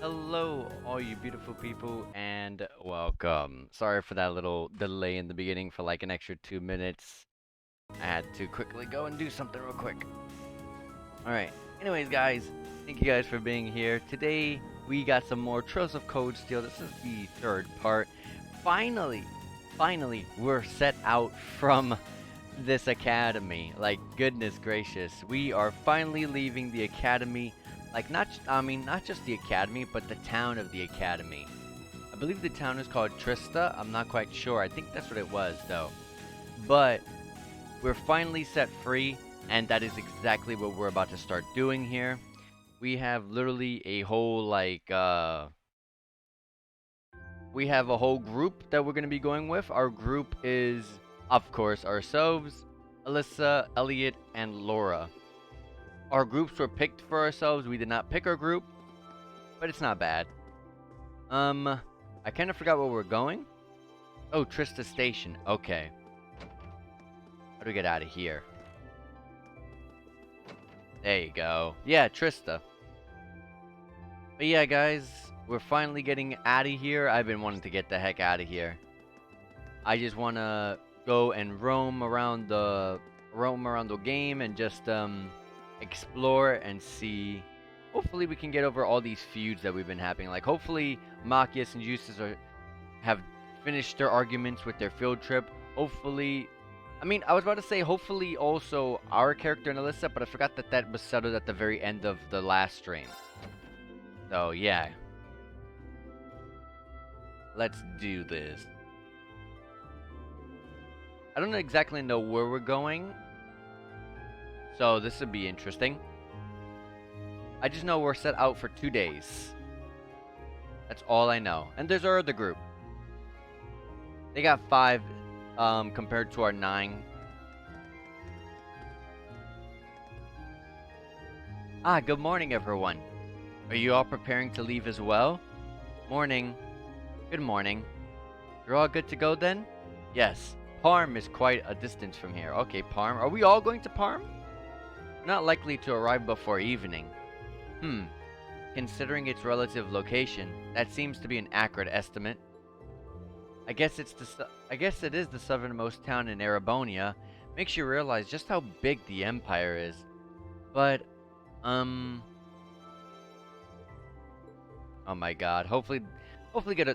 Hello, all you beautiful people, and welcome. Sorry for that little delay in the beginning for like an extra 2 minutes. I had to quickly go and do something real quick. Alright, anyways, guys, thank you guys for being here. Today, we got some more Trails of Code Steel. This is the third part. Finally, finally, we're set out from this academy. Like, goodness gracious, we are finally leaving the academy. Like, not just the academy, but the town of the academy. I believe the town is called Trista. I'm not quite sure. I think that's what it was, though. But we're finally set free, and that is exactly what we're about to start doing here. We have literally a whole, we have a whole group that we're going to be going with. Our group is, of course, ourselves, Alyssa, Elliot, and Laura. Our groups were picked for ourselves. We did not pick our group, but it's not bad. I kind of forgot where we're going. Oh, Trista Station. Okay. How do we get out of here? There you go. Yeah, Trista. But yeah, guys, we're finally getting out of here. I've been wanting to get the heck out of here. I just want to go and roam around the game and just explore and see. Hopefully we can get over all these feuds that we've been having. Like, hopefully Machias and Justus have finished their arguments with their field trip. Hopefully, I mean, I was about to say hopefully also our character and Alyssa, but I forgot that that was settled at the very end of the last stream. So yeah, let's do this. I don't exactly know where we're going, so this would be interesting. I just know we're set out for 2 days. That's all I know. And there's our other group. They got 5 compared to our 9. Good morning, everyone. Are you all preparing to leave as well? Morning. Good morning. You're all good to go then? Yes. Parm is quite a distance from here. Okay, Parm. Are we all going to Parm? Not likely to arrive before evening. Considering its relative location, that seems to be an accurate estimate. I guess it is the southernmost town in Erebonia. Makes you realize just how big the empire is. But, oh my god. Hopefully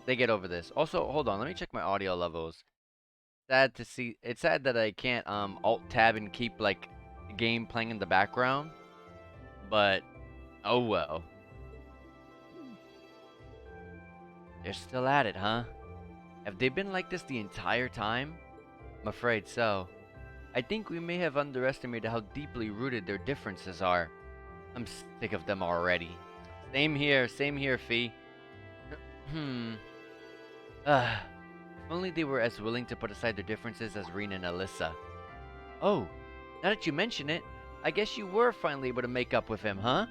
they get over this. Also, hold on. Let me check my audio levels. It's sad that I can't alt tab and keep like the game playing in the background. But oh well. They're still at it, huh? Have they been like this the entire time? I'm afraid so. I think we may have underestimated how deeply rooted their differences are. I'm sick of them already. Same here, Fee. If only they were as willing to put aside their differences as Reen and Alyssa. Oh, now that you mention it, I guess you were finally able to make up with him, huh?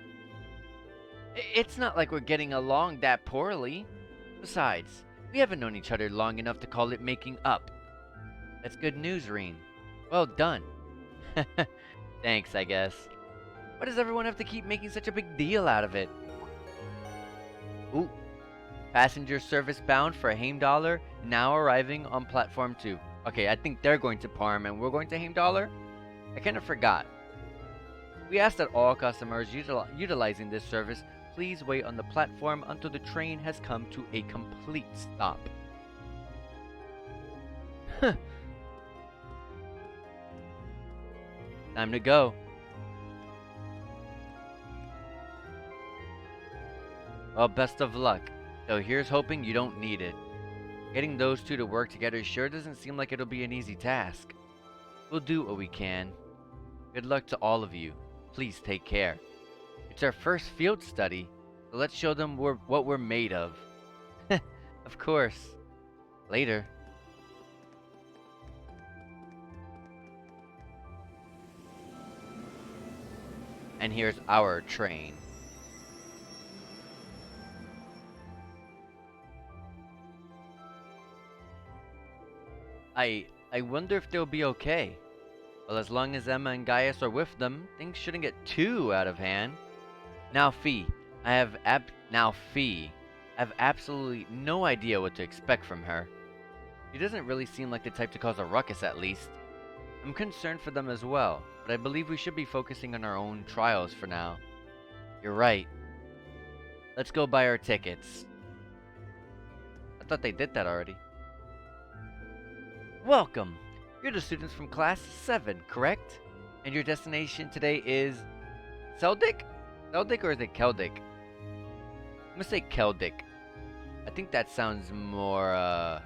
It's not like we're getting along that poorly. Besides, we haven't known each other long enough to call it making up. That's good news, Reen. Well done. Thanks, I guess. Why does everyone have to keep making such a big deal out of it? Ooh. Passenger service bound for Heimdallr, now arriving on platform 2. Okay, I think they're going to Parm and we're going to Heimdallr? I kind of forgot. We ask that all customers utilizing this service please wait on the platform until the train has come to a complete stop. Time to go. Well, best of luck. So here's hoping you don't need it. Getting those two to work together sure doesn't seem like it'll be an easy task. We'll do what we can. Good luck to all of you. Please take care. It's our first field study, so let's show them what we're made of. Of course. Later. And here's our train. I wonder if they'll be okay. Well, as long as Emma and Gaius are with them, things shouldn't get too out of hand. Now, Fee, Now Fee. I have absolutely no idea what to expect from her. She doesn't really seem like the type to cause a ruckus, at least. I'm concerned for them as well, but I believe we should be focusing on our own trials for now. You're right. Let's go buy our tickets. I thought they did that already. Welcome! You're the students from class 7, correct? And your destination today is... Celtic? Celtic or is it Celtic? I'm gonna say Celtic. I think that sounds more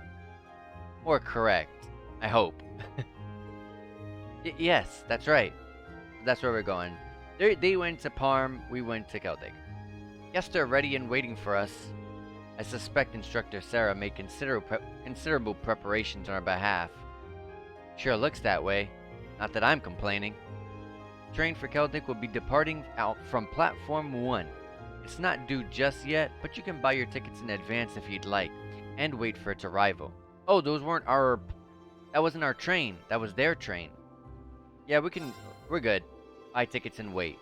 correct. I hope. Yes, that's right. That's where we're going. They went to Parm, we went to Celtic. Guests are ready and waiting for us. I suspect Instructor Sara made considerable preparations on our behalf. Sure looks that way. Not that I'm complaining. Train for Celtic will be departing out from Platform 1. It's not due just yet, but you can buy your tickets in advance if you'd like, and wait for its arrival. Oh, those weren't our... That wasn't our train. That was their train. Yeah, we're good. Buy tickets and wait.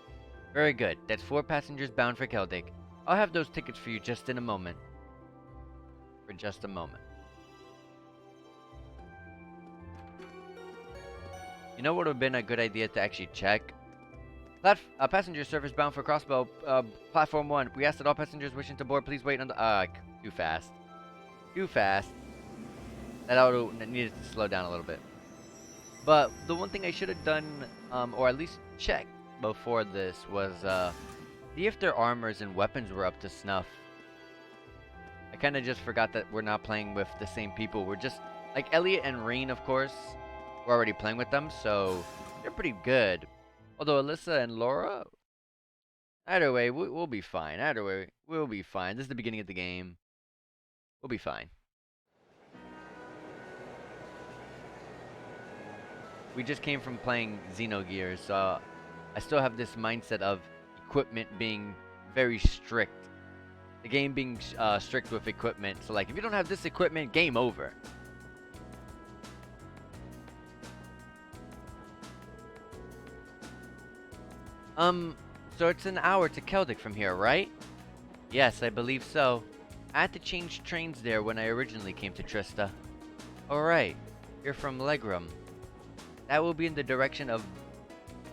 Very good. That's 4 passengers bound for Celtic. I'll have those tickets for you just in a moment. For just a moment. You know what would have been a good idea to actually check? Passenger service bound for Crossbow, Platform 1. We ask that all passengers wishing to board please wait on the... too fast. Too fast. That auto needed to slow down a little bit. But the one thing I should have done, or at least checked before this, was see if their armors and weapons were up to snuff. I kind of just forgot that we're not playing with the same people. We're just, like Elliot and Reen, of course, we're already playing with them, so they're pretty good. Although Alyssa and Laura, either way, we'll be fine. Either way, we'll be fine. This is the beginning of the game. We'll be fine. We just came from playing Xenogears, so I still have this mindset of equipment being very strict. The game being strict with equipment. So like, if you don't have this equipment, game over. So it's an hour to Celtic from here, right? Yes, I believe so. I had to change trains there when I originally came to Trista. Alright, you're from Legram. That will be in the direction of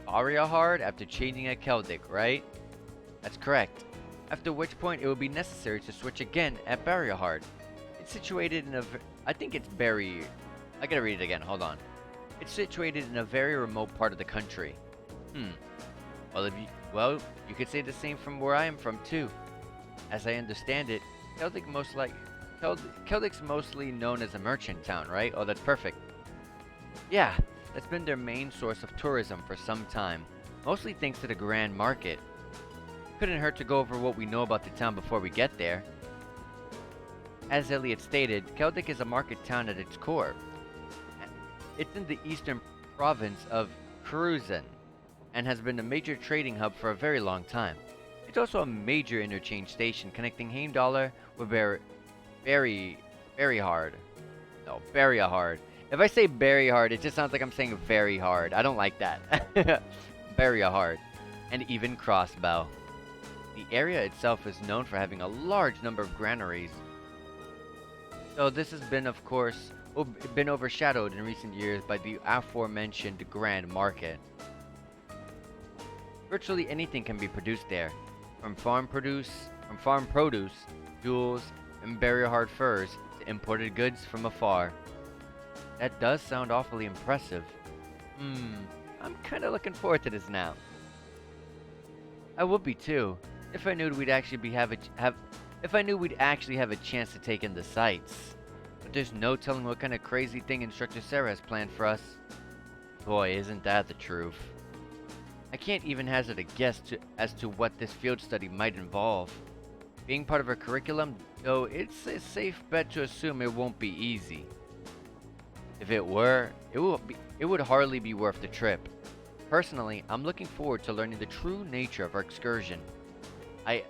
Ariahard after changing at Celtic, right? That's correct. After which point it will be necessary to switch again at Ariahard. It's situated in a... I think it's very... I gotta read it again, hold on. It's situated in a very remote part of the country. Well, you could say the same from where I am from too. As I understand it, Celtic's mostly known as a merchant town, right? Oh, that's perfect. Yeah, that's been their main source of tourism for some time, mostly thanks to the Grand Market. Couldn't hurt to go over what we know about the town before we get there. As Elliot stated, Celtic is a market town at its core. It's in the eastern province of Cruzen, and has been a major trading hub for a very long time. It's also a major interchange station connecting Heimdallr with Barryahard. If I say Barryahard, it just sounds like I'm saying very hard. I don't like that. Barryahard. And even Crossbow. The area itself is known for having a large number of granaries. So this has been, of course, been overshadowed in recent years by the aforementioned Grand Market. Virtually anything can be produced there, from farm produce, jewels, and Barryahard furs to imported goods from afar. That does sound awfully impressive. I'm kinda looking forward to this now. I would be too, if I knew we'd actually have a chance to take in the sights. But there's no telling what kind of crazy thing Instructor Sara has planned for us. Boy, isn't that the truth. I can't even hazard a guess as to what this field study might involve. Being part of her curriculum, though, it's a safe bet to assume it won't be easy. If it were, it would hardly be worth the trip. Personally, I'm looking forward to learning the true nature of our excursion. I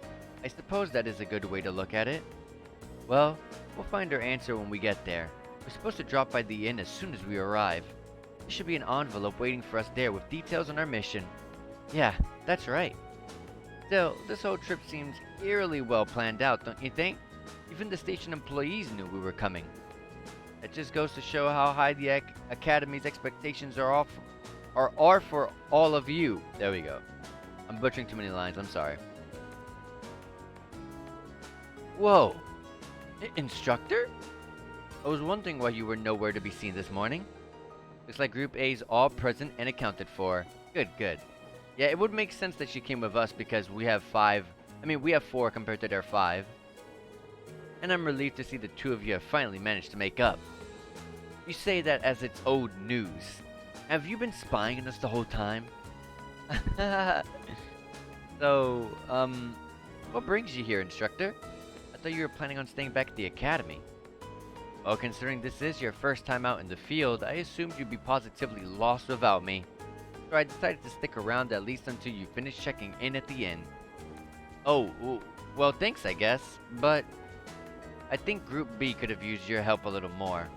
suppose that is a good way to look at it. Well, we'll find our answer when we get there. We're supposed to drop by the inn as soon as we arrive. There should be an envelope waiting for us there with details on our mission. Yeah, that's right. Still, this whole trip seems eerily well planned out, don't you think? Even the station employees knew we were coming. It just goes to show how high the Academy's expectations are for all of you. There we go. I'm butchering too many lines, I'm sorry. Whoa! Instructor? I was wondering why you were nowhere to be seen this morning. Looks like Group A's all present and accounted for. Good, good. Yeah, it would make sense that she came with us because we have we have 4 compared to their 5. And I'm relieved to see the 2 of you have finally managed to make up. You say that as it's old news. Have you been spying on us the whole time? So, what brings you here, Instructor? I thought you were planning on staying back at the Academy. Well, considering this is your first time out in the field, I assumed you'd be positively lost without me. So I decided to stick around at least until you finish checking in at the end. Oh, well, thanks, I guess. But I think Group B could have used your help a little more.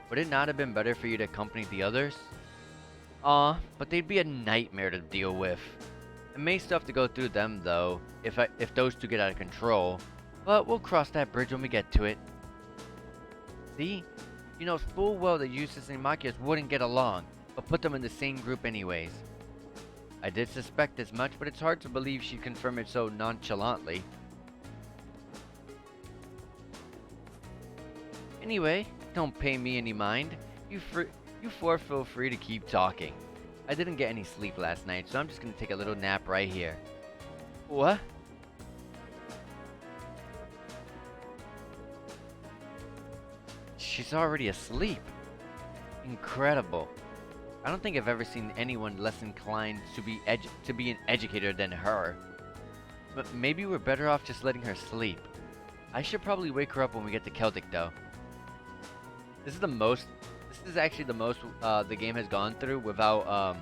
Would it not have been better for you to accompany the others? Aw, but they'd be a nightmare to deal with. I may still have to go through them, though, if those 2 get out of control. But we'll cross that bridge when we get to it. See? You know full well that Eustace and Machias wouldn't get along, but put them in the same group anyways. I did suspect as much, but it's hard to believe she'd confirm it so nonchalantly. Anyway, don't pay me any mind. You 4 feel free to keep talking. I didn't get any sleep last night, so I'm just gonna take a little nap right here. What? She's already asleep. Incredible. I don't think I've ever seen anyone less inclined to be an educator than her. But maybe we're better off just letting her sleep. I should probably wake her up when we get to Celtic, though. This is actually the most the game has gone through without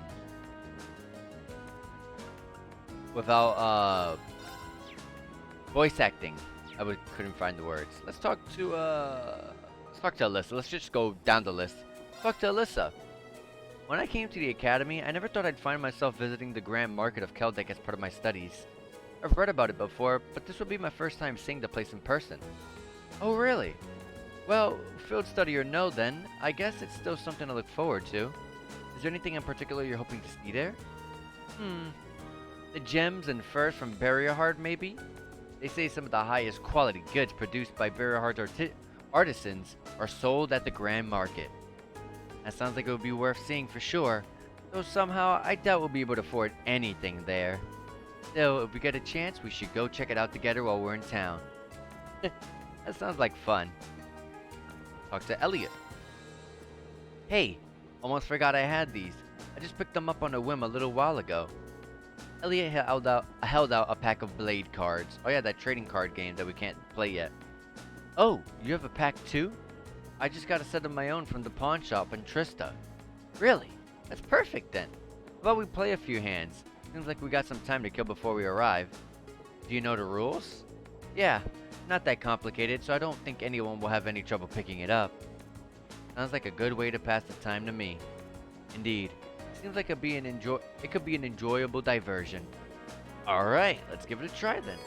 voice acting. Couldn't find the words. Let's talk to Alyssa. Let's just go down the list. Talk to Alyssa. When I came to the Academy, I never thought I'd find myself visiting the Grand Market of Celtic as part of my studies. I've read about it before, but this will be my first time seeing the place in person. Oh, really? Well, field study or no then, I guess it's still something to look forward to. Is there anything in particular you're hoping to see there? The gems and furs from Barrierheart, maybe? They say some of the highest quality goods produced by Barrierheart artisans are sold at the Grand Market. That sounds like it would be worth seeing for sure, though somehow I doubt we'll be able to afford anything there. Still, if we get a chance, we should go check it out together while we're in town. That sounds like fun. Talk to Elliot. Hey, almost forgot I had these. I just picked them up on a whim a little while ago. Elliot held out a pack of Blade cards. Oh yeah, that trading card game that we can't play yet. Oh, you have a pack too? I just got a set of my own from the pawn shop in Trista. Really? That's perfect then. How about we play a few hands? Seems like we got some time to kill before we arrive. Do you know the rules? Yeah, not that complicated, so I don't think anyone will have any trouble picking it up. Sounds like a good way to pass the time to me. Indeed. Seems like it could be an enjoyable diversion. Alright, let's give it a try then.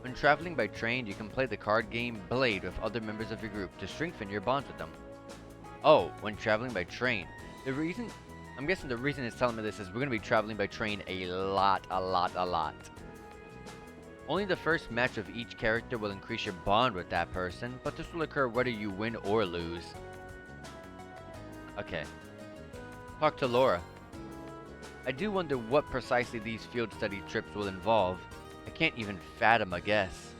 When traveling by train, you can play the card game Blade with other members of your group to strengthen your bonds with them. Oh, when traveling by train. I'm guessing the reason it's telling me this is we're going to be traveling by train a lot. Only the first match of each character will increase your bond with that person, but this will occur whether you win or lose. Okay. Talk to Laura. I do wonder what precisely these field study trips will involve. I can't even fathom a guess.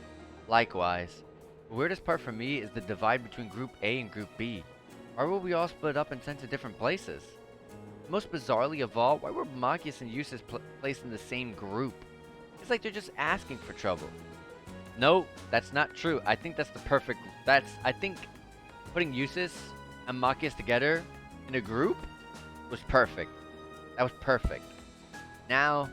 Likewise. The weirdest part for me is the divide between Group A and Group B. Why were we all split up and sent to different places? Most bizarrely of all, why were Machias and Eustace placed in the same group? It's like they're just asking for trouble. No, that's not true. I think I think putting Eustace and Machias together in a group was perfect. That was perfect. Now,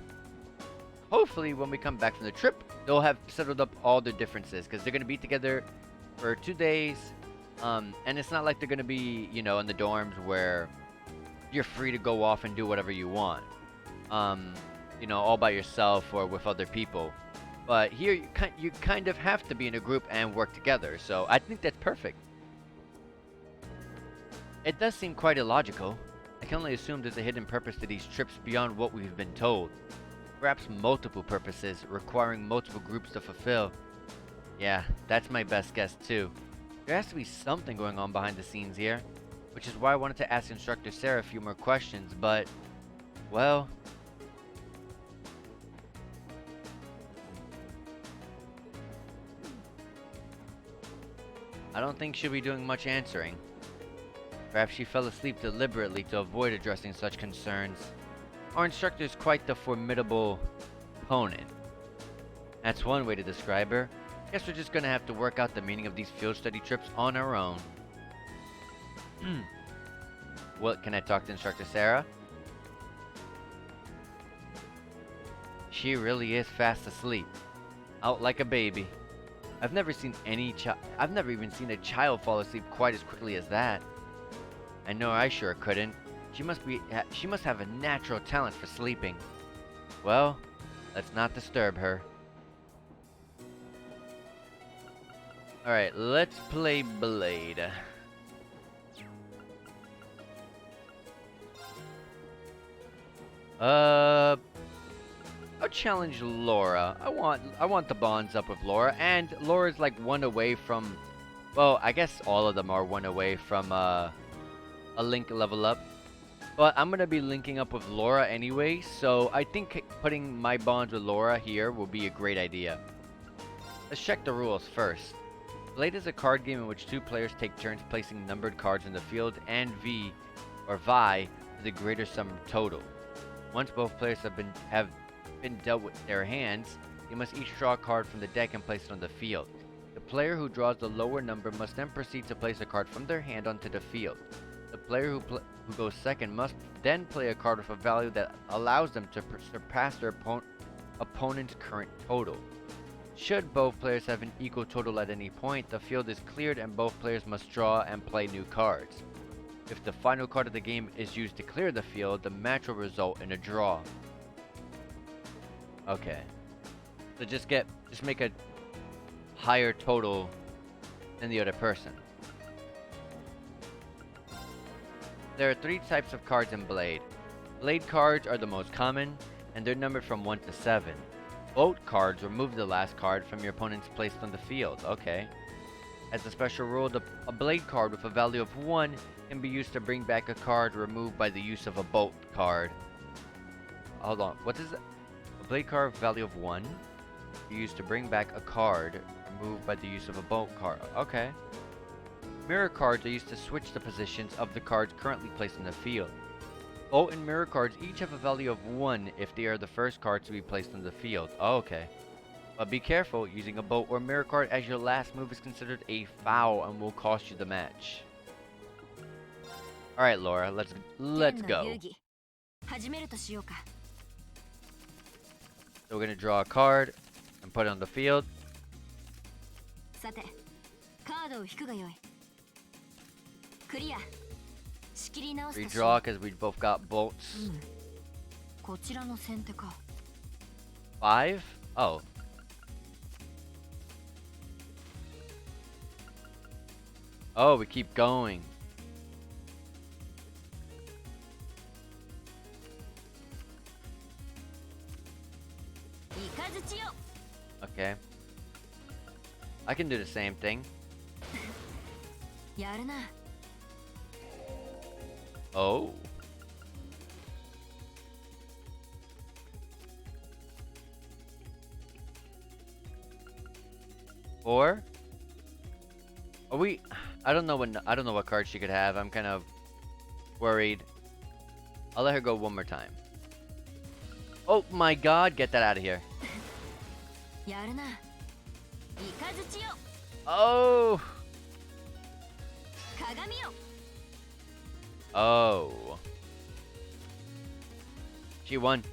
hopefully when we come back from the trip, they'll have settled up all their differences, because they're going to be together for 2 days. And it's not like they're going to be, in the dorms where you're free to go off and do whatever you want. you know, all by yourself or with other people. But here, you kind of have to be in a group and work together, so I think that's perfect. It does seem quite illogical. I can only assume there's a hidden purpose to these trips beyond what we've been told. Perhaps multiple purposes, requiring multiple groups to fulfill. Yeah, that's my best guess too. There has to be something going on behind the scenes here, which is why I wanted to ask Instructor Sara a few more questions, but, well... I don't think she'll be doing much answering. Perhaps she fell asleep deliberately to avoid addressing such concerns. Our instructor is quite the formidable opponent. That's one way to describe her. Guess we're just gonna have to work out the meaning of these field study trips on our own. What, can I talk to Instructor Sara? She really is fast asleep. Out like a baby. I've never even seen a child fall asleep quite as quickly as that. I know I sure couldn't. She must have a natural talent for sleeping. Well, let's not disturb her. Alright, let's play Blade. I'll challenge Laura. I want the bonds up with Laura, and Laura's like one away from, well, I guess all of them are one away from a link level up. But I'm gonna be linking up with Laura anyway, so I think putting my bonds with Laura here will be a great idea. Let's check the rules first. Blade is a card game in which two players take turns placing numbered cards in the field and vie to the greater sum total. Once both players have been dealt with their hands, they must each draw a card from the deck and place it on the field. The player who draws the lower number must then proceed to place a card from their hand onto the field. The player who goes second must then play a card with a value that allows them to surpass their opponent's current total. Should both players have an equal total at any point, the field is cleared and both players must draw and play new cards. If the final card of the game is used to clear the field, the match will result in a draw. Okay. So just make a higher total than the other person. There are 3 types of cards in Blade. Blade cards are the most common, and they're numbered from 1 to 7. Boat cards remove the last card from your opponent's placed on the field. Okay. As a special rule, a Blade card with a value of 1 can be used to bring back a card removed by the use of a Boat card. Hold on. What is it? A Blade card with value of 1 used to bring back a card removed by the use of a Boat card. Okay. Mirror cards are used to switch the positions of the cards currently placed in the field. Boat and mirror cards each have a value of 1 if they are the first cards to be placed on the field. Oh, okay. But be careful, using a boat or mirror card as your last move is considered a foul and will cost you the match. Alright, Laura, let's go. So we're gonna draw a card and put it on the field. Redraw because we both got bolts. 5? Oh. Oh, we keep going. Okay. I can do the same thing. Oh. Four? Are we? I don't know what card she could have. I'm kind of worried. I'll let her go one more time. Oh my god, get that out of here. Oh. Oh. She won.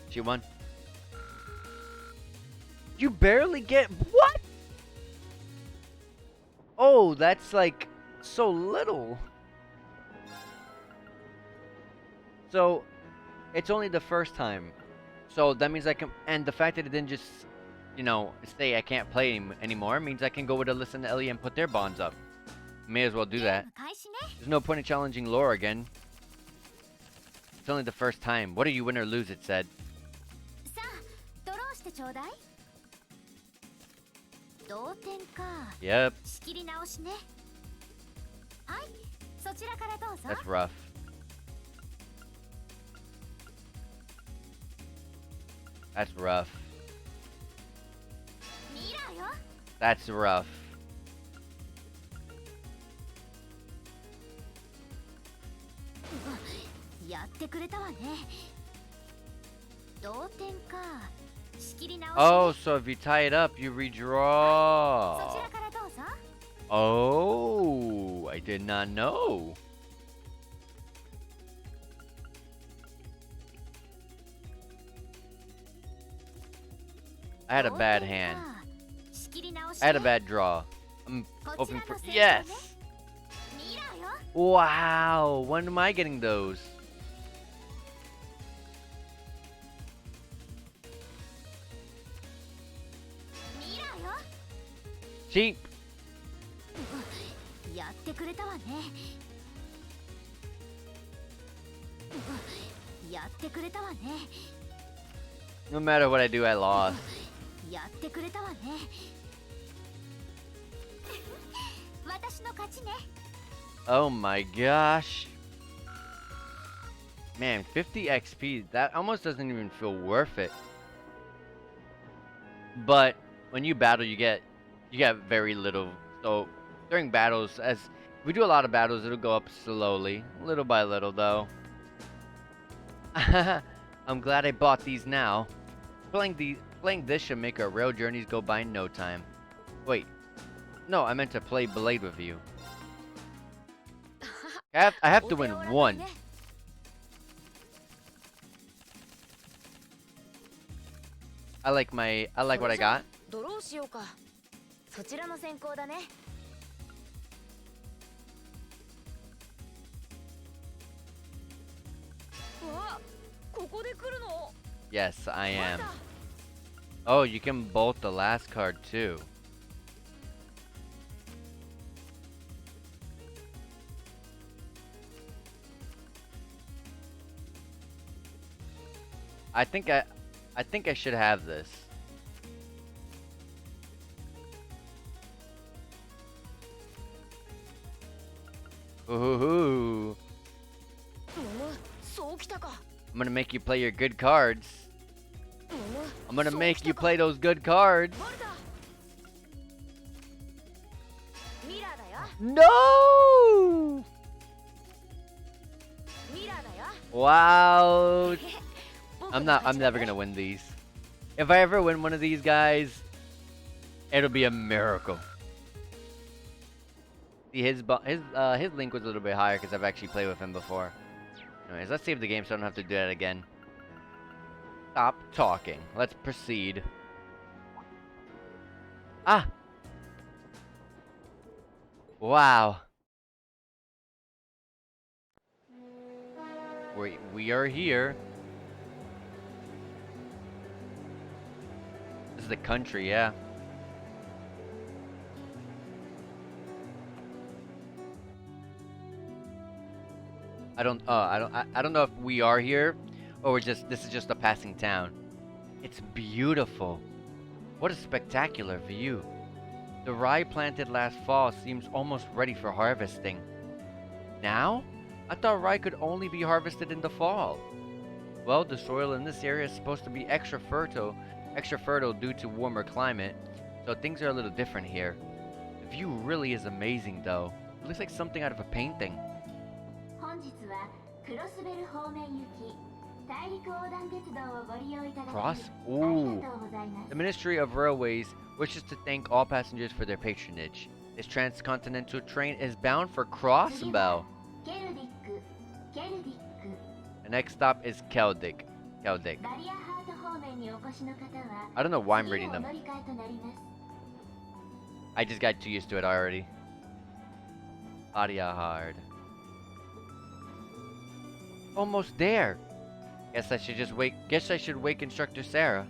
She won. You barely get what? Oh, that's like so little. So, it's only the first time. So that means I can, and the fact that it didn't just, say I can't play anymore means I can go with Alyssa and Ellie and put their bonds up. May as well do that. There's no point in challenging Laura again. It's only the first time. What do you win or lose, it said. Yep. That's rough. That's rough. That's rough. Oh, so if you tie it up, you redraw. Oh, I did not know. I had a bad hand. I had a bad draw. I'm hoping for... Yes! Wow! When am I getting those? Cheap! No matter what I do, I lost. Oh my gosh. Man, 50 XP, that almost doesn't even feel worth it. But when you battle, you get very little. So during battles, as we do a lot of battles, it'll go up slowly, little by little though. I'm glad I bought these now. Playing this should make our rail journeys go by in no time. Wait, no, I meant to play Blade with you. I have to win one. I like what I got. Yes, I am. Oh, you can bolt the last card too. I think I should have this. Ooh. I'm gonna make you play your good cards. I'm gonna make you play those good cards. No! Wow. I'm never gonna win these. If I ever win one of these guys, it'll be a miracle. See, his link was a little bit higher because I've actually played with him before. Anyways, let's save the game so I don't have to do that again. Stop talking. Let's proceed. Ah! Wow. We are here. This is the country, yeah. I don't know if we are here or this is just a passing town. It's beautiful. What a spectacular view. The rye planted last fall seems almost ready for harvesting. Now? I thought rye could only be harvested in the fall. Well, the soil in this area is supposed to be extra fertile due to warmer climate, so things are a little different here. The view really is amazing though. It looks like something out of a painting. Cross? Ooh. The Ministry of Railways wishes to thank all passengers for their patronage. This transcontinental train is bound for Crossbow. The next stop is Celtic. I don't know why I'm reading them. I just got too used to it already. Adia hard. Almost there. Guess I should just wake. Guess I should wake Instructor Sara.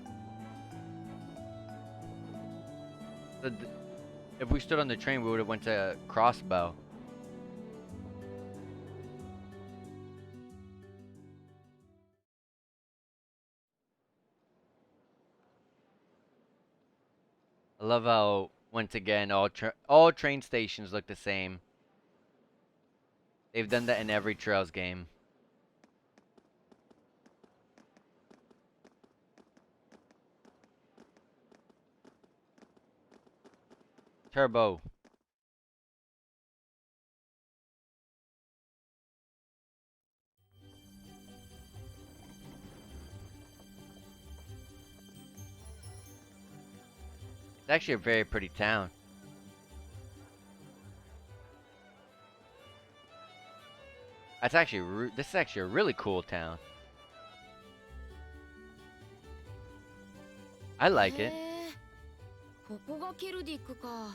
If we stood on the train, we would have went to Crossbow. I love how, once again, all train stations look the same. They've done that in every Trails game. Turbo. It's actually a very pretty town. That's actually this is actually a really cool town. I like it.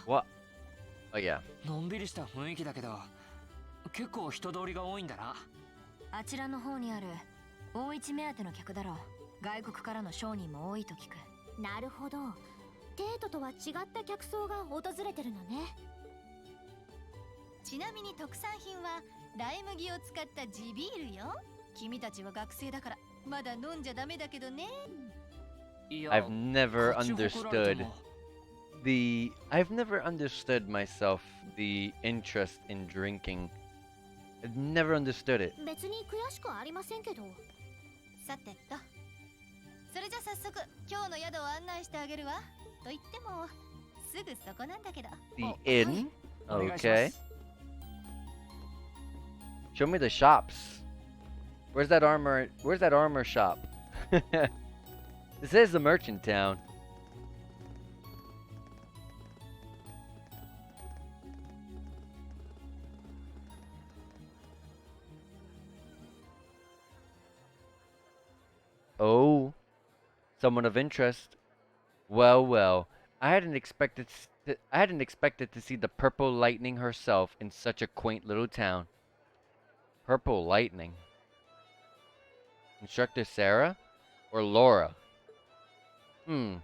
What? Oh yeah. のんびりした雰囲気だけど、結構人通りが多いんだな。あちらの方にある大一目当ての客だろう。外国からの商人も多いと聞く。なるほど。デートとは違った客層が訪れてるのね。ちなみに特産品はライ麦を使った地ビールよ。君たちは学生だからまだ飲んじゃダメだけどね。I've never understood myself the interest in drinking. I've never understood it. 別に悔しくありませんけど。さてと。それじゃ早速今日の宿を案内してあげるわ。と言ってもすぐそこなんだけど。The inn? Okay. Show me the shops. Where's that armor shop? This is the merchant town. Oh, someone of interest. Well, well, I hadn't expected to see the Purple Lightning herself in such a quaint little town. Purple Lightning. Instructor Sara? Or Laura? And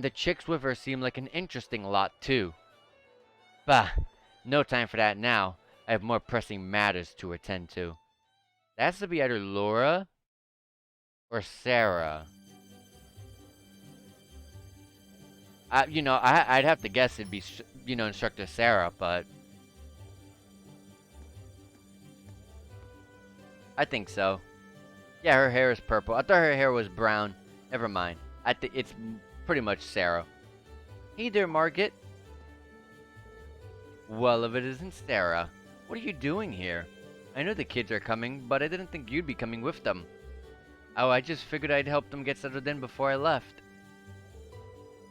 the chicks with her seem like an interesting lot, too. Bah, no time for that now. I have more pressing matters to attend to. That has to be either Laura or Sara. I'd have to guess it'd be, Instructor Sara, but I think so. Yeah, her hair is purple. I thought her hair was brown. Never mind. I think it's pretty much Sara. Hey there, Margit. Well, if it isn't Sara, what are you doing here? I know the kids are coming, but I didn't think you'd be coming with them. Oh, I just figured I'd help them get settled in before I left.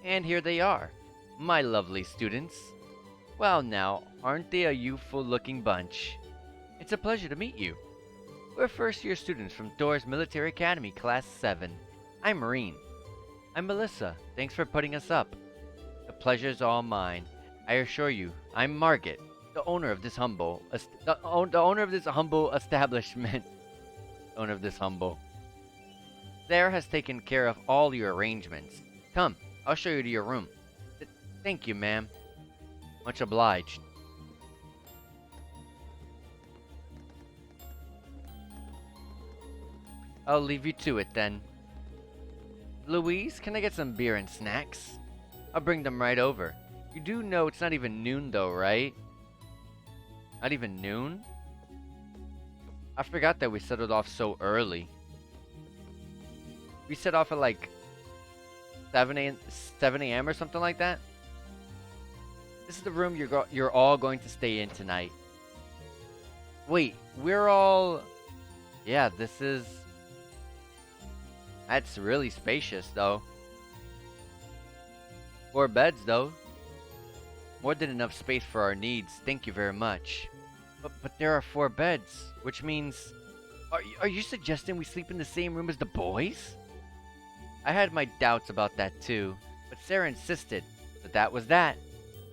And here they are, my lovely students. Well now, aren't they a youthful-looking bunch? It's a pleasure to meet you. We're first-year students from Thor's Military Academy, Class 7. I'm Marine. I'm Melissa. Thanks for putting us up. The pleasure's all mine. I assure you, I'm Margit, the owner of this humble establishment. Owner of this humble. Sarah has taken care of all your arrangements. Come, I'll show you to your room. Thank you, ma'am. Much obliged. I'll leave you to it then. Louise, can I get some beer and snacks? I'll bring them right over. You do know it's not even noon though, right? Not even noon? I forgot that we settled off so early. We set off at like 7 a.m. or something like that. This is the room you're all going to stay in tonight. Wait, we're all... Yeah, that's really spacious, though. 4 beds, though. More than enough space for our needs. Thank you very much. But there are 4 beds, which means... Are you suggesting we sleep in the same room as the boys? I had my doubts about that, too. But Sarah insisted, so that was that.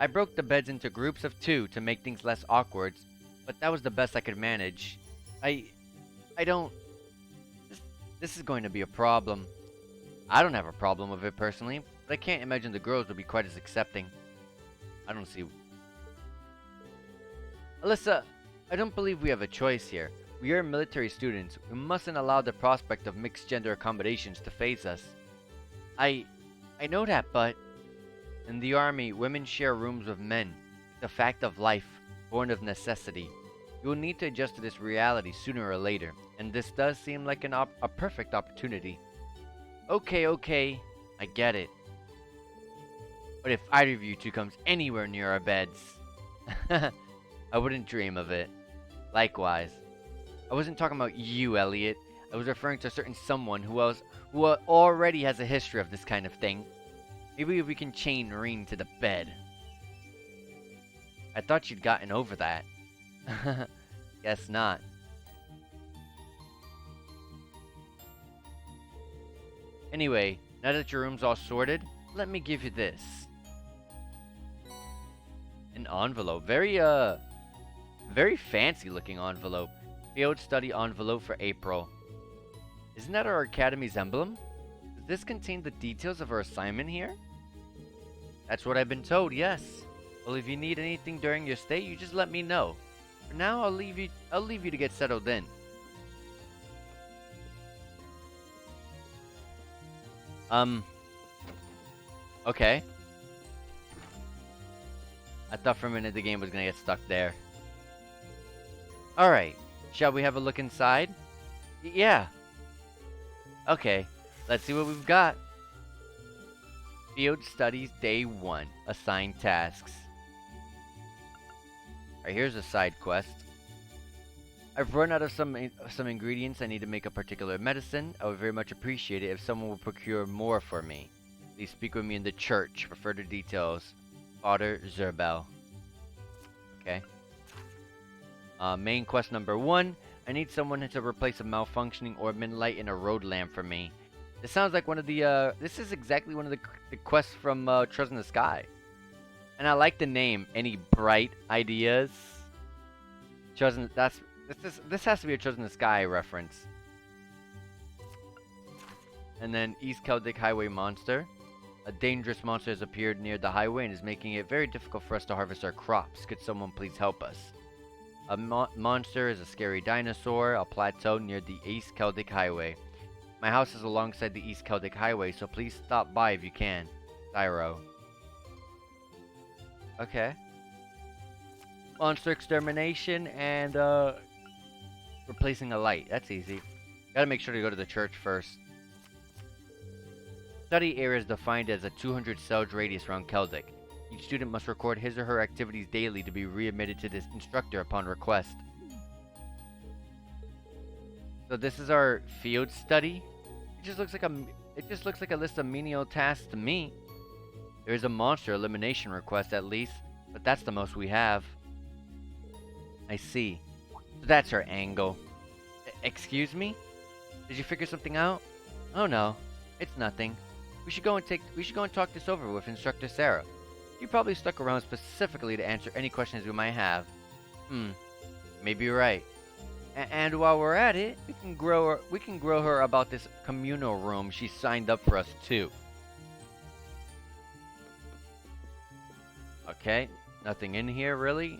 I broke the beds into groups of 2 to make things less awkward, but that was the best I could manage. I don't... This is going to be a problem. I don't have a problem with it personally, but I can't imagine the girls would be quite as accepting. I don't see... Alyssa, I don't believe we have a choice here. We are military students. We mustn't allow the prospect of mixed-gender accommodations to faze us. I know that, but... In the army, women share rooms with men. It's a fact of life, born of necessity. You will need to adjust to this reality sooner or later, and this does seem like a perfect opportunity. Okay, I get it. But if either of you two comes anywhere near our beds, I wouldn't dream of it. Likewise. I wasn't talking about you, Elliot. I was referring to a certain someone who already has a history of this kind of thing. Maybe we can chain Reen to the bed. I thought you'd gotten over that. Guess not. Anyway, now that your room's all sorted, let me give you this. An envelope. Very fancy looking envelope. Field study envelope for April. Isn't that our academy's emblem? Does this contain the details of our assignment here? That's what I've been told, yes. Well, if you need anything during your stay, you just let me know. For now, I'll leave you to get settled in. Okay. I thought for a minute the game was gonna get stuck there. Alright, shall we have a look inside? Yeah. Okay, let's see what we've got. Field Studies Day 1. Assigned tasks. Alright, here's a side quest. I've run out of some ingredients. I need to make a particular medicine. I would very much appreciate it if someone would procure more for me. Please speak with me in the church for further details. Father Zerbel. Okay. Main quest number 1. I need someone to replace a malfunctioning orbman light in a road lamp for me. This sounds like one of the, this is exactly one of the quests from Trust in the Sky. And I like the name. Any bright ideas? This has to be a Trust in the Sky reference. And then East Celtic Highway Monster. A dangerous monster has appeared near the highway and is making it very difficult for us to harvest our crops. Could someone please help us? A monster is a scary dinosaur, a plateau near the East Celtic Highway. My house is alongside the East Celtic Highway, so please stop by if you can. Thyro. Okay. Monster extermination and replacing a light. That's easy. Gotta make sure to go to the church first. Study area is defined as a 200 cells radius around Celtic. Each student must record his or her activities daily to be readmitted to this instructor upon request. So this is our field study. It just looks like a list of menial tasks to me. There is a monster elimination request at least, but that's the most we have. I see. So that's our angle. Excuse me? Did you figure something out? Oh no, it's nothing. We should go and talk this over with Instructor Sara. You probably stuck around specifically to answer any questions we might have. Maybe you're right. And while we're at it, we can grow her about this communal room she signed up for us too. Okay, nothing in here really.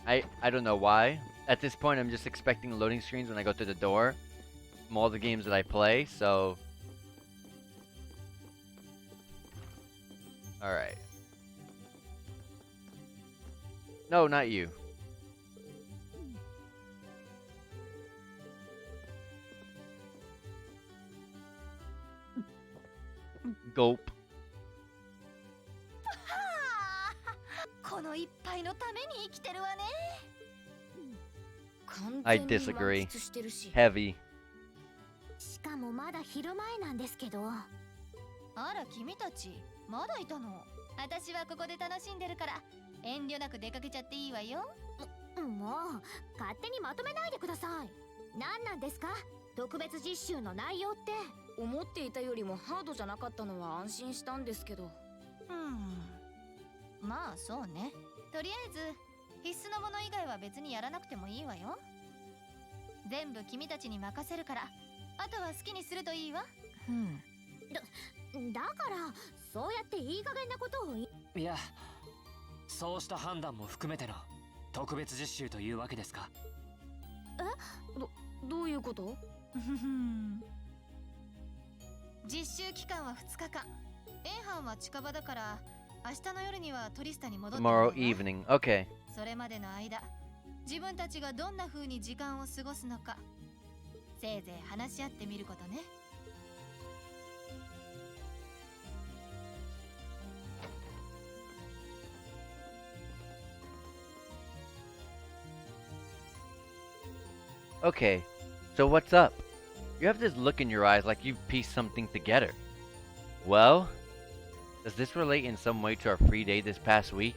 I don't know why. At this point, I'm just expecting loading screens when I go through the door from all the games that I play, so... Alright. No, not you. Gulp. この一杯のために生きてるわね。 I disagree. Heavy. しかもまだ昼前なんですけど。あら君たち、まだいたの。私はここで楽しんでるから、遠慮なく出かけちゃっていいわよ。もう勝手にまとめないでください。何なんですか？特別実習の内容って。思っていたよりもハードじゃなかったのは安心したんですけど。まあそうね。とりあえず必須のもの以外は別にやらなくてもいいわよ。全部君たちに任せるから、あとは好きにするといいわ。だからそうやっていい加減なことをいや、そうした判断も含めての特別実習というわけですか。どういうこと？実習期間は2日間。エンハンは近場だから、明日の夜にはトリスタに戻ってくるわ。 Tomorrow evening. Okay. それまでの間、自分たちがどんな風に時間を過ごすのか、せいぜい話し合ってみることね。Okay, so what's up? You have this look in your eyes like you've pieced something together. Well, does this relate in some way to our free day this past week?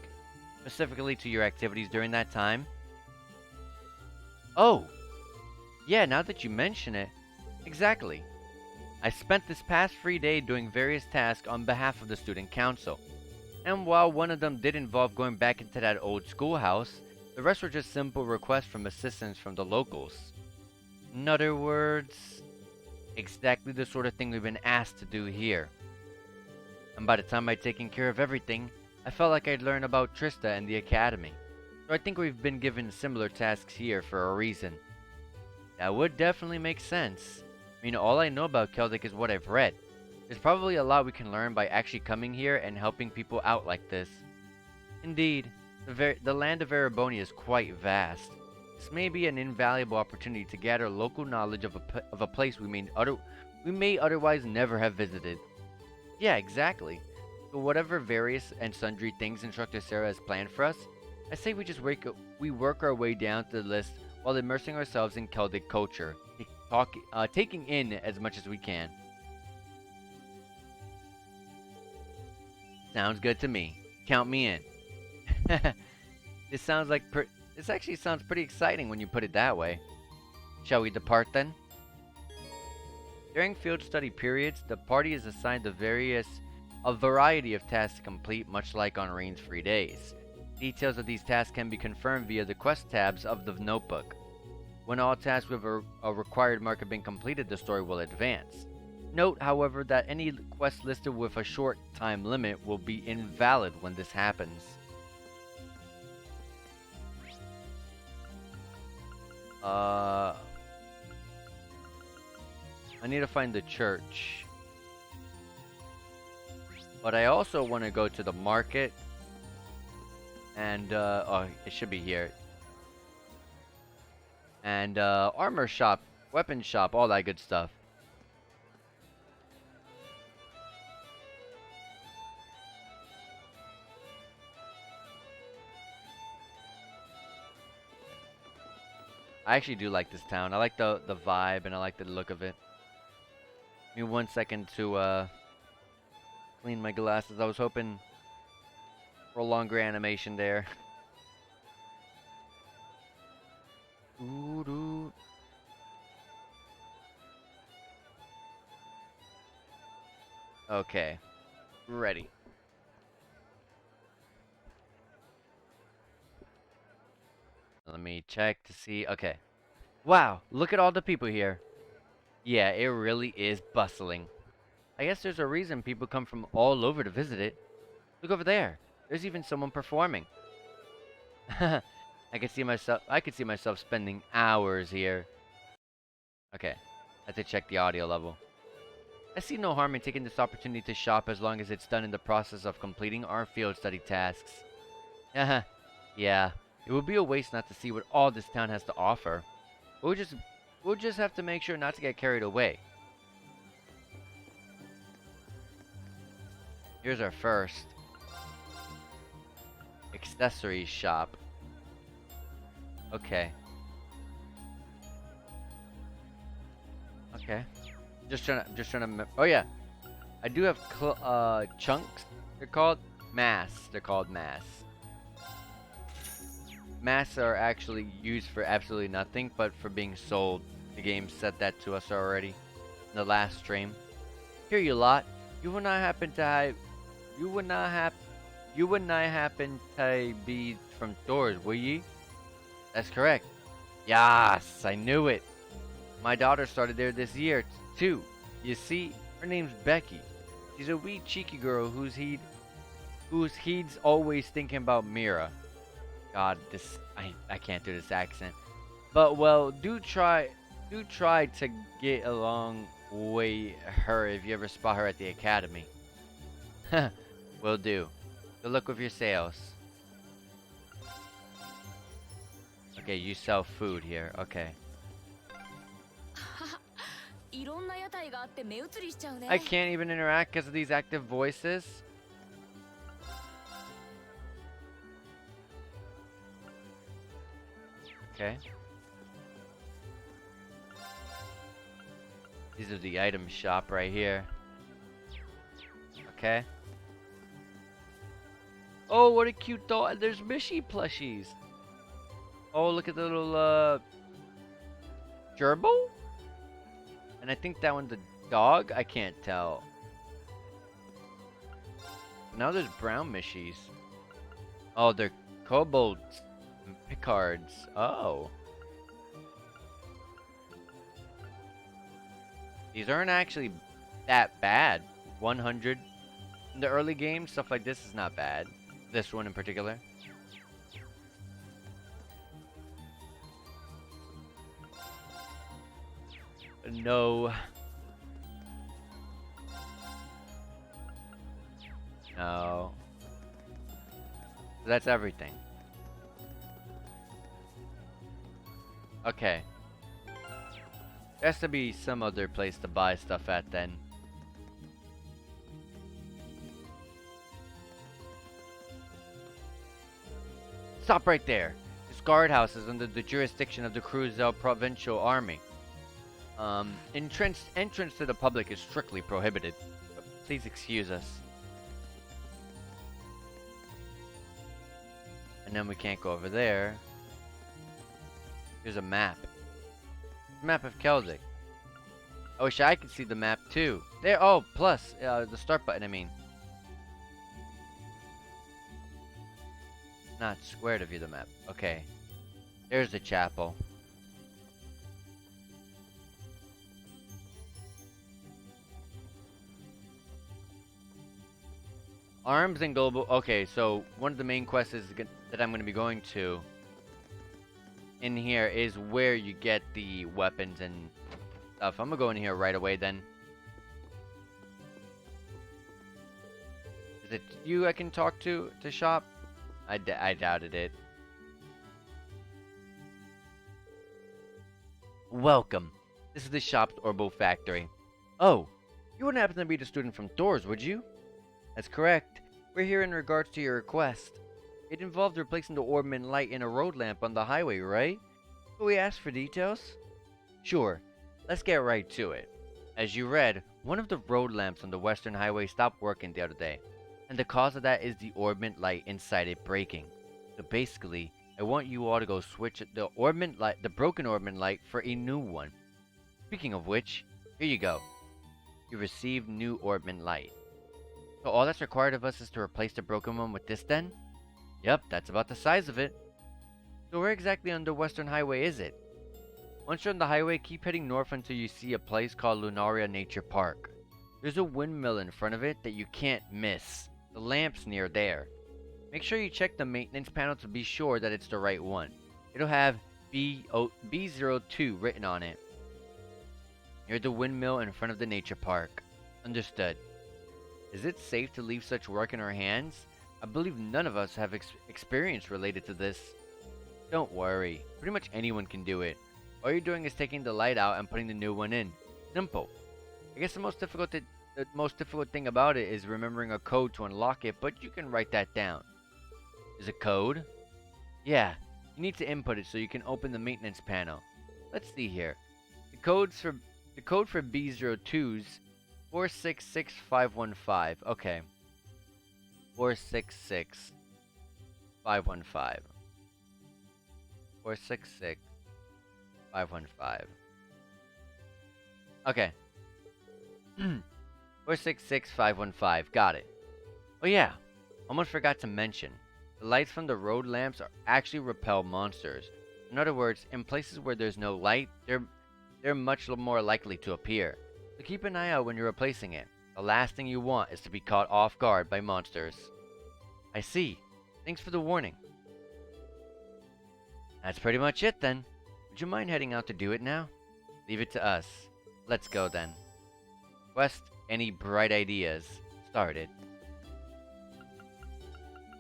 Specifically to your activities during that time? Oh! Yeah, now that you mention it, exactly. I spent this past free day doing various tasks on behalf of the student council. And while one of them did involve going back into that old schoolhouse, the rest were just simple requests from assistance from the locals. In other words, exactly the sort of thing we've been asked to do here. And by the time I'd taken care of everything, I felt like I'd learned about Trista and the academy. So I think we've been given similar tasks here for a reason. That would definitely make sense. I mean, all I know about Celtic is what I've read. There's probably a lot we can learn by actually coming here and helping people out like this. Indeed, the land of Erebonia is quite vast. This may be an invaluable opportunity to gather local knowledge of a place we may otherwise never have visited. Yeah, exactly. So whatever various and sundry things Instructor Sara has planned for us, I say we just work our way down to the list while immersing ourselves in Celtic culture, taking in as much as we can. Sounds good to me. Count me in. This actually sounds pretty exciting when you put it that way. Shall we depart then? During field study periods, the party is assigned a variety of tasks to complete, much like on Rain's free days. Details of these tasks can be confirmed via the quest tabs of the notebook. When all tasks with a required mark have been completed, the story will advance. Note, however, that any quest listed with a short time limit will be invalid when this happens. I need to find the church. But I also want to go to the market. And, oh, it should be here. And, armor shop, weapon shop, all that good stuff. I actually do like this town. I like the vibe and I like the look of it. Give me 1 second to clean my glasses. I was hoping for a longer animation there. Ooh. Okay. Ready. Let me check to see. Okay. Wow, look at all the people here. Yeah, it really is bustling. I guess there's a reason people come from all over to visit it. Look over there. There's even someone performing. I could see myself spending hours here. Okay. I have to check the audio level. I see no harm in taking this opportunity to shop as long as it's done in the process of completing our field study tasks. Yeah. It would be a waste not to see what all this town has to offer. We'll just have to make sure not to get carried away. Here's our first. Accessory Shop. Okay. Just trying to. Oh yeah, I do have chunks. They're called mass. Masks are actually used for absolutely nothing, but for being sold. The game said that to us already in the last stream. Here, you lot. You would not happen to be from Thor's, will ye? That's correct. Yes, I knew it. My daughter started there this year, too. You see, her name's Becky. She's a wee cheeky girl who's he's always thinking about Mira. God, I can't do this accent. But well, do try to get along with her if you ever spot her at the academy. Will do. Good luck with your sales. Okay, you sell food here. Okay. いろんな屋台があって目移りしちゃうね。 I can't even interact because of these active voices. Okay. These are the item shop right here. Okay. Oh, what a cute doll. There's Mishy plushies. Oh, look at the little, gerbil? And I think that one's a dog? I can't tell. Now there's brown Mishies. Oh, they're kobolds and picards. Oh. These aren't actually that bad. 100. In the early games, stuff like this is not bad. This one in particular. No. No. That's everything. Okay. There has to be some other place to buy stuff at then. Stop right there. This guardhouse is under the jurisdiction of the Cruzel Provincial Army. Entrance to the public is strictly prohibited. Please excuse us. And then we can't go over there. Here's a map. Map of Celtic. I wish I could see the map too. There. Oh, plus the start button. I mean, not square to view the map. Okay. There's the chapel. Arms and global. Okay, so one of the main quests that I'm going to be going to in here is where you get the weapons and stuff. I'm going to go in here right away then. Is it you I can talk to shop? I doubted it. Welcome. This is the shop's Orbo factory. Oh, you wouldn't happen to be the student from Thor's, would you? That's correct. We're here in regards to your request. It involved replacing the orbment light in a road lamp on the highway, right? Can we ask for details? Sure. Let's get right to it. As you read, one of the road lamps on the western highway stopped working the other day, and the cause of that is the orbment light inside it breaking. So basically, I want you all to go switch the broken orbment light for a new one. Speaking of which, here you go. You received new orbment light. So all that's required of us is to replace the broken one with this then? Yep, that's about the size of it. So where exactly on the western highway is it? Once you're on the highway, keep heading north until you see a place called Lunaria Nature Park. There's a windmill in front of it that you can't miss. The lamp's near there. Make sure you check the maintenance panel to be sure that it's the right one. It'll have B02 written on it. Near the windmill in front of the nature park. Understood. Is it safe to leave such work in our hands? I believe none of us have experience related to this. Don't worry. Pretty much anyone can do it. All you're doing is taking the light out and putting the new one in. Simple. I guess the most difficult thing about it is remembering a code to unlock it, but you can write that down. Is a code? Yeah. You need to input it so you can open the maintenance panel. Let's see here. The code for B02's 466515. Okay. 466515. 466515. Okay. 466515. Got it. Oh yeah. Almost forgot to mention. The lights from the road lamps actually repel monsters. In other words, in places where there's no light, they're much more likely to appear. So keep an eye out when you're replacing it. The last thing you want is to be caught off guard by monsters. I see. Thanks for the warning. That's pretty much it then. Would you mind heading out to do it now? Leave it to us. Let's go then. Quest any bright ideas started.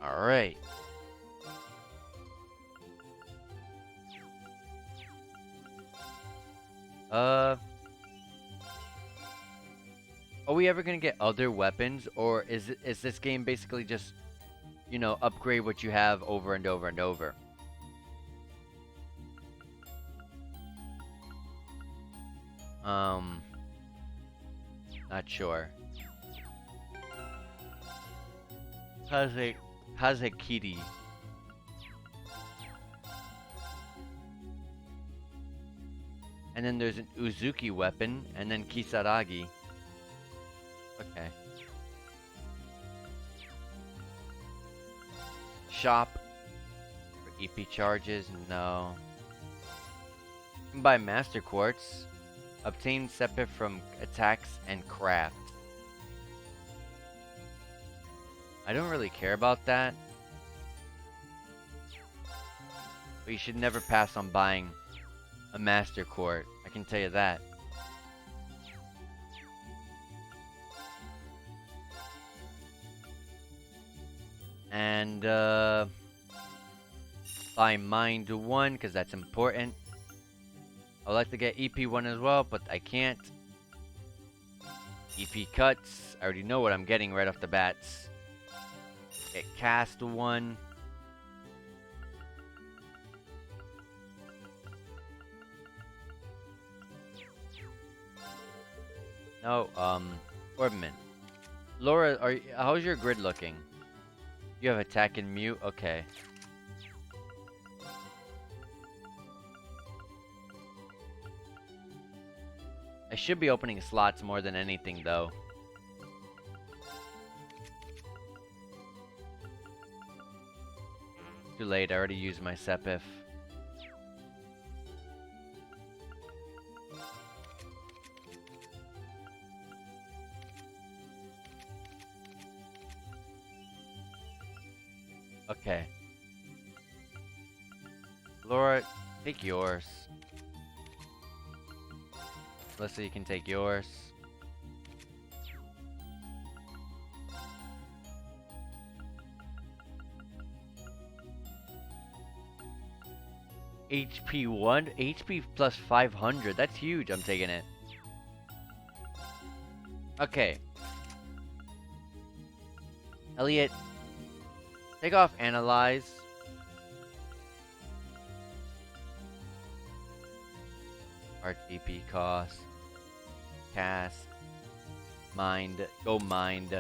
Alright. Are we ever gonna get other weapons, or is this game basically just, you know, upgrade what you have over and over and over? Not sure. Hazekiri. And then there's an Uzuki weapon, and then Kisaragi. Okay. Shop. For EP charges, no. You can buy Master Quartz. Obtain Sepip from attacks and craft. I don't really care about that. But you should never pass on buying a Master Quart. I can tell you that. And buy Mind 1 because that's important. I'd like to get EP 1 as well, but I can't. EP cuts. I already know what I'm getting right off the bats. Get Cast 1. No, Orbman. Laura, how's your grid looking? You have attack and mute? Okay. I should be opening slots more than anything, though. Too late, I already used my Sepif. Okay. Laura, take yours. Melissa, you can take yours. HP 1? HP plus 500. That's huge. I'm taking it. Okay. Elliot, take off Analyze. RTP cost. Cast. Mind. Go Mind.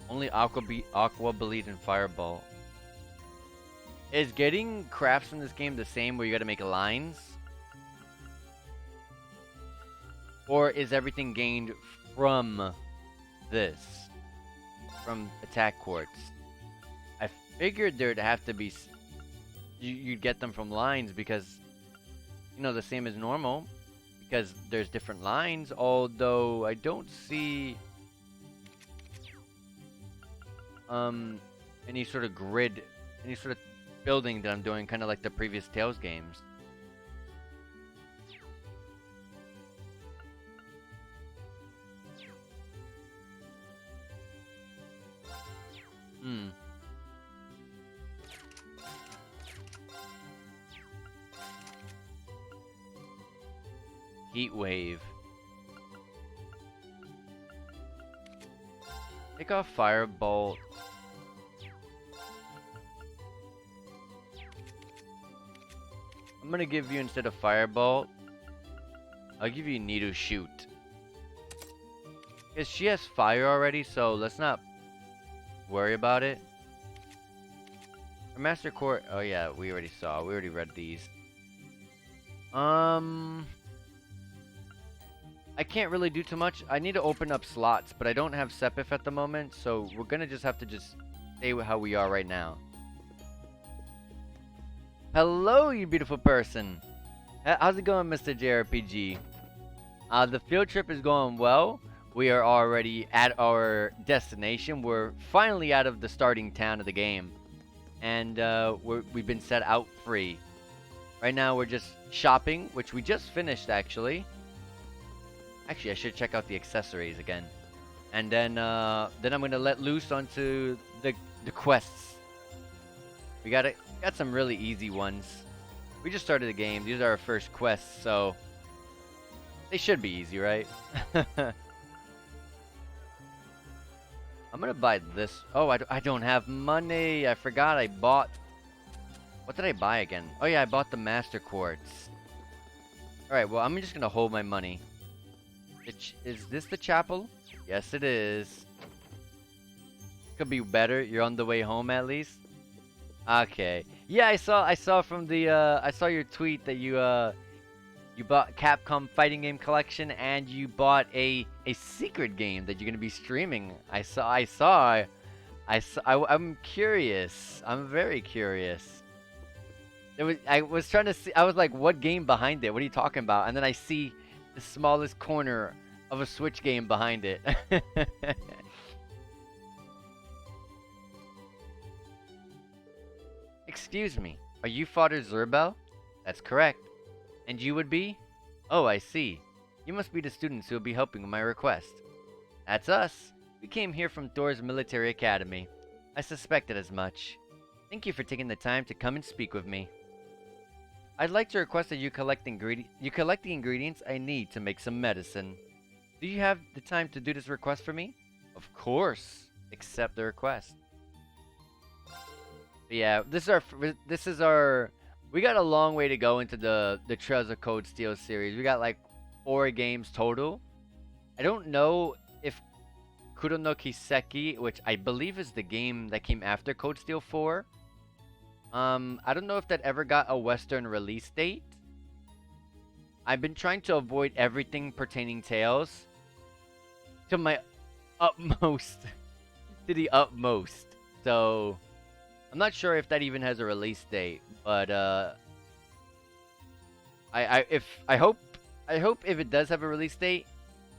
Only Aqua Bleed and Fireball. Is getting crafts in this game the same where you gotta make lines? Or is everything gained from this? From attack quartz? I figured there'd have to be... You'd get them from lines because, you know, the same as normal. Because there's different lines, although I don't see... any sort of grid, any sort of building that I'm doing, kind of like the previous Tales games. Heat Wave. Take off Firebolt. I'm gonna give you, instead of Firebolt, I'll give you Nido Shoot. Because she has fire already, so let's not worry about it. Her Master Core, oh yeah, we already saw. We already read these. I can't really do too much. I need to open up slots, but I don't have Sepif at the moment, so we're gonna just have to just stay with how we are right now. Hello, you beautiful person. How's it going, Mr. JRPG? The field trip is going well. We are already at our destination. We're finally out of the starting town of the game. And we've been set out free. Right now we're just shopping, which we just finished actually. Actually, I should check out the accessories again. And then I'm gonna let loose onto the quests. We got some really easy ones. We just started the game. These are our first quests, so they should be easy, right? I'm gonna buy this. Oh, I don't have money. I forgot I bought. What did I buy again? Oh yeah, I bought the Master Quartz. Alright, well, I'm just gonna hold my money. Is this the chapel? Yes, it is. Could be better. You're on the way home at least? Okay. Yeah, I saw from the, I saw your tweet that you bought Capcom Fighting Game Collection and you bought a secret game that you're gonna be streaming. I'm curious. I'm very curious. I was trying to see. I was like, "What game behind it? What are you talking about?" And then I see the smallest corner of a Switch game behind it. Excuse me. Are you Father Zerbel? That's correct. And you would be? Oh, I see. You must be the students who will be helping with my request. That's us. We came here from Thor's military academy. I suspected as much. Thank you for taking the time to come and speak with me. I'd like to request that you collect the ingredients I need to make some medicine. Do you have the time to do this request for me? Of course. Accept the request. But yeah, this is our. We got a long way to go into the Trails of Cold Steel series. We got like 4 games total. I don't know if Kuro no Kiseki, which I believe is the game that came after Cold Steel 4. I don't know if that ever got a Western release date. I've been trying to avoid everything pertaining Tales to my utmost, to the utmost. So, I'm not sure if that even has a release date, but I hope if it does have a release date,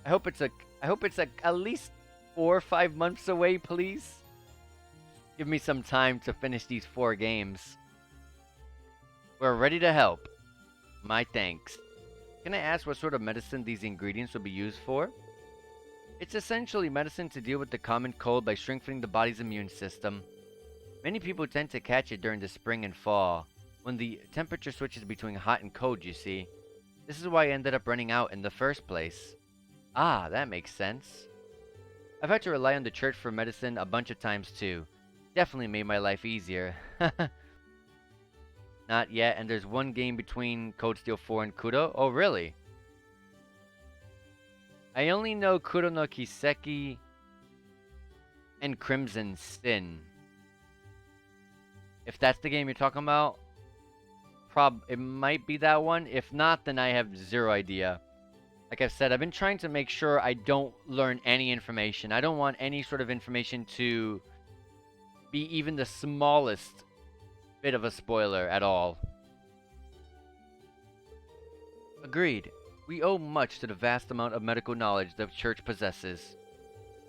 I hope it's at least 4 or 5 months away, please. Give me some time to finish these 4 games. We're ready to help. My thanks. Can I ask what sort of medicine these ingredients will be used for? It's essentially medicine to deal with the common cold by strengthening the body's immune system. Many people tend to catch it during the spring and fall, when the temperature switches between hot and cold, you see. This is why I ended up running out in the first place. Ah, that makes sense. I've had to rely on the church for medicine a bunch of times too. Definitely made my life easier. Not yet, and there's one game between Cold Steel 4 and Kuro. Oh, really? I only know Kuro no Kiseki and Crimson Sin. If that's the game you're talking about, it might be that one. If not, then I have zero idea. Like I've said, I've been trying to make sure I don't learn any information. I don't want any sort of information to be even the smallest bit of a spoiler at all. Agreed. We owe much to the vast amount of medical knowledge the church possesses.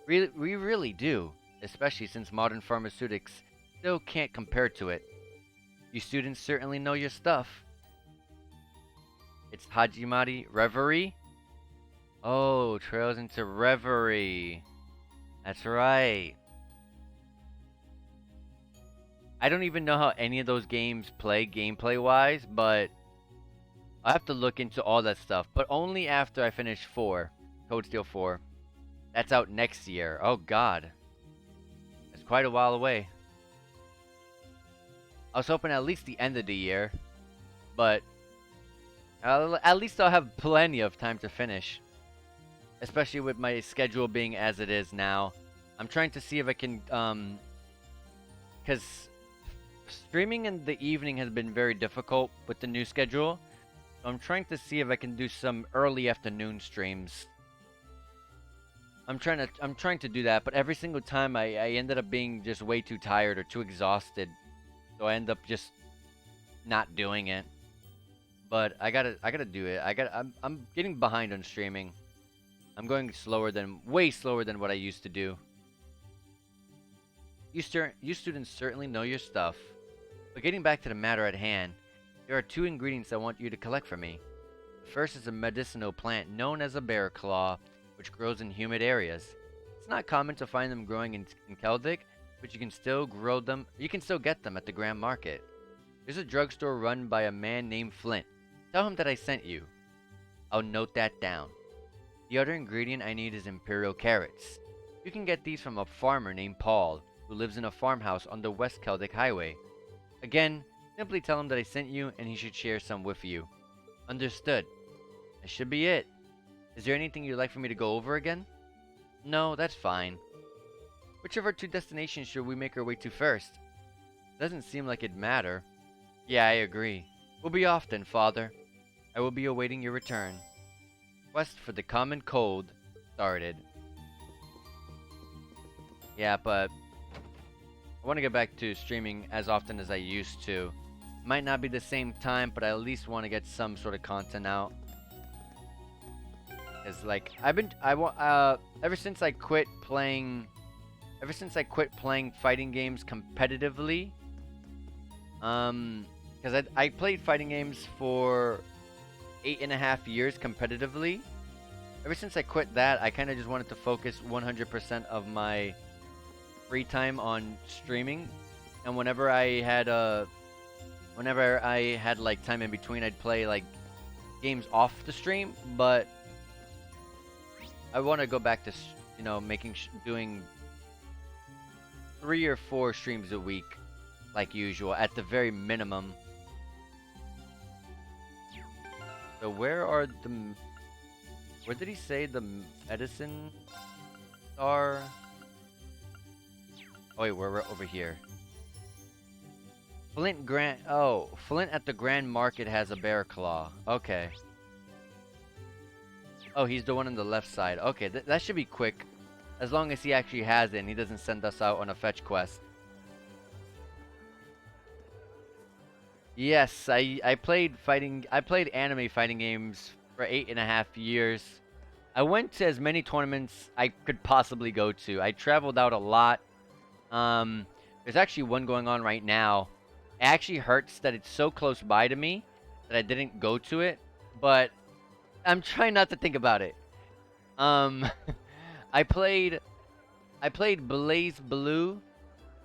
We really do, especially since modern pharmaceutics still can't compare to it. You students certainly know your stuff. It's Hajimari Reverie? Oh, Trails into Reverie. That's right. I don't even know how any of those games play gameplay-wise, but I have to look into all that stuff. But only after I finish 4. Cold Steel 4. That's out next year. Oh, God. That's quite a while away. I was hoping at least the end of the year. But at least I'll have plenty of time to finish. Especially with my schedule being as it is now. I'm trying to see if I can... Because streaming in the evening has been very difficult with the new schedule. So I'm trying to see if I can do some early afternoon streams. I'm trying to do that, but every single time I ended up being just way too tired or too exhausted. So I end up just not doing it. But I gotta do it. I'm getting behind on streaming. I'm going way slower than what I used to do. You students certainly know your stuff. But getting back to the matter at hand, there are 2 ingredients I want you to collect for me. The first is a medicinal plant known as a bear claw, which grows in humid areas. It's not common to find them growing in Celtic, but you can still grow them. You can still get them at the Grand Market. There's a drugstore run by a man named Flint. Tell him that I sent you. I'll note that down. The other ingredient I need is Imperial Carrots. You can get these from a farmer named Paul, who lives in a farmhouse on the West Celtic Highway. Again, simply tell him that I sent you and he should share some with you. Understood. That should be it. Is there anything you'd like for me to go over again? No, that's fine. Which of our 2 destinations should we make our way to first? Doesn't seem like it'd matter. Yeah, I agree. We'll be off then, Father. I will be awaiting your return. Quest for the Common Cold started. Yeah, but I want to get back to streaming as often as I used to. Might not be the same time, but I at least want to get some sort of content out. Cause like ever since I quit playing fighting games competitively, because I played fighting games for 8.5 years competitively. Ever since I quit that, I kind of just wanted to focus 100% of my free time on streaming, and whenever I had like time in between, I'd play like games off the stream. But I want to go back to doing 3 or 4 streams a week, like usual, at the very minimum. So where did he say the medicine are? Oh wait, we're over here. Flint at the Grand Market has a bear claw. Okay. Oh, he's the one on the left side. Okay, that should be quick. As long as he actually has it and he doesn't send us out on a fetch quest. Yes, I played anime fighting games for 8.5 years. I went to as many tournaments I could possibly go to. I traveled out a lot. There's actually one going on right now. It actually hurts that it's so close by to me that I didn't go to it, but I'm trying not to think about it. I played Blaze Blue.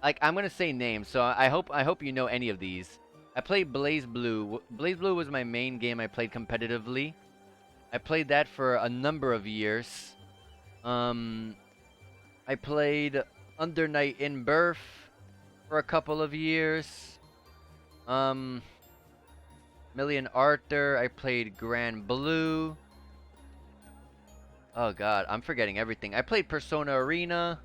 Like, I'm gonna say names, so I hope you know any of these. I played Blaze Blue. Blaze Blue was my main game I played competitively. I played that for a number of years. I played Under Night in Birth for a couple of years. Million Arthur. I played Grand Blue. Oh god, I'm forgetting everything. I played Persona Arena.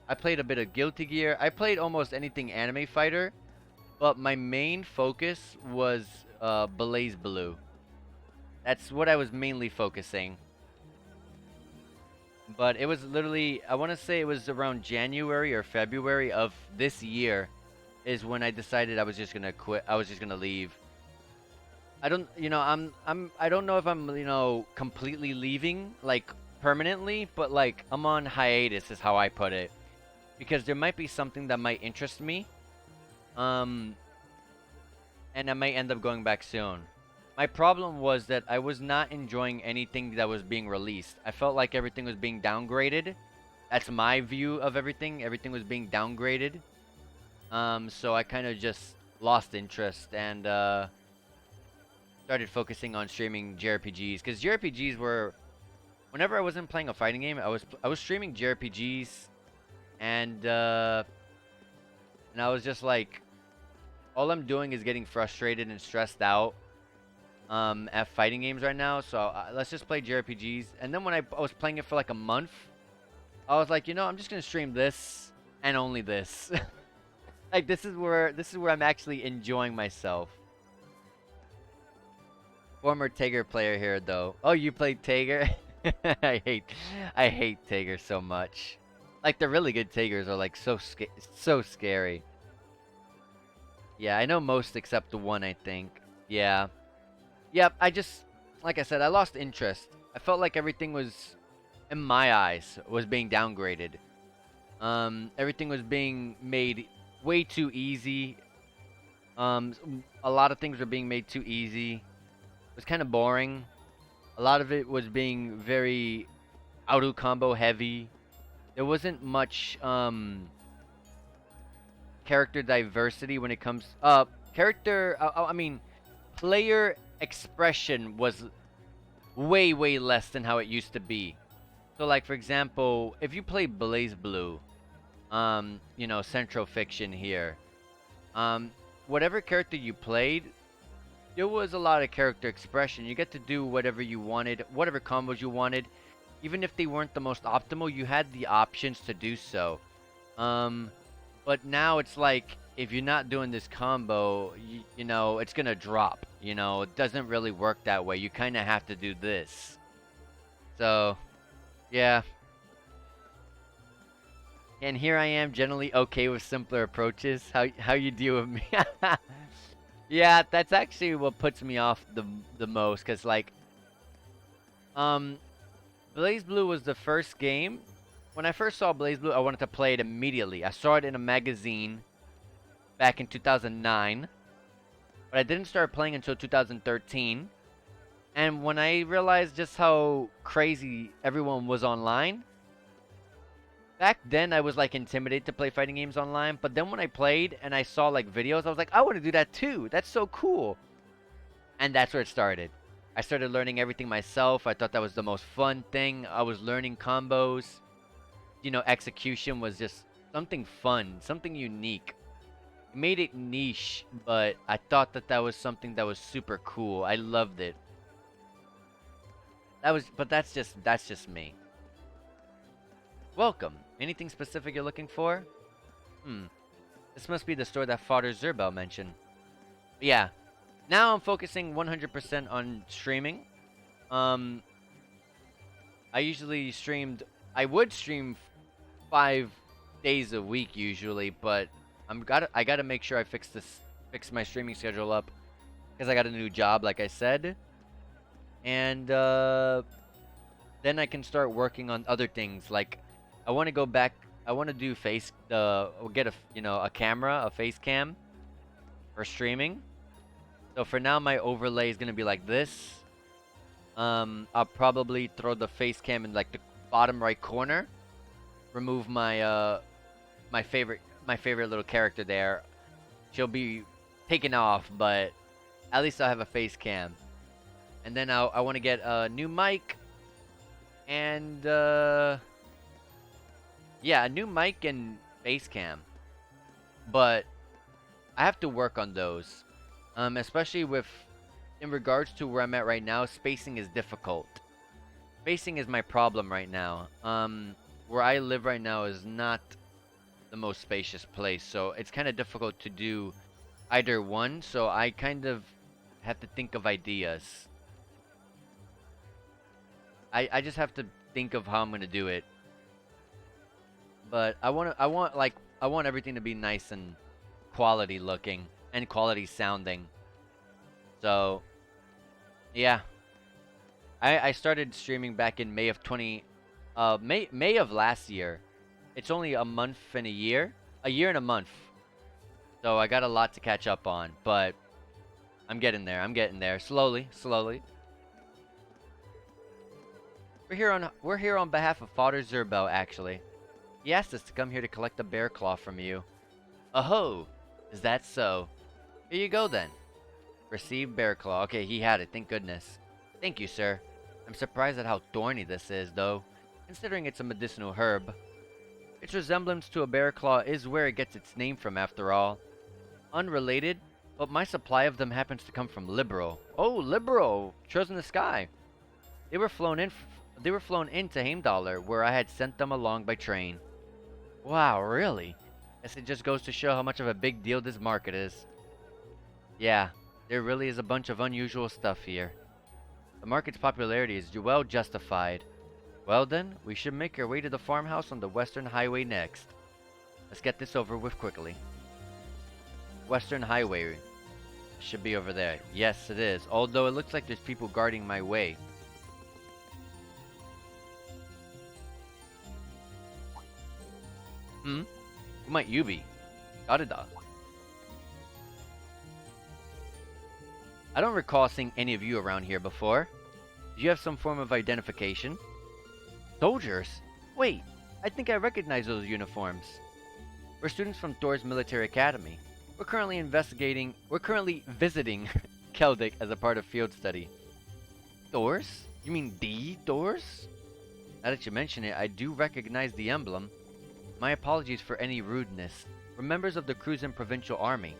I played a bit of Guilty Gear. I played almost anything Anime Fighter, but my main focus was Blaze Blue. That's what I was mainly focusing. But it was literally, I want to say it was around January or February of this year is when I decided I was just gonna quit. I was just gonna leave. I don't know if I'm completely leaving, like permanently, but like I'm on hiatus is how I put it, because there might be something that might interest me, and I might end up going back soon. My problem was that I was not enjoying anything that was being released. I felt like everything was being downgraded. That's my view of everything. Everything was being downgraded. So I kind of just lost interest and started focusing on streaming JRPGs, because JRPGs were, whenever I wasn't playing a fighting game, I was streaming JRPGs, and I was just like, all I'm doing is getting frustrated and stressed out at fighting games right now. So let's just play JRPGs. And then when I was playing it for like a month, I was like, I'm just gonna stream this and only this. Like this is where I'm actually enjoying myself. Former Tager player here though. Oh, you played Tager? I hate Tager so much. Like the really good Tagers are like so scary. Yeah, I know most except the one, I think. Yeah. Yep, like I said, I lost interest. I felt like everything was, in my eyes, was being downgraded. Everything was being made way too easy. A lot of things were being made too easy. It was kind of boring. A lot of it was being very auto combo heavy. There wasn't much character diversity when it comes I mean player expression was way less than how it used to be. So like for example, if you play Blaze Blue, you know, Central Fiction here, whatever character you played, there was a lot of character expression. You get to do whatever you wanted, whatever combos you wanted. Even if they weren't the most optimal, you had the options to do so. But now it's like, if you're not doing this combo, you know, it's gonna drop. You know, it doesn't really work that way. You kind of have to do this. So, yeah. And here I am, generally okay with simpler approaches. How you deal with me? Yeah, that's actually what puts me off the most, cause like, Blaze Blue was the first game. When I first saw Blaze Blue, I wanted to play it immediately. I saw it in a magazine back in 2009, but I didn't start playing until 2013. And when I realized just how crazy everyone was online, back then I was like intimidated to play fighting games online. But then when I played and I saw like videos, I was like, I want to do that too. That's so cool. And that's where it started. I started learning everything myself. I thought that was the most fun thing. I was learning combos. You know, execution was just something fun, something unique. It made it niche, but I thought that was something that was super cool. I loved it. But that's just me. Welcome. Anything specific you're looking for? This must be the store that Father Zerbel mentioned. But yeah. Now I'm focusing 100% on streaming. I would stream 5 days a week usually, but I gotta make sure I fix my streaming schedule up, because I got a new job, like I said, and then I can start working on other things. Like I want to go back. I want to do get a camera, a face cam for streaming. So for now, my overlay is gonna be like this. I'll probably throw the face cam in like the bottom right corner. Remove my my favorite little character there. She'll be taken off, but at least I'll have a face cam. And then I want to get a new mic, and yeah, a new mic and face cam. But I have to work on those. Especially in regards to where I'm at right now, spacing is difficult. Spacing is my problem right now. Where I live right now is not the most spacious place, so it's kind of difficult to do either one, so I kind of have to think of ideas. I just have to think of how I'm gonna do it. But I want everything to be nice and quality looking and quality sounding. So yeah, I started streaming back in May of May of last year. It's only a year and a month. So I got a lot to catch up on, but I'm getting there slowly. We're here on behalf of Father Zerbel, actually. He asked us to come here to collect a bear claw from you. Oh, is that so? Here you go then. Receive bear claw. Okay, he had it, thank goodness. Thank you, sir. I'm surprised at how thorny this is, though, considering it's a medicinal herb. Its resemblance to a bear claw is where it gets its name from, after all. Unrelated, but my supply of them happens to come from Liberal. Oh, Liberal! Chosen the sky. They were flown into Heimdallr, where I had sent them along by train. Wow, really? Guess it just goes to show how much of a big deal this market is. Yeah, there really is a bunch of unusual stuff here. The market's popularity is well justified. Well then, we should make our way to the farmhouse on the Western Highway next. Let's get this over with quickly. Western Highway. Should be over there. Yes, it is. Although it looks like there's people guarding my way. Who might you be? Darida. I don't recall seeing any of you around here before. Do you have some form of identification? Soldiers? Wait, I think I recognize those uniforms. We're students from Thor's Military Academy. We're currently visiting Celtic as a part of field study. Thor's? You mean the Thor's? Now that you mention it, I do recognize the emblem. My apologies for any rudeness. We're members of the Cruisin' Provincial Army.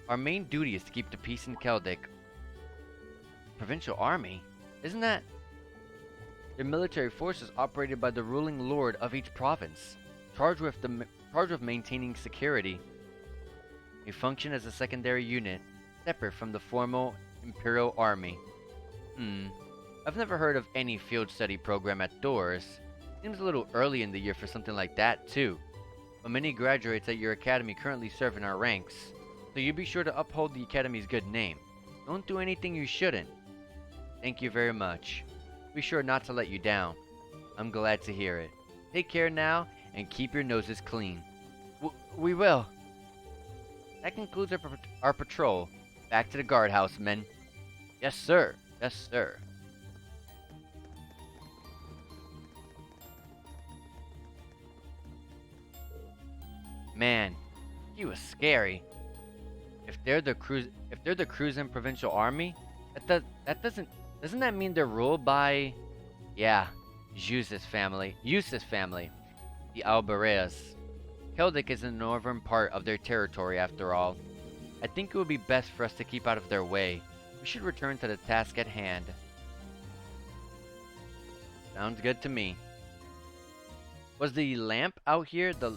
Our main duty is to keep the peace in Celtic. Provincial Army? Isn't that... They're military forces operated by the ruling lord of each province, charged with maintaining security. They function as a secondary unit, separate from the formal Imperial Army. I've never heard of any field study program at Thor's. Seems a little early in the year for something like that, too. But many graduates at your academy currently serve in our ranks, so you be sure to uphold the academy's good name. Don't do anything you shouldn't. Thank you very much. Be sure not to let you down. I'm glad to hear it. Take care now, and keep your noses clean. We will. That concludes our patrol. Back to the guardhouse, men. Yes, sir. Yes, sir. Man, he was scary. If they're the Cruisin' Provincial Army, doesn't that mean they're ruled by, yeah, Eustace's family, the Albareas. Celtic is in the northern part of their territory after all. I think it would be best for us to keep out of their way. We should return to the task at hand. Sounds good to me. Was the lamp out here, the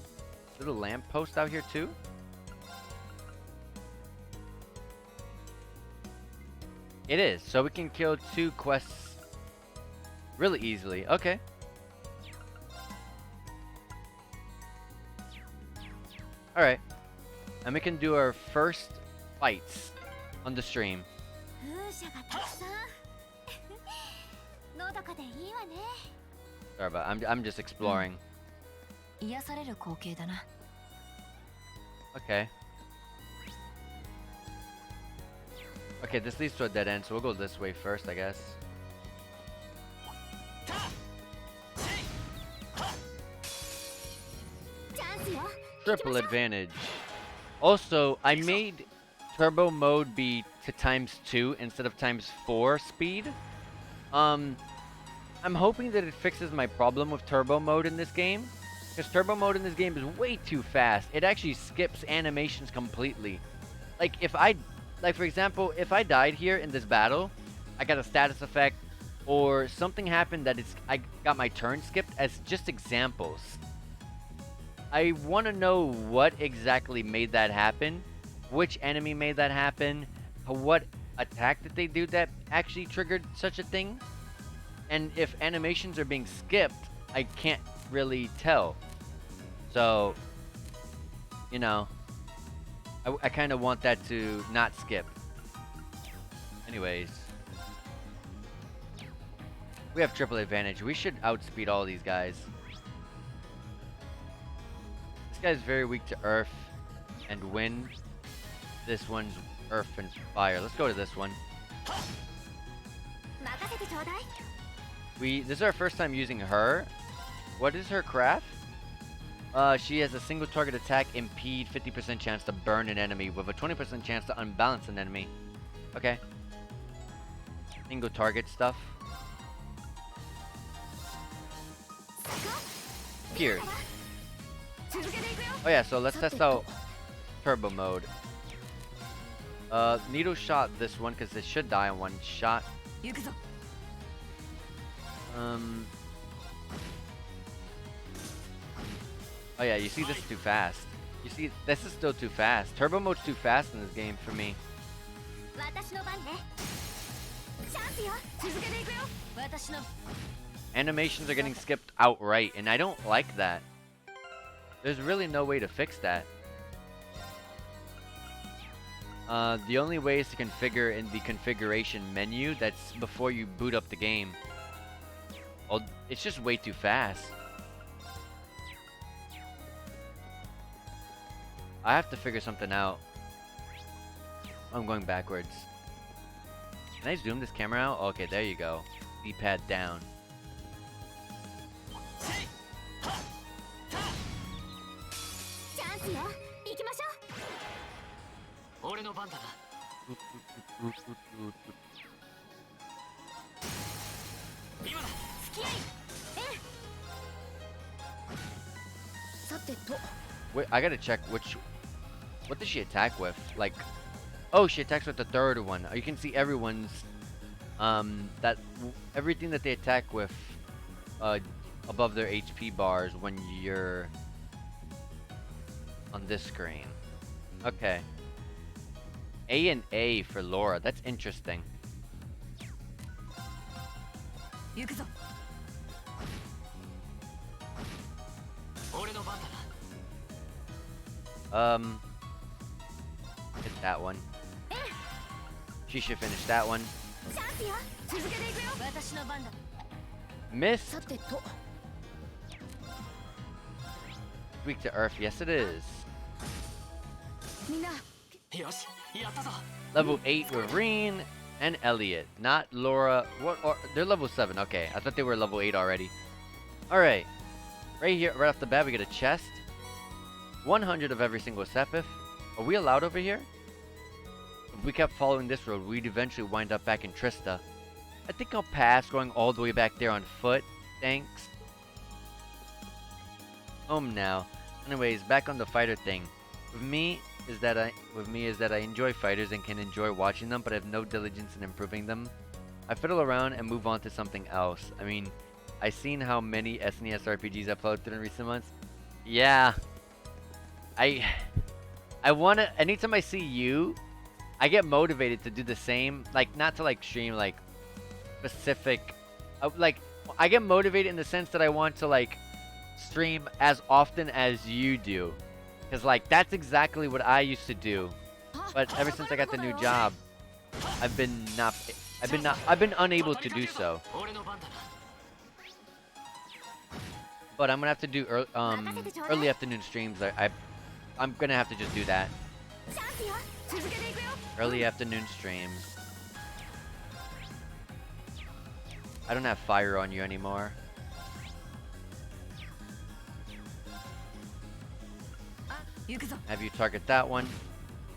little lamp post out here too? It is, so we can kill 2 quests really easily. Okay. Alright. And we can do our first fights on the stream. Sorry about I'm just exploring. Okay. Okay, this leads to a dead end, so we'll go this way first, I guess. Triple advantage. Also, I made turbo mode be to ×2 instead of ×4 speed. I'm hoping that it fixes my problem with turbo mode in this game. Because turbo mode in this game is way too fast. It actually skips animations completely. Like, for example, if I died here in this battle, I got a status effect, or something happened that I got my turn skipped, as just examples. I want to know what exactly made that happen, which enemy made that happen, what attack did they do that actually triggered such a thing, and if animations are being skipped, I can't really tell. So, you know, I kind of want that to not skip. Anyways. We have triple advantage. We should outspeed all these guys. This guy's very weak to earth and wind. This one's earth and fire. Let's go to this one. This is our first time using her. What is her craft? She has a single target attack, impede, 50% chance to burn an enemy, with a 20% chance to unbalance an enemy. Okay. Single target stuff. Pierce. Oh yeah, so let's test out turbo mode. Needle shot this one, because it should die in one shot. Oh yeah, you see this is too fast. You see, this is still too fast. Turbo mode's too fast in this game for me. Animations are getting skipped outright, and I don't like that. There's really no way to fix that. The only way is to configure in the configuration menu. That's before you boot up the game. Oh, it's just way too fast. I have to figure something out. I'm going backwards. Can I zoom this camera out? Okay, there you go. D-pad down. チャンスよ行きましょう俺の番だな。今だ。付き合いさてと Wait, I gotta check which... What does she attack with? Like... Oh, she attacks with the third one. You can see everyone's... Everything that they attack with... above their HP bars when you're... on this screen. Okay. A and A for Laura. That's interesting. 行くぞ。俺の番だな。Hit that one. She should finish that one. チャンスよ続けていくよ私の番だ。 Miss. さてと Weak to Earth. Yes, it is. みんなよし、やったぞ。 Level 8 with Reen and Elliot. Not Laura. What? They're level 7. Okay. I thought they were level 8 already. Alright. Right here, right off the bat, we get a chest. 100 of every single Sepith. Are we allowed over here? If we kept following this road, we'd eventually wind up back in Trista. I think I'll pass going all the way back there on foot. Thanks. Home now. Anyways, back on the fighter thing. With me is that I enjoy fighters and can enjoy watching them, but I have no diligence in improving them. I fiddle around and move on to something else. I mean, I've seen how many SNES RPGs uploaded in recent months. Yeah. I wanna, anytime I see you, I get motivated to do the same. Like, not to like stream like specific, like, I get motivated in the sense that I want to like stream as often as you do. Cause like, that's exactly what I used to do. But ever since I got the new job, I've been unable to do so. But I'm gonna have to do early afternoon streams. I'm gonna have to just do that. チャンスよ続けていくよ Early afternoon streams. I don't have fire on you anymore. 行くぞ。 Have you target that one.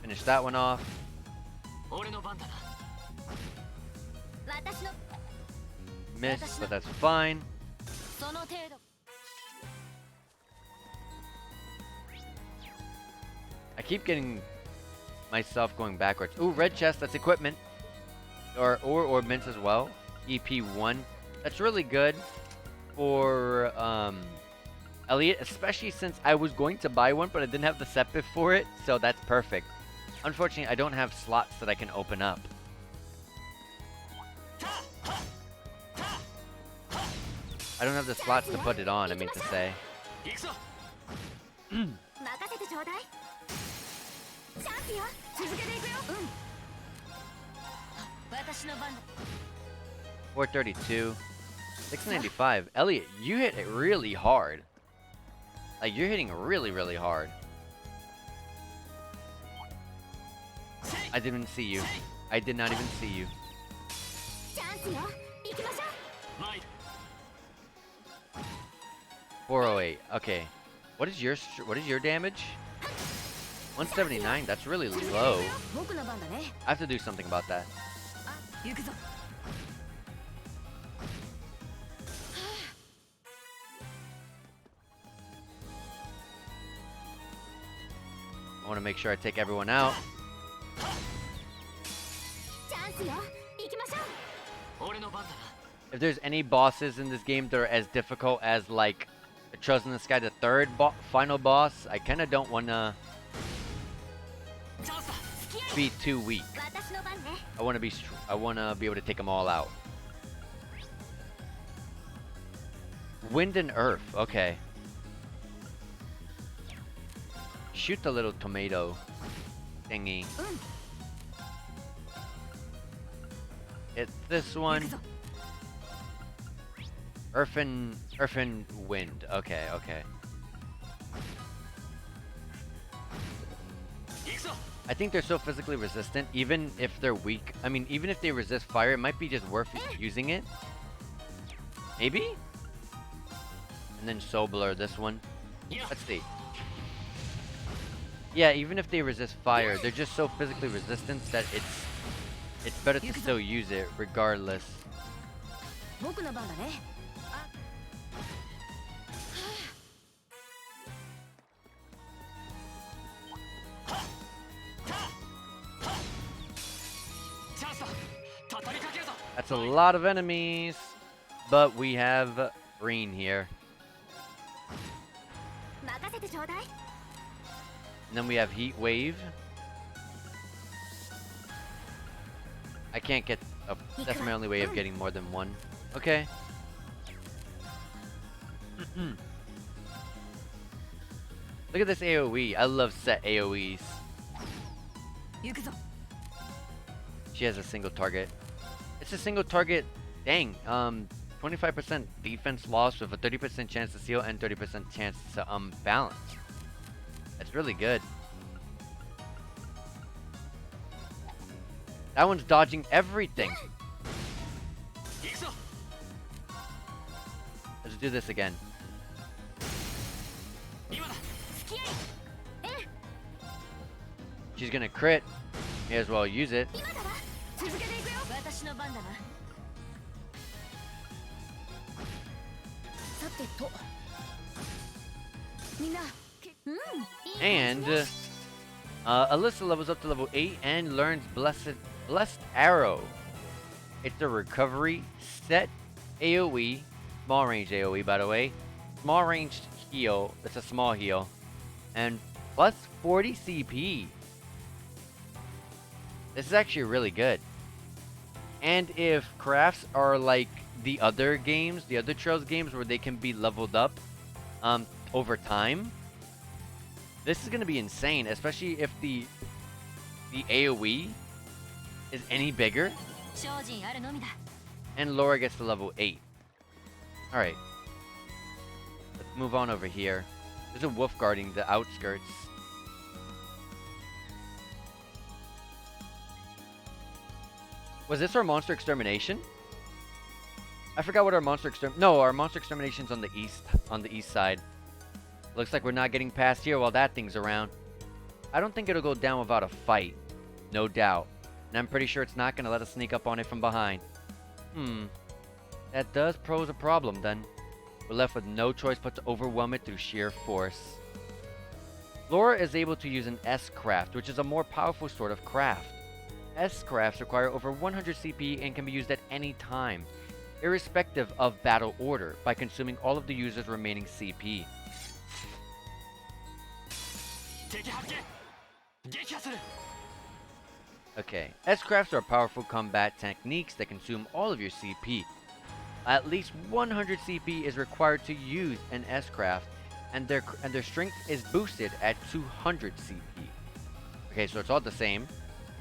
Finish that one off. 俺の番だな。私の Miss, but that's fine. その程度。 I keep getting myself going backwards. Ooh, red chest, that's equipment. Or ordnance as well. EP1. That's really good for Elliot, especially since I was going to buy one, but I didn't have the Sepith for it, so that's perfect. Unfortunately, I don't have slots that I can open up. I don't have the slots to put it on, I mean to say. 行くぞ。任せてちょうだいチャンスよ続けていくよ私の番だ。 432. 695. Elliot, you hit it really hard. Like, you're hitting really, really hard. I didn't see you. I did not even see you. チャンスよ行きましょう参る。 408. Okay. What is your damage? 179. That's really low. 僕の番だね I have to do something about that. 行くぞ。 I want to make sure I take everyone out. チャンスよ行きましょう俺の番だな。 If there's any bosses in this game that are as difficult as like the Chosen in the Sky, the third final boss, I kind of don't want to チャンスだ。 be too weak. 私の番ね I want to be able to take them all out. Wind and Earth. Okay. Shoot the little tomato thingy. It's this one. Earthen Wind. Okay, okay. I think they're so physically resistant, even if they're weak. I mean, even if they resist fire, it might be just worth using it. Maybe? And then Sobler, this one. Let's see. Yeah, even if they resist fire, they're just so physically resistant that it's better to still use it regardless. That's a lot of enemies, but we have green here. And then we have Heat Wave. I can't get... Oh, that's my only way of getting more than one. Okay. Look at this AoE. I love set AoEs. She has a single target. It's a single target. Dang. 25% defense loss with a 30% chance to seal and 30% chance to balance. That's really good. That one's dodging everything. Let's do this again. She's gonna crit. May as well use it. And Alyssa levels up to level 8 and learns Blessed Arrow. It's a recovery set AoE, small range AoE by the way. Small ranged heal, it's a small heal. And plus 40 CP. This is actually really good. And if crafts are like the other games, the other Trails games where they can be leveled up over time, this is going to be insane, especially if the AoE is any bigger. And Laura gets to level 8. Alright. Let's move on over here. There's a wolf guarding the outskirts. Was this our monster extermination? I forgot what our monster our monster extermination's on the east side. Looks like we're not getting past here while that thing's around. I don't think it'll go down without a fight. No doubt. And I'm pretty sure it's not gonna let us sneak up on it from behind. That does pose a problem then. We're left with no choice but to overwhelm it through sheer force. Laura is able to use an S-craft, which is a more powerful sort of craft. S-crafts require over 100 CP and can be used at any time, irrespective of battle order, by consuming all of the user's remaining CP. Okay, S-crafts are powerful combat techniques that consume all of your CP. At least 100 CP is required to use an S-craft, and their strength is boosted at 200 CP. Okay, so it's all the same.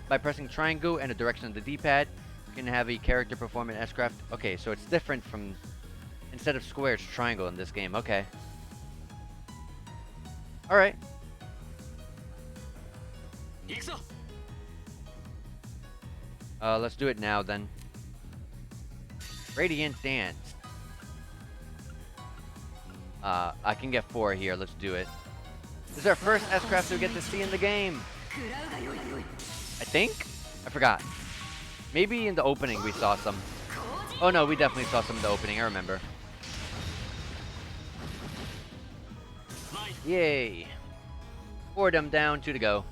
By pressing triangle and the direction of the D-pad, you can have a character perform an S-craft. Okay, so it's different from... Instead of square, it's triangle in this game. Okay. Alright. Let's do it now, then. Radiant Dance. I can get 4 here. Let's do it. This is our first S-craft we get to see in the game. I think? I forgot. Maybe in the opening we saw some. Oh no, we definitely saw some in the opening, I remember. Yay. 4 of them down, 2 to go.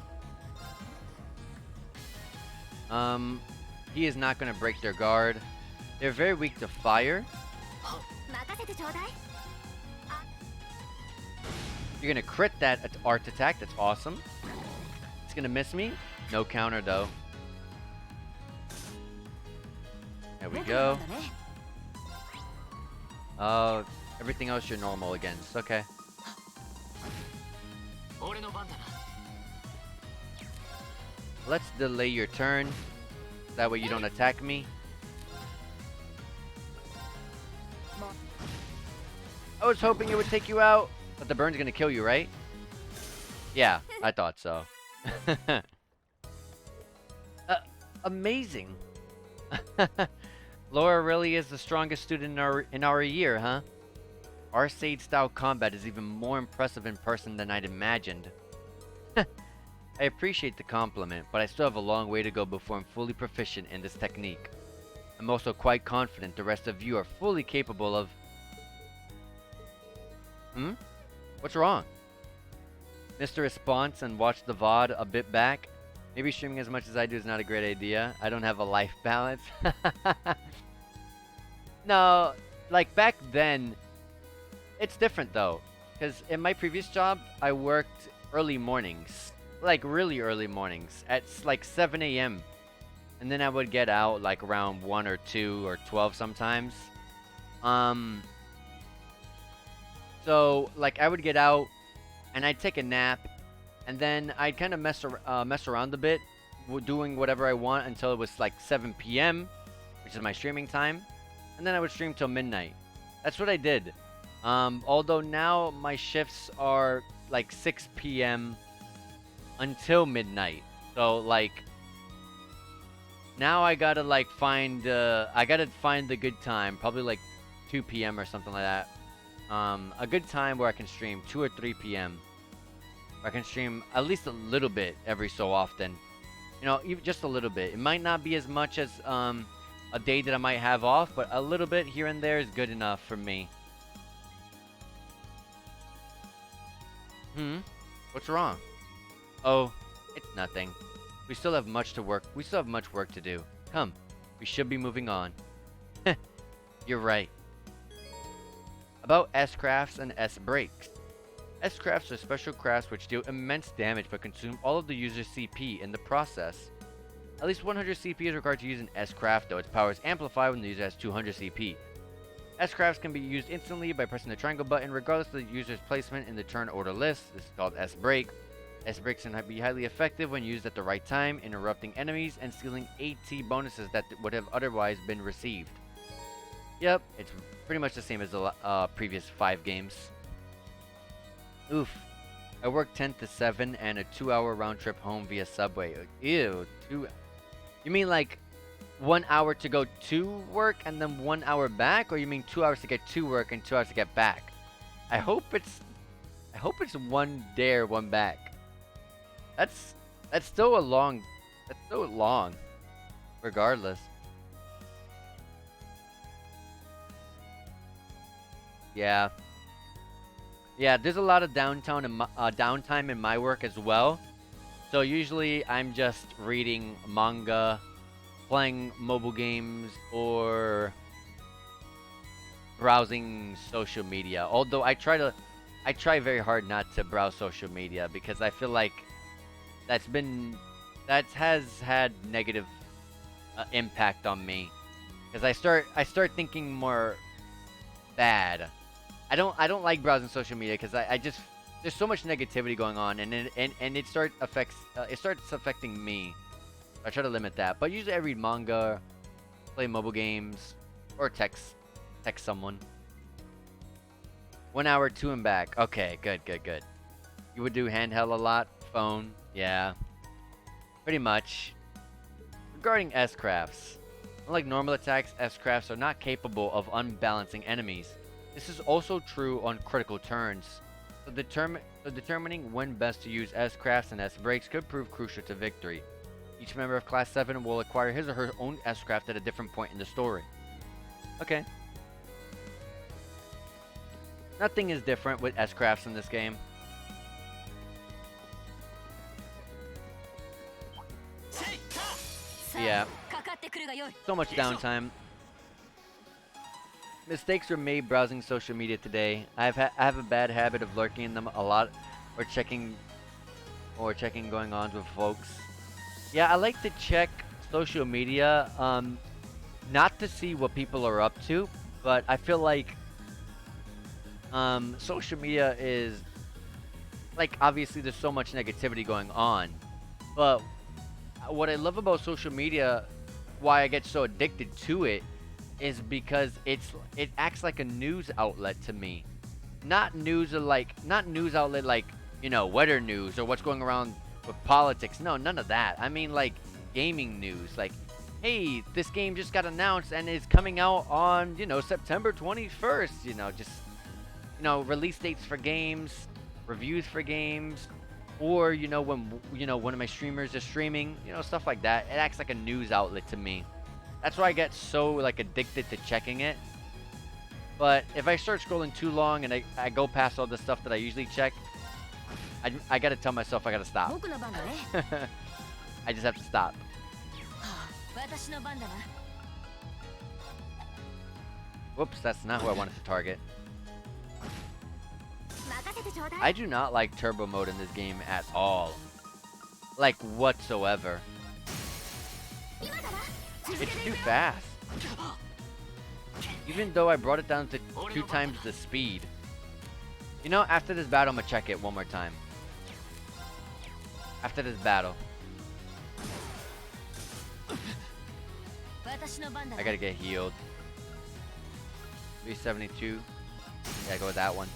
He is not going to break their guard. They're very weak to fire. You're going to crit that art attack, that's awesome. It's going to miss me. No counter though. There we go. Everything else you're normal against. Okay. Let's delay your turn. That way you don't attack me. I was hoping it would take you out, but the burn's gonna kill you, right? Yeah, I thought so. Amazing. Laura really is the strongest student in our year, huh? Arcade-style combat is even more impressive in person than I'd imagined. I appreciate the compliment, but I still have a long way to go before I'm fully proficient in this technique. I'm also quite confident the rest of you are fully capable of... What's wrong? Missed a response and watched the VOD a bit back. Maybe streaming as much as I do is not a great idea. I don't have a life balance. No, like back then, it's different though. Because in my previous job, I worked early mornings. Like really early mornings. At like 7 a.m. And then I would get out like around 1 or 2 or 12 sometimes. So like I would get out and I'd take a nap. And then I'd kind of mess around a bit, doing whatever I want until it was like 7 p.m., which is my streaming time. And then I would stream till midnight. That's what I did. Although now my shifts are like 6 p.m. until midnight. So like now I gotta like find the good time, probably like 2 p.m. or something like that. A good time where I can stream 2 or 3 p.m. I can stream at least a little bit every so often. You know, even just a little bit. It might not be as much as a day that I might have off, but a little bit here and there is good enough for me. What's wrong? Oh, it's nothing. We still have much work to do. Come, we should be moving on. You're right. About S-crafts and S-breaks. S-crafts are special crafts which deal immense damage but consume all of the user's CP in the process. At least 100 CP is required to use an S-craft, though its power is amplified when the user has 200 CP. S-crafts can be used instantly by pressing the triangle button regardless of the user's placement in the turn order list. This is called S-break. S-breaks can be highly effective when used at the right time, interrupting enemies and stealing AT bonuses that would have otherwise been received. Yep, it's pretty much the same as the previous 5 games. Oof. I work 10 to 7 and a 2-hour round trip home via subway. Ew. You mean like 1 hour to go to work and then 1 hour back? Or you mean 2 hours to get to work and 2 hours to get back? I hope it's 1 there, 1 back. That's still long. Regardless. Yeah. Yeah, there's a lot of downtime in my work as well. So usually I'm just reading manga, playing mobile games, or browsing social media. Although I try very hard not to browse social media because I feel like that has had negative impact on me. Because I start thinking more bad. I don't like browsing social media because I just there's so much negativity going on and it starts affecting me. I try to limit that, but usually I read manga, play mobile games, or text someone. 1 hour to and back. Okay, good. You would do handheld a lot, phone, yeah, pretty much. Regarding S-crafts, unlike normal attacks, S-crafts are not capable of unbalancing enemies. This is also true on critical turns, so determining when best to use S-crafts and S-breaks could prove crucial to victory. Each member of Class 7 will acquire his or her own S-craft at a different point in the story. Okay. Nothing is different with S-crafts in this game. Yeah. So much downtime. Mistakes were made browsing social media today. I have a bad habit of lurking in them a lot, or checking going on with folks. Yeah, I like to check social media, not to see what people are up to, but I feel like social media is like obviously there's so much negativity going on, but what I love about social media, why I get so addicted to it, is because it acts like a news outlet to me. Not news outlet like, you know, weather news or what's going around with politics. No, none of that. I mean like gaming news. Like, hey, this game just got announced and is coming out on, you know, September 21st, you know, just, you know, release dates for games, reviews for games, or, you know, when, you know, one of my streamers is streaming, you know, stuff like that. It acts like a news outlet to me. That's why I get so, like, addicted to checking it. But if I start scrolling too long and I go past all the stuff that I usually check, I gotta tell myself I gotta stop. I just have to stop. Whoops, that's not who I wanted to target. I do not like turbo mode in this game at all. Like, whatsoever. It's too fast. Even though I brought it down to 2 times the speed. You know, after this battle, I'm gonna check it one more time. After this battle. I gotta get healed. 372. Yeah, go with that one.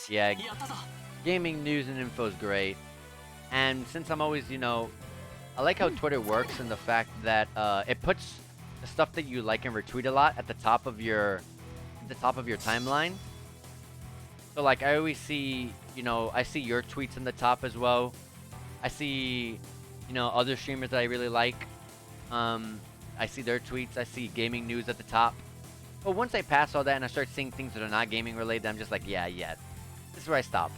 Yeah, gaming news and info is great. And since I'm always, you know, I like how Twitter works and the fact that it puts the stuff that you like and retweet a lot at the top of your timeline. So like I always see, you know, I see your tweets in the top as well. I see, you know, other streamers that I really like. I see their tweets. I see gaming news at the top. But once I pass all that and I start seeing things that are not gaming related, I'm just like, yeah. This is where I stop.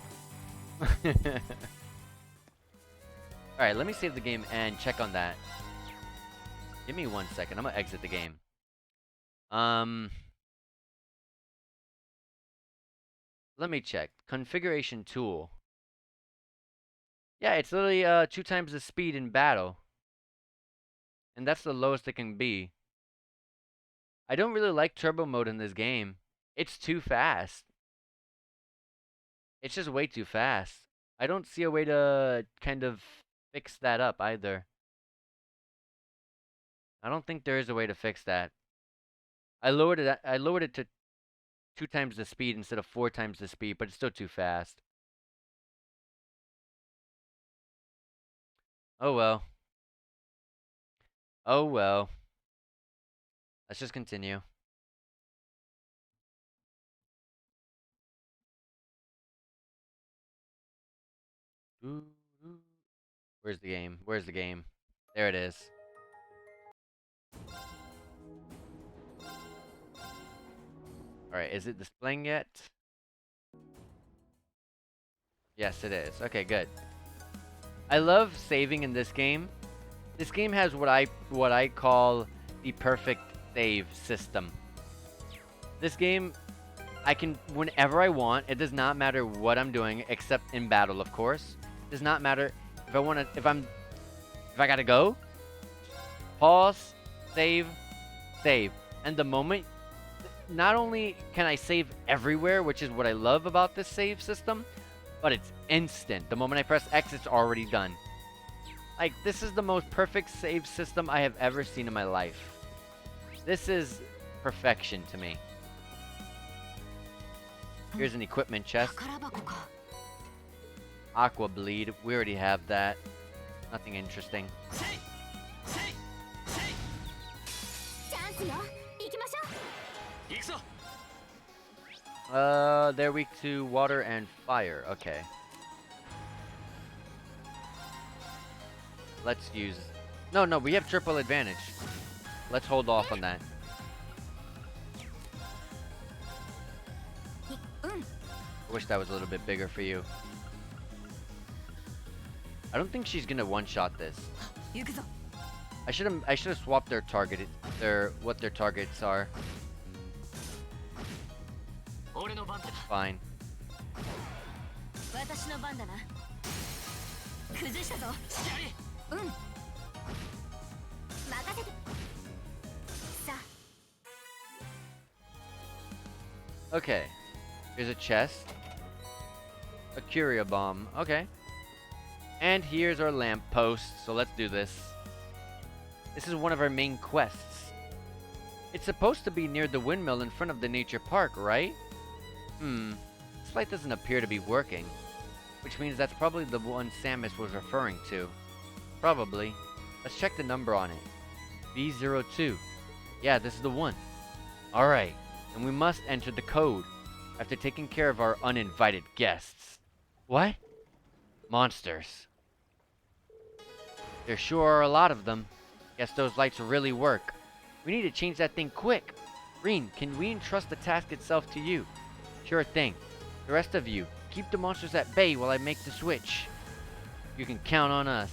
Alright, let me save the game and check on that. Give me 1 second. I'm gonna exit the game. Let me check. Configuration tool. Yeah, it's literally 2 times the speed in battle. And that's the lowest it can be. I don't really like turbo mode in this game. It's too fast. It's just way too fast. I don't see a way to kind of fix that up either. I don't think there is a way to fix that. I lowered it to 2 times the speed instead of 4 times the speed, but it's still too fast. Oh well. Oh well. Let's just continue. Where's the game? Where's the game? There it is. Alright, is it displaying yet? Yes, it is. Okay, good. I love saving in this game. This game has what I call the perfect save system. This game, I can, whenever I want, it does not matter what I'm doing, except in battle, of course. It does not matter if I gotta go, pause, save, and the moment, not only can I save everywhere, which is what I love about this save system, but it's instant. The moment I press X, it's already done. Like, this is the most perfect save system I have ever seen in my life. This is perfection to me. Here's an equipment chest. Aqua bleed. We already have that. Nothing interesting. They're weak to water and fire. Okay. Let's use... No, we have triple advantage. Let's hold off on that. I wish that was a little bit bigger for you. I don't think she's gonna one-shot this. I should have swapped their what their targets are. Fine. Okay. Here's a chest. A curia bomb. Okay. And here's our lamppost. So let's do this. This is one of our main quests. It's supposed to be near the windmill in front of the nature park, right? This light doesn't appear to be working. Which means that's probably the one Samus was referring to. Probably. Let's check the number on it. B02. Yeah, this is the one. Alright. And we must enter the code after taking care of our uninvited guests. What? Monsters. There sure are a lot of them. Guess those lights really work. We need to change that thing quick. Reen, can we entrust the task itself to you? Sure thing. The rest of you, keep the monsters at bay while I make the switch. You can count on us.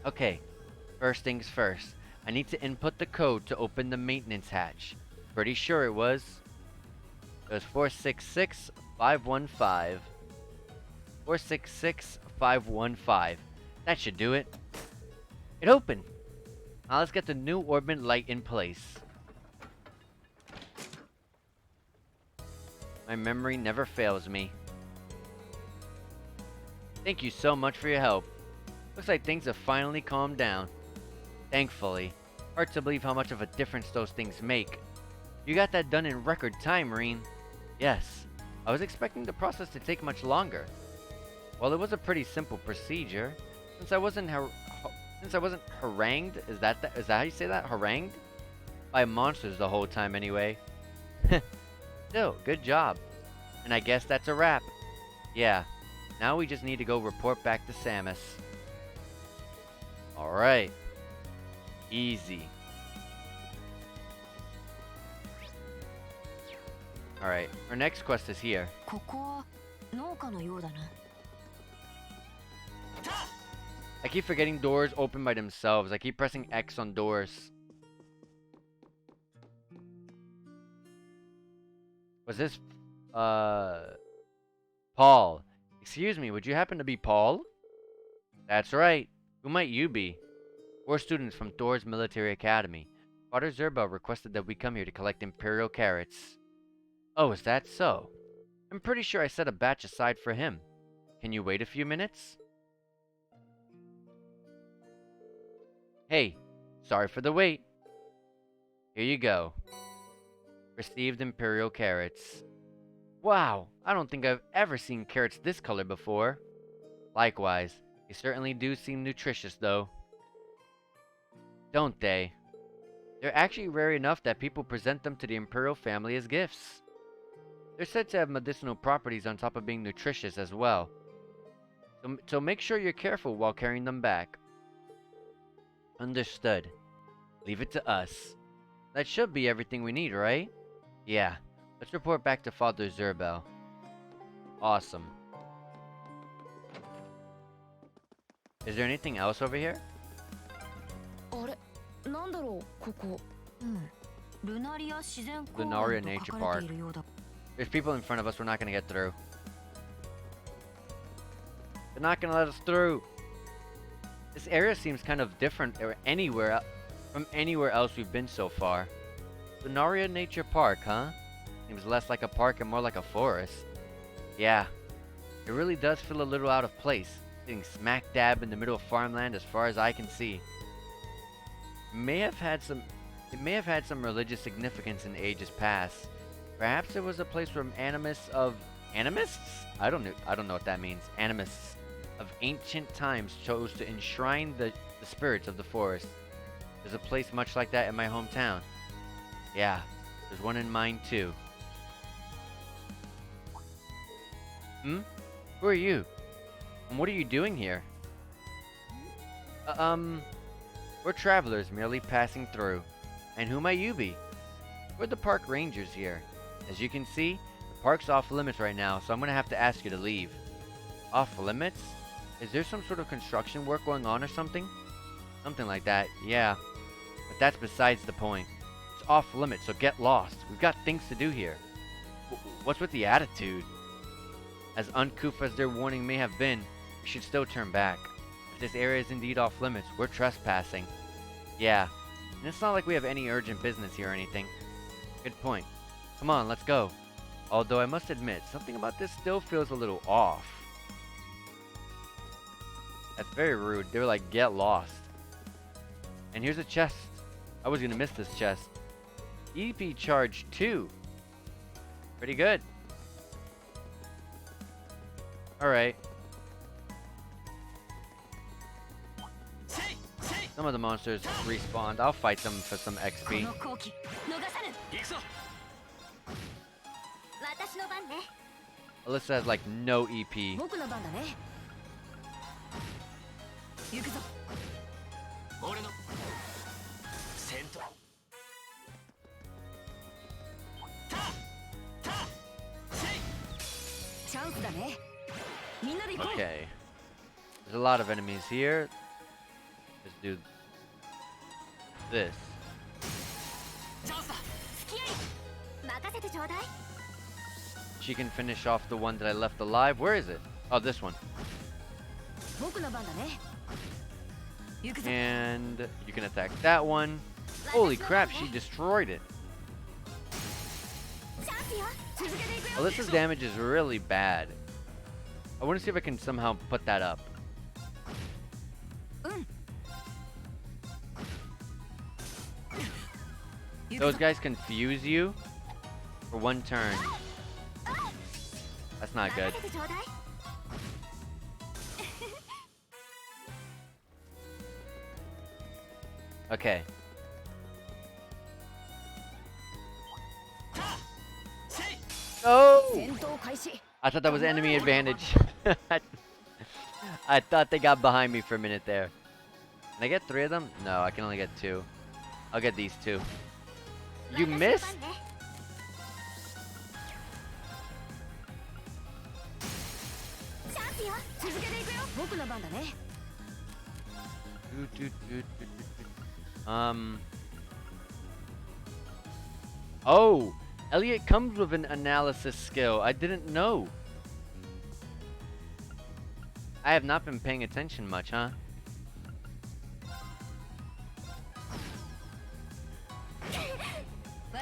Okay, first things first. I need to input the code to open the maintenance hatch. Pretty sure it was 466515. 466515. That should do it. It opened. Now let's get the new orbit light in place. My memory never fails me. Thank you so much for your help. Looks like things have finally calmed down. Thankfully. Hard to believe how much of a difference those things make. You got that done in record time, Reen. Yes. I was expecting the process to take much longer. Well, it was a pretty simple procedure. Since I wasn't harangued, is that how you say that? Harangued? By monsters the whole time anyway. Still, good job. And I guess that's a wrap. Yeah. Now we just need to go report back to Samus. Alright. Easy. Alright, our next quest is here. ここは農家のようだな。 I keep forgetting doors open by themselves. I keep pressing X on doors. Was this... Paul. Excuse me, would you happen to be Paul? That's right. Who might you be? We're students from Thor's Military Academy. Father Zerba requested that we come here to collect Imperial Carrots. Oh, is that so? I'm pretty sure I set a batch aside for him. Can you wait a few minutes? Hey, sorry for the wait. Here you go. Received Imperial Carrots. Wow, I don't think I've ever seen carrots this color before. Likewise, they certainly do seem nutritious though. Don't they? They're actually rare enough that people present them to the Imperial family as gifts. They're said to have medicinal properties on top of being nutritious as well. So make sure you're careful while carrying them back. Understood. Leave it to us. That should be everything we need, right? Yeah. Let's report back to Father Zerbel. Awesome. Is there anything else over here? あれ、なんだろう、ここ。ルナリア自然公園 Lunaria と Nature 書かれ Park. ているようだ。 There's people in front of us we're not gonna get through. They're not gonna let us through. This area seems kind of different from anywhere else we've been so far. Lunaria Nature Park, huh? Seems less like a park and more like a forest. Yeah, it really does feel a little out of place, sitting smack dab in the middle of farmland as far as I can see. It may have had some religious significance in ages past. Perhaps it was a place where animists? I don't know what that means. Animists of ancient times chose to enshrine the spirits of the forest. There's a place much like that in my hometown. Yeah, there's one in mine too. Who are you? And what are you doing here? We're travelers merely passing through. And who might you be? We're the park rangers here. As you can see, the park's off limits right now, so I'm gonna have to ask you to leave. Off limits? Is there some sort of construction work going on or something? Something like that, yeah. But that's besides the point. It's off limits, so get lost. We've got things to do here. What's with the attitude? As uncouth as their warning may have been, we should still turn back. If this area is indeed off limits, we're trespassing. Yeah, and it's not like we have any urgent business here or anything. Good point. Come on, let's go. Although I must admit, something about this still feels a little off. That's very rude. They were like, get lost. And here's a chest. I was gonna miss this chest. EP charge 2. Pretty good. Alright. Some of the monsters respawned. I'll fight them for some XP. この好機逃さぬ。行くぞ。私の番ね。 Alyssa has like no EP. 僕の番だね。行くぞ。俺の戦闘。チャンスだね。みんなで行こう。 Okay. There's a lot of enemies here. Let's do this. チャンスだ。付き合い。任せてちょうだい。 She can finish off the one that I left alive. Where is it? Oh, this one. 僕の番だね。行くぞ。 And you can attack that one. Holy crap, she destroyed it. チャンスよ。続けていくよ。 Alyssa's damage is really bad. I want to see if I can somehow put that up. うん。 Those guys confuse you for one turn. That's not good. 任せてちょうだい。 Okay. Oh! 戦闘開始。 I thought that was enemy advantage. I thought they got behind me for a minute there. Can I get 3 of them? No, I can only get 2. I'll get these 2. You 私の missed? 番ね。チャンスよ。続けていくよ。僕の番だね。 Oh! Elliot comes with an analysis skill. I didn't know. I have not been paying attention much, huh?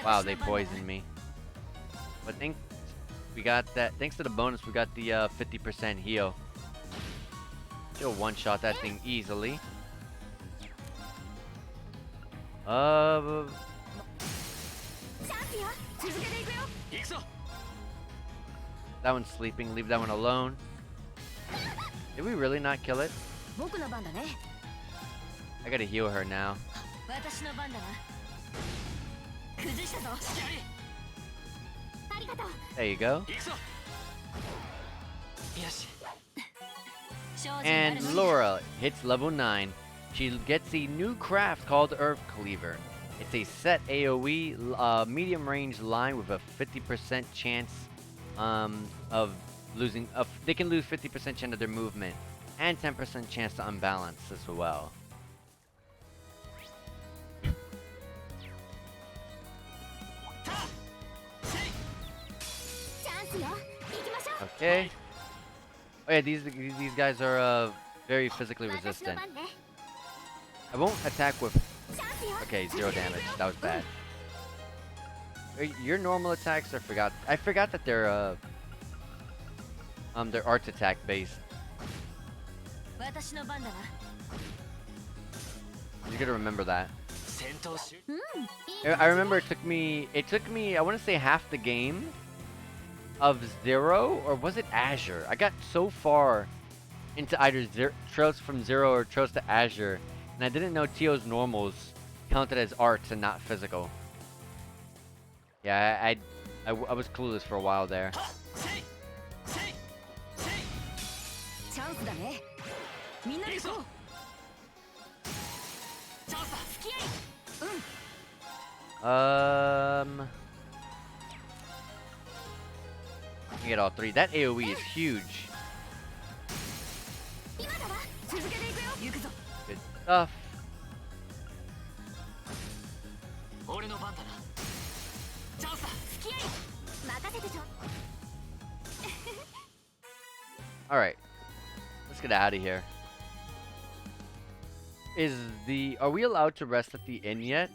Wow, they poisoned me. But thanks, we got that. Thanks to the bonus, we got the 50% heal. She'll one-shot that thing easily. Uh, チャンスよ。続けていくよ。行くぞ。 that one's sleeping. Leave that one alone. Did we really not kill it? 僕の番だね。 I gotta heal her now. 私の番だな。崩したぞ。ありがとう。 There you go. 行くぞ。よし。 And Laura hits level 9. She gets a new craft called Earth Cleaver. It's a set AoE medium range line with a 50% chance of losing. They can lose 50% chance of their movement and 10% chance to unbalance as well. Okay. Oh yeah, these guys are very physically resistant. I won't attack with. Okay, 0 damage. That was bad. Your normal attacks are forgot. I forgot that they're arts attack based. You gotta remember that. 戦闘終 I remember it took me I want to say half the game of 0, or was it Azure? I got so far into either Trails from 0 or Trails to Azure, and I didn't know Tio's normals counted as arts and not physical. Yeah, I was clueless for a while there. チャンスだね。みんなで行こう。チャンスだ。付き合い。You get all 3. That AoE is huge. 続けていくよ。行くぞ。 Good stuff. 俺の番だな。チャンスだ。付き合い。任せてちょ。 Alright. Let's get out of here. Are we allowed to rest at the inn yet?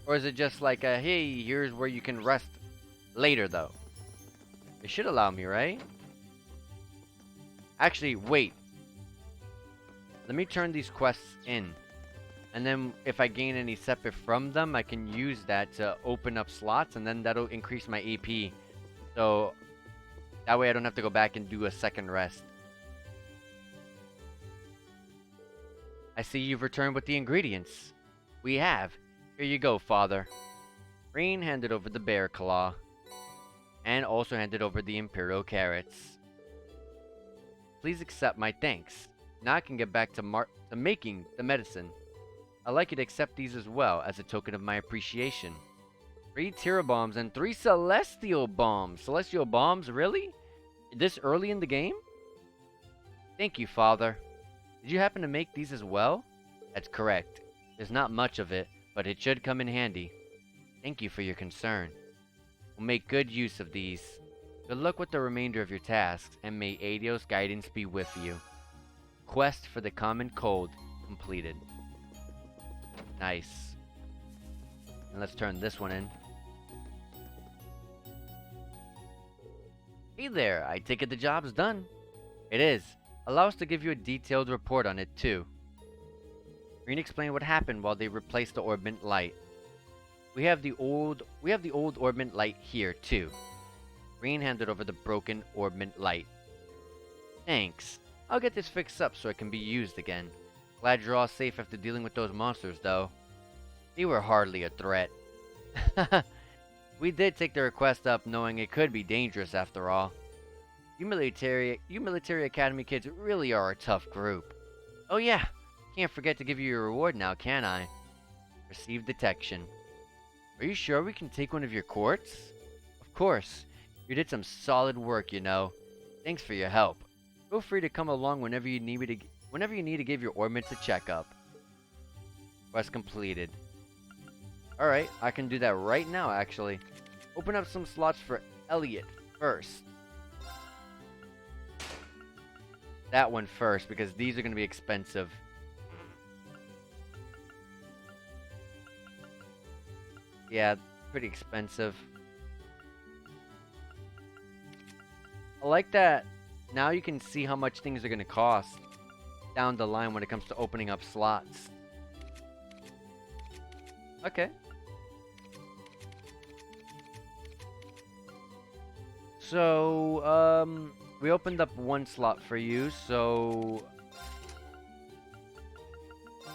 Or is it just like a, hey, here's where you can rest later, though? It should allow me, right? Actually, wait. Let me turn these quests in. And then if I gain any sepip from them, I can use that to open up slots, and then that'll increase my AP. So that way I don't have to go back and do a second rest. I see you've returned with the ingredients. We have. Here you go, Father. Green handed over the bear claw. And also handed over the Imperial Carrots. Please accept my thanks. Now I can get back to making the medicine. I'd like you to accept these as well, as a token of my appreciation. 3 Tira bombs and 3 Celestial bombs. Celestial bombs, really? This early in the game? Thank you, Father. Did you happen to make these as well? That's correct. There's not much of it, but it should come in handy. Thank you for your concern. We'll make good use of these. Good luck with the remainder of your tasks, and may Adio's guidance be with you. Quest for the Common Cold completed. Nice. And let's turn this one in. Hey there, I take it the job's done. It is. Allow us to give you a detailed report on it too. Green explained what happened while they replaced the orbment light. We have the old orbment light here too. Green handed over the broken orbment light. Thanks. I'll get this fixed up so it can be used again. Glad you're all safe after dealing with those monsters, though. They were hardly a threat. We did take the request up knowing it could be dangerous after all. You military academy kids really are a tough group. Oh yeah, can't forget to give you your reward now, can I? Receive detection. Are you sure we can take one of your quartz? Of course. You did some solid work, you know. Thanks for your help. Feel free to come along whenever you need to give your orbments a checkup. Quest completed. Alright, I can do that right now, actually. Open up some slots for Elliot first. That one first, because these are going to be expensive. Yeah, pretty expensive. I like that now you can see how much things are going to cost down the line when it comes to opening up slots. Okay. So, we opened up one slot for you, so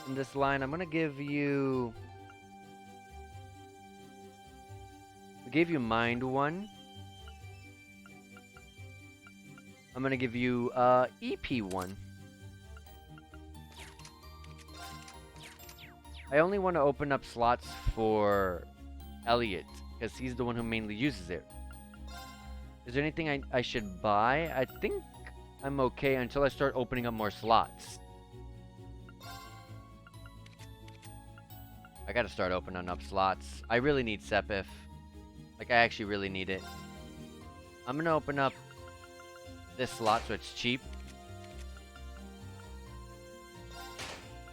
in this line, I'm going to give you... We gave you Mind 1. I'm going to give you EP 1. I only want to open up slots for Elliot, because he's the one who mainly uses it. Is there anything I should buy? I think I'm okay until I start opening up more slots. I gotta start opening up slots. I really need Sepif. Like, I actually really need it. I'm gonna open up this slot so it's cheap.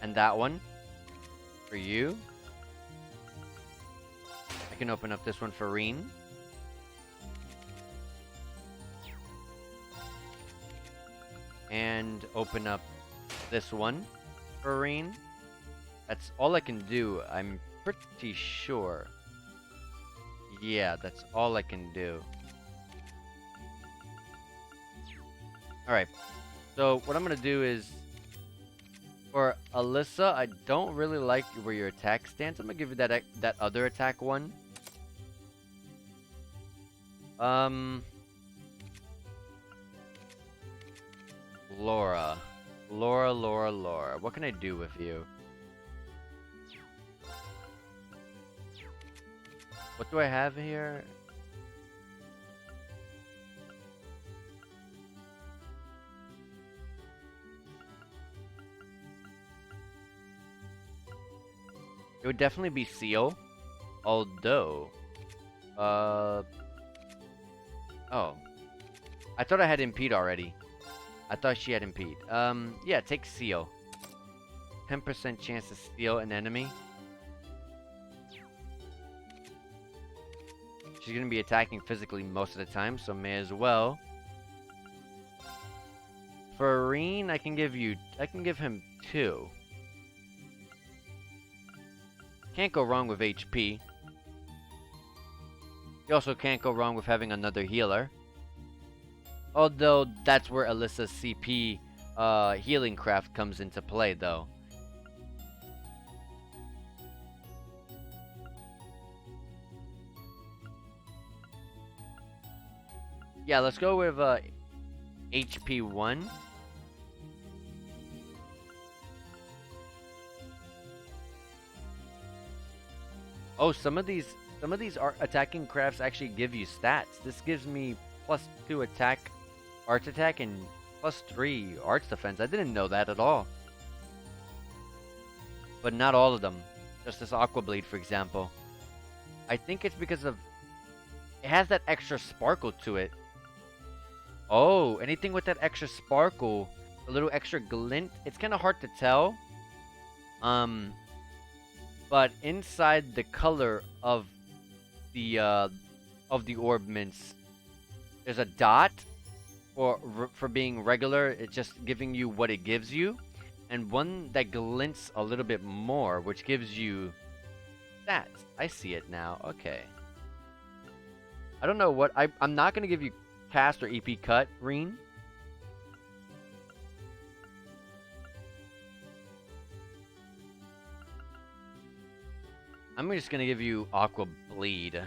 And that one. For you. I can open up this one for Reen. And open up this one for Reen. That's all I can do, I'm pretty sure. Yeah, that's all I can do. Alright, so what I'm going to do is, for Alyssa, I don't really like where your attack stands. I'm going to give you that other attack one. Laura. Laura. What can I do with you? What do I have here? It would definitely be Seal. Although... Oh. I thought I had Impede already. I thought she had Impede. Yeah, take Seal. 10% chance to steal an enemy. She's gonna be attacking physically most of the time, so may as well. For Irene, I can give him 2. Can't go wrong with HP. You also can't go wrong with having another healer. Although that's where Alyssa's CP healing craft comes into play, though. Yeah, let's go with HP 1. Oh, some of these attacking crafts actually give you stats. This gives me +2 attack, arts attack, and +3 arts defense. I didn't know that at all. But not all of them. Just this Aqua Blade, for example. I think it's because of... It has that extra sparkle to it. Oh, anything with that extra sparkle, a little extra glint. It's kind of hard to tell. But inside the color of the orb mints, there's a dot for being regular. It's just giving you what it gives you, and one that glints a little bit more, which gives you stats. I see it now. Okay. I don't know what I'm not gonna give you cast or EP cut, Reen. I'm just gonna give you Aqua Bleed.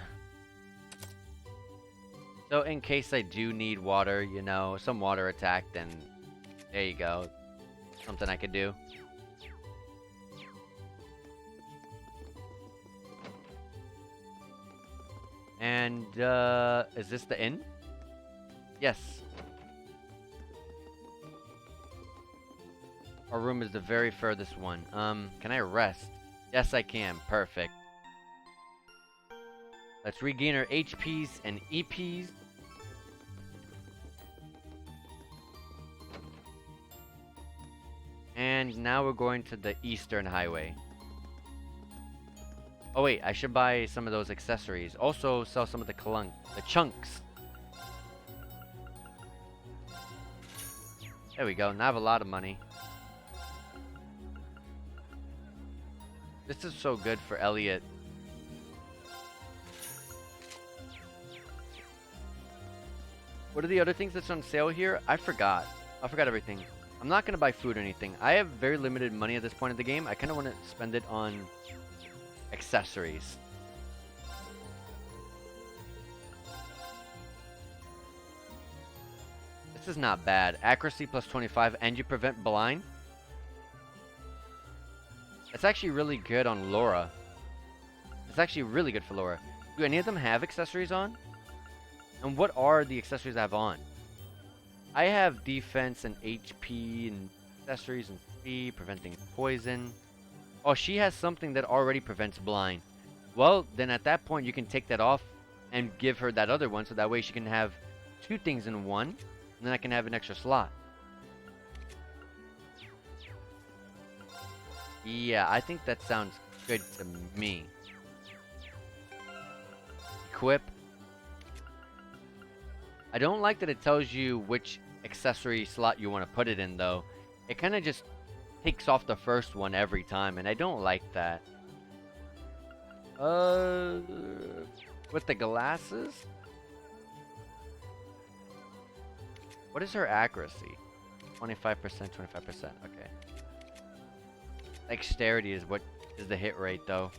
So in case I do need water, you know, some water attack, then there you go. Something I could do. And is this the inn? Yes. Our room is the very furthest one. Can I rest? Yes, I can. Perfect. Let's regain our HPs and EPs. And now we're going to the Eastern Highway. Oh wait, I should buy some of those accessories. Also sell some of the chunks. There we go. Now I have a lot of money. This is so good for Elliot. What are the other things that's on sale here? I forgot. I forgot everything. I'm not going to buy food or anything. I have very limited money at this point in the game. I kind of want to spend it on accessories. This is not bad. Accuracy +25 and you prevent blind. It's actually really good on Laura. It's actually really good for Laura. Do any of them have accessories on? And what are the accessories I have on? I have defense and HP and accessories and speed, preventing poison. Oh, she has something that already prevents blind. Well, then at that point you can take that off and give her that other one, so that way she can have 2 things in one, and then I can have an extra slot. Yeah, I think that sounds good to me. Equip. I don't like that it tells you which accessory slot you want to put it in, though. It kind of just takes off the first one every time, and I don't like that. With the glasses? What is her accuracy? 25%, 25%, okay. Dexterity is what is the hit rate, though.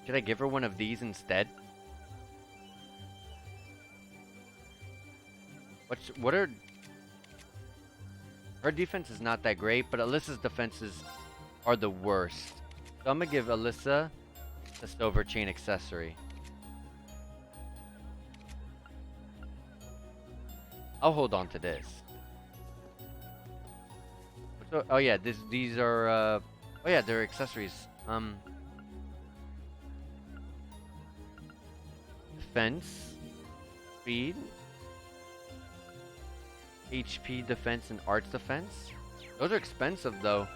Should I give her one of these instead? What are... Her defense is not that great, but Alyssa's defenses are the worst. So I'm gonna give Alyssa the silver chain accessory. I'll hold on to this. Oh yeah, these are oh yeah, they're accessories. Defense, speed, HP defense, and arts defense. Those are expensive though.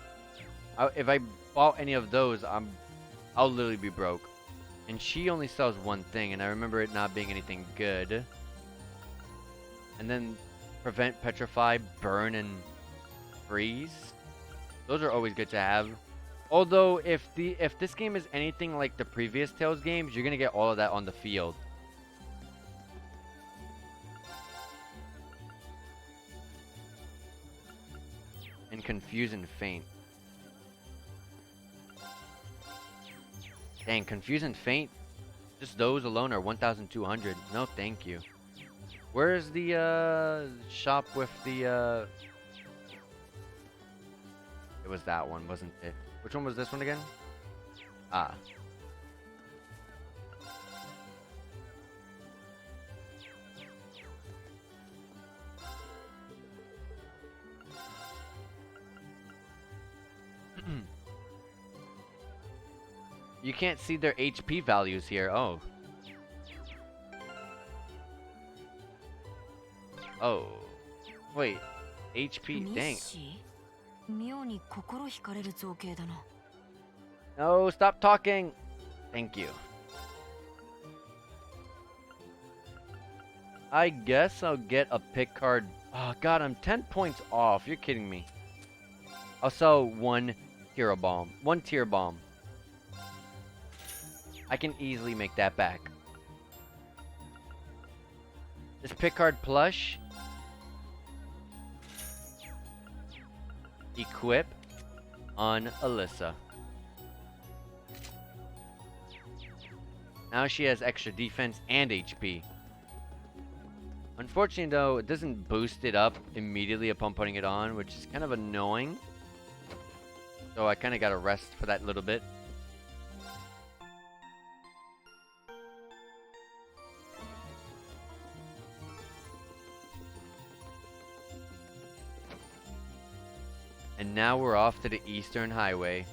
If I bought any of those, I'll literally be broke. And she only sells one thing, and I remember it not being anything good. And then prevent, petrify, burn, and freeze. Those are always good to have. Although if this game is anything like the previous Tales games, you're gonna get all of that on the field. And confuse and faint. Dang, confuse and faint. Just those alone are 1,200. No, thank you. Where's the shop with the It was that one, wasn't it? Which one was this one again? Ah. You can't see their HP values here. Oh. Oh. Wait. HP. Dang. No, stop talking. Thank you. I guess I'll get a pick card. Oh god, I'm 10 points off. You're kidding me. I'll sell one hero bomb. One tier bomb. I can easily make that back. This pick card plush. Equip on Alyssa. Now she has extra defense and HP. Unfortunately though, it doesn't boost it up immediately upon putting it on, which is kind of annoying. So I kind of got to rest for that little bit. And now we're off to the Eastern Highway.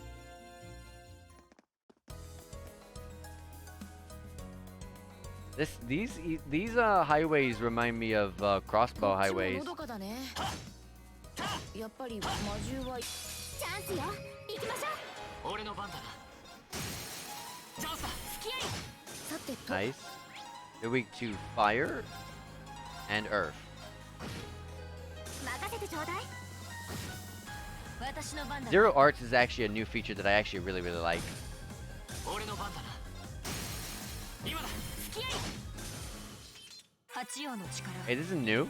These highways remind me of crossbow highways. Nice. They're weak to fire and earth. Zero Arts is actually a new feature that I actually really like. Hey, this is new?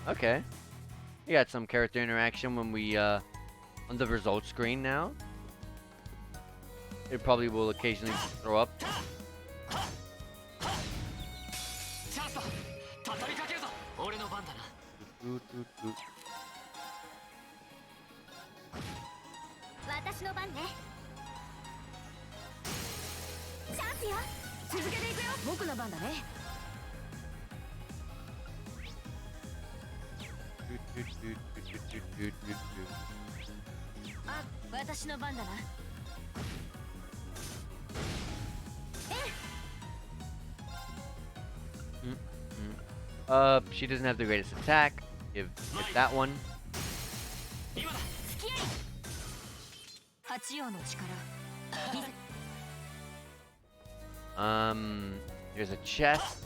Okay. We got some character interaction when we, on the results screen now. It probably will occasionally throw up. She doesn't have the greatest attack. Give that one. Here's a chest.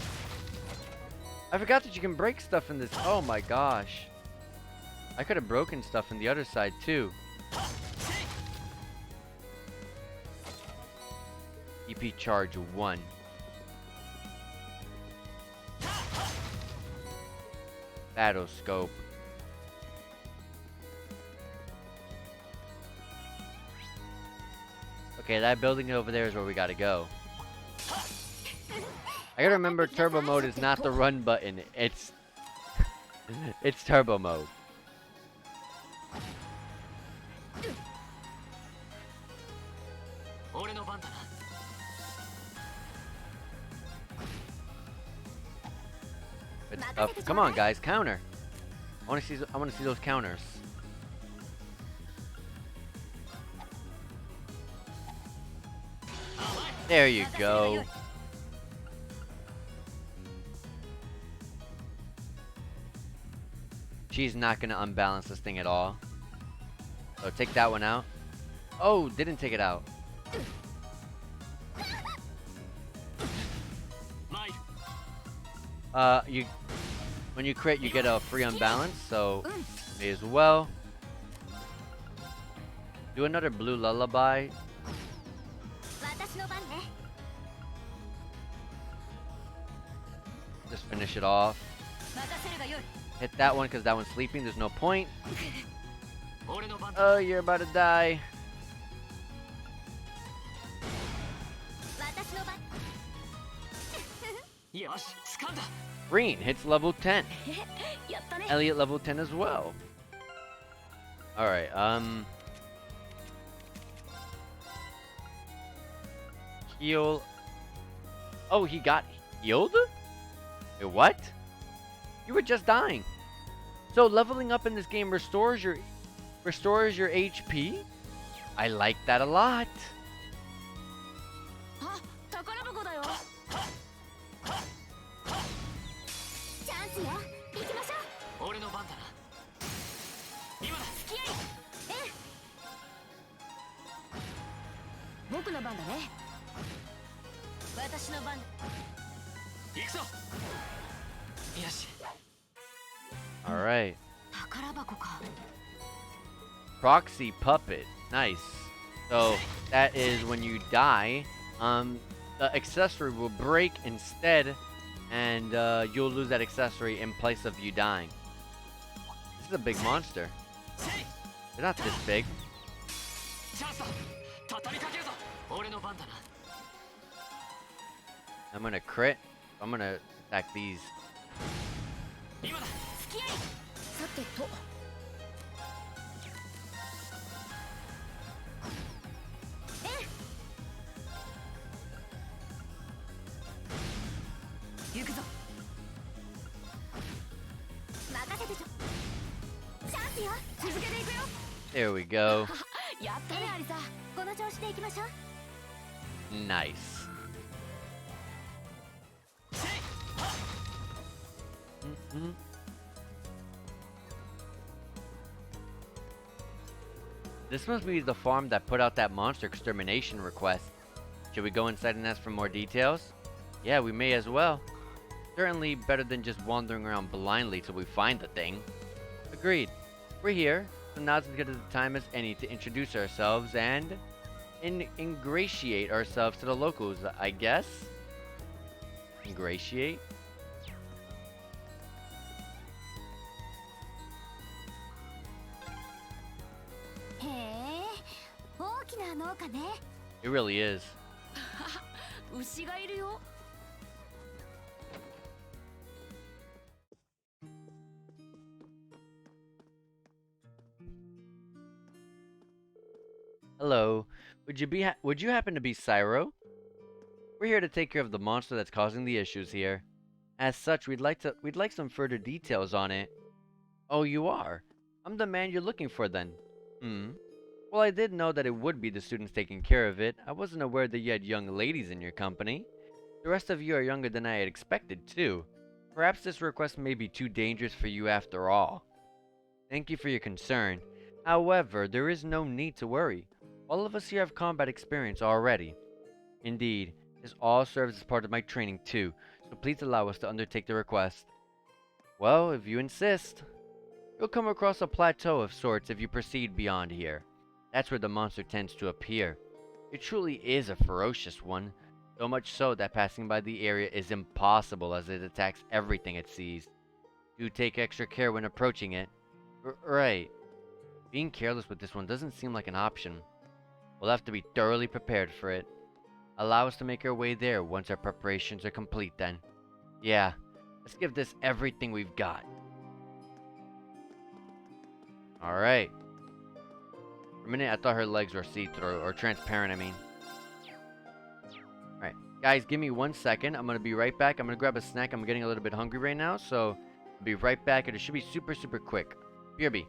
I forgot that you can break stuff in this. Oh my gosh. I could have broken stuff in the other side too. EP charge 1. Battle scope. Okay, that building over there is where we gotta go. I gotta remember turbo mode is not the run button. It's it's turbo mode. Good stuff. Come on, guys, counter. I want to see those counters. There you go. She's not gonna unbalance this thing at all. So take that one out. Oh, didn't take it out. You when you crit, you get a free unbalance, so may as well. Do another blue lullaby. 私の番ね Just finish it off. 任せるがよい Hit that one because that one's sleeping. There's no point. 俺の番だ Oh, you're about to die. 私の番よし掴んだ Green hits level 10. やったね Elliot level 10 as well. Alright, heal. Oh, he got healed? Wait, what? You were just dying. So leveling up in this game restores your HP? I like that a lot. あ宝箱だよチャンスよ行きましょう俺の番だな今だ付き合い僕の番だね私の番行くぞよし Alright. 宝箱か Proxy puppet. Nice. So that is when you die, the accessory will break instead, and you'll lose that accessory in place of you dying. This is a big monster. They're not this big. チャンスだ畳みかけるぞ俺の番だな I'm gonna crit. I'm gonna attack these. 今だ付き合いさてと行くぞ任せてちょチャンスよ続けていくよ There we go. やったねアリサこの調子で行きましょう Nice. Mhm. This must be the farm that put out that monster extermination request. Should we go inside and ask for more details? Yeah, we may as well. Certainly better than just wandering around blindly till we find the thing. Agreed. We're here, so now's as good a time as any to introduce ourselves and ingratiate ourselves to the locals, I guess. Ingratiate? It really is. 牛がいるよ Hello. Would you happen to be Cyro? We're here to take care of the monster that's causing the issues here. As such, we'd like some further details on it. Oh, you are? I'm the man you're looking for then. Well, I did know that it would be the students taking care of it. I wasn't aware that you had young ladies in your company. The rest of you are younger than I had expected, too. Perhaps this request may be too dangerous for you after all. Thank you for your concern. However, there is no need to worry. All of us here have combat experience already. Indeed, this all serves as part of my training too, so please allow us to undertake the request. Well, if you insist. You'll come across a plateau of sorts if you proceed beyond here. That's where the monster tends to appear. It truly is a ferocious one, so much so that passing by the area is impossible as it attacks everything it sees. Do take extra care when approaching it. Right. Being careless with this one doesn't seem like an option. We'll have to be thoroughly prepared for it. Allow us to make our way there once our preparations are complete then. Yeah, let's give this everything we've got. Alright. For a minute I thought her legs were see-through, or transparent I mean. Alright, guys, give me 1 second. I'm gonna be right back. I'm gonna grab a snack. I'm getting a little bit hungry right now, so I'll be right back. It should be super quick. BRB.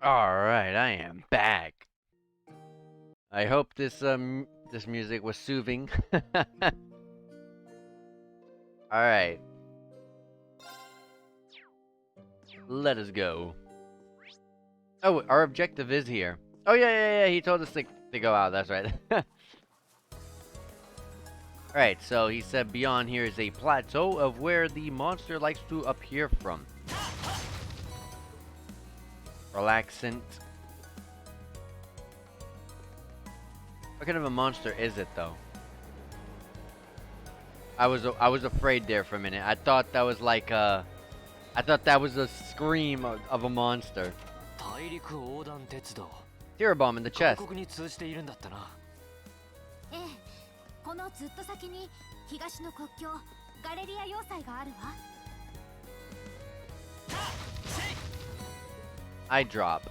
Alright, I am back. I hope this music was soothing. Alright. Let us go. Oh, our objective is here. Oh yeah, he told us to go out, that's right. Alright, so he said beyond here is a plateau of where the monster likes to appear from. Relaxant. What kind of a monster is it though? I was afraid there for a minute. I thought that was like I thought that was a scream of a monster. 大陸横断鉄道 Tear bomb in the 韓 chest. 国に通じているんだったな。ええ、このずっと先に東の国境ガレリア要塞があるわ。 I drop.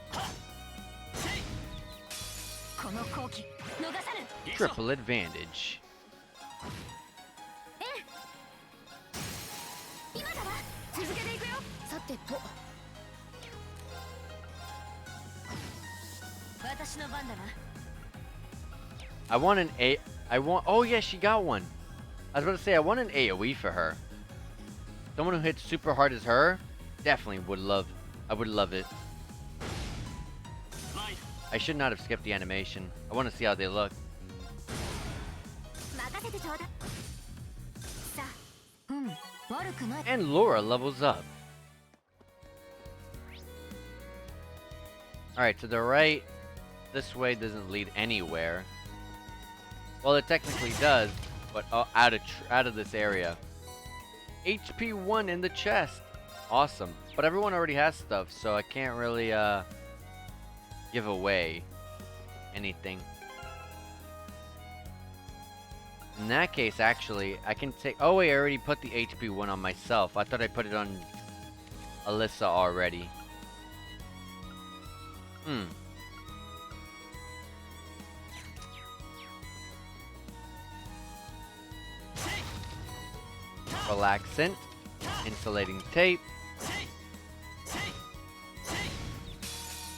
この好機逃さぬ。 Triple advantage. 今だわ。続けていくよ。さてと。私の番だな。 I want an A. I want. Oh yeah, she got one. I was about to say I want an AOE for her. Someone who hits super hard as her, definitely would love. I would love it. I should not have skipped the animation. I want to see how they look. 任せてちょうだい。さあ、うん、悪くない。 And Laura levels up. Alright, to the right, this way doesn't lead anywhere. Well, it technically does, but out of this area. HP 1 in the chest. Awesome. But everyone already has stuff, so I can't really give away anything. In that case, actually, I can take... Oh wait, I already put the HP 1 on myself. I thought I put it on Alyssa already. Relaxant. Insulating tape.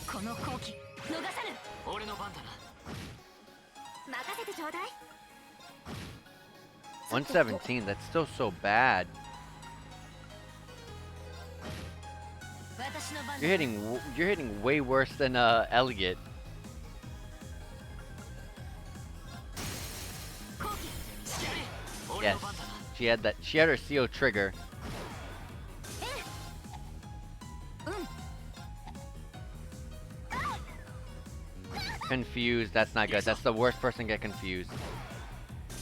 この好機逃さぬ。俺の番だな。任せてちょうだい。 117, that's still so bad. 私の番だ。 You're hitting way worse than Elliot. 好機。 Yes. She had her CO trigger. Confused, that's not good. That's the worst person to get confused.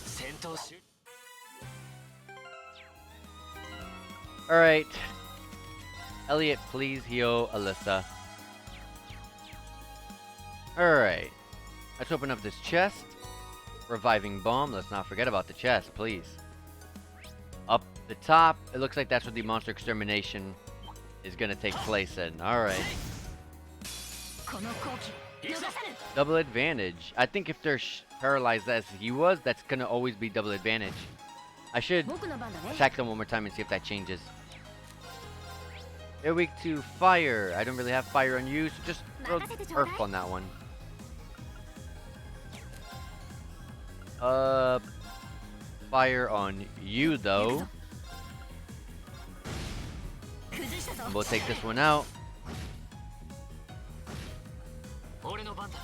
戦闘終 Alright. Elliot, please heal Alyssa. Alright. Let's open up this chest. Reviving bomb. Let's not forget about the chest, please. Up the top. It looks like that's where the monster extermination is gonna take place in. Alright. この好機逃さぬ。 Double advantage. I think if they're paralyzed as he was, that's gonna always be double advantage. I should 僕の番だね。 attack them one more time and see if that changes. They're weak to fire. I don't really have fire on you, so just throw earth on that one. Fire on you though. 崩したぞ。 We'll take this one out. 俺の番だ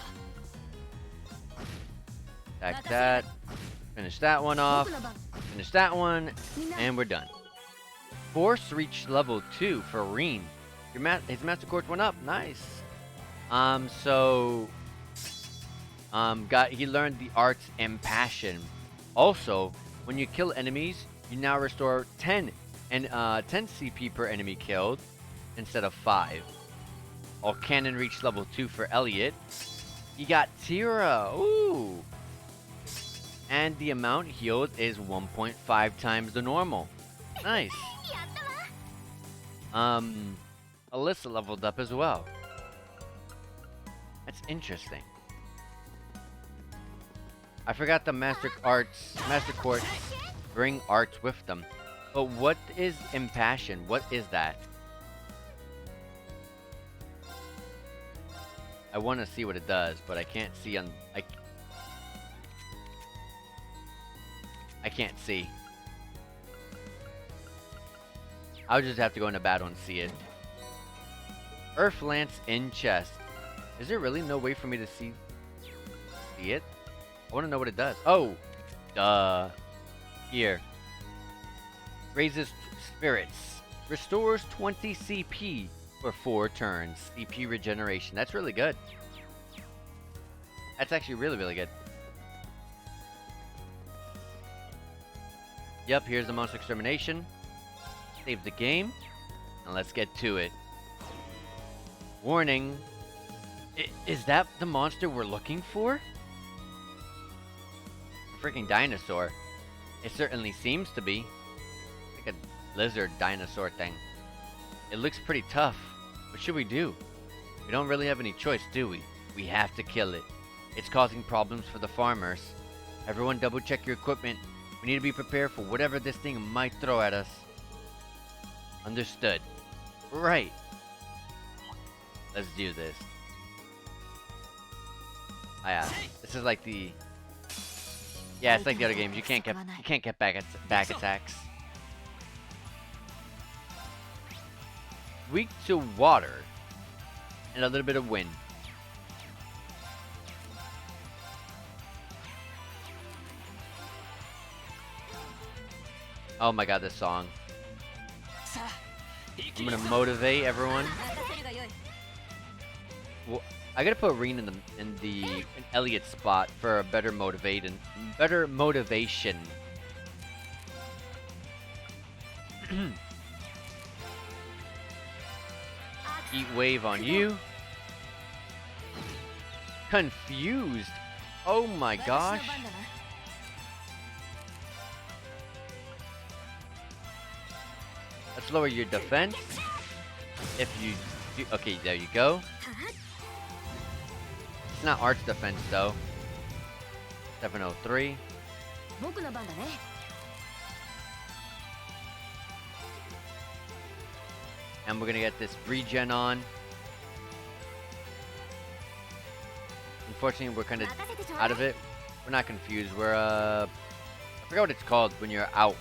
な。 Attack that. Finish that one off. 僕の番。 Finish that one. みんな。 And we're done. Force reached level 2 for Reen. His master course went up. Nice. He learned the arts Impassion. Also, when you kill enemies, you now restore 10 CP per enemy killed instead of 5. All cannon reached level 2 for Elliot. You got Tira. Ooh. And the amount healed is 1.5 times the normal. Nice. やったわ。 Alyssa leveled up as well. That's interesting. I forgot the Master Courts bring arts with them. But what is Impassion? What is that? I want to see what it does, but I can't see on... I can't see. I'll just have to go into battle and see it. Earth Lance in chest. Is there really no way for me to see it? I want to know what it does. Oh! Duh. Here. Raises spirits. Restores 20 CP for 4 turns. CP regeneration. That's really good. That's actually really, really good. Yep, here's the monster extermination. Save the game. And let's get to it. Warning. Is that the monster we're looking for? A freaking dinosaur. It certainly seems to be. Like a lizard dinosaur thing. It looks pretty tough. What should we do? We don't really have any choice, do we? We have to kill it. It's causing problems for the farmers. Everyone double check your equipment. We need to be prepared for whatever this thing might throw at us. Understood. Right. Let's do this. This is like the... Yeah, it's like the other games. You can't get back attacks. Weak to water and a little bit of wind. Oh my god, this song. I'm gonna motivate everyone. Well, I gotta put Reen in Elliot's spot for a better motivation. Heat wave on you. Confused. Oh my gosh. Let's lower your defense. If you do, okay, there you go. It's not arch defense though. 703. And we're gonna get this regen on. Unfortunately, we're kind of out of it. We're not confused. We're I forgot what it's called when you're out.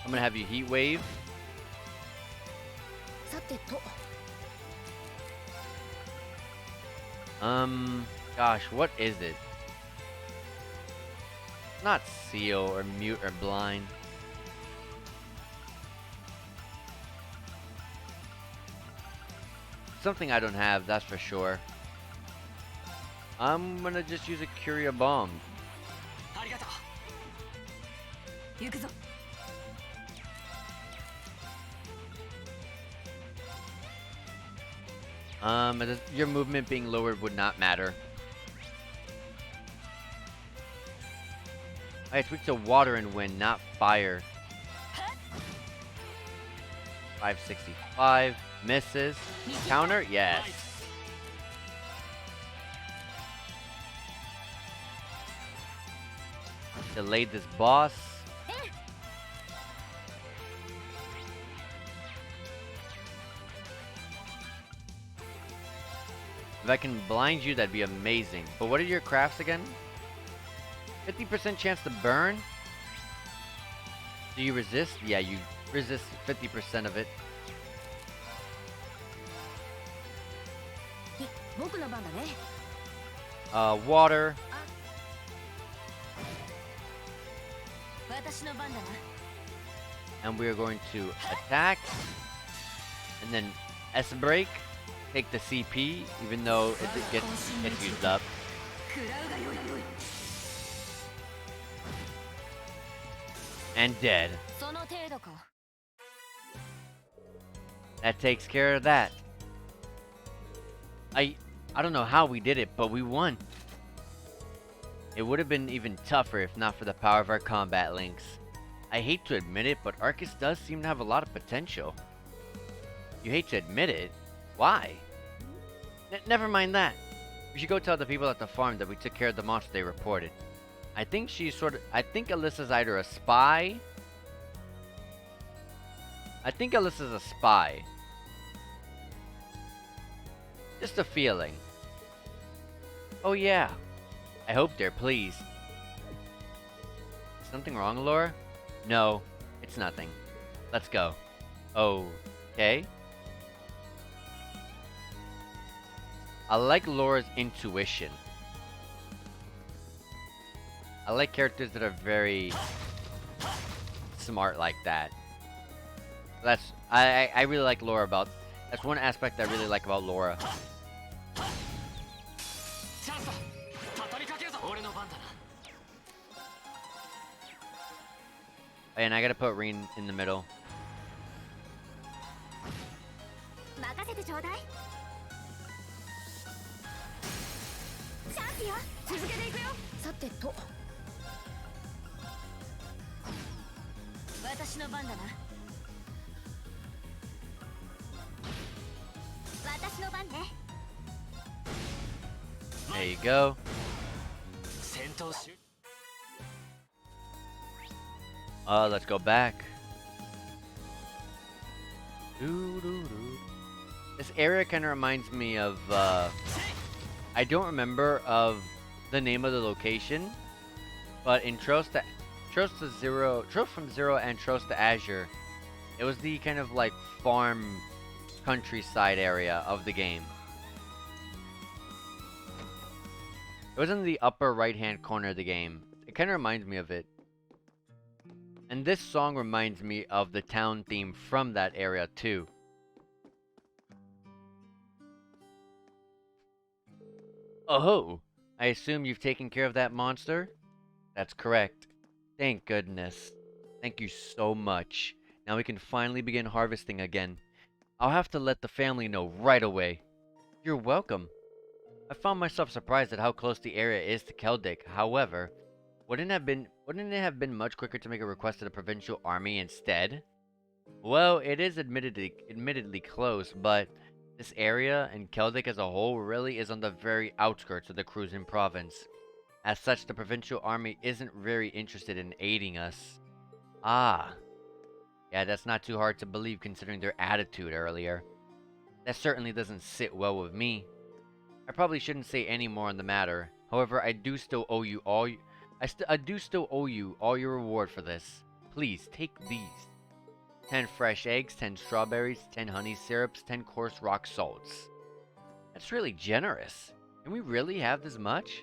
I'm gonna have you heat wave. Gosh, what is it? Not seal or mute or blind. Something I don't have, that's for sure. I'm gonna just use a Curia Bomb. Your movement being lowered would not matter. Alright, switch to water and wind, not fire. 565 misses. Counter, yes. Delayed this boss. If I can blind you, that'd be amazing. But what are your crafts again? 50% chance to burn? Do you resist? Yeah, you resist 50% of it. Water. And we are going to attack. And then S-break. Take the CP, even though it gets used up. And dead. That takes care of that. I don't know how we did it, but we won. It would have been even tougher if not for the power of our combat links. I hate to admit it, but Arcus does seem to have a lot of potential. You hate to admit it? Why? Never mind that. We should go tell the people at the farm that we took care of the monster they reported. I think she's I think Alyssa's either a spy I think Alyssa's a spy. Just a feeling. Oh yeah. I hope they're pleased. Something wrong, Laura? No, it's nothing. Let's go. Okay. I like Laura's intuition. I like characters that are very smart like that. I really like Laura about. That's one aspect I really like about Laura. And I gotta put Reen in the middle. 任せてちょうだい。チャンスよ。続けていくよ。さてと。私の番だな。私の番ね。There you go. 戦闘終 Let's go back. This area kind of reminds me of, I don't remember of the name of the location, but in Trost from Zero and Trost to Azure, it was the kind of like farm countryside area of the game. It was in the upper right hand corner of the game. It kind of reminds me of it. And this song reminds me of the town theme from that area too. Oh, I assume you've taken care of that monster? That's correct. Thank goodness. Thank you so much. Now we can finally begin harvesting again. I'll have to let the family know right away. You're welcome. I found myself surprised at how close the area is to Celtic. However, wouldn't it have been much quicker to make a request to the provincial army instead? Well, it is admittedly close, but this area and Celtic as a whole really is on the very outskirts of the Cruisin province. As such, the provincial army isn't very interested in aiding us. Ah. Yeah, that's not too hard to believe considering their attitude earlier. That certainly doesn't sit well with me. I probably shouldn't say any more on the matter. However, I do still owe you all your reward for this. Please, take these. 10 fresh eggs, 10 strawberries, 10 honey syrups, 10 coarse rock salts. That's really generous. Can we really have this much?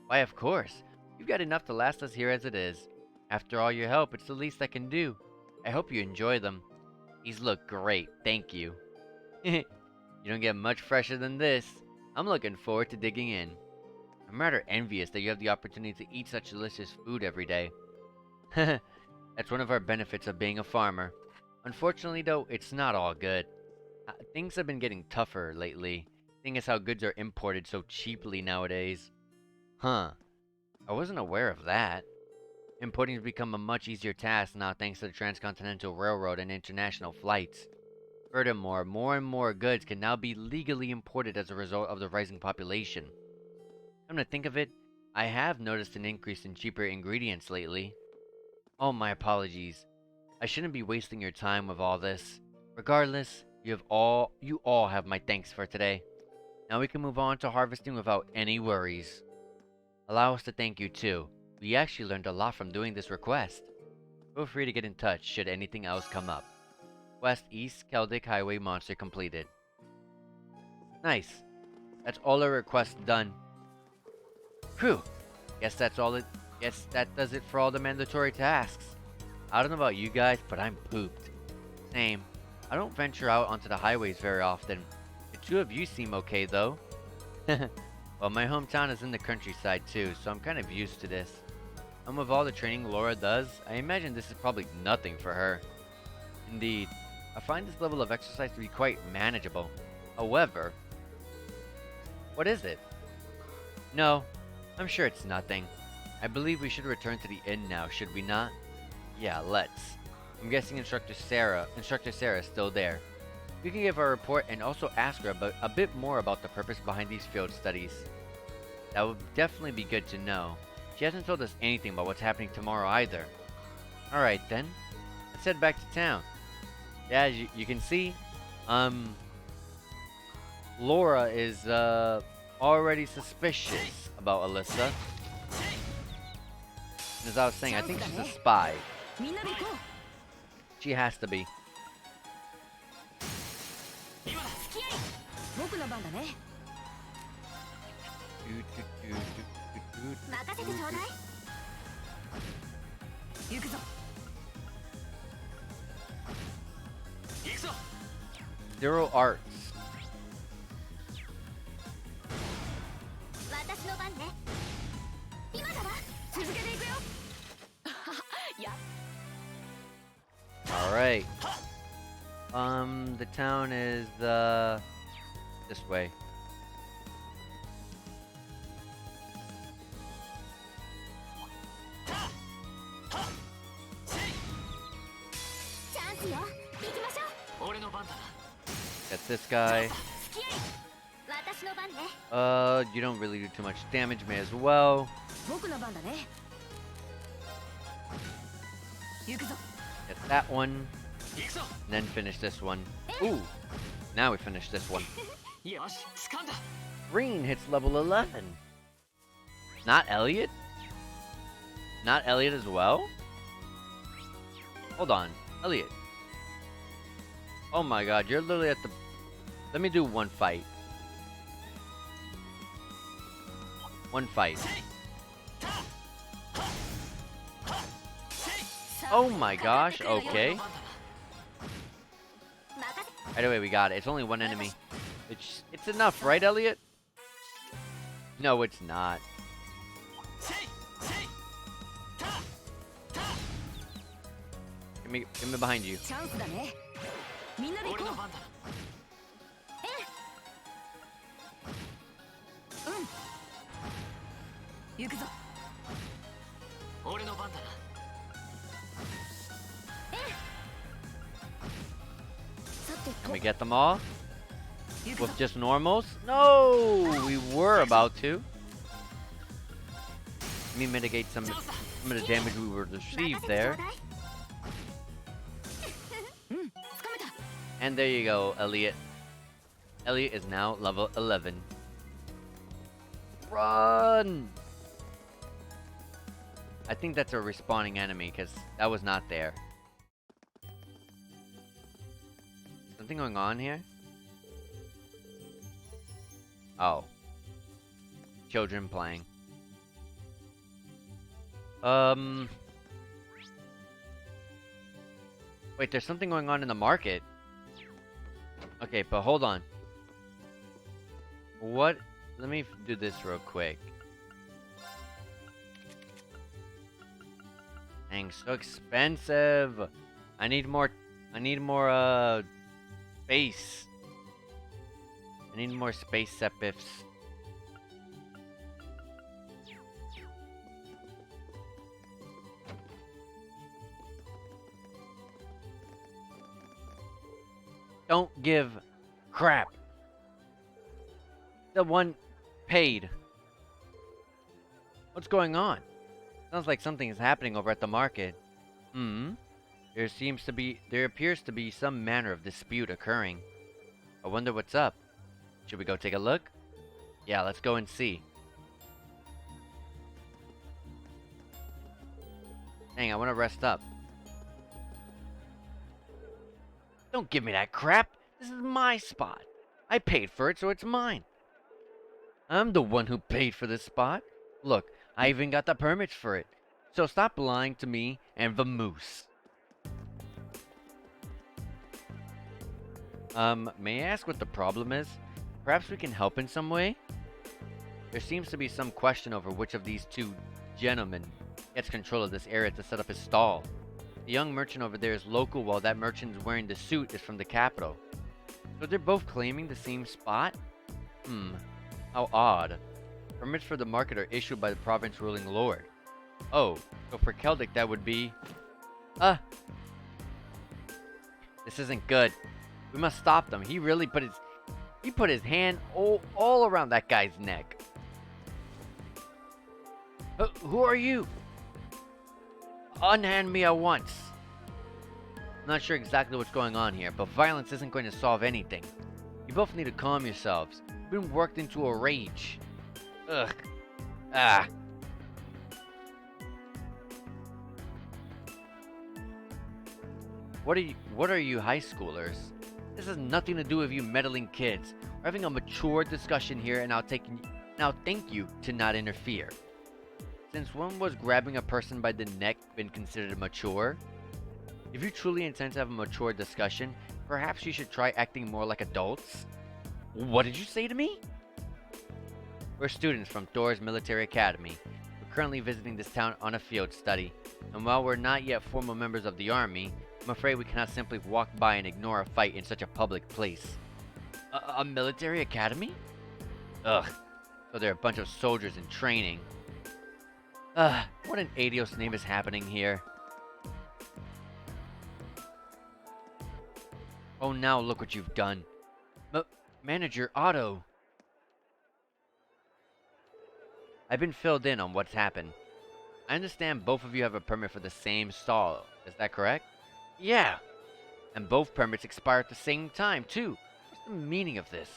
Why, of course. You've got enough to last us here as it is. After all your help, it's the least I can do. I hope you enjoy them. These look great, thank you. You don't get much fresher than this. I'm looking forward to digging in. I'm rather envious that you have the opportunity to eat such delicious food every day. That's one of our benefits of being a farmer. Unfortunately though, it's not all good. Things have been getting tougher lately, seeing as how goods are imported so cheaply nowadays. Huh. I wasn't aware of that. Importing has become a much easier task now thanks to the Transcontinental Railroad and international flights. Furthermore, more and more goods can now be legally imported as a result of the rising population. Come to think of it, I have noticed an increase in cheaper ingredients lately. Oh, my apologies. I shouldn't be wasting your time with all this. Regardless, you all have my thanks for today. Now we can move on to harvesting without any worries. Allow us to thank you too. We actually learned a lot from doing this request. Feel free to get in touch should anything else come up. West East Celtic Highway Monster completed. Nice. That's all our requests done. Whew. Guess that does it for all the mandatory tasks. I don't know about you guys, but I'm pooped. Same. I don't venture out onto the highways very often. The two of you seem okay though. Well, my hometown is in the countryside too, so I'm kind of used to this. And with all the training Laura does, I imagine this is probably nothing for her. Indeed, I find this level of exercise to be quite manageable. However, what is it? No, I'm sure it's nothing. I believe we should return to the inn now, should we not? Yeah, let's. I'm guessing Instructor Sara is still there. We can give her a report and also ask her about a bit more about the purpose behind these field studies. That would definitely be good to know. She hasn't told us anything about what's happening tomorrow either. Alright then, let's head back to town. Yeah, as you can see, Laura is already suspicious about Alyssa. And as I was saying, I think she's a spy. みんなで行こう She has to be. 付き合い僕の番だね任せてちょうだい行くぞ Zero arts. 私の番ね今だわ続けていくよ All right. The town is this way. チャンスよ行きましょう俺の番だな Get this guy. 付き合い私の番ね You don't really do too much damage. May as well. 僕の番だね行くぞ Get that one. 行くぞ And then finish this one. Ooh. Now we finish this one. よし掴んだ Green hits level 11. Not Elliot? Not Elliot as well? Hold on. Elliot. Oh my god, you're literally at the... Let me do one fight. One fight. Oh my gosh, okay. Right away, we got it. It's only one enemy. It's enough, right, Elliot? No, it's not. Give me behind you. チャンスだねみんなで行こう俺の番だ行くぞ俺の番だな Can we get them all? With just normals? No! We were about to. Let me mitigate some of the damage we were received there. And there you go, Elliot. Elliot is now level 11. Run! I think that's a respawning enemy, because that was not there. Something going on here? Oh. Children playing. Wait, there's something going on in the market. Okay, but hold on. What? Let me do this real quick. Dang, so expensive. I need more space. I need more space sepifs. Don't give crap. The one paid. What's going on? Sounds like something is happening over at the market. There appears to be some manner of dispute occurring. I wonder what's up. Should we go take a look? Yeah, let's go and see. Dang, I want to rest up. Don't give me that crap. This is my spot. I paid for it, so it's mine. I'm the one who paid for this spot. Look, I even got the permits for it. So stop lying to me and the moose. May I ask what the problem is? Perhaps we can help in some way? There seems to be some question over which of these two gentlemen gets control of this area to set up his stall. The young merchant over there is local, while that merchant wearing the suit is from the capital. So they're both claiming the same spot? How odd. Permits for the market are issued by the province ruling lord. Oh, so for Celtic that would be... This isn't good. We must stop them. He really put his hand all around that guy's neck. Who are you? Unhand me at once. I'm not sure exactly what's going on here, but violence isn't going to solve anything. You both need to calm yourselves. You've been worked into a rage. Ugh. Ah. What are you high schoolers? This has nothing to do with you meddling kids. We're having a mature discussion here, and now thank you to not interfere. Since when was grabbing a person by the neck been considered mature? If you truly intend to have a mature discussion, perhaps you should try acting more like adults. What did you say to me? We're students from Thor's Military Academy. We're currently visiting this town on a field study, and while we're not yet formal members of the army, I'm afraid we cannot simply walk by and ignore a fight in such a public place. A military academy? Ugh. So they're a bunch of soldiers in training. Ugh, what an adios name is happening here. Oh, now look what you've done. Manager Otto. I've been filled in on what's happened. I understand both of you have a permit for the same stall. Is that correct? Yeah. And both permits expire at the same time, too. What's the meaning of this?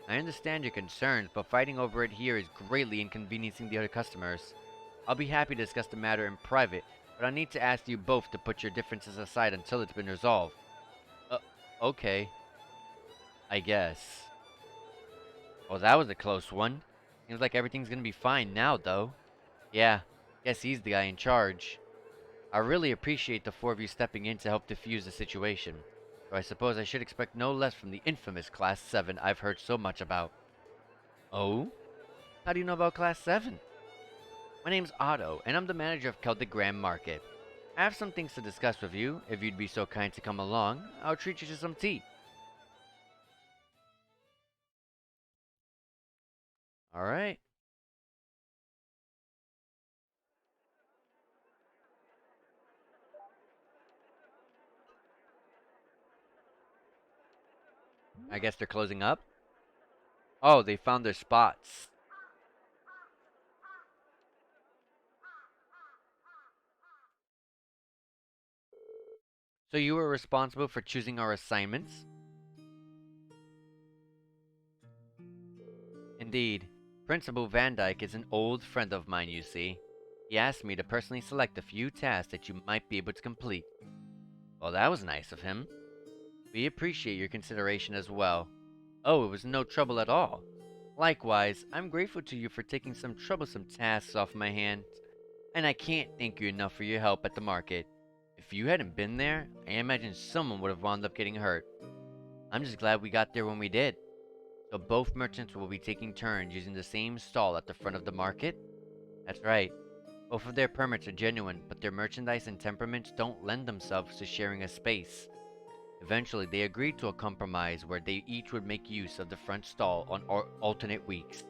I understand your concerns, but fighting over it here is greatly inconveniencing the other customers. I'll be happy to discuss the matter in private, but I need to ask you both to put your differences aside until it's been resolved. Okay. I guess. Well, that was a close one. Seems like everything's gonna be fine now, though. Yeah, guess he's the guy in charge. I really appreciate the four of you stepping in to help defuse the situation. So I suppose I should expect no less from the infamous Class 7 I've heard so much about. Oh? How do you know about Class 7? My name's Otto, and I'm the manager of Celtic Grand Market. I have some things to discuss with you. If you'd be so kind to come along, I'll treat you to some tea. Alright. I guess they're closing up? Oh, they found their spots. So you were responsible for choosing our assignments? Indeed. Principal Van Dyke is an old friend of mine, you see. He asked me to personally select a few tasks that you might be able to complete. Well, that was nice of him. We appreciate your consideration as well. Oh, it was no trouble at all. Likewise, I'm grateful to you for taking some troublesome tasks off my hands, and I can't thank you enough for your help at the market. If you hadn't been there, I imagine someone would have wound up getting hurt. I'm just glad we got there when we did. So both merchants will be taking turns using the same stall at the front of the market? That's right. Both of their permits are genuine, but their merchandise and temperaments don't lend themselves to sharing a space. Eventually, they agreed to a compromise where they each would make use of the front stall on alternate weeks.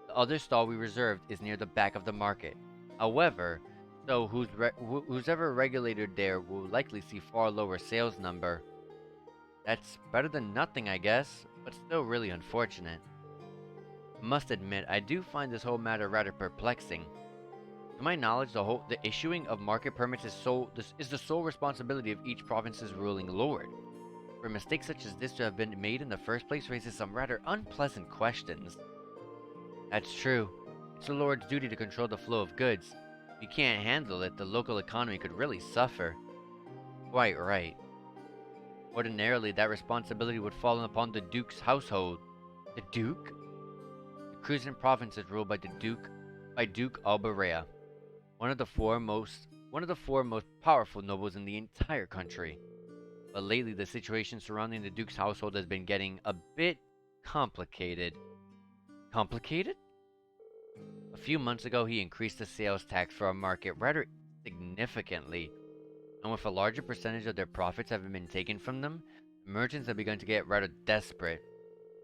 The other stall we reserved is near the back of the market. However, so whoever regulated there will likely see far lower sales number. That's better than nothing, I guess, but still really unfortunate. I must admit, I do find this whole matter rather perplexing. To my knowledge, the issuing of market permits is the sole responsibility of each province's ruling lord. For a mistake such as this to have been made in the first place raises some rather unpleasant questions. That's true. It's the lord's duty to control the flow of goods. If he can't handle it, the local economy could really suffer. Quite right. Ordinarily, that responsibility would fall upon the Duke's household. The Duke? The Cruisin province is ruled by Duke Albarea, one of the four most powerful nobles in the entire country. But lately, the situation surrounding the Duke's household has been getting a bit complicated. Complicated? A few months ago, he increased the sales tax for our market rather significantly, and with a larger percentage of their profits having been taken from them, merchants have begun to get rather desperate.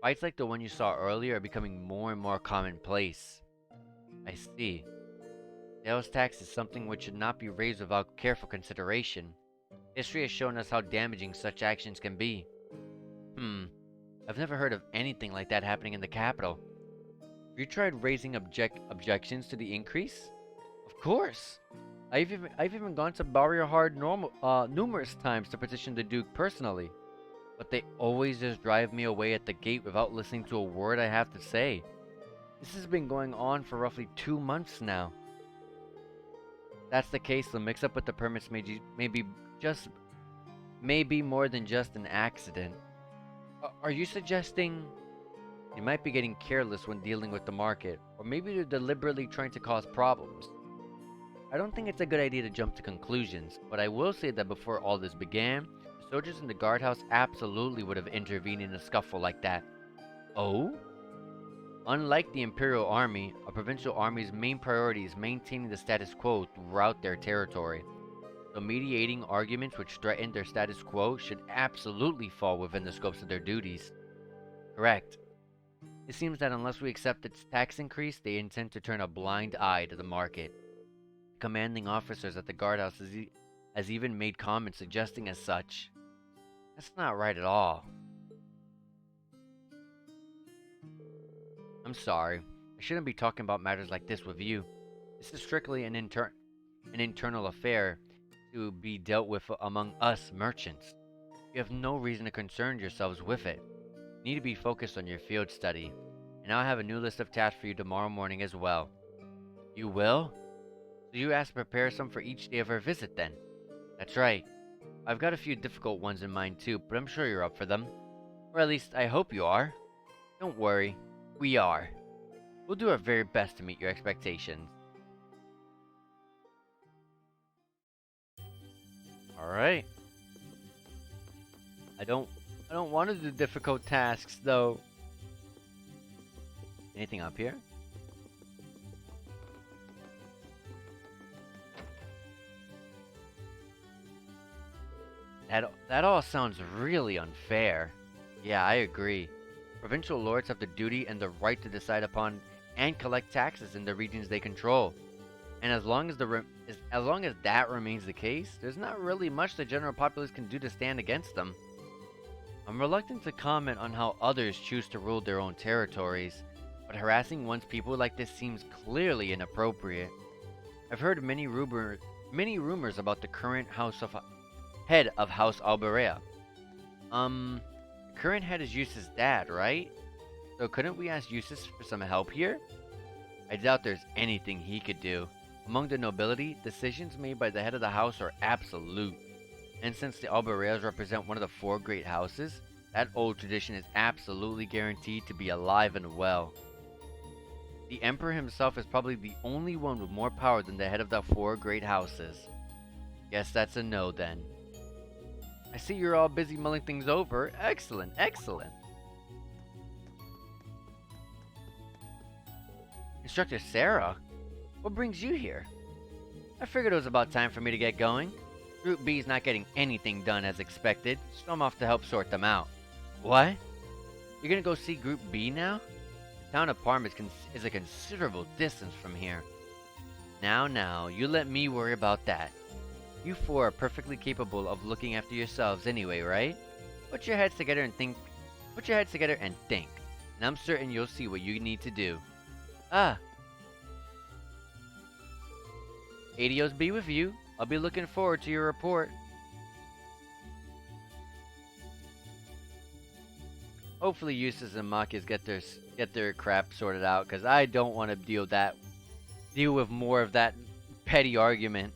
Fights like the one you saw earlier are becoming more and more commonplace. I see. Sales tax is something which should not be raised without careful consideration. History has shown us how damaging such actions can be. I've never heard of anything like that happening in the capital. Have you tried raising objections to the increase? Of course! I've even gone to Barrier Hard numerous times to petition the Duke personally, but they always just drive me away at the gate without listening to a word I have to say. This has been going on for roughly 2 months now. If that's the case, the mix-up with the permits may be more than just an accident. Are you suggesting they might be getting careless when dealing with the market, or maybe they're deliberately trying to cause problems? I don't think it's a good idea to jump to conclusions, but I will say that before all this began, the soldiers in the guardhouse absolutely would have intervened in a scuffle like that. Oh? Unlike the Imperial Army, a provincial army's main priority is maintaining the status quo throughout their territory. So mediating arguments which threaten their status quo should absolutely fall within the scopes of their duties. Correct. It seems that unless we accept its tax increase, they intend to turn a blind eye to the market. Commanding officers at the guardhouse has even made comments suggesting as such. That's not right at all. I'm sorry. I shouldn't be talking about matters like this with you. This is strictly an internal affair to be dealt with among us merchants. You have no reason to concern yourselves with it. You need to be focused on your field study. And I'll have a new list of tasks for you tomorrow morning as well. You will? So you asked to prepare some for each day of our visit then? That's right. I've got a few difficult ones in mind too, but I'm sure you're up for them. Or at least I hope you are. Don't worry. We are. We'll do our very best to meet your expectations. Alright. I don't want to do difficult tasks though. Anything up here? That all sounds really unfair. Yeah, I agree. Provincial lords have the duty and the right to decide upon and collect taxes in the regions they control. And as long as that remains the case, there's not really much the general populace can do to stand against them. I'm reluctant to comment on how others choose to rule their own territories, but harassing one's people like this seems clearly inappropriate. I've heard many rumors about the current head of House Alberea. The current head is Eustace's dad, right? So couldn't we ask Eustace for some help here? I doubt there's anything he could do. Among the nobility, decisions made by the head of the house are absolute. And since the Albereas represent one of the 4 great houses, that old tradition is absolutely guaranteed to be alive and well. The Emperor himself is probably the only one with more power than the head of the 4 great houses. Guess that's a no then. I see you're all busy mulling things over. Excellent, excellent. Instructor Sara? What brings you here? I figured it was about time for me to get going. Group B's not getting anything done as expected, so I'm off to help sort them out. What? You're gonna go see Group B now? The town of Parma is a considerable distance from here. Now, you let me worry about that. You 4 are perfectly capable of looking after yourselves anyway, right? Put your heads together and think. And I'm certain you'll see what you need to do. Ah. Adios be with you. I'll be looking forward to your report. Hopefully Eustace and Machias get their crap sorted out, because I don't want to deal with more of that petty argument.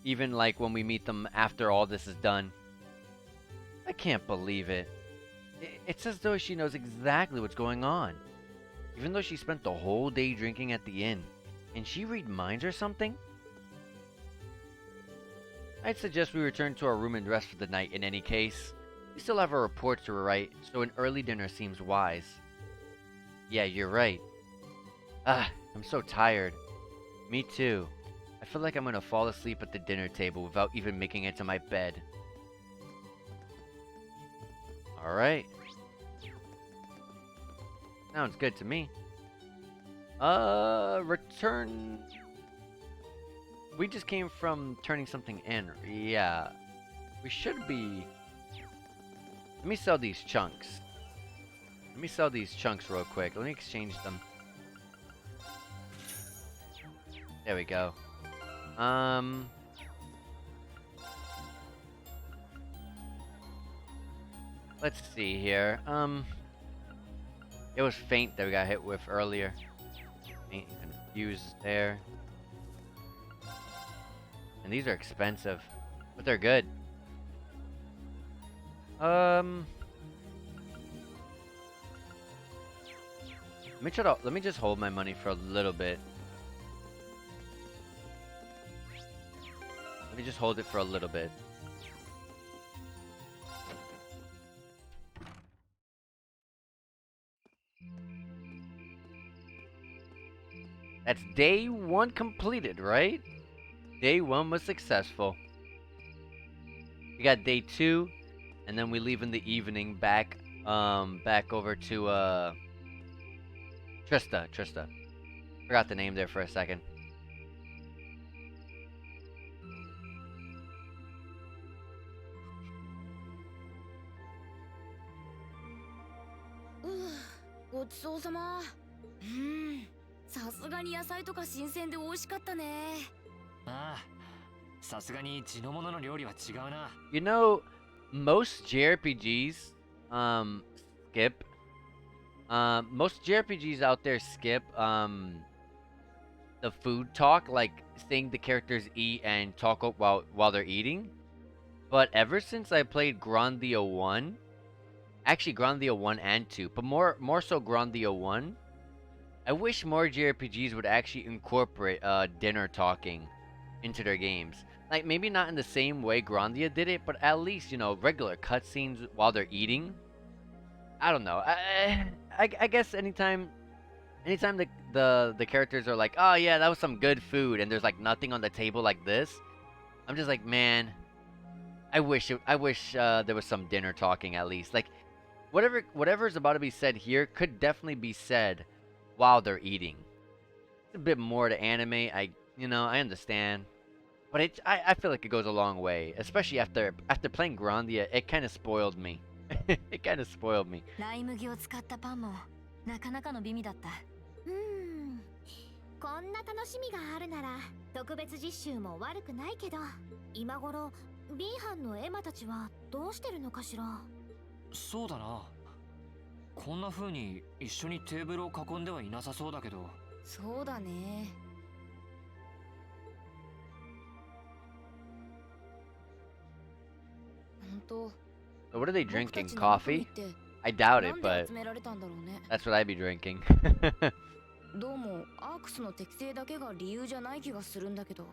Even like when we meet them after all this is done. I can't believe it. It's as though she knows exactly what's going on. Even though she spent the whole day drinking at the inn. Can she read minds or something? I'd suggest we return to our room and rest for the night in any case. We still have our reports to write, so an early dinner seems wise. Yeah, you're right. I'm so tired. Me too. I feel like I'm gonna fall asleep at the dinner table without even making it to my bed. Alright. Sounds good to me. Return... We just came from turning something in. Yeah. We should be... Let me sell these chunks. Real quick. Let me exchange them. There we go. Let's see here. It was faint that we got hit with earlier. Faint and confused there. And these are expensive, but they're good. Let me just hold my money for a little bit. Let me just hold it for a little bit. That's day 1 completed, right? Day 1 was successful. We got day 2, and then we leave in the evening back over to Trista. Forgot the name there for a second.ごちそうさま。さすがに野菜とか新鮮で美味しかったね。ああ、さすがに地のものの料理は違うな。You know, most JRPGs skip. Most JRPGs out there skip the food talk, like seeing the characters eat and talk while they're eating. But ever since I played Grandia 1, actually Grandia 1 and 2, but more so Grandia 1, I wish more JRPGs would actually incorporate dinner talking into their games. Like, maybe not in the same way Grandia did it, but at least, you know, regular cutscenes while they're eating. I don't know. I guess anytime the characters are like, oh yeah, that was some good food, and there's like nothing on the table like this, I'm just like, man, I wish there was some dinner talking at least. Like, whatever is about to be said here could definitely be said while they're eating. It's a bit more to anime. I understand, but I feel like it goes a long way, especially after playing Grandia. It kind of spoiled me. It kind of spoiled me. ライ麦を使ったパンもなかなかの美味だった。こんな楽しみがあるなら特別実習も悪くないけど、今頃 B 班のエマたちはどうしてるのかしら。そうだな。こんな風に一緒にテーブルを囲んではいなさそうだけど。そうだね。本当。What are they drinking? Coffee? I doubt it, but that's what I'd be drinking. どうもアークスの適性だけが理由じゃない気がするんだけど。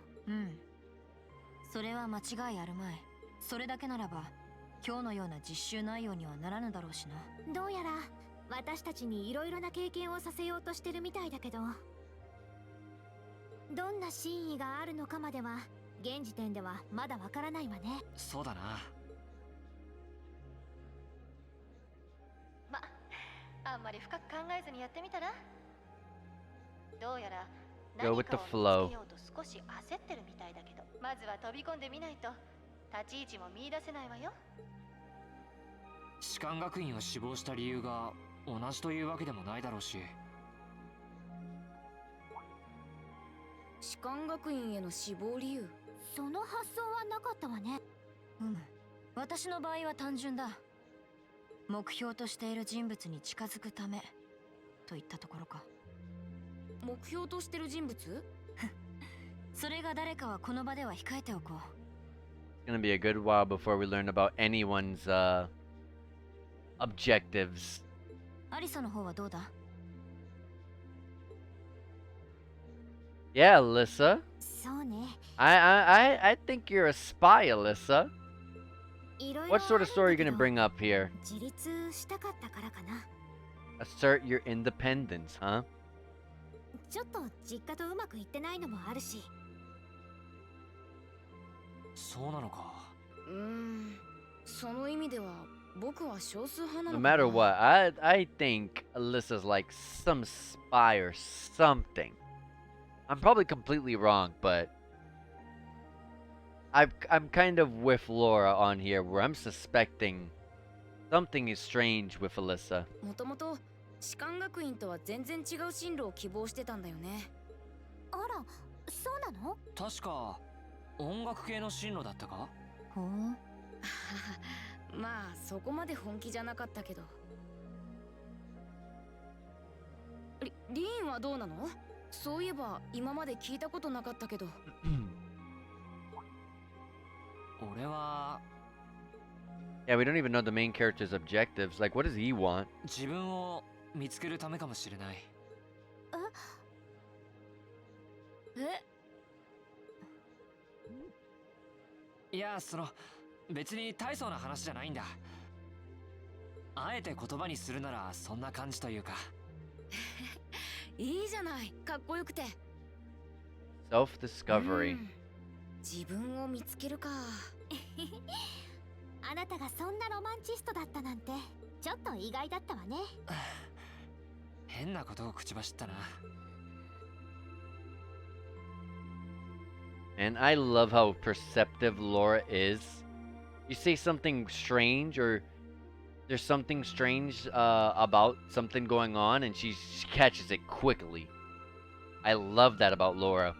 それは間違いあるまい。それだけならば今日のような実習内容にはならぬだろうしな。どうやら私たちにいろいろな経験をさせようとしてるみたいだけど、どんな真意があるのかまでは現時点ではまだわからないわね。そうだな。あんまり深く考えずにやってみたら。どうやら Go with the flow. 少し焦ってるみたいだけど、まずは飛び込んでみないと立ち位置も見出せないわよ。士官学院を志望した理由が同じというわけでもないだろうし。士官学院への志望理由、その発想はなかったわね。私の場合は単純だ。目標としている人物に近づくためといったところか。目標としてる人物？それが誰かはこの場では控えておこう。It's gonna be a good while before we learn about anyone's objectives. アリサの方はどうだ？ Yeah, Alyssa. そうね。I think you're a spy, Alyssa. What sort of story are you gonna bring up here? 自立したかったからかな。 Assert your independence, huh? ちょっと実家とうまくいってないのもあるし。そうなのか。その意味では僕は少数派な No のかな。 matter what, I think Alyssa's like some spy or something. I'm probably completely wrong, but I'm kind of with Laura on here, where I'm suspecting something is strange with Alyssa. もともと士官学院とは全然違う進路を希望してたんだよね。あら、そうなの？確か音楽系の進路だったか？ほう。まあそこまで本気じゃなかったけど。リーンはどうなの？そういえば今まで聞いたことなかったけど。俺は Yeah, we don't even know the main character's objectives. Like, what does he want? 自分を見つけるためかもしれない。いや、別に大層な話じゃないんだ。あえて言葉にするならそんな感じというか。いいじゃない、かっこよくて。Self-discovery. 自分を見つけるか。あなたがそんなロマンチストだったなんてちょっと意外だったわね。変なことを口走ったな。And I love how perceptive Laura is. You say something strange or there's something strange about something going on and she catches it quickly. I love that about Laura.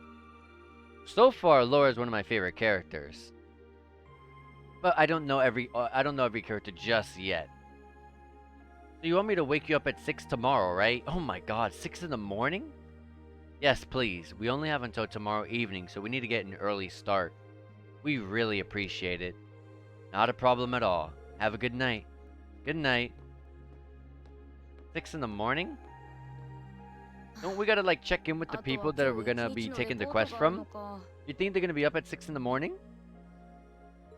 So far, Laura is one of my favorite characters. But I don't know every character just yet. So you want me to wake you up at 6 tomorrow, right? Oh my god, 6 in the morning? Yes, please. We only have until tomorrow evening, so we need to get an early start. We really appreciate it. Not a problem at all. Have a good night. Good night. 6 in the morning? Don't we gotta like check in with the people that we're gonna be taking the quest from? You think they're gonna be up at 6 in the morning?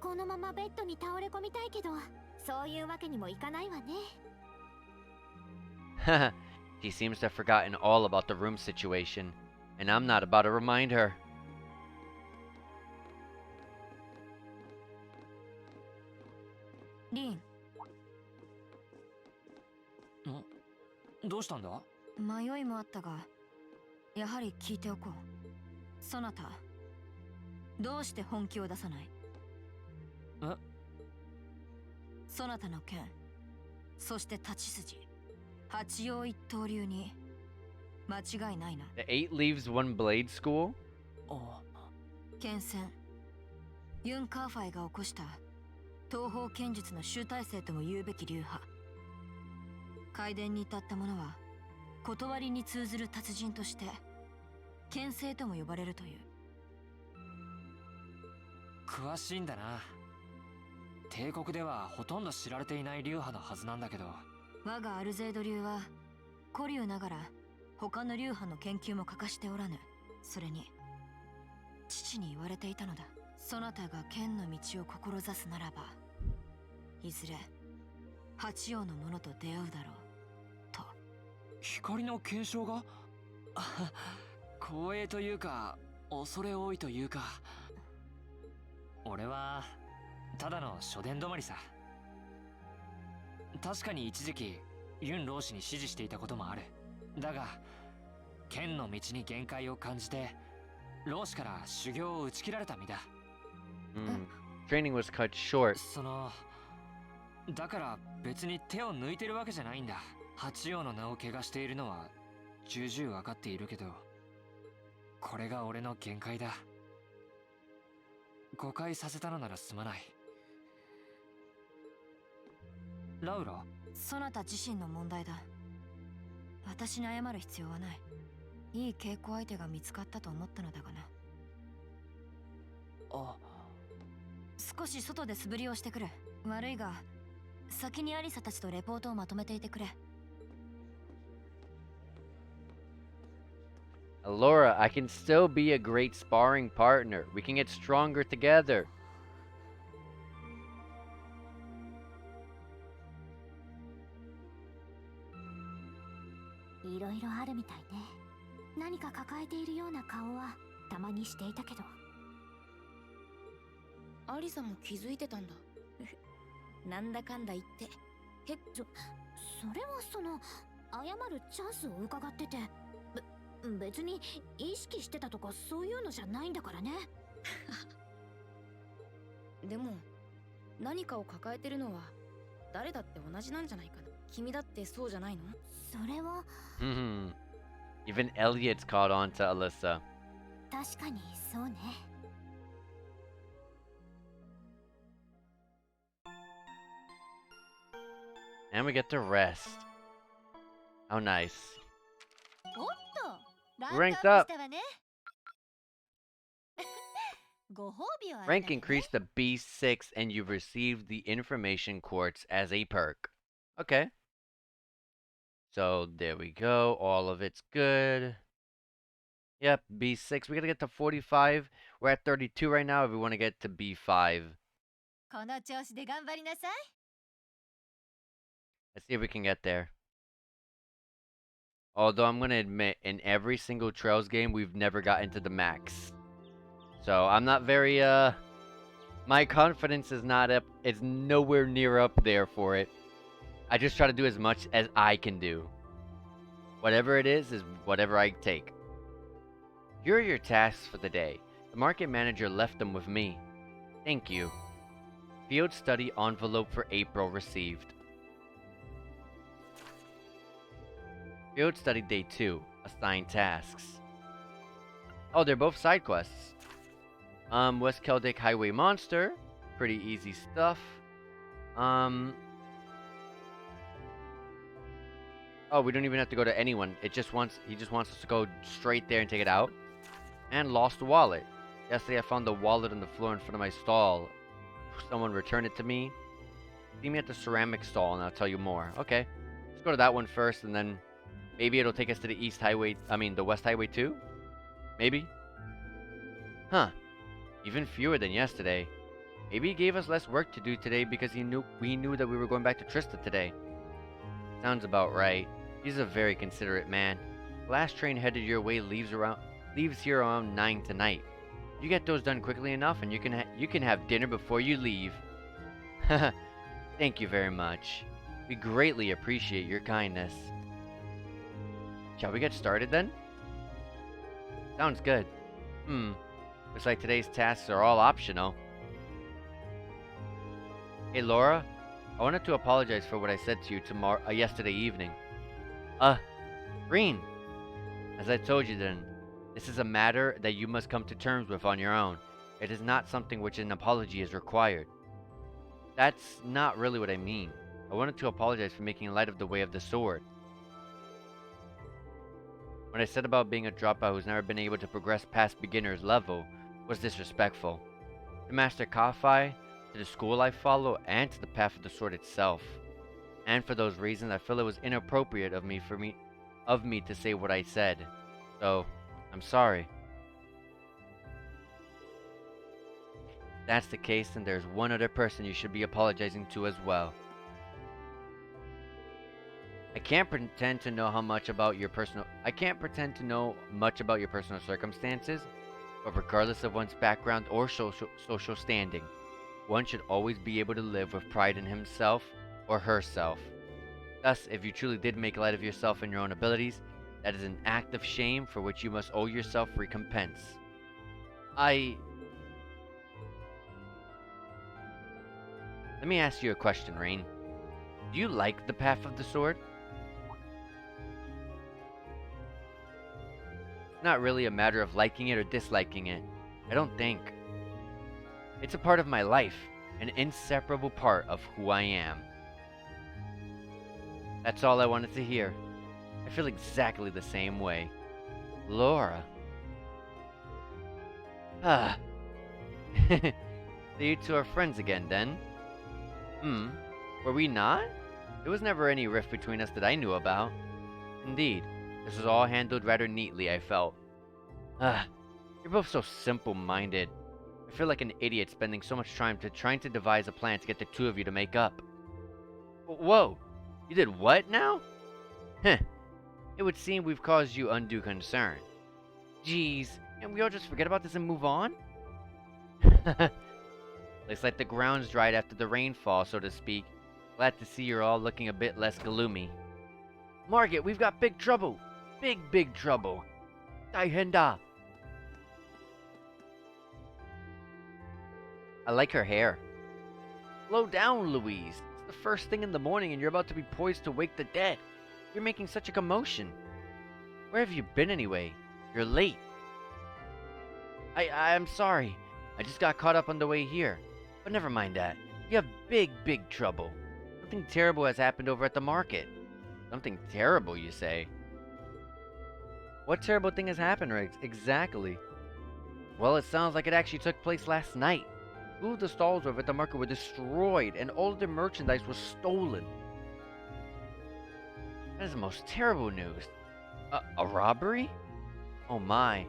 このままベッドに倒れ込みたいけど、そういうわけにもいかないわね。Haha, she seems to have forgotten all about the room situation, and I'm not about to remind her. リン、どうしたんだ？迷いもあったが、やはり聞いておこう。そなた、どうして本気を出さない？そなたの剣、そして太刀筋、八葉一刀流に間違いないな。The 8 leaves 1 blade school? 剣戦、ユン・カーファイが起こした東方剣術の集大成とも言うべき流派。開伝に至った者は断りに通ずる達人として剣聖とも呼ばれるという。詳しいんだな。帝国ではほとんど知られていない流派のはずなんだけど。我がアルゼード流は古流ながら他の流派の研究も欠かしておらぬ。それに父に言われていたのだ。そなたが剣の道を志すならば、いずれ八葉の者と出会うだろうと。光の継承が光栄というか恐れ多いというか。俺はただの書伝止まりさ。確かに一時期ユン老師に指示していたこともある。だが剣の道に限界を感じて老師から修行を打ち切られた身だ。Training was cut short. だから別に手を抜いてるわけじゃないんだ。八葉の名を汚しているのは重々わかっているけど、これが俺の限界だ。誤解させたのならすまない。ラウラ？そなた自身の問題だ。私に謝る必要はない。いい稽古相手が見つかったと思ったのだがな。少し外で素振りをしてくる。悪いが先にアリサたちとレポートをまとめていてくれ。Laura, I can still be a great sparring partner. We can get stronger together. いろいろあるみたいね。何か抱えているような顔はたまにしていたけど。アリサも気づいてたんだ。なんだかんだ言って。それは謝るチャンスを伺ってて、別に意識してたとかそういうのじゃないんだからね。でも何かを抱えてるのは誰だって同じなんじゃないかな。君だってそうじゃないの？それは。Even Elliot's caught on to Alyssa. 確かにそうね。And we get to rest. How nice. おっと、ランク Ranked アップ up. したわね。ご褒美をあげ Rank なきゃね。 increased to B6 and you've received the information quartz as a perk. Okay. So there we go. All of it's good. Yep, B6. We gotta get to 45. We're at 32 right now. If we want to get to B5. この調子で頑張りなさい。 Let's see if we can get there. Although I'm gonna admit, in every single Trails game, we've never gotten to the max. So I'm not very, my confidence is not up, it's nowhere near up there for it. I just try to do as much as I can do. Whatever it is whatever I take. Here are your tasks for the day. The market manager left them with me. Thank you. Field study envelope for April received. Field study day 2. Assigned tasks. Oh, they're both side quests. West Celtic Highway Monster. Pretty easy stuff. Oh, we don't even have to go to anyone. He just wants us to go straight there and take it out. And lost wallet. Yesterday I found the wallet on the floor in front of my stall. Someone returned it to me. See me at the ceramic stall and I'll tell you more. Okay. Let's go to that one first and then maybe it'll take us to the the West Highway too? Maybe? Huh. Even fewer than yesterday. Maybe he gave us less work to do today because we knew that we were going back to Trista today. Sounds about right. He's a very considerate man. The last train headed your way leaves here around 9 tonight. You get those done quickly enough and you can have dinner before you leave. Thank you very much. We greatly appreciate your kindness. Shall we get started then? Sounds good. Looks like today's tasks are all optional. Hey Laura, I wanted to apologize for what I said to you yesterday evening. Green. As I told you then, this is a matter that you must come to terms with on your own. It is not something which an apology is required. That's not really what I mean. I wanted to apologize for making light of the way of the sword. What I said about being a dropout who's never been able to progress past beginner's level was disrespectful. To Master Kafai, to the school I follow, and to the path of the sword itself. And for those reasons, I feel it was inappropriate of me to say what I said. So, I'm sorry. If that's the case, then there's one other person you should be apologizing to as well. I can't pretend to know much about your personal circumstances, but regardless of one's background or social standing, one should always be able to live with pride in himself or herself. Thus, if you truly did make light of yourself and your own abilities, that is an act of shame for which you must owe yourself recompense. Let me ask you a question, Rain. Do you like the path of the sword? It's not really a matter of liking it or disliking it. I don't think. It's a part of my life, an inseparable part of who I am. That's all I wanted to hear. I feel exactly the same way. Laura. So you two are friends again, then? Were we not? There was never any rift between us that I knew about. Indeed, this was all handled rather neatly, I felt. You're both so simple-minded. I feel like an idiot spending so much time trying to devise a plan to get the two of you to make up. Whoa! You did what now? It would seem we've caused you undue concern. Jeez, can't we all just forget about this and move on? Looks like the ground's dried after the rainfall, so to speak. Glad to see you're all looking a bit less gloomy. Margit, we've got big trouble! Big trouble! Daihenda! I like her hair. Slow down, Louise. It's the first thing in the morning and you're about to be poised to wake the dead. You're making such a commotion. Where have you been anyway? You're late. I'm sorry. I just got caught up on the way here. But never mind that. You have big trouble. Something terrible has happened over at the market. Something terrible, you say? What terrible thing has happened, Riggs? Exactly. Well, it sounds like it actually took place last night. 2 of the stalls over at the market were destroyed, and all of the merchandise was stolen. That is the most terrible news. A robbery? Oh my.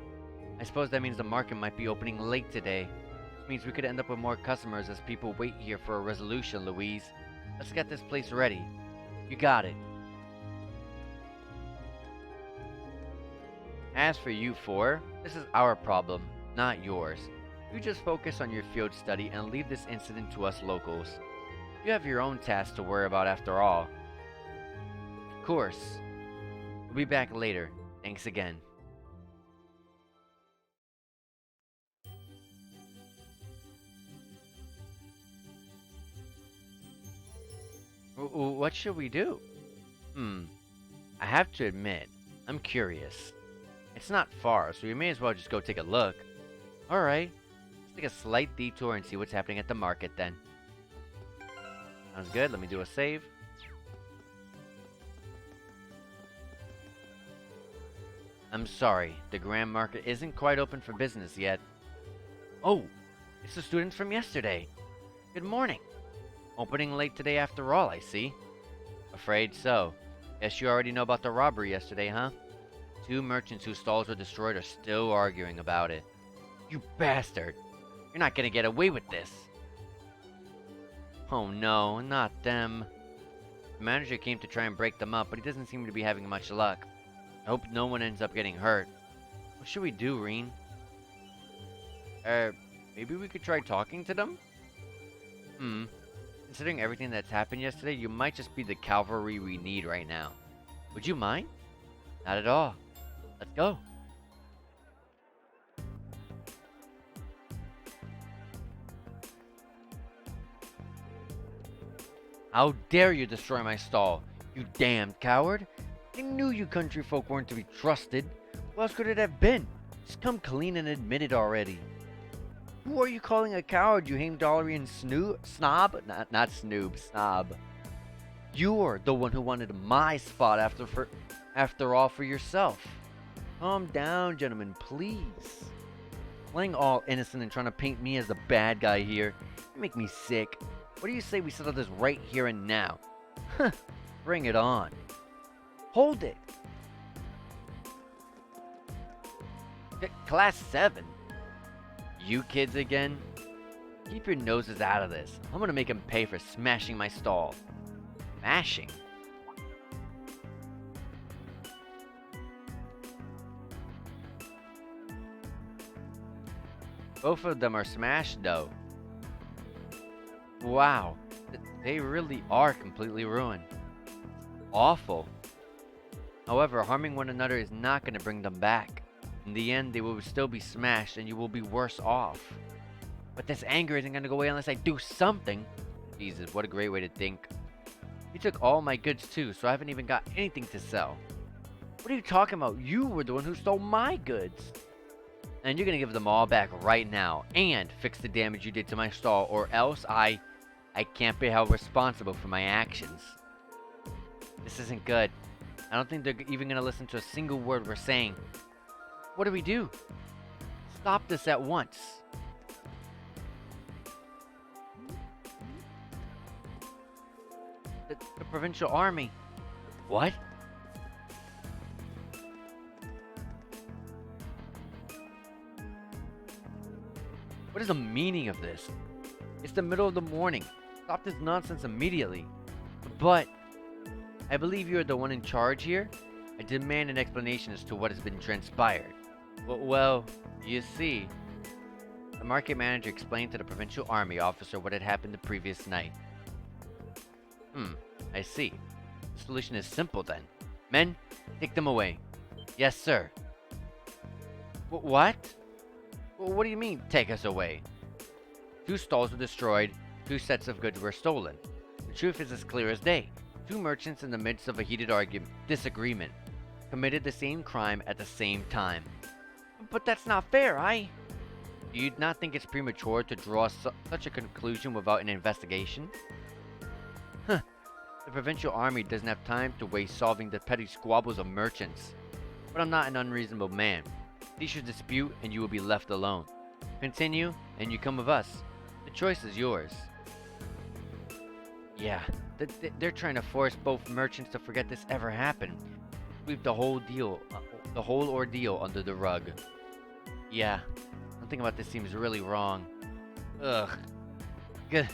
I suppose that means the market might be opening late today. Which means we could end up with more customers as people wait here for a resolution, Louise. Let's get this place ready. You got it. As for you 4, this is our problem, not yours. You just focus on your field study and leave this incident to us locals. You have your own tasks to worry about after all. Of course. We'll be back later. Thanks again. What should we do? I have to admit, I'm curious. It's not far, so we may as well just go take a look. Alright, let's take a slight detour and see what's happening at the market then. Sounds good, let me do a save. I'm sorry, the Grand Market isn't quite open for business yet. Oh, it's the students from yesterday. Good morning. Opening late today after all, I see. Afraid so. Guess you already know about the robbery yesterday, huh? 2 merchants whose stalls were destroyed are still arguing about it. You bastard! You're not gonna get away with this! Oh no, not them. The manager came to try and break them up, but he doesn't seem to be having much luck. I hope no one ends up getting hurt. What should we do, Reen? Maybe we could try talking to them? Considering everything that's happened yesterday, you might just be the cavalry we need right now. Would you mind? Not at all. Let's go. How dare you destroy my stall, you damned coward! I knew you country folk weren't to be trusted. What else could it have been? Just come clean and admit it already. Who are you calling a coward, you Heimdallrian snob? Not snoob, snob. You're the one who wanted my spot after all for yourself. Calm down, gentlemen, please. Playing all innocent and trying to paint me as the bad guy here. You make me sick. What do you say we settle this right here and now? Bring it on. Hold it. Class 7? You kids again? Keep your noses out of this. I'm gonna make him pay for smashing my stall. Smashing? Both of them are smashed though. Wow, they really are completely ruined. Awful. However, harming one another is not going to bring them back. In the end, they will still be smashed and you will be worse off. But this anger isn't going to go away unless I do something. Jesus, what a great way to think. You took all my goods too, so I haven't even got anything to sell. What are you talking about? You were the one who stole my goods. And you're going to give them all back right now and fix the damage you did to my stall, or else I can't be held responsible for my actions. This isn't good. I don't think they're even going to listen to a single word we're saying. What do we do? Stop this at once. The provincial army. What? What is the meaning of this? It's the middle of the morning. Stop this nonsense immediately. But I believe you are the one in charge here. I demand an explanation as to what has been transpired. Well, you see, the market manager explained to the provincial army officer what had happened the previous night. I see. The solution is simple then. Men, take them away. Yes, sir. What? What do you mean, take us away? 2 stalls were destroyed, 2 sets of goods were stolen. The truth is as clear as day. 2 merchants in the midst of a heated disagreement committed the same crime at the same time. But that's not fair, Do you not think it's premature to draw such a conclusion without an investigation? Huh. The provincial army doesn't have time to waste solving the petty squabbles of merchants. But I'm not an unreasonable man. Cease your dispute and you will be left alone. Continue and you come with us. The choice is yours. Yeah, they're trying to force both merchants to forget this ever happened. Sweep the whole ordeal under the rug. Yeah, something about this seems really wrong. Ugh. Good.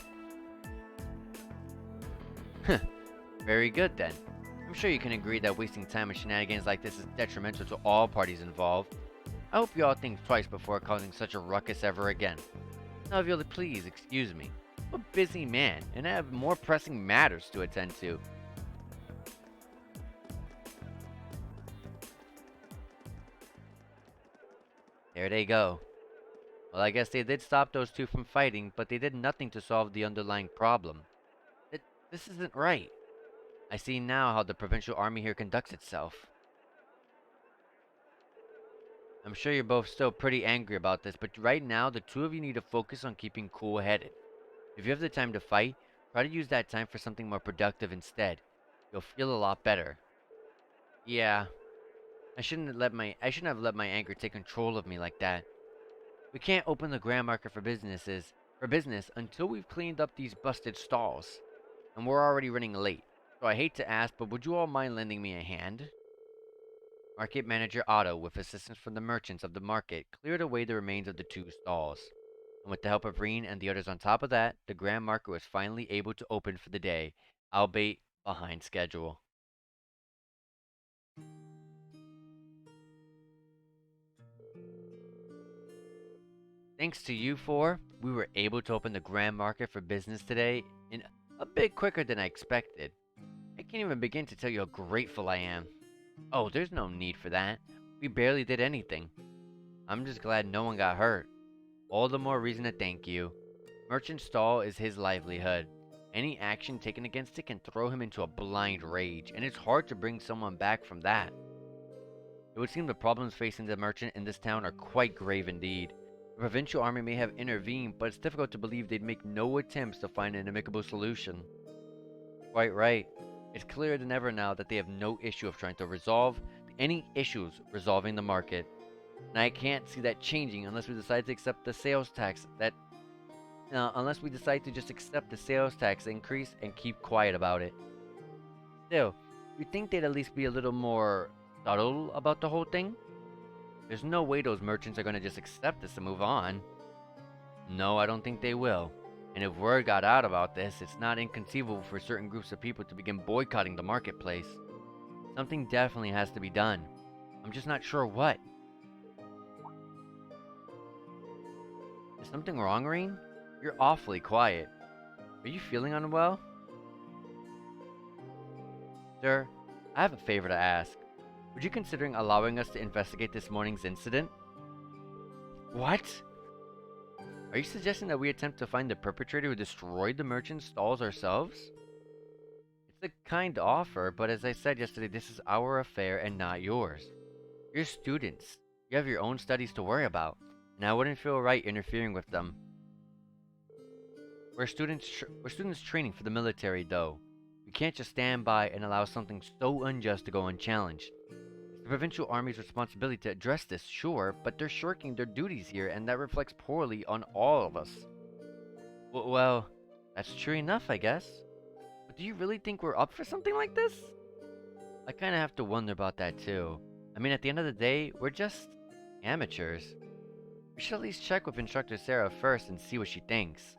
Very good then. I'm sure you can agree that wasting time on shenanigans like this is detrimental to all parties involved. I hope you all think twice before causing such a ruckus ever again. Now if you'll please excuse me. I'm a busy man, and I have more pressing matters to attend to. There they go. Well, I guess they did stop those two from fighting, but they did nothing to solve the underlying problem. This isn't right. I see now how the provincial army here conducts itself. I'm sure you're both still pretty angry about this, but right now the two of you need to focus on keeping cool-headed. If you have the time to fight, try to use that time for something more productive instead. You'll feel a lot better. Yeah, I shouldn't have let my anger take control of me like that. We can't open the grand market for business until we've cleaned up these busted stalls. And we're already running late. So I hate to ask, but would you all mind lending me a hand? Market Manager Otto, with assistance from the merchants of the market, cleared away the remains of the two stalls. And with the help of Reen and the others on top of that, the grand market was finally able to open for the day, albeit behind schedule. Thanks to you four, we were able to open the grand market for business today in a bit quicker than I expected. I can't even begin to tell you how grateful I am. Oh, there's no need for that. We barely did anything. I'm just glad no one got hurt. All the more reason to thank you. Merchant stall is his livelihood. Any action taken against it can throw him into a blind rage, and it's hard to bring someone back from that. It would seem the problems facing the merchant in this town are quite grave indeed. The provincial army may have intervened, but it's difficult to believe they'd make no attempts to find an amicable solution. Quite right. It's clearer than ever now that they have no issue of trying to resolve any issues resolving the market. And I can't see that changing unless we decide to accept the sales tax unless we decide to just accept the sales tax increase and keep quiet about it. Still, you'd think they'd at least be a little more subtle about the whole thing? There's no way those merchants are going to just accept this and move on. No, I don't think they will. And if word got out about this, it's not inconceivable for certain groups of people to begin boycotting the marketplace. Something definitely has to be done. I'm just not sure what. Is something wrong, Reen? You're awfully quiet. Are you feeling unwell? Sir, I have a favor to ask. Would you consider allowing us to investigate this morning's incident? What? Are you suggesting that we attempt to find the perpetrator who destroyed the merchant stalls ourselves? It's a kind offer, but as I said yesterday, this is our affair and not yours. You're students. You have your own studies to worry about, and I wouldn't feel right interfering with them. We're students training for the military, though. We can't just stand by and allow something so unjust to go unchallenged. It's the provincial army's responsibility to address this, sure, but they're shirking their duties here, and that reflects poorly on all of us. Well, that's true enough, I guess. But do you really think we're up for something like this? I kind of have to wonder about that, too. I mean, at the end of the day, we're just amateurs. We should at least check with Instructor Sara first and see what she thinks.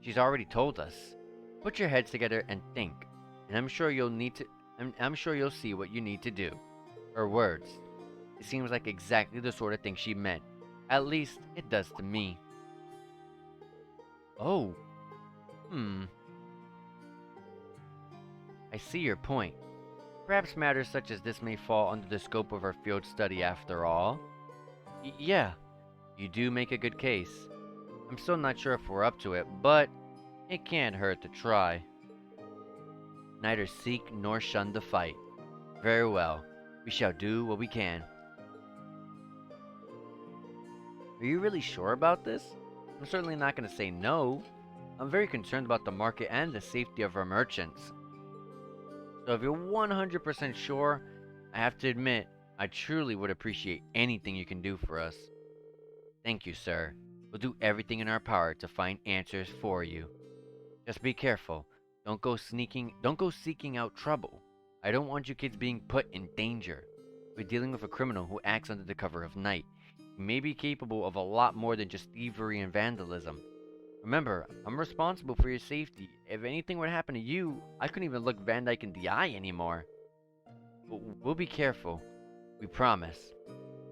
She's already told us. Put your heads together and think, and I'm sure you'll see what you need to do. Her words. It seems like exactly the sort of thing she meant. At least, it does to me. Oh. I see your point. Perhaps matters such as this may fall under the scope of our field study after all. Yeah, you do make a good case. I'm still not sure if we're up to it, but it can't hurt to try. Neither seek nor shun the fight. Very well, we shall do what we can. Are you really sure about this? I'm certainly not going to say no. I'm very concerned about the market and the safety of our merchants. So if you're 100% sure, I have to admit, I truly would appreciate anything you can do for us. Thank you, sir. We'll do everything in our power to find answers for you. Just be careful. Don't go seeking out trouble. I don't want you kids being put in danger. We're dealing with a criminal who acts under the cover of night. He may be capable of a lot more than just thievery and vandalism. Remember, I'm responsible for your safety. If anything would happen to you, I couldn't even look Van Dyke in the eye anymore. We'll be careful. We promise.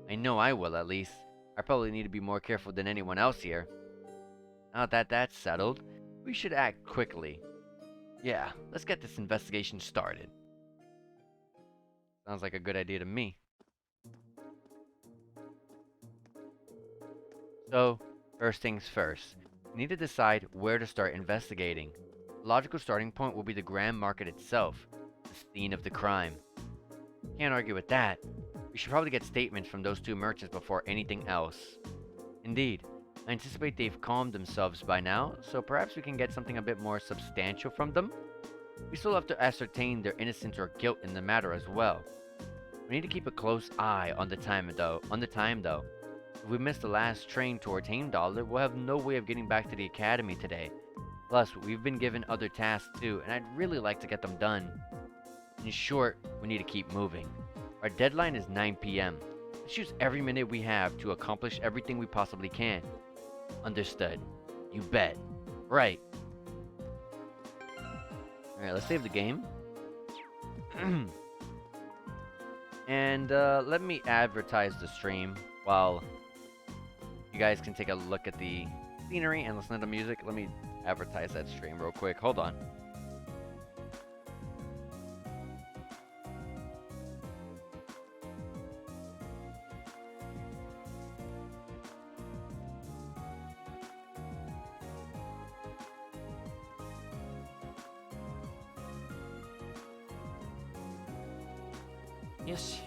I know I will, at least. I probably need to be more careful than anyone else here. Now that that's settled, we should act quickly. Yeah, let's get this investigation started. Sounds like a good idea to me. So, first things first. We need to decide where to start investigating. The logical starting point will be the Grand Market itself, the scene of the crime. Can't argue with that. We should probably get statements from those two merchants before anything else. Indeed, I anticipate they've calmed themselves by now, so perhaps we can get something a bit more substantial from them. We still have to ascertain their innocence or guilt in the matter as well. We need to keep a close eye on the time though. If we miss the last train towards Heimdall, we'll have no way of getting back to the academy today. Plus, we've been given other tasks too, and I'd really like to get them done. In short, we need to keep moving. Our deadline is 9 p.m. Let's use every minute we have to accomplish everything we possibly can. Understood. You bet. Right. Alright, let's save the game. And let me advertise the stream while you guys can take a look at the scenery and listen to the music. Let me advertise that stream real quick. Hold on. Yoshi.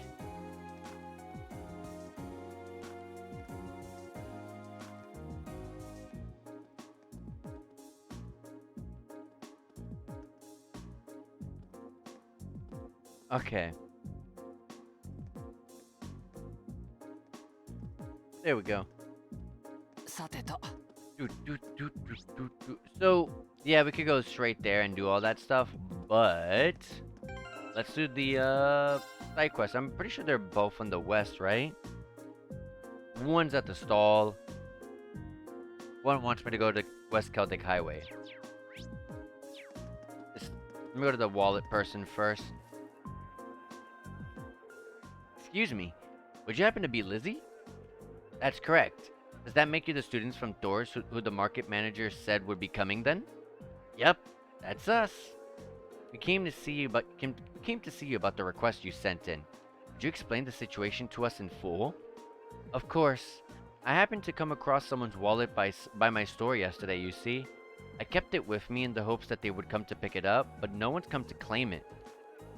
Okay. There we go. さてと。 So, yeah, we could go straight there and do all that stuff, but let's do the side quest. I'm pretty sure they're both on the west, right? One's at the stall. One wants me to go to West Celtic Highway. Let me go to the wallet person first. Excuse me, would you happen to be Lizzie? That's correct. Does that make you the students from Thor's who the market manager said would be coming then? Yep, that's us. We came to see you about the request you sent in. Could you explain the situation to us in full? Of course. I happened to come across someone's wallet by my store yesterday, you see. I kept it with me in the hopes that they would come to pick it up, but no one's come to claim it.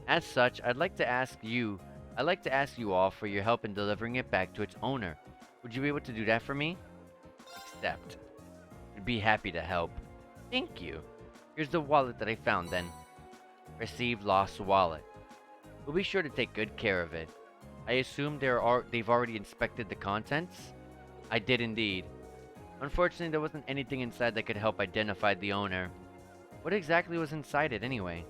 As such, I'd like to ask you all for your help in delivering it back to its owner. Would you be able to do that for me? Accept. I'd be happy to help. Thank you. Here's the wallet that I found then. Received lost wallet. We'll be sure to take good care of it. I assume they've already inspected the contents? I did indeed. Unfortunately, there wasn't anything inside that could help identify the owner. What exactly was inside it anyway?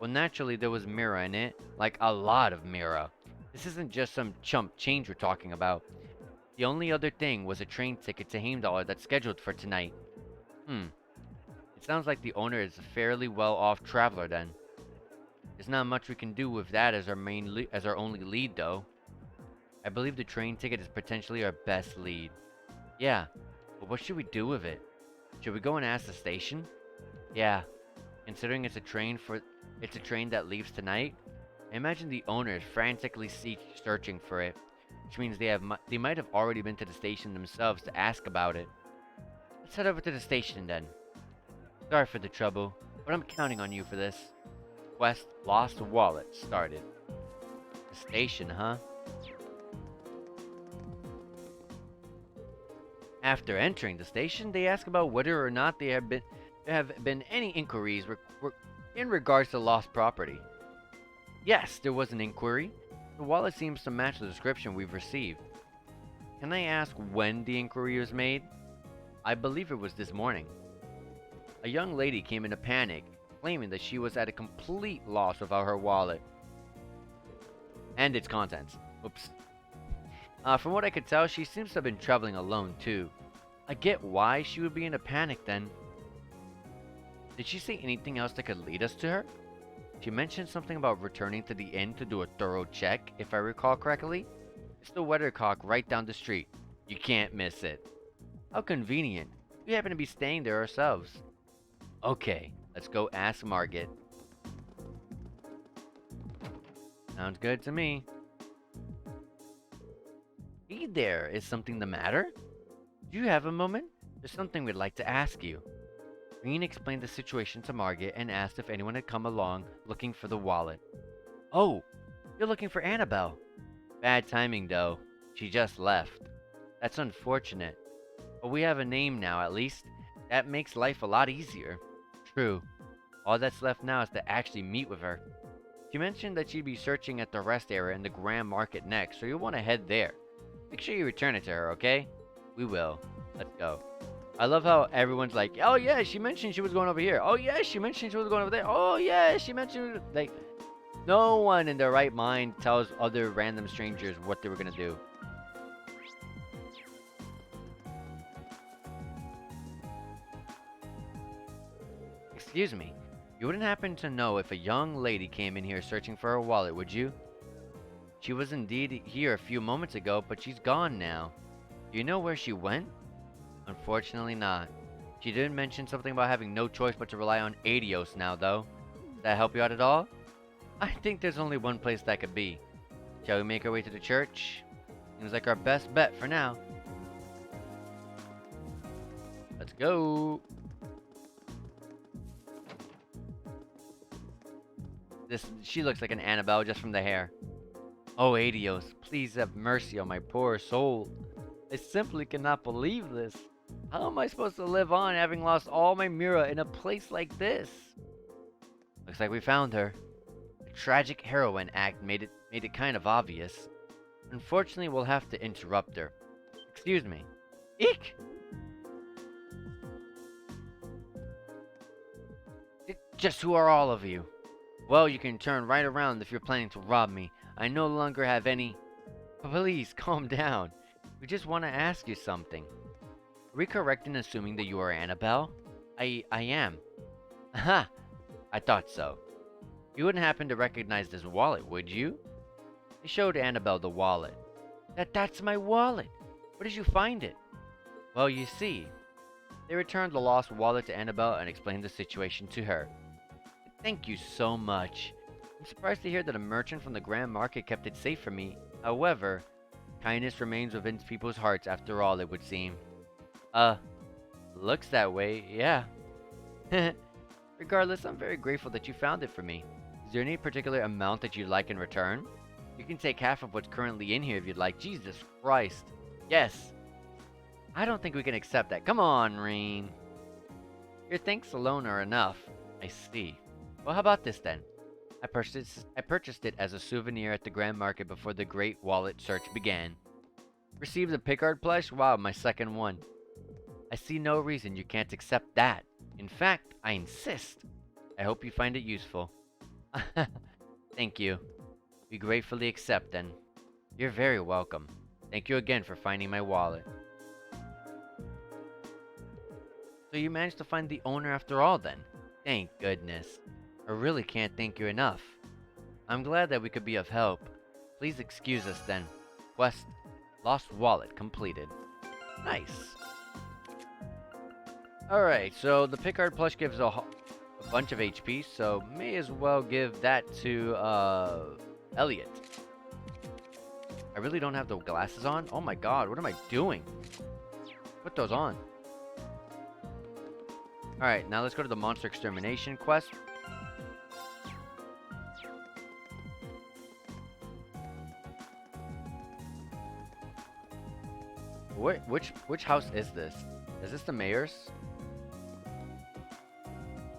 Well, naturally there was Mira in it. Like a lot of Mira. This isn't just some chump change we're talking about. The only other thing was a train ticket to Heimdall that's scheduled for tonight. It sounds like the owner is a fairly well-off traveler then. There's not much we can do with that as our only lead though. I believe the train ticket is potentially our best lead. Yeah, but what should we do with it? Should we go and ask the station? Yeah, considering it's a train that leaves tonight. I imagine the owner is frantically searching for it, which means they might have already been to the station themselves to ask about it. Let's head over to the station then. Sorry for the trouble, but I'm counting on you for this. Quest Lost Wallet started. The station, huh? After entering the station, they ask about whether or not there have been any inquiries in regards to lost property. Yes, there was an inquiry. The wallet seems to match the description we've received. Can I ask when the inquiry was made? I believe it was this morning. A young lady came in a panic, claiming that she was at a complete loss without her wallet and its contents. Oops. From what I could tell, she seems to have been traveling alone too. I get why she would be in a panic then. Did she say anything else that could lead us to her? She mentioned something about returning to the inn to do a thorough check, if I recall correctly. It's the weathercock right down the street. You can't miss it. How convenient. We happen to be staying there ourselves. Okay, let's go ask Margit. Sounds good to me. Hey there, is something the matter? Do you have a moment? There's something we'd like to ask you. Green explained the situation to Margit and asked if anyone had come along looking for the wallet. Oh, you're looking for Annabelle. Bad timing though. She just left. That's unfortunate. But we have a name now at least. That makes life a lot easier. True. All that's left now is to actually meet with her. She mentioned that she'd be searching at the rest area in the Grand Market next, so you'll want to head there. Make sure you return it to her, okay? We will. Let's go. I love how everyone's like, oh yeah, she mentioned she was going over here. Oh yeah, she mentioned she was going over there. Oh yeah, she mentioned... Like, no one in their right mind tells other random strangers what they were going to do. Excuse me. You wouldn't happen to know if a young lady came in here searching for her wallet, would you? She was indeed here a few moments ago, but she's gone now. Do you know where she went? Unfortunately not. She did mention something about having no choice but to rely on Adios now, though. Does that help you out at all? I think there's only one place that could be. Shall we make our way to the church? Seems like our best bet for now. Let's go. She looks like an Annabelle just from the hair. Oh, Adios, please have mercy on my poor soul. I simply cannot believe this. How am I supposed to live on having lost all my Mira in a place like this? Looks like we found her. The tragic heroine act made it kind of obvious. Unfortunately, we'll have to interrupt her. Excuse me. Eek! Just who are all of you? Well, you can turn right around if you're planning to rob me. I no longer have any... Please, calm down. We just want to ask you something. Are we correct in assuming that you are Annabelle? I am. Aha! I thought so. You wouldn't happen to recognize this wallet, would you? They showed Annabelle the wallet. That's my wallet! Where did you find it? Well, you see. They returned the lost wallet to Annabelle and explained the situation to her. Thank you so much. I'm surprised to hear that a merchant from the Grand Market kept it safe for me. However, kindness remains within people's hearts after all, it would seem. Looks that way, yeah. Regardless, I'm very grateful that you found it for me. Is there any particular amount that you'd like in return? You can take half of what's currently in here if you'd like. Jesus Christ. Yes. I don't think we can accept that. Come on, Reen. Your thanks alone are enough. I see. Well, how about this then? I purchased it as a souvenir at the Grand Market before the Great Wallet search began. Received a Picard plush? Wow, my second one. I see no reason you can't accept that. In fact, I insist. I hope you find it useful. Thank you. We gratefully accept then. You're very welcome. Thank you again for finding my wallet. So you managed to find the owner after all then? Thank goodness. I really can't thank you enough. I'm glad that we could be of help. Please excuse us then. Quest Lost Wallet completed. Nice. Alright, so the Picard plush gives a bunch of HP, so may as well give that to Elliot. I really don't have the glasses on? Oh my god, what am I doing? Put those on. Alright, now let's go to the Monster Extermination quest. Which house is this? Is this the mayor's?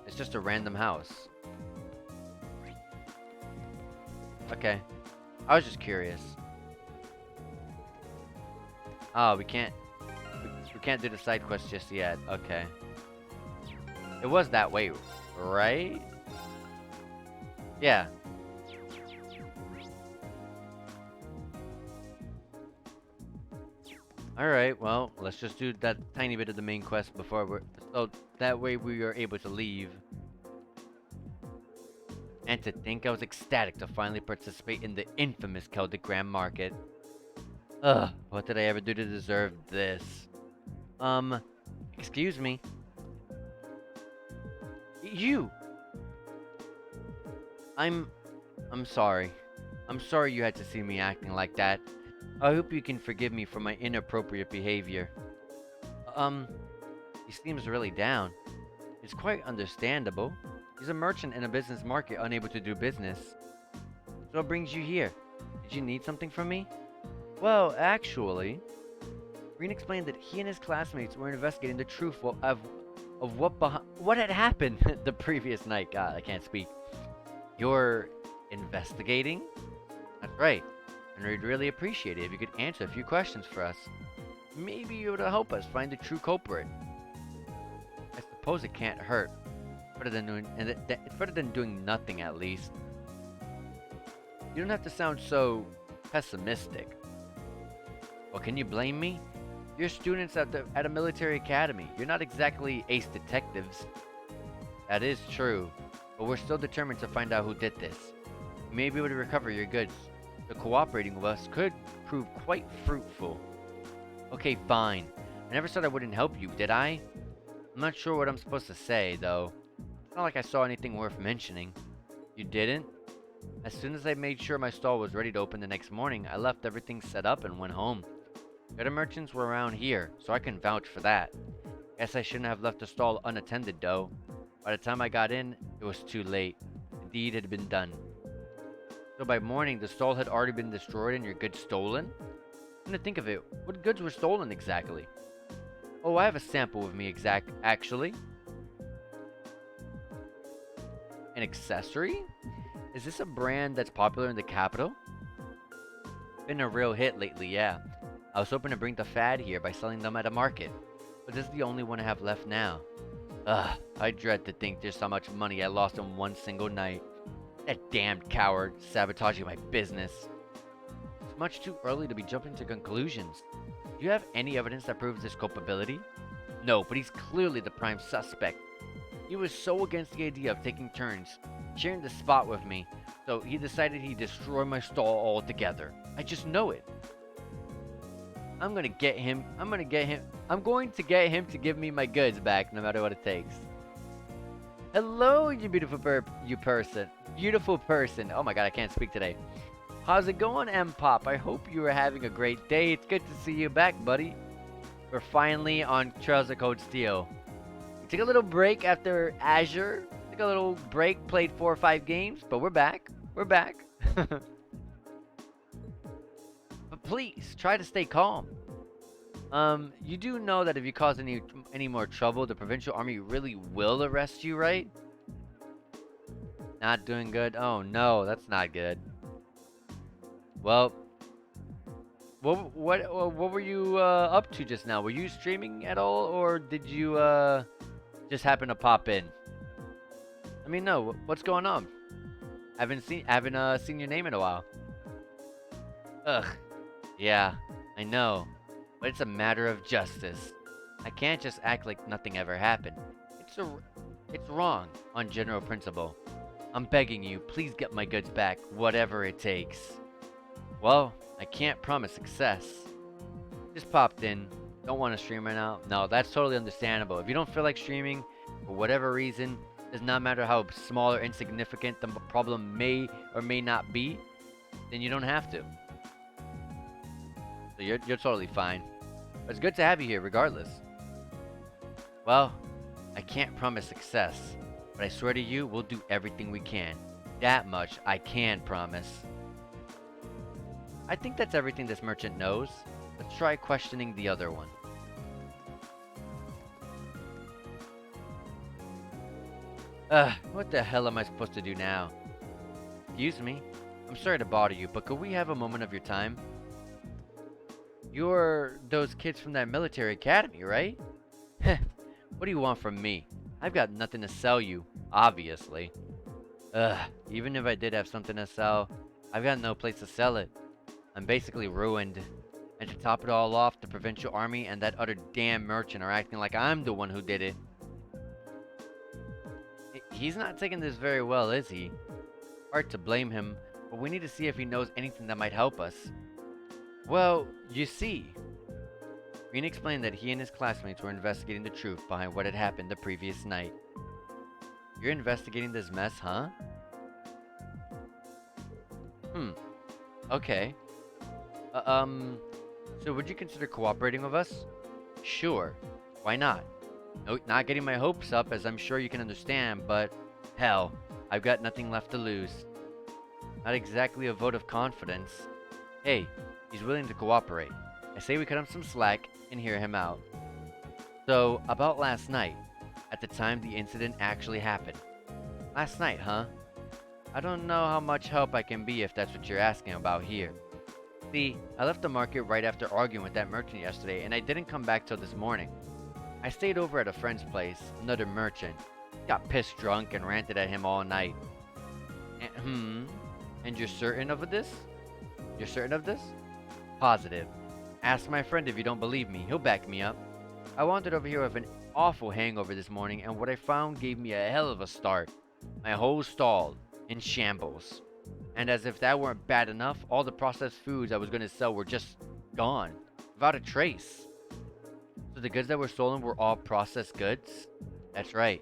It's just a random house. Okay. I was just curious. Oh, we can't do the side quest just yet. Okay. It was that way, right? Yeah. Alright, well, let's just do that tiny bit of the main quest before so that way we are able to leave. And to think I was ecstatic to finally participate in the infamous Celtic Grand Market. Ugh, what did I ever do to deserve this? Excuse me. You! I'm sorry. I'm sorry you had to see me acting like that. I hope you can forgive me for my inappropriate behavior. He seems really down. It's quite understandable. He's a merchant in a business market unable to do business. So what brings you here? Did you need something from me? Well, actually, Green explained that he and his classmates were investigating the truth of what had happened the previous night. God, I can't speak. You're investigating? That's right. And we'd really appreciate it if you could answer a few questions for us. Maybe you would help us find the true culprit. I suppose it can't hurt. Better than doing nothing, at least. You don't have to sound so pessimistic. Well, can you blame me? You're students at a military academy. You're not exactly ace detectives. That is true, but we're still determined to find out who did this. You may be able to recover your goods. So cooperating with us could prove quite fruitful. Okay, fine. I never said I wouldn't help you, did I? I'm not sure what I'm supposed to say, though. It's not like I saw anything worth mentioning. You didn't? As soon as I made sure my stall was ready to open the next morning, I left everything set up and went home. The other merchants were around here, so I can vouch for that. Guess I shouldn't have left the stall unattended, though. By the time I got in, it was too late. The deed had been done. So by morning, the stall had already been destroyed and your goods stolen? Come to think of it, what goods were stolen exactly? Oh, I have a sample with me actually. An accessory? Is this a brand that's popular in the capital? Been a real hit lately, yeah. I was hoping to bring the fad here by selling them at a market, but this is the only one I have left now. Ugh, I dread to think just how much money I lost in one single night. That damned coward sabotaging my business. It's much too early to be jumping to conclusions. Do you have any evidence that proves his culpability? No, but he's clearly the prime suspect. He was so against the idea of taking turns, sharing the spot with me, so he decided he'd destroy my stall altogether. I just know it. I'm going to get him to give me my goods back no matter what it takes. Hello, you beautiful person. Beautiful person. Oh my god, I can't speak today. How's it going, M-Pop? I hope you are having a great day. It's good to see you back, buddy. We're finally on Trails of Cold Steel. We took a little break after Azure. Took a little break, played 4 or 5 games, but we're back. We're back. But please, try to stay calm. You do know that if you cause any more trouble, the provincial army really will arrest you, right? Not doing good? Oh no, that's not good. Well, what were you up to just now? Were you streaming at all, or did you just happen to pop in? Let me know what's going on. Haven't seen your name in a while. Ugh. Yeah, I know. But it's a matter of justice. I can't just act like nothing ever happened. It's wrong on general principle. I'm begging you, please get my goods back, whatever it takes. Well, I can't promise success. Just popped in. Don't want to stream right now. No, that's totally understandable. If you don't feel like streaming, for whatever reason, does not matter how small or insignificant the problem may or may not be, then you don't have to. So you're totally fine. But it's good to have you here regardless. Well, I can't promise success, but I swear to you, we'll do everything we can. That much I can promise. I think that's everything this merchant knows. Let's try questioning the other one. What the hell am I supposed to do now? Excuse me? I'm sorry to bother you, but could we have a moment of your time? You're those kids from that military academy, right? Heh, what do you want from me? I've got nothing to sell you, obviously. Even if I did have something to sell, I've got no place to sell it. I'm basically ruined. And to top it all off, the provincial army and that other damn merchant are acting like I'm the one who did it. He's not taking this very well, is he? Hard to blame him, but we need to see if he knows anything that might help us. Well, you see, Green explained that he and his classmates were investigating the truth behind what had happened the previous night. You're investigating this mess, huh? Okay. So would you consider cooperating with us? Sure. Why not? No, not getting my hopes up, as I'm sure you can understand, but hell, I've got nothing left to lose. Not exactly a vote of confidence. Hey, he's willing to cooperate. I say we cut him some slack and hear him out. So, about last night, at the time the incident actually happened. Last night, huh? I don't know how much help I can be if that's what you're asking about here. See, I left the market right after arguing with that merchant yesterday, and I didn't come back till this morning. I stayed over at a friend's place, another merchant. Got pissed drunk and ranted at him all night. And you're certain of this? You're certain of this? Positive. Ask my friend if you don't believe me, he'll back me up. I wandered over here with an awful hangover this morning, and what I found gave me a hell of a start. My whole stall, in shambles. And as if that weren't bad enough, all the processed foods I was going to sell were just gone, without a trace. So the goods that were stolen were all processed goods? That's right.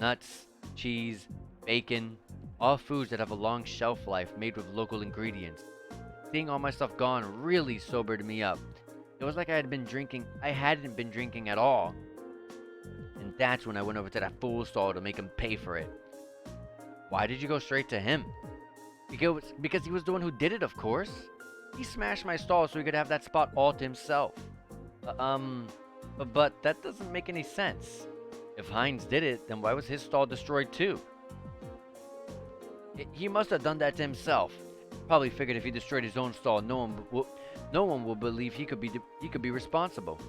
Nuts, cheese, bacon, all foods that have a long shelf life made with local ingredients. Seeing all my stuff gone really sobered me up. It was like I hadn't been drinking at all. And that's when I went over to that fool stall to make him pay for it. Why did you go straight to him? Because he was the one who did it, of course. He smashed my stall so he could have that spot all to himself. But that doesn't make any sense. If Heinz did it, then why was his stall destroyed too? He must have done that to himself. Probably figured if he destroyed his own stall, no one will believe he could be responsible.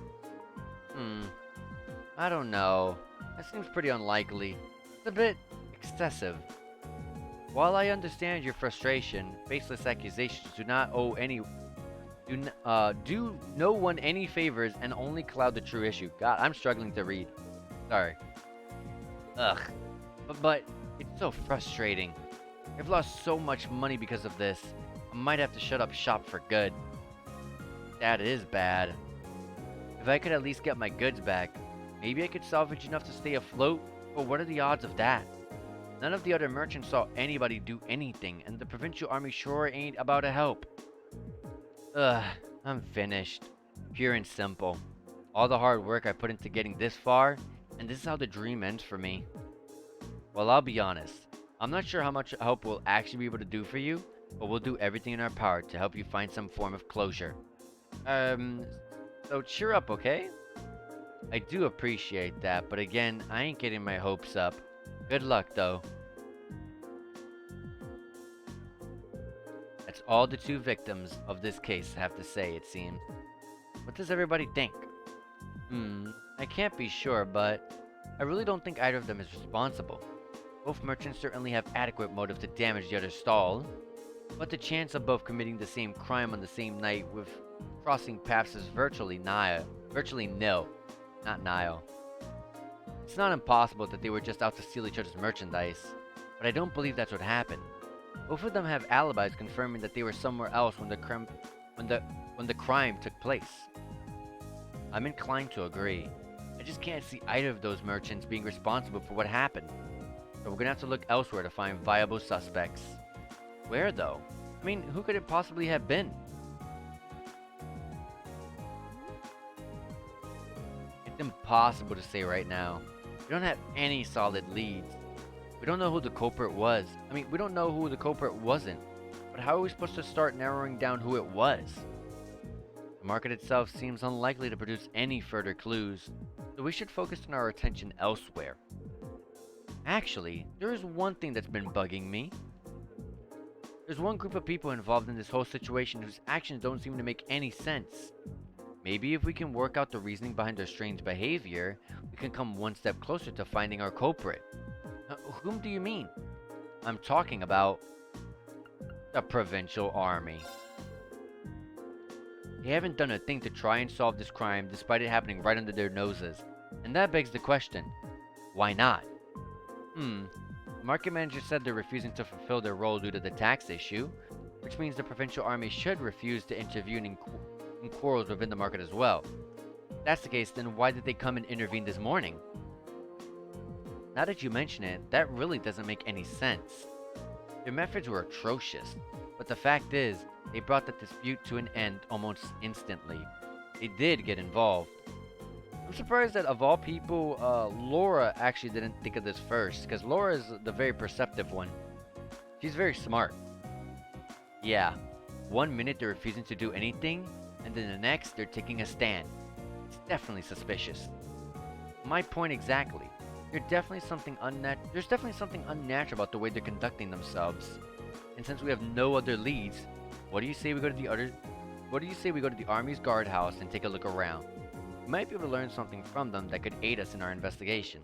I don't know. That seems pretty unlikely. It's a bit excessive. While I understand your frustration, baseless accusations do no one any favors and only cloud the true issue. God, I'm struggling to read. Sorry. Ugh. But it's so frustrating. I've lost so much money because of this. I might have to shut up shop for good. That is bad. If I could at least get my goods back, maybe I could salvage enough to stay afloat, but what are the odds of that? None of the other merchants saw anybody do anything, and the provincial army sure ain't about to help. Ugh, I'm finished. Pure and simple. All the hard work I put into getting this far, and this is how the dream ends for me. Well, I'll be honest. I'm not sure how much help we'll actually be able to do for you, but we'll do everything in our power to help you find some form of closure. So cheer up, okay? I do appreciate that, but again, I ain't getting my hopes up. Good luck, though. That's all the two victims of this case have to say, it seems. What does everybody think? I can't be sure, but I really don't think either of them is responsible. Both merchants certainly have adequate motive to damage the other stall, but the chance of both committing the same crime on the same night with crossing paths is virtually nil. Not nil. It's not impossible that they were just out to steal each other's merchandise, but I don't believe that's what happened. Both of them have alibis confirming that they were somewhere else when the crime took place. I'm inclined to agree. I just can't see either of those merchants being responsible for what happened. So we're gonna have to look elsewhere to find viable suspects. Where though? I mean, who could it possibly have been? It's impossible to say right now. We don't have any solid leads. We don't know who the culprit was. I mean, we don't know who the culprit wasn't. But how are we supposed to start narrowing down who it was? The market itself seems unlikely to produce any further clues, so we should focus our attention elsewhere. Actually, there is one thing that's been bugging me. There's one group of people involved in this whole situation whose actions don't seem to make any sense. Maybe if we can work out the reasoning behind their strange behavior, we can come one step closer to finding our culprit. Whom do you mean? I'm talking about the Provincial Army. They haven't done a thing to try and solve this crime despite it happening right under their noses. And that begs the question, why not? The market manager said they're refusing to fulfill their role due to the tax issue, which means the Provincial Army should refuse to intervene in quarrels within the market as well. If that's the case, then why did they come and intervene this morning? Now that you mention it, that really doesn't make any sense. Their methods were atrocious, but the fact is, they brought the dispute to an end almost instantly. They did get involved. I'm surprised that of all people, Laura actually didn't think of this first, because Laura is the very perceptive one. She's very smart. Yeah, 1 minute they're refusing to do anything, and then the next they're taking a stand. It's definitely suspicious. My point exactly. There's definitely something unnatural about the way they're conducting themselves. And since we have no other leads, what do you say we go to the Army's guardhouse and take a look around? We might be able to learn something from them that could aid us in our investigation.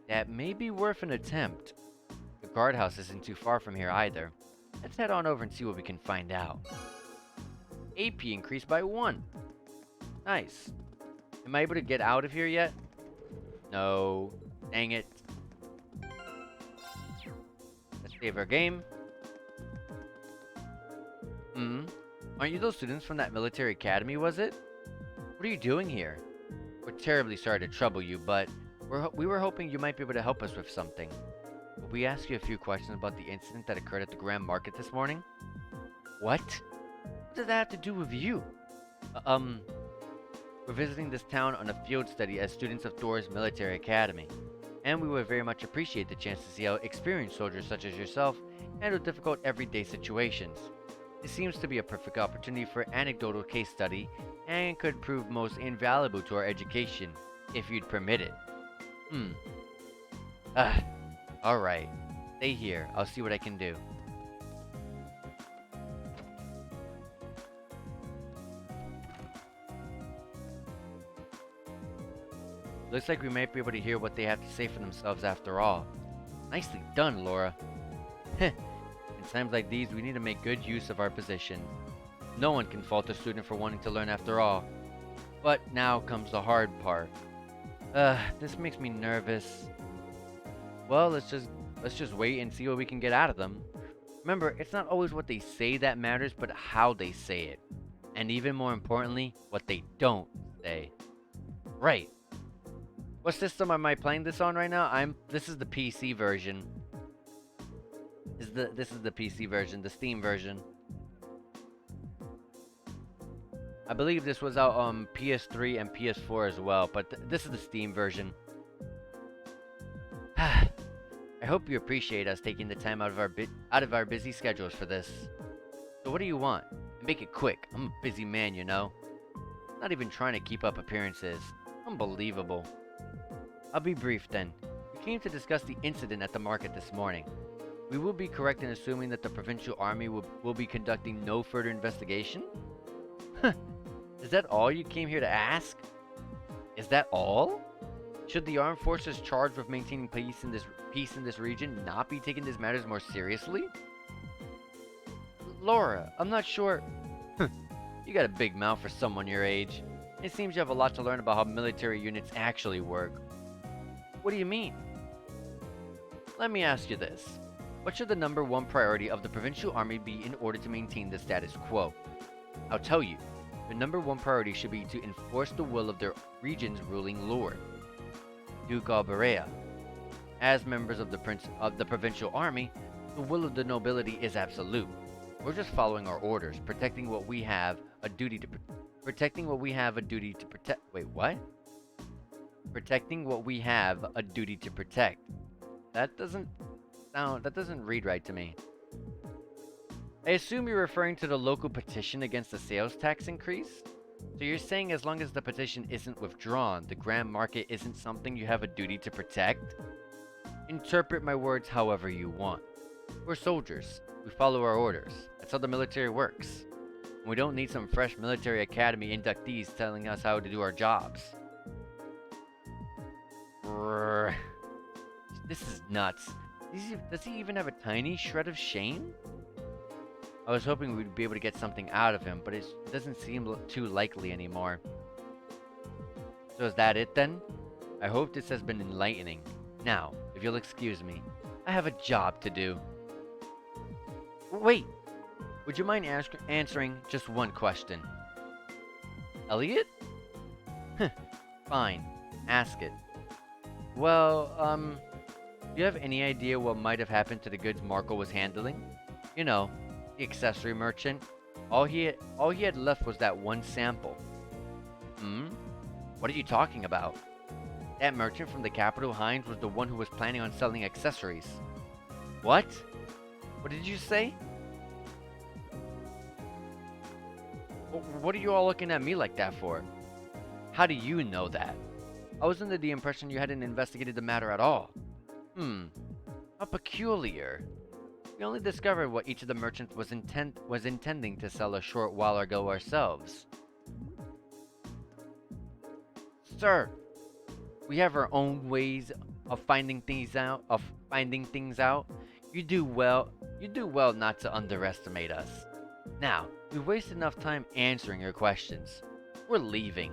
That may be worth an attempt. The guardhouse isn't too far from here either. Let's head on over and see what we can find out. AP increased by 1. Nice. Am I able to get out of here yet? No. Dang it. Let's save our game. Aren't you those students from that military academy, was it? What are you doing here? We're terribly sorry to trouble you, but we were hoping you might be able to help us with something. Will we ask you a few questions about the incident that occurred at the Grand Market this morning? What? What does that have to do with you? We're visiting this town on a field study as students of Thor's military academy, and we would very much appreciate the chance to see how experienced soldiers such as yourself handle difficult everyday situations. It seems to be a perfect opportunity for anecdotal case study and could prove most invaluable to our education, if you'd permit it. Alright. Stay here. I'll see what I can do. Looks like we might be able to hear what they have to say for themselves after all. Nicely done, Laura. In times like these, we need to make good use of our position. No one can fault a student for wanting to learn after all. But now comes the hard part. This makes me nervous. Well, let's just wait and see what we can get out of them. Remember, it's not always what they say that matters, but how they say it. And even more importantly, what they don't say. Right. What system am I playing this on right now? This is the PC version. This is the PC version, the Steam version. I believe this was out on PS3 and PS4 as well, but this is the Steam version. I hope you appreciate us taking the time out of our busy schedules for this. So what do you want? And make it quick. I'm a busy man, you know. Not even trying to keep up appearances. Unbelievable. I'll be brief then. We came to discuss the incident at the market this morning. We will be correct in assuming that the Provincial Army will be conducting no further investigation? Is that all you came here to ask? Is that all? Should the armed forces charged with maintaining peace in this region not be taking these matters more seriously? Laura, I'm not sure. You got a big mouth for someone your age. It seems you have a lot to learn about how military units actually work. What do you mean? Let me ask you this. What should the number one priority of the Provincial Army be in order to maintain the status quo? I'll tell you. The number one priority should be to enforce the will of their region's ruling lord, Duke Banaria. As members of the Provincial Army, the will of the nobility is absolute. We're just following our orders, protecting what we have a duty to protect. Wait, what? Protecting what we have a duty to protect. That doesn't read right to me. I assume you're referring to the local petition against the sales tax increase? So you're saying as long as the petition isn't withdrawn, the grand market isn't something you have a duty to protect? Interpret my words however you want. We're soldiers. We follow our orders. That's how the military works. We don't need some fresh military academy inductees telling us how to do our jobs. Brrr. This is nuts. Does he even have a tiny shred of shame? I was hoping we'd be able to get something out of him, but it doesn't seem too likely anymore. So is that it then? I hope this has been enlightening. Now, if you'll excuse me, I have a job to do. Wait! Would you mind answering just one question? Elliot? Fine. Ask it. Well, do you have any idea what might have happened to the goods Marco was handling? You know, the accessory merchant. All he had left was that one sample. What are you talking about? That merchant from the capital, Hines, was the one who was planning on selling accessories. What? What did you say? What are you all looking at me like that for? How do you know that? I was under the impression you hadn't investigated the matter at all. How peculiar. We only discovered what each of the merchants was intending to sell a short while ago ourselves. Sir, we have our own ways of finding things out. You do well not to underestimate us. Now, we've wasted enough time answering your questions. We're leaving.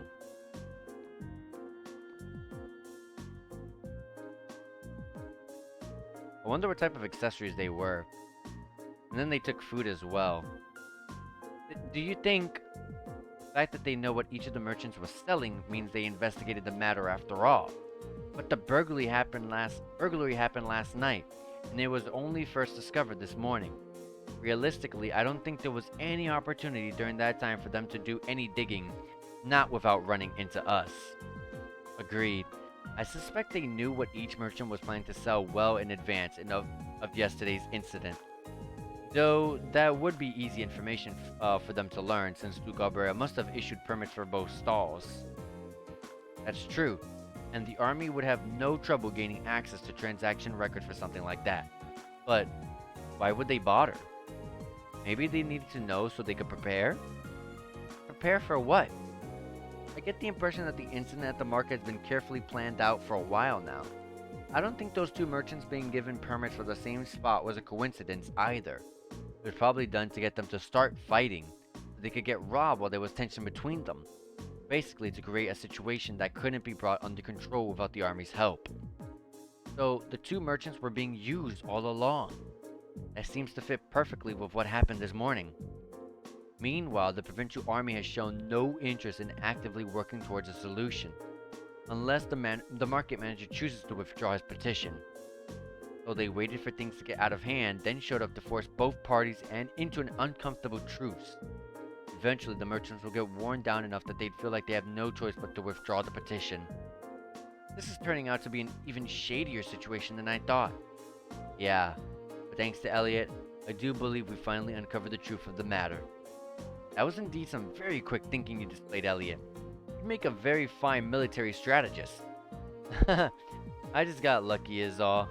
I wonder what type of accessories they were. And then they took food as well. Do you think the fact that they know what each of the merchants was selling means they investigated the matter after all? But the burglary happened last night, and it was only first discovered this morning. Realistically, I don't think there was any opportunity during that time for them to do any digging, not without running into us. Agreed. I suspect they knew what each merchant was planning to sell well in advance of yesterday's incident. Though that would be easy information for them to learn, since Lunaria must have issued permits for both stalls. That's true, and the army would have no trouble gaining access to transaction records for something like that. But why would they bother? Maybe they needed to know so they could prepare? Prepare for what? I get the impression that the incident at the market has been carefully planned out for a while now. I don't think those two merchants being given permits for the same spot was a coincidence either. It was probably done to get them to start fighting, so they could get robbed while there was tension between them. Basically to create a situation that couldn't be brought under control without the army's help. So the two merchants were being used all along. That seems to fit perfectly with what happened this morning. Meanwhile, the provincial army has shown no interest in actively working towards a solution, unless the market manager chooses to withdraw his petition. So they waited for things to get out of hand, then showed up to force both parties into an uncomfortable truce. Eventually, the merchants will get worn down enough that they'd feel like they have no choice but to withdraw the petition. This is turning out to be an even shadier situation than I thought. Yeah, but thanks to Elliot, I do believe we finally uncovered the truth of the matter. That was indeed some very quick thinking you displayed, Elliot. You make a very fine military strategist. I just got lucky is all.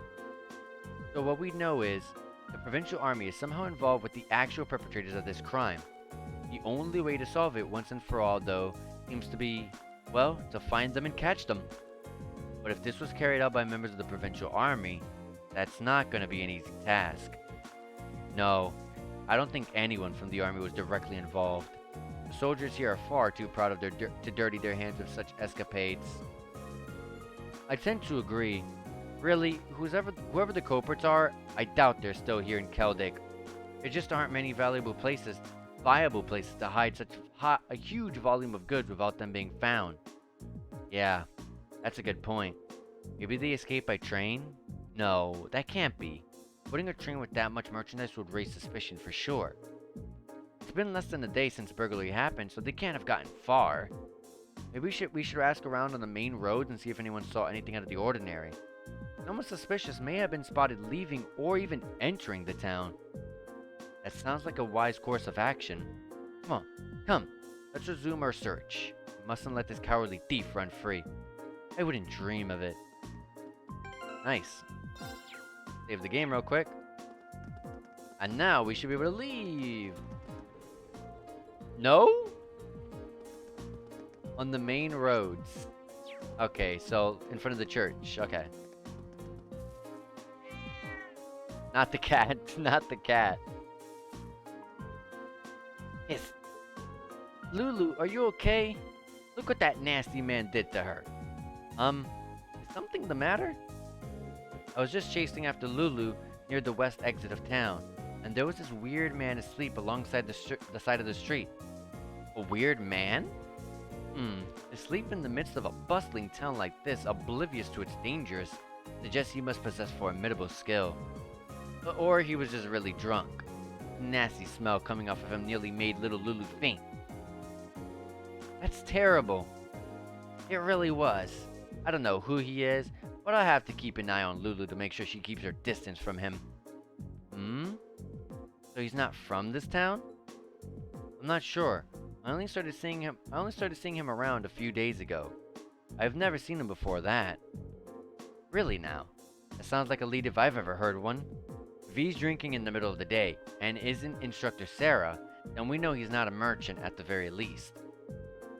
So what we know is, the provincial army is somehow involved with the actual perpetrators of this crime. The only way to solve it once and for all, though, seems to be, well, to find them and catch them. But if this was carried out by members of the provincial army, that's not going to be an easy task. No, I don't think anyone from the army was directly involved. The soldiers here are far too proud of to dirty their hands with such escapades. I tend to agree. Really, whoever the culprits are, I doubt they're still here in Celtic. There just aren't many viable places to hide such a huge volume of goods without them being found. Yeah, that's a good point. Maybe they escaped by train? No, that can't be. Putting a train with that much merchandise would raise suspicion for sure. It's been less than a day since burglary happened, so they can't have gotten far. Maybe we should ask around on the main roads and see if anyone saw anything out of the ordinary. Someone suspicious may have been spotted leaving or even entering the town. That sounds like a wise course of action. Come, let's resume our search. We mustn't let this cowardly thief run free. I wouldn't dream of it. Nice. Save the game real quick. And now we should be able to leave. No? On the main roads. Okay, so in front of the church. Okay. Not the cat. Not the cat. Yes. Lulu, are you okay? Look what that nasty man did to her. Is something the matter? I was just chasing after Lulu near the west exit of town, and there was this weird man asleep alongside the side of the street. A weird man? Asleep in the midst of a bustling town like this, oblivious to its dangers, suggests he must possess formidable skill. Or he was just really drunk. Nasty smell coming off of him nearly made little Lulu faint. That's terrible. It really was. I don't know who he is, but I'll have to keep an eye on Lulu to make sure she keeps her distance from him. So he's not from this town? I'm not sure. I only started seeing him around a few days ago. I've never seen him before that. Really now? That sounds like a lead if I've ever heard one. If he's drinking in the middle of the day and isn't Instructor Sara, then we know he's not a merchant at the very least.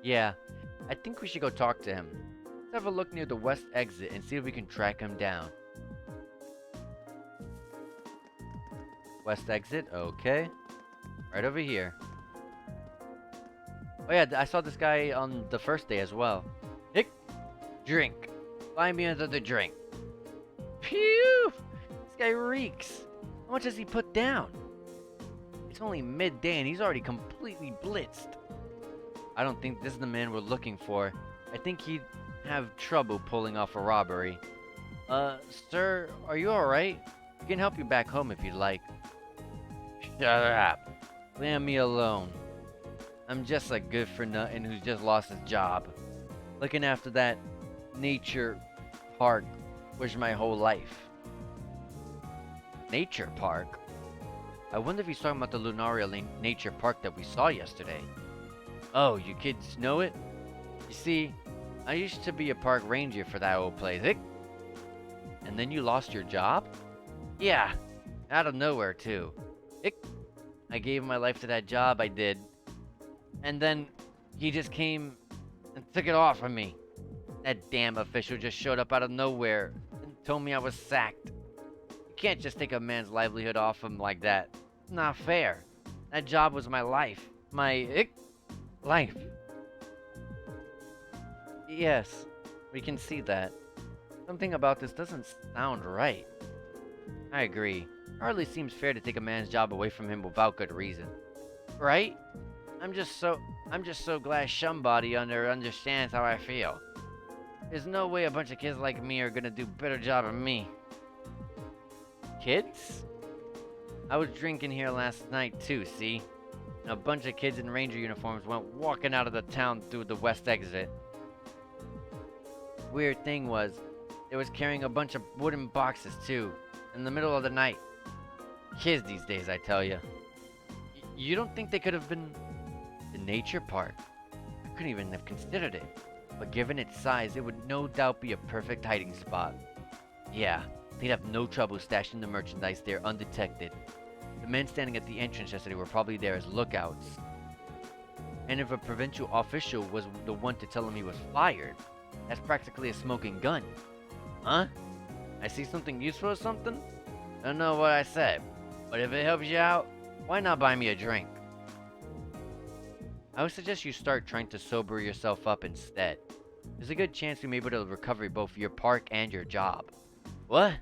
Yeah, I think we should go talk to him. Let's have a look near the west exit and see if we can track him down. West exit, okay. Right over here. Oh yeah, I saw this guy on the first day as well. Hick! Drink. Buy me another drink. Phew! This guy reeks. How much has he put down? It's only midday and he's already completely blitzed. I don't think this is the man we're looking for. I think he'd have trouble pulling off a robbery. Sir, are you alright? I can help you back home if you'd like. Shut up. Leave me alone. I'm just a good-for-nothing who's just lost his job. Looking after that nature park was my whole life. Nature park? I wonder if he's talking about the Lunaria nature park that we saw yesterday. Oh, you kids know it? You see, I used to be a park ranger for that old place. And then you lost your job? Yeah, out of nowhere too. I gave my life to that job, I did. And then he just came and took it off of me. That damn official just showed up out of nowhere and told me I was sacked. You can't just take a man's livelihood off him like that. It's not fair. That job was my life. My life. Yes, we can see that. Something about this doesn't sound right. I agree. Hardly seems fair to take a man's job away from him without good reason. Right? I'm just so glad somebody understands how I feel. There's no way a bunch of kids like me are gonna do a better job than me. Kids? I was drinking here last night too, see? And a bunch of kids in ranger uniforms went walking out of the town through the west exit. Weird thing was, they was carrying a bunch of wooden boxes too, in the middle of the night. Kids these days, I tell you. You don't think they could have been the nature park? I couldn't even have considered it. But given its size, it would no doubt be a perfect hiding spot. Yeah, they'd have no trouble stashing the merchandise there undetected. The men standing at the entrance yesterday were probably there as lookouts. And if a provincial official was the one to tell him he was fired, that's practically a smoking gun. Huh? I see something useful or something? Don't know what I said, but if it helps you out, why not buy me a drink? I would suggest you start trying to sober yourself up instead. There's a good chance we may be able to recover both your park and your job. What?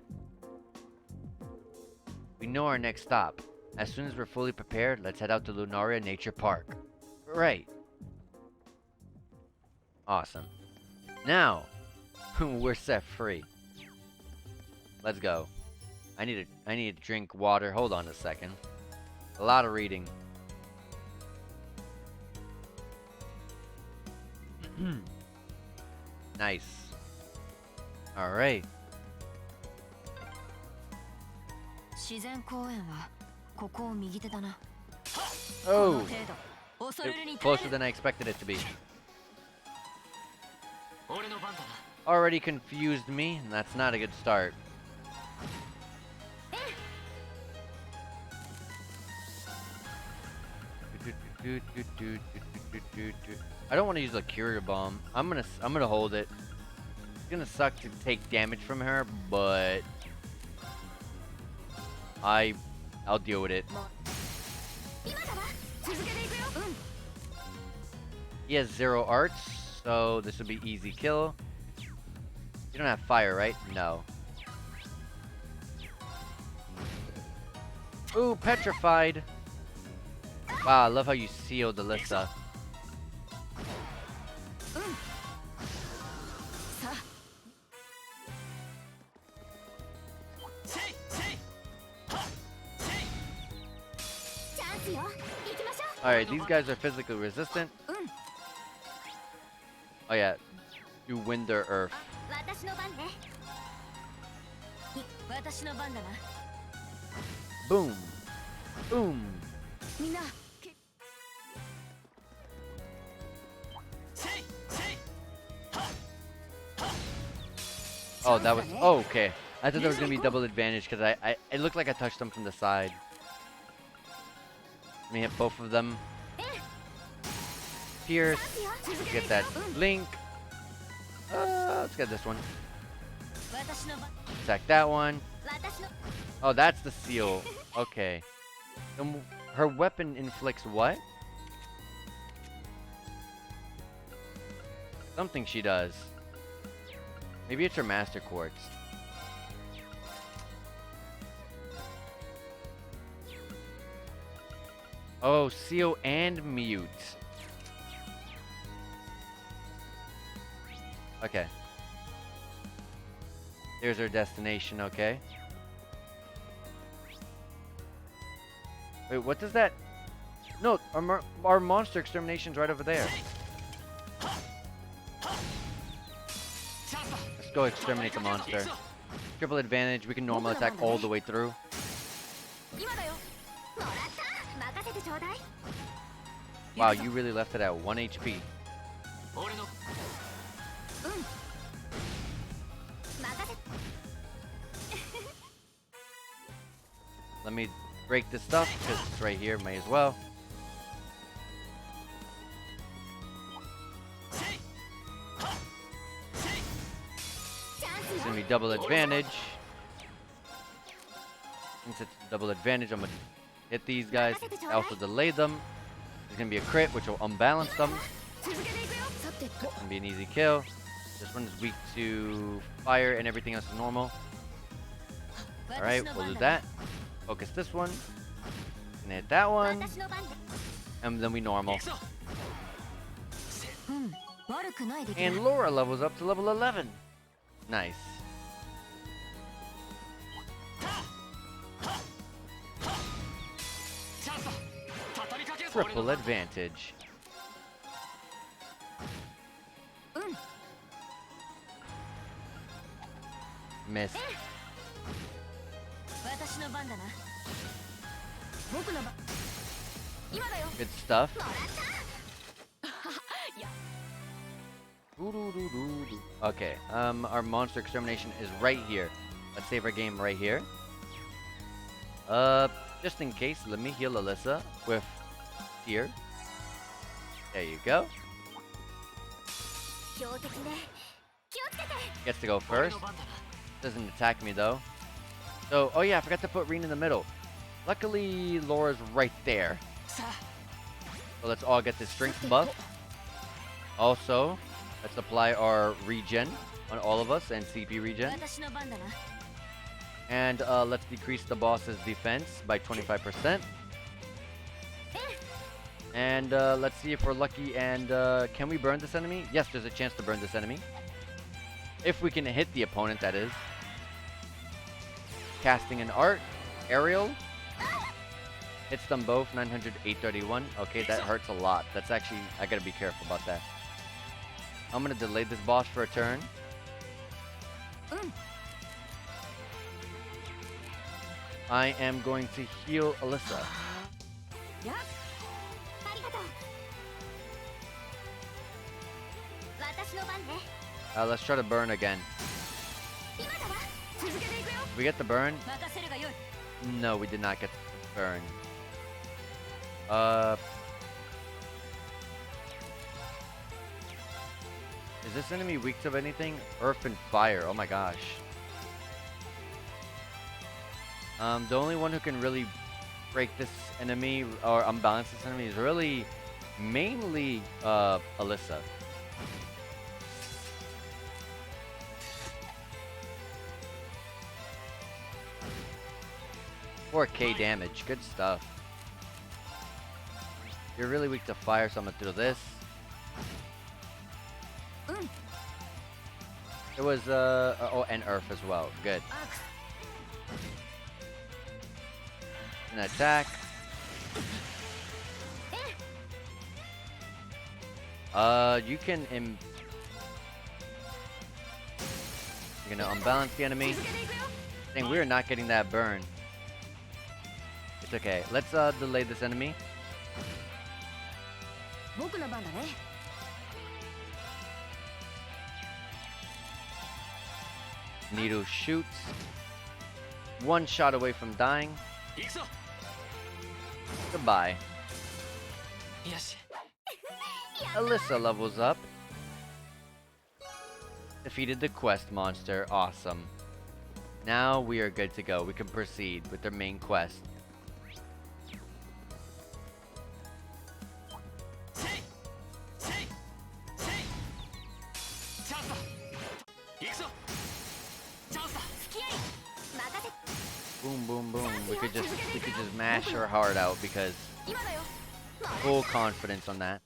We know our next stop. As soon as we're fully prepared, let's head out to Lunaria Nature Park. Right. Awesome. Now, we're set free. Let's go. I need to drink water. Hold on a second. A lot of reading. Nice. Alright. 自然公園はここを右手だな。 Oh, 程度恐れるに closer than I expected it to be. 俺の番だな。 Already confused me, and that's not a good start. I don't want to use a Curia Bomb. I'm gonna hold it. It's gonna suck to take damage from her, but I'll deal with it. He has 0 arts, so this would be easy kill. You don't have fire, right? No. Ooh, petrified. Wow, I love how you sealed Alyssa. Alright, these guys are physically resistant. Oh yeah, do wind or earth. 私の番ね。私の番だな。 Boom. Boom. みんな。 Oh, that was... Oh, okay. I thought there was going to be double advantage because it looked like I touched them from the side. Let me hit both of them. Pierce. Let's get that blink. Let's get this one. Attack that one. Oh, that's the seal. Okay. Her weapon inflicts what? Something she does. Maybe it's her Master Quartz. Oh, seal and mute. Okay. There's our destination, okay. Wait, what does that... No, our monster extermination's right over there. Let's go exterminate the monster. Triple advantage, we can normal attack all the way through. Wow, you really left it at 1 HP. Let me break this stuff, because it's right here, may as well. It's gonna be double advantage. Since it's double advantage, I'm gonna hit these guys, also delay them. There's gonna be a crit, which will unbalance them. It's gonna be an easy kill. This one's weak to fire and everything else is normal. Alright, we'll do that. Focus this one. And hit that one. And then we normal. And Laura levels up to level 11. Nice. Triple advantage. Missed. Good stuff. Okay, our monster extermination is right here. Let's save our game right here. Just in case, let me heal Alyssa with here. There you go. Gets to go first. Doesn't attack me though. So, oh yeah, I forgot to put Reen in the middle. Luckily, Laura's right there. So let's all get this strength buff. Also, let's apply our regen on all of us and CP regen. And let's decrease the boss's defense by 25%. And let's see if we're lucky and can we burn this enemy? Yes, there's a chance to burn this enemy. If we can hit the opponent, that is. Casting an art. Aerial. Hits them both, 900, 831. Okay, that hurts a lot. That's actually, I gotta be careful about that. I'm gonna delay this boss for a turn. I am going to heal Alyssa. ありがとう。私の番ね。Let's try to burn again. 今だわ。続けていくよ。 We get the burn? 任せるがよい。 No, we did not get the burn. Is this enemy weak to anything? Earth and fire. Oh my gosh. The only one who can really break this enemy or unbalance this enemy is really mainly Alyssa. $4K damage. Good stuff. You're really weak to fire, so I'm gonna do this. It was oh, and earth as well. Good. An attack. You can you're gonna unbalance the enemy. Dang, we're not getting that burn. It's okay. Let's delay this enemy. 僕の番だね。 Needle shoots. One shot away from dying. 行くぞ。 Goodbye. よし。 Alyssa levels up. Defeated the quest monster. Awesome. Now we are good to go. We can proceed with their main quest. せいせいせい。チャンスだ。行くぞ。チャンスだ。 Boom, boom, boom. We could just mash her heart out because full confidence on that.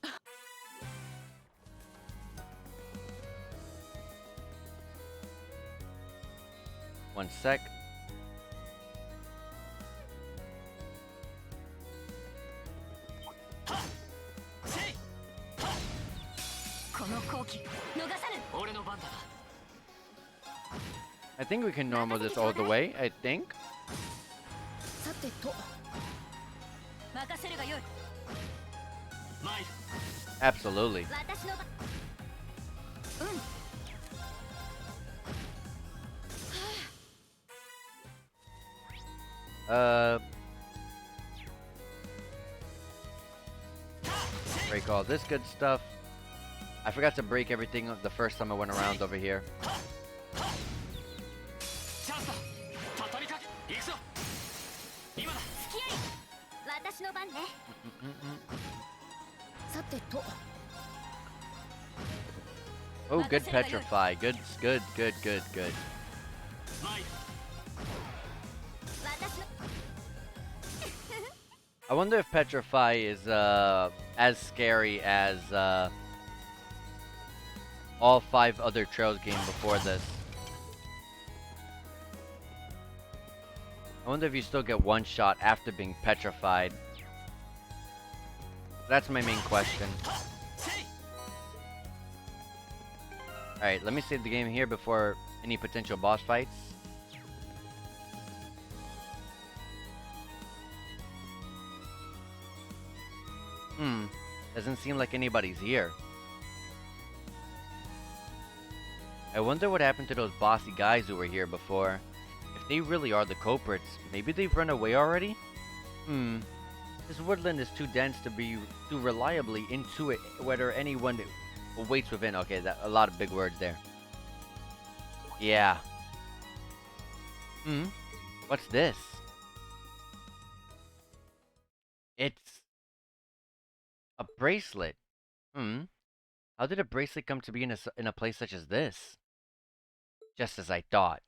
One sec. I think we can normal this all the way. I think. さてと。 任せるがよい。 参る。 Absolutely. 私の番。 Break all this good stuff. I forgot to break everything the first time I went around over here. チャンスだ。畳みかけ。行くぞ。今だ。私の番ね。 さてと。 Oh, good petrify. Good. 参る。 私の。 I wonder if petrify is as scary as all 5 other Trails games before this. I wonder if you still get one shot after being petrified. That's my main question. Alright, let me save the game here before any potential boss fights. Doesn't seem like anybody's here. I wonder what happened to those bossy guys who were here before. If they really are the culprits, maybe they've run away already? This woodland is too dense to reliably intuit whether anyone waits within. Okay, that a lot of big words there. Yeah. What's this? It's a bracelet. How did a bracelet come to be in a place such as this? Just as I thought.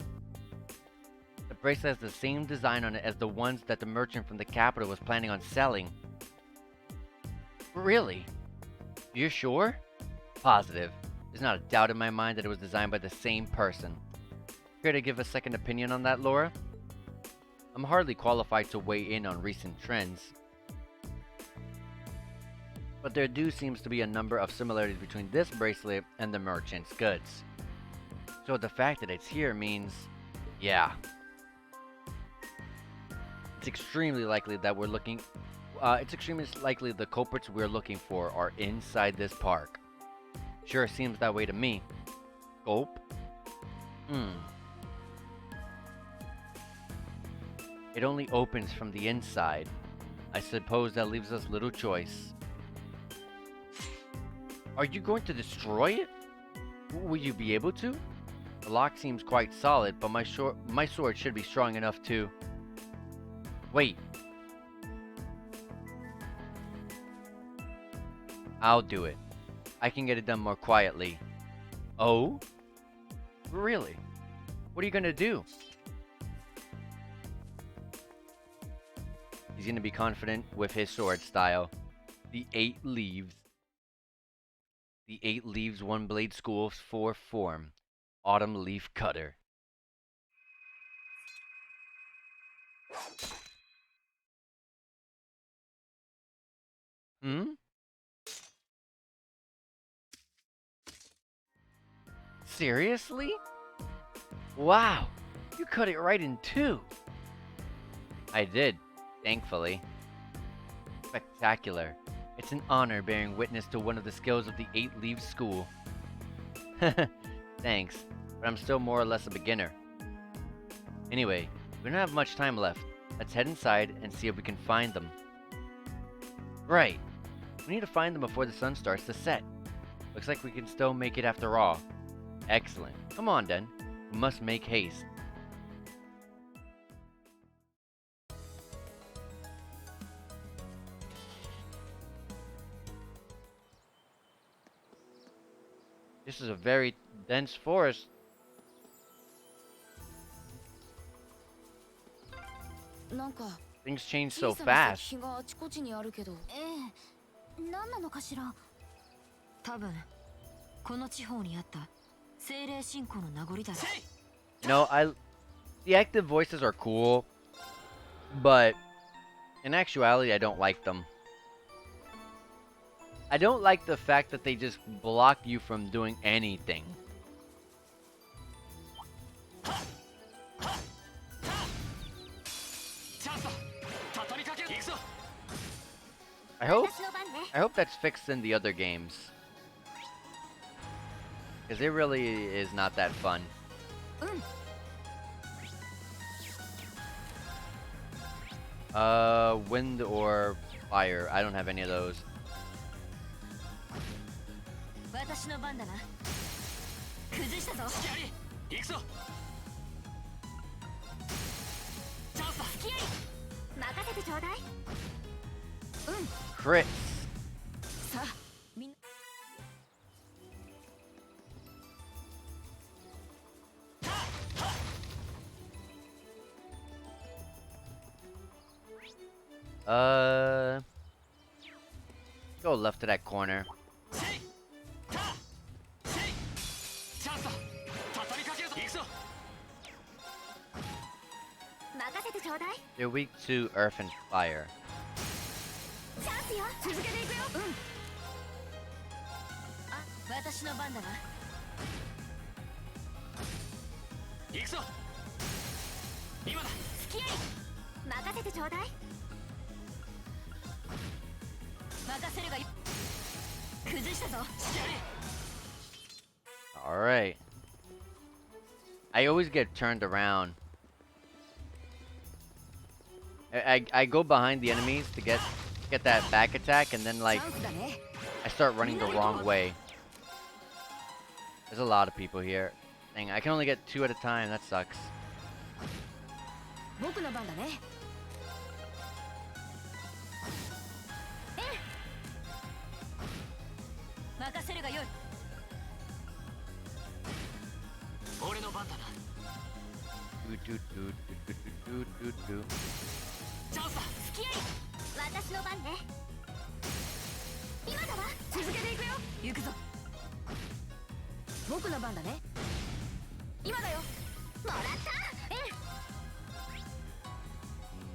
The bracelet has the same design on it as the ones that the merchant from the capital was planning on selling. Really? You're sure? Positive. There's not a doubt in my mind that it was designed by the same person. Care to give a second opinion on that, Laura? I'm hardly qualified to weigh in on recent trends, but there seems to be a number of similarities between this bracelet and the merchant's goods. So the fact that it's here means, yeah. It's extremely likely that we're looking... it's extremely likely the culprits we're looking for are inside this park. Sure seems that way to me. Gulp? It only opens from the inside. I suppose that leaves us little choice. Are you going to destroy it? Will you be able to? The lock seems quite solid, but my sword should be strong enough to... Wait. I'll do it. I can get it done more quietly. Oh? Really? What are you gonna do? He's gonna be confident with his sword style. The 8 leaves. The 8 leaves, 1 blade school, 4 form. Autumn leaf cutter. Seriously? Wow, you cut it right in 2. I did, thankfully. Spectacular. It's an honor bearing witness to one of the skills of the 8 Leaves School. Thanks, but I'm still more or less a beginner. Anyway, we don't have much time left. Let's head inside and see if we can find them. Right. We need to find them before the sun starts to set. Looks like we can still make it after all. Excellent. Come on, then. We must make haste. This is a very dense forest. Things change so fast. 何なのかしら。多分この地方にあった精霊信仰の名残だろう。 You know, the active voices are cool, but in actuality, I don't like them. I don't like the fact that they just block you from doing anything. I hope that's fixed in the other games. Because it really is not that fun. Wind or fire. I don't have any of those. Crits. Go left to that corner. They're weak to earth and fire. Alright. I always get turned around. I go behind the enemies to get that back attack, and then like I start running the wrong way. There's a lot of people here. Dang, I can only get 2 at a time. That sucks.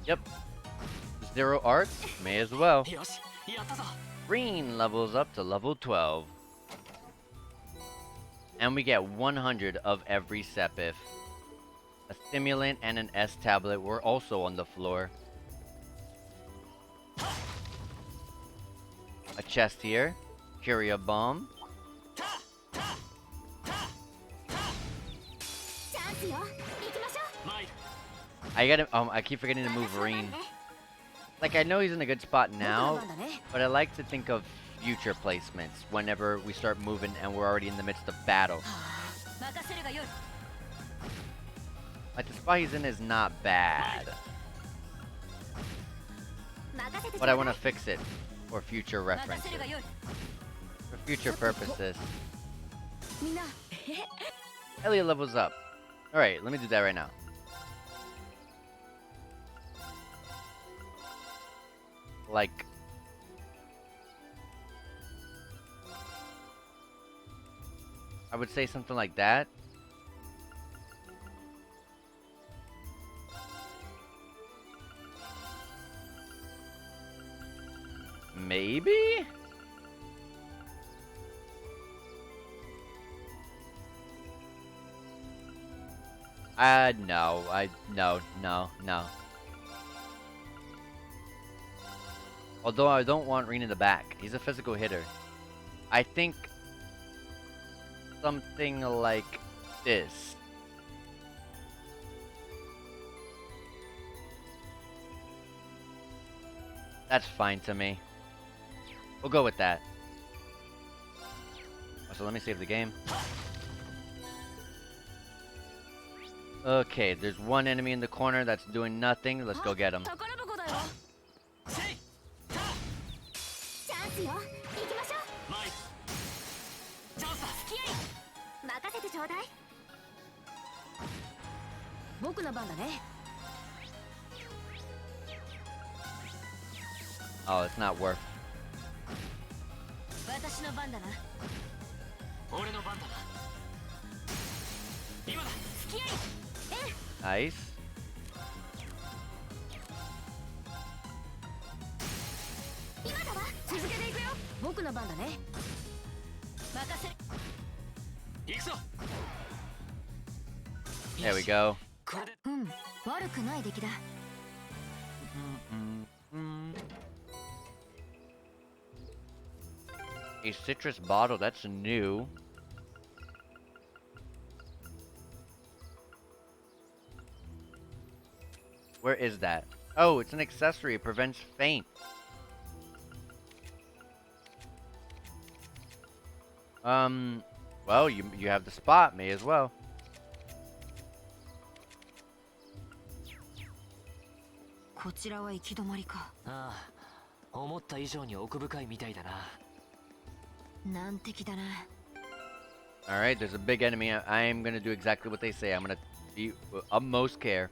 Yep. 0 art? May as well. Green levels up to level 12. And we get 100 of every sepith. A stimulant and an S tablet were also on the floor. chest here. Curia bomb. チャンスよ。行きましょう。 参る I gotta. I keep forgetting to move Reen. Like I know he's in a good spot now, but I like to think of future placements whenever we start moving and we're already in the midst of battle. 任せるがよい。 Like the spot he's in is not bad, 任せてちょう but だ I い。 want to fix it for future 任 references, せるがよい。 for future purposes. みんな Elliot levels up. All right, let me do that right now. Like. I would say something like that. Maybe? No. No. Although I don't want Reen in the back. He's a physical hitter. I think something like this. That's fine to me. We'll go with that. So let me save the game. Okay, there's one enemy in the corner that's doing nothing. Let's go get him. 宝箱だよ チャンスよ。行きましょう。 参るチャンスだ 付き合い。任せてちょうだい。 僕の番だね Oh, it's not worth. 私の番だな。 俺の番だな今だ 付き合い。 Nice. 今だわ。続けていくよ僕の番だね 任せる。 行くぞ There we go. これでうん、悪くない出来だ。 A citrus bottle, that's new. Where is that? Oh, it's an accessory. It prevents faint. Well, you have the spot. May as well. こちらは行き止まりか。ああ思った以上に奥深いみたいだな難敵だな。 Alright, there's a big enemy. I'm gonna do exactly what they say. I'm gonna be utmost care.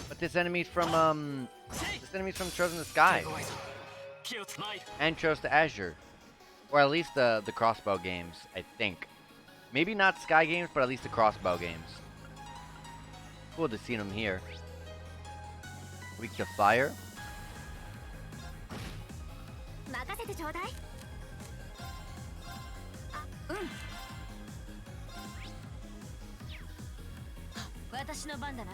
But this enemy's from Trails in the Sky. 気をつまいる And Trails to Azure. Or at least the crossbow games, I think. Maybe not Sky games, but at least the crossbow games. Cool to see them here. Weak to fire. 任せてちょうだい。私の番だな。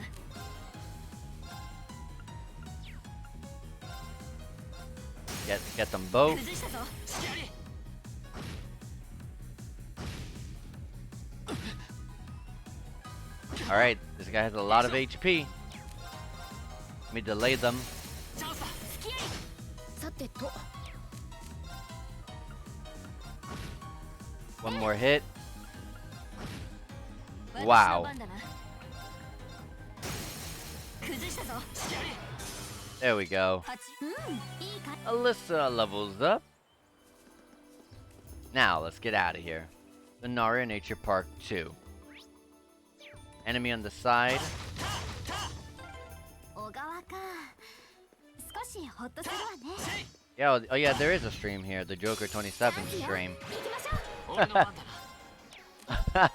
Get them both. 崩したぞ。 Alright, this guy has a lot of HP. Let me delay them. チャンスだ さてと One more hit. 私の Wow. 番だな。崩したぞ。 There we go. 8。いいか。 Alyssa levels up. Now, let's get out of here. Lunaria Nature Park 2. Enemy on the side. 小川か。少しホッとするわね。 Yeah, oh yeah, there is a stream here. The Joker 27 stream. 行きましょう。 俺の番だな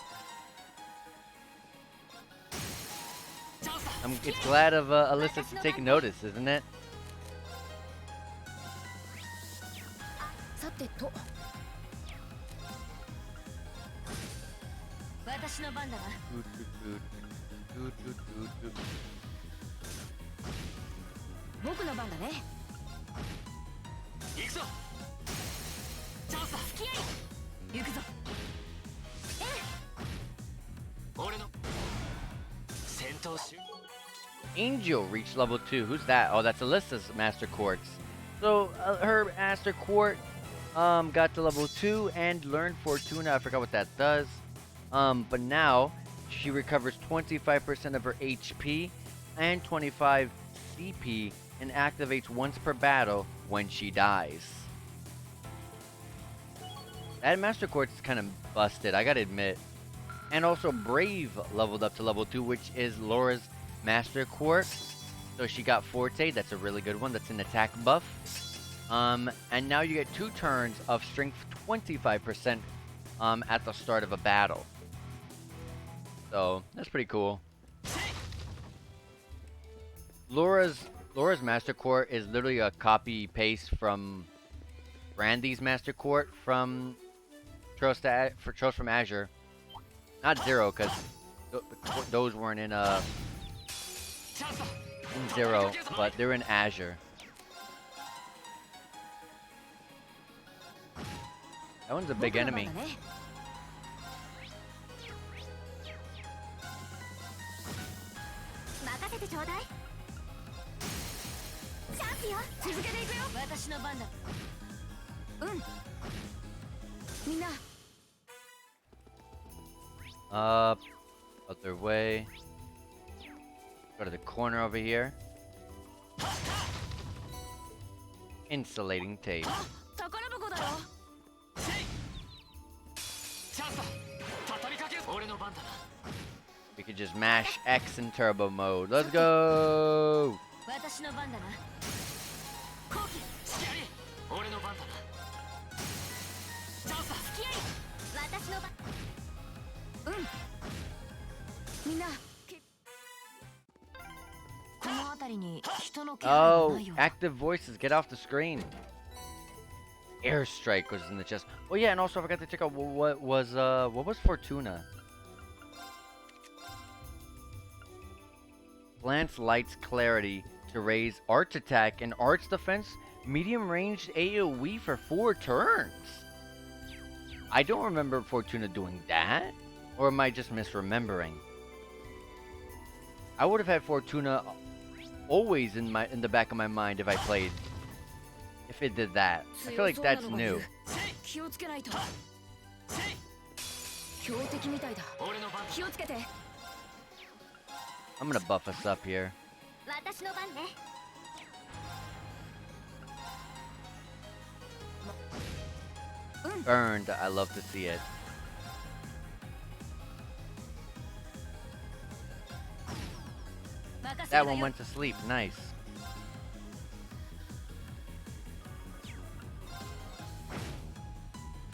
It's glad of Alyssa to take notice, isn't it? さてと私の番だな。僕の番だね行くぞ行くぞ。俺の戦闘集 Angel reached level 2. Who's that? Oh, that's Alyssa's Master Quartz. So her Master Quart got to level 2 and learned Fortuna. I forgot what that does. But now she recovers 25% of her HP and 25 CP and activates once per battle when she dies. That Master Quartz is kind of busted, I gotta admit. And also Brave leveled up to level 2, which is Laura's Master Quartz. So she got Forte, that's a really good one, that's an attack buff. And now you get 2 turns of strength 25% at the start of a battle. So that's pretty cool. Laura's Master Quart is literally a copy paste from Randy's Master Quart from Trails from Azure. Not Zero, because those weren't in Zero, but they're in Azure. That one's a big enemy. Other way. Go to the corner over here. Insulating tape. We could just mash X in turbo mode. Let's go! Oh, active voices, get off the screen. Airstrike was in the chest. Oh yeah, and also I forgot to check out what was Fortuna. Glance Light's Clarity to raise Arch attack and Arch defense, medium ranged AoE for 4 turns. I don't remember Fortuna doing that, or am I just misremembering? I would have had Fortuna always in the back of my mind if I played. If it did that. I feel like that's new. I'm gonna buff us up here. Burned, I love to see it. That one went to sleep, nice.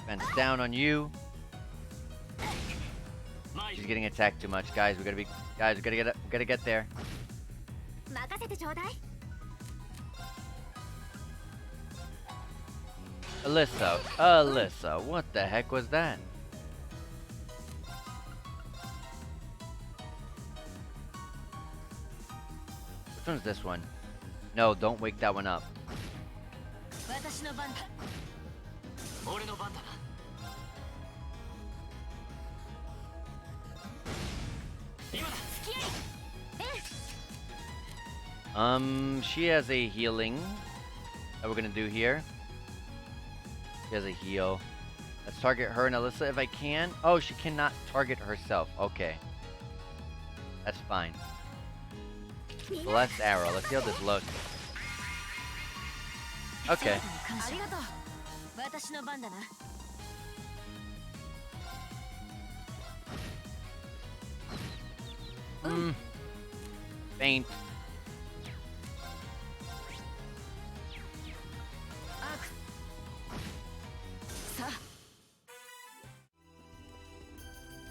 Fence down on you. She's getting attacked too much, guys. We gotta get there. Alyssa, what the heck was that? Which one's this one? No, don't wake that one up. She has a healing that we're gonna do here. She has a heal. Let's target her and Alyssa if I can. Oh, she cannot target herself. Okay. That's fine. Blessed arrow. Let's see how this looks. Okay. Faint.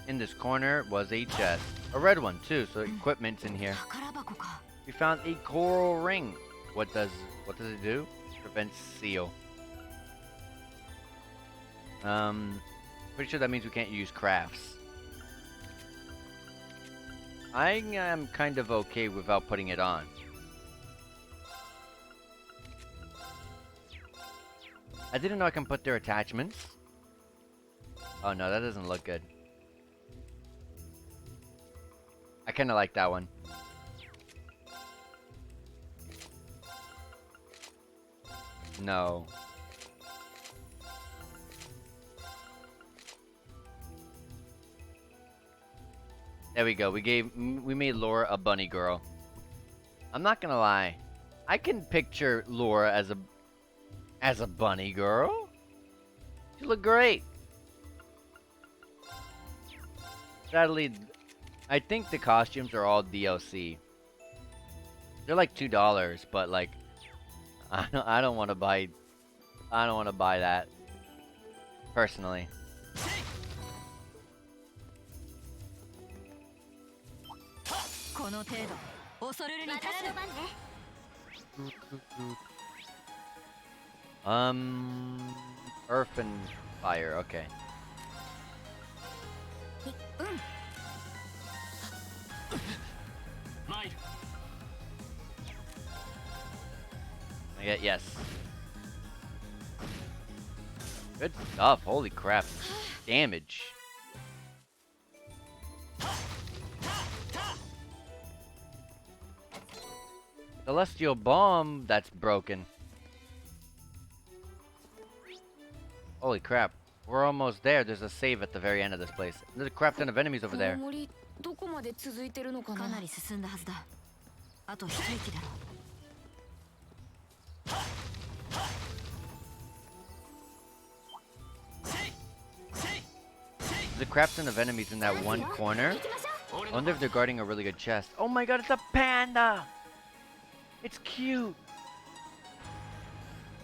In this corner was a chest. A red one too, so equipment's in here. We found a coral ring. What does it do? Prevents seal. Pretty sure that means we can't use crafts. I am kind of okay without putting it on. I didn't know I can put their attachments. Oh no, that doesn't look good. I kind of like that one. No. There we go. We made Laura a bunny girl. I'm not gonna lie. I can picture Laura as a bunny girl. She look great. Sadly, I think the costumes are all DLC. They're like $2, but like I don't want to buy that personally. この程度恐れるに足らぬ。 Earth and fire. Okay. I get yes. Good stuff. Holy crap. Damage. Celestial bomb that's broken. Holy crap. We're almost there. There's a save at the very end of this place. There's a crap ton of enemies over there. どこまで続いてるのかな。かなり進んだはずだ。あと一息だろう。 There's a crap ton of enemies in that one corner. I wonder if they're guarding a really good chest. Oh my god, it's a panda! It's cute!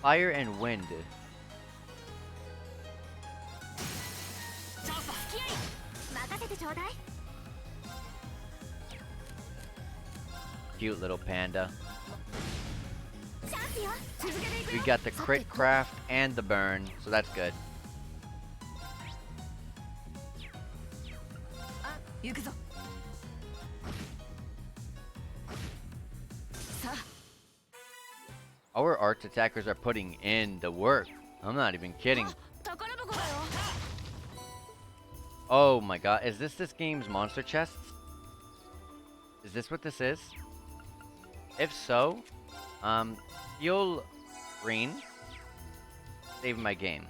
Fire and wind. Cute little panda. We got the crit craft and the burn, so that's good. 行くぞ。さあ。 Our arch attackers are putting in the work. I'm not even kidding. 宝箱だよ。 Oh my god, is this game's monster chests? Is this what this is? If so, you'll green save my game.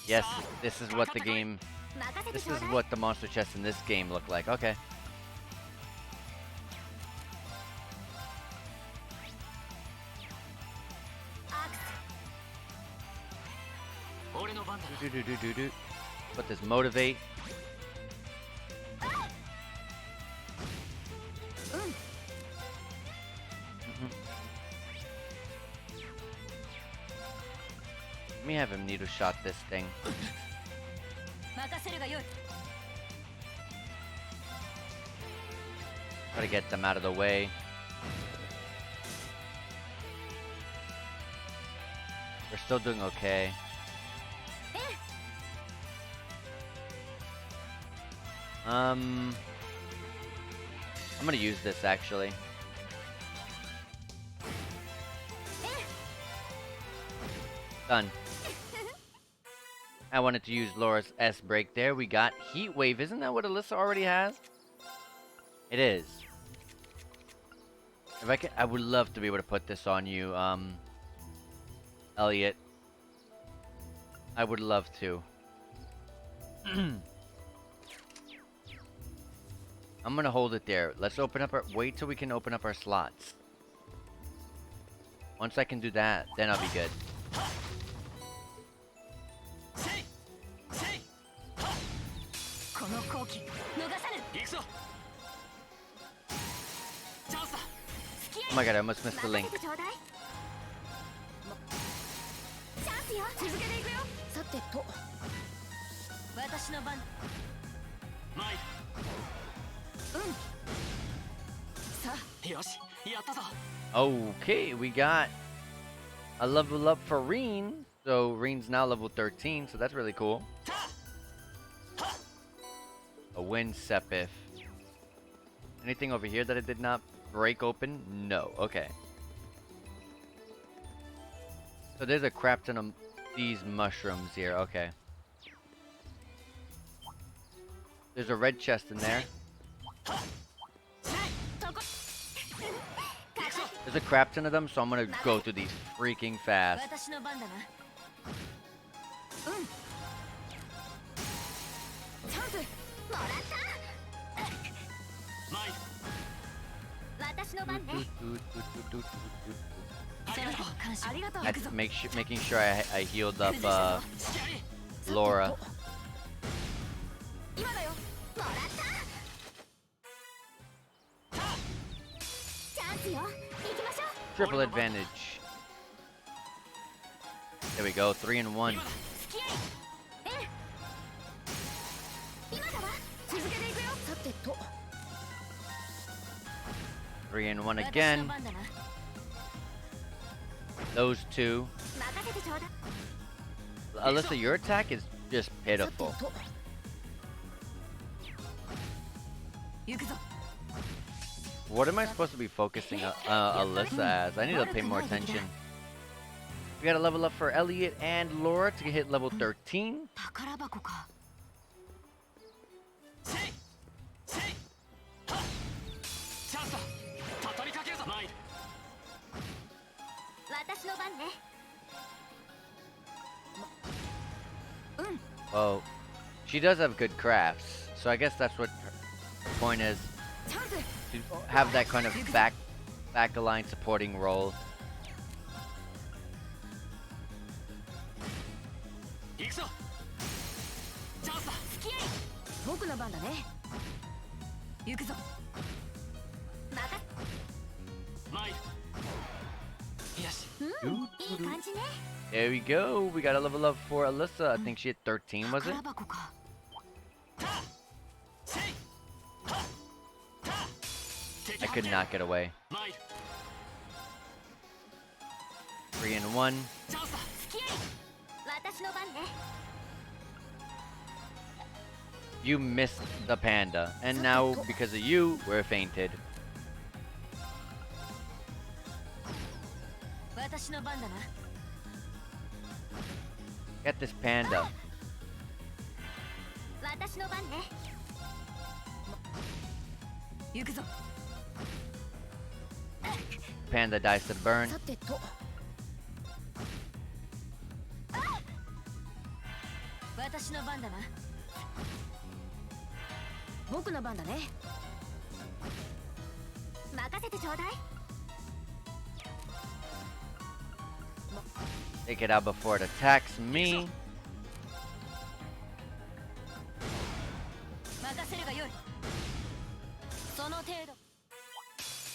Yes, this is what the monster chests in this game look like. Okay. Do. Put this motivate. Let me have him needle shot this thing. Gotta get them out of the way. We're still doing okay. I'm gonna use this actually. Done. I wanted to use Laura's S break there. We got Heat Wave. Isn't that what Alyssa already has? It is. If I can, I would love to be able to put this on you, Elliot. I would love to. I'm gonna hold it there. Let's open up our. Wait till we can open up our slots. Once I can do that, then I'll be good. Oh my god, I almost missed the link. Okay, we got a level up for Reen. So Reen's now level 13, so that's really cool. A wind Sepith. Anything over here that it did not break open? No. Okay. So there's a crap ton of these mushrooms here. Okay. There's a red chest in there. There's a crap ton of them, so I'm gonna go through these freaking fast. 私の番だな。チャンスもらった私の番ね。その他に感謝。ありがとう。 That's making sure I healed up Laura. 今だよ。もらった。チャンスよ。行きましょう。 Triple advantage. There we go, 3 and 1. 付き合い。今だわ。続けていくよ。さてと。 3 and 1私の again. 番だな。 Those two. 任せてちょうだい。 Alyssa, your attack is just pitiful. 行くぞ。 What am I supposed to be focusing Alyssa as? I need to pay more attention. We gotta level up for Elliot and Laura to hit level 13. 宝箱か。私の番ね。 Oh, she does have good crafts, so I guess that's what her point is. チャンス。 To have that kind of back line supporting role. 付き合い。僕の番だね。行くぞ。いい感じね。 There we go. We got a level up for Alyssa. I think she hit 13, was it? 宝箱か。 I could not get away. 3 and 1. 付き合い。私の番ね。 You missed the panda, and now because of you, we're fainted. 私の番だな。 Get this panda. 私の番ね。 行くぞ。 Panda dies to the burn. さてと。私の番だな。僕の番だね。任せてちょうだい。 Take it out before it attacks me. 任せるがよい。その程度。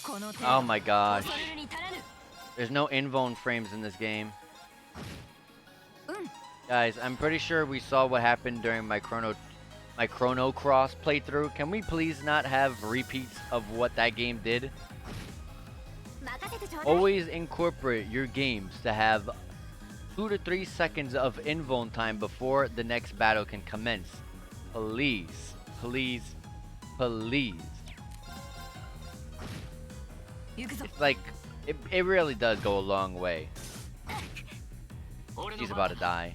この程度。 Oh my gosh. 恐れるに足らぬ。 There's no invuln frames in this game. Guys, I'm pretty sure we saw what happened during my Chrono Cross playthrough. Can we please not have repeats of what that game did? 任せてちょうだい。 Always incorporate your games to have 2 to 3 seconds of invuln time before the next battle can commence. Please, please, please. 行くぞ。 It's like, it really does go a long way. She's about to die.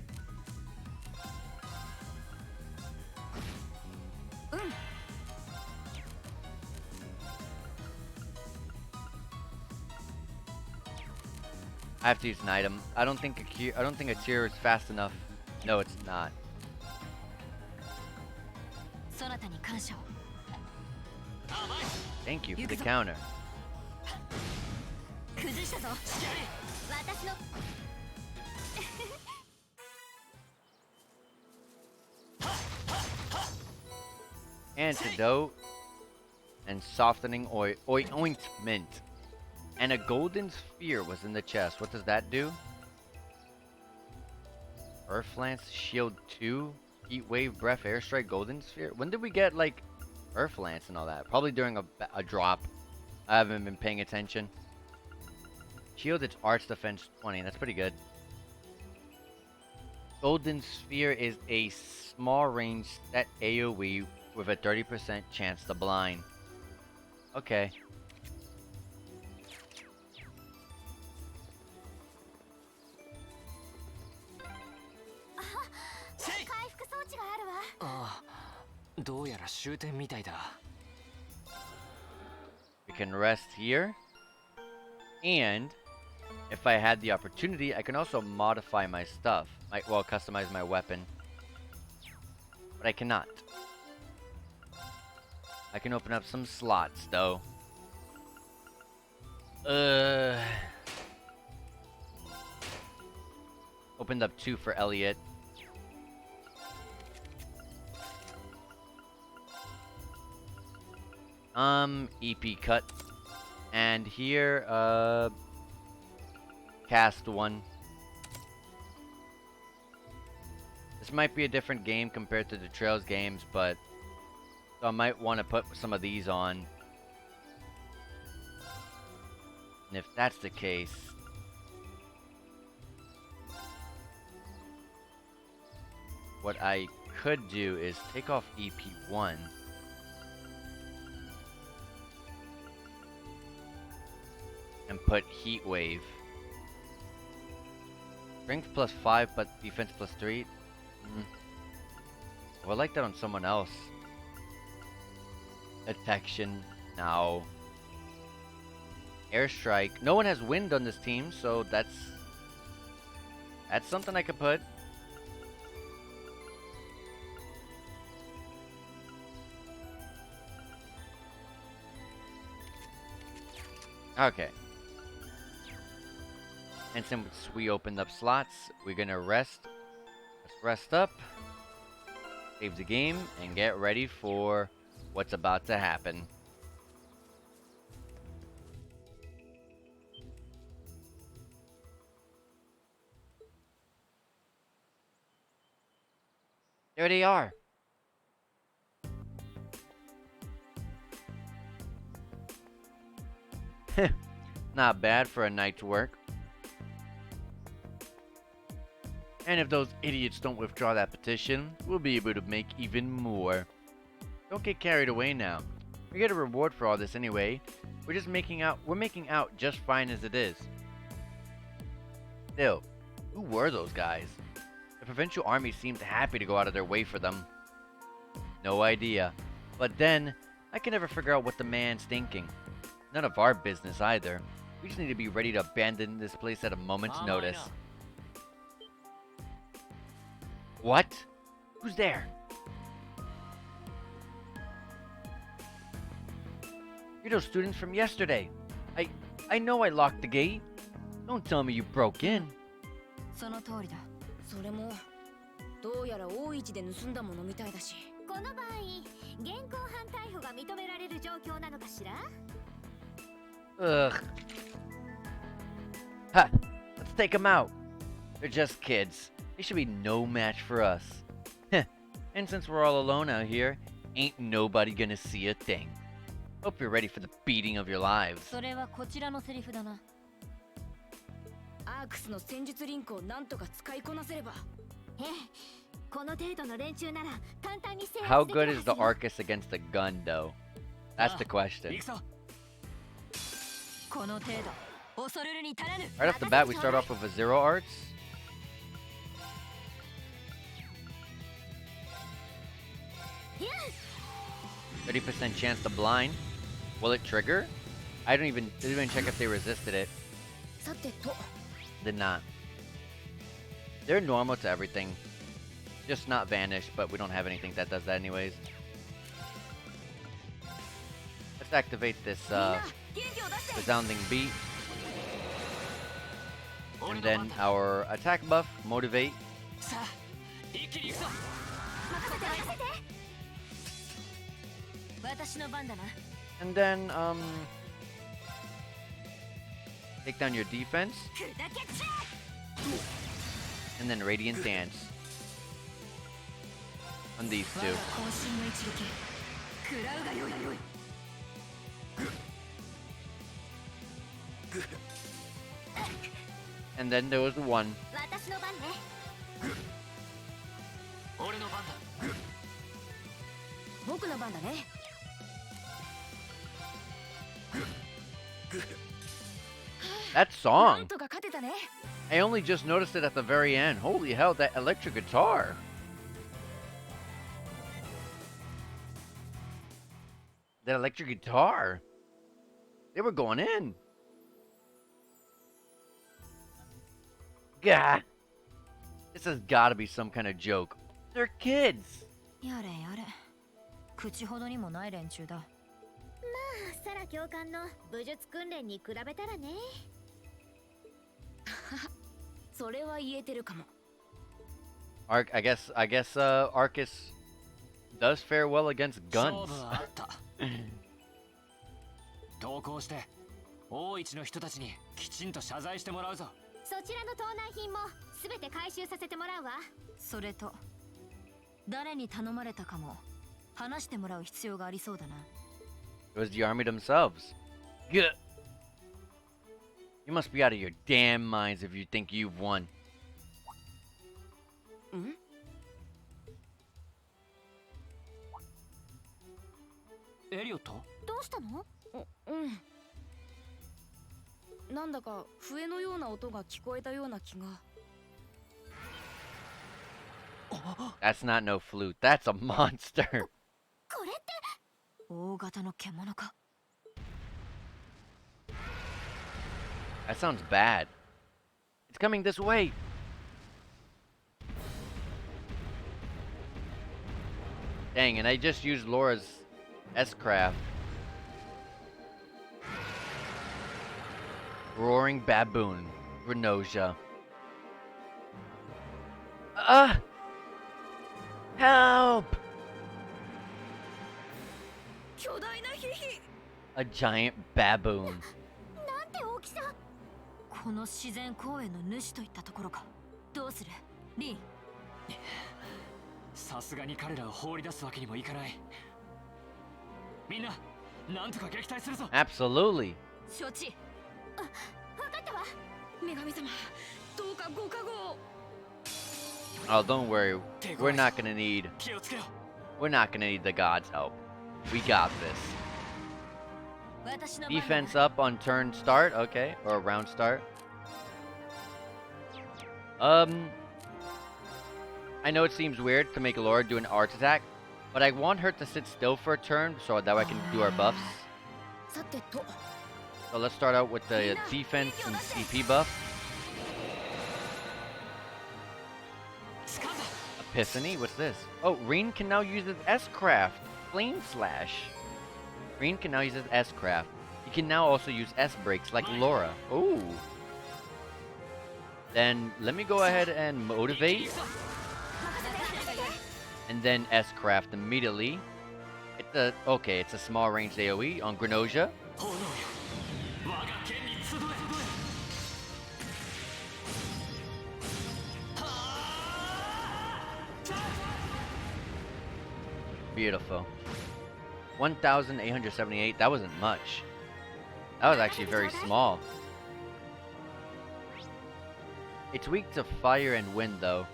I have to use an item. I don't think a cure is fast enough. No, it's not. そなたに感謝を。 Thank you for the counter. 崩したぞ。私の。 Antidote and softening ointment. And a golden sphere was in the chest. What does that do? Earth Lance, Shield 2, Heat Wave, Breath, Airstrike, Golden Sphere. When did we get like Earth Lance and all that? Probably during a drop. I haven't been paying attention. Shield, its Arch Defense 20. That's pretty good. Golden Sphere is a small range set AoE with a 30% chance to blind. Okay. どうやら終点みたいだ。 We can rest here. And if I had the opportunity, I can also modify my stuff. Well, customize my weapon. But I cannot. I can open up some slots, though. Opened up 2 for Elliot. EP cut. And here, cast 1. This might be a different game compared to the Trails games, but so I might want to put some of these on. And if that's the case, what I could do is take off EP1. And put Heat Wave. Strength plus 5, but defense plus 3. Well, I like that on someone else. Detection. No. Airstrike. No one has wind on this team, so that's something I could put. Okay. And since we opened up slots, we're gonna rest. Let's rest up. Save the game and get ready for what's about to happen. There they are. Not bad for a night's work. And if those idiots don't withdraw that petition, we'll be able to make even more. Don't get carried away now. We get a reward for all this anyway. We're making out just fine as it is. Still, who were those guys? The provincial army seemed happy to go out of their way for them. No idea. But then, I can never figure out what the man's thinking. None of our business either. We just need to be ready to abandon this place at a moment's notice. What? Who's there? You're those students from yesterday. I know I locked the gate. Don't tell me you broke in. その通りだ。それもどうやら大市で盗んだものみたいだし。この場合現行犯逮捕が認められる状況なのかしら？ Ugh. Ha! Let's take them out. They're just kids. They should be no match for us. Heh. And since we're all alone out here, ain't nobody gonna see a thing. Hope you're ready for the beating of your lives. それはこちらのセリフだな。アークスの戦術リンクをなんとか使いこなせれば。ええ、この程度の連中なら簡単に制圧 How できる good は is ず the よ。 Arcus against the gun, though? That's the question. 行くぞ。この程度恐れるに足らぬ。 Right off the bat, we start off with a zero arts. Yes! 30% chance to blind. Will it trigger? I didn't even check if they resisted it. さてと。 Did not. They're normal to everything. Just not vanish, but we don't have anything that does that anyways. Let's activate this resounding beat. And then our attack buff, motivate. さあ、一気に行くぞ。任せて任せて。私の番だな。 And then, take down your defense. And then Radiant Dance. On these two. 渾身の一撃。食らうがよい。 And then there was the one. 私の番ね。俺の番だ。僕の番だね。 That な song! んとか勝てたね。 I only just noticed it at the very end. Holy hell, that electric guitar! That electric guitar. They were going in. Gah. This has got to be some kind of joke. They're kids. やれやれ。口ほどにもない連中だ。サラ教官の武術訓練に比べたらね。それは言えてるかも。I guess Arcus does fare well against guns. 同行して大一の人たちにきちんと謝罪してもらうぞ。そちらの盗難品も全て回収させてもらうわ。それと誰に頼まれたかも話してもらう必要がありそうだな。It was the army themselves. Good. You must be out of your damn minds if you think you've won. ん？エリオット？どうしたの？なんだか笛のような音が聞こえたような気が。That's not no flute. That's a monster. これって大型の獣か。That sounds bad. It's coming this way. Dang, and I just used Laura's S-Craft. Roaring Baboon. Granosia. Help! 巨大なヒヒ。A giant baboon. なんて大きさ。この自然公園の主といったところか。どうするリン。さすがに彼らを放り出すわけにもいかない。みんな、なんとか撃退するぞ。Absolutely. 承知。わかったわ。女神様、どうかご加護を。Oh, don't worry. We're not gonna need. 気をつけよ。We're not gonna need the gods' help. We got this. 私の番だな。 Defense up on turn start, okay, or round start. I know it seems weird to make Laura do an art attack, but I want her to sit still for a turn so that way I can do our buffs. さてと。 So let's start out with the defense and CP buff. Epiphany, what's this? Oh, Reen can now use his S-Craft. Flame Slash. Reen can now use his S-Craft. He can now also use S-Breaks like Laura. Ooh. Then let me go ahead and motivate. And then S-Craft immediately. Okay, it's a small range AoE on Granosia. Beautiful. 1,878. That wasn't much. That was actually very small. It's weak to fire and wind, though.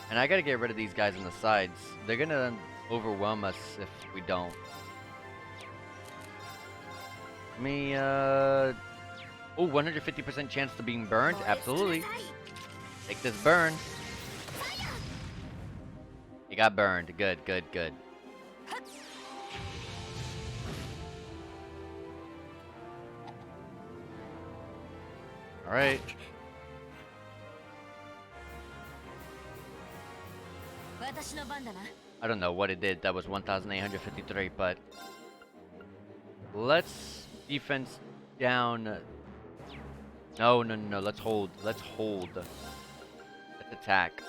And I gotta get rid of these guys on the sides. They're gonna overwhelm us if we don't. Let me, Oh, 150% chance to being burned? Absolutely. Take this burn. You got burned. Good, good, good. Alright. I don't know what it did. That was 1,853, but let's defense down. No. Let's hold. Let's hold. Let's attack.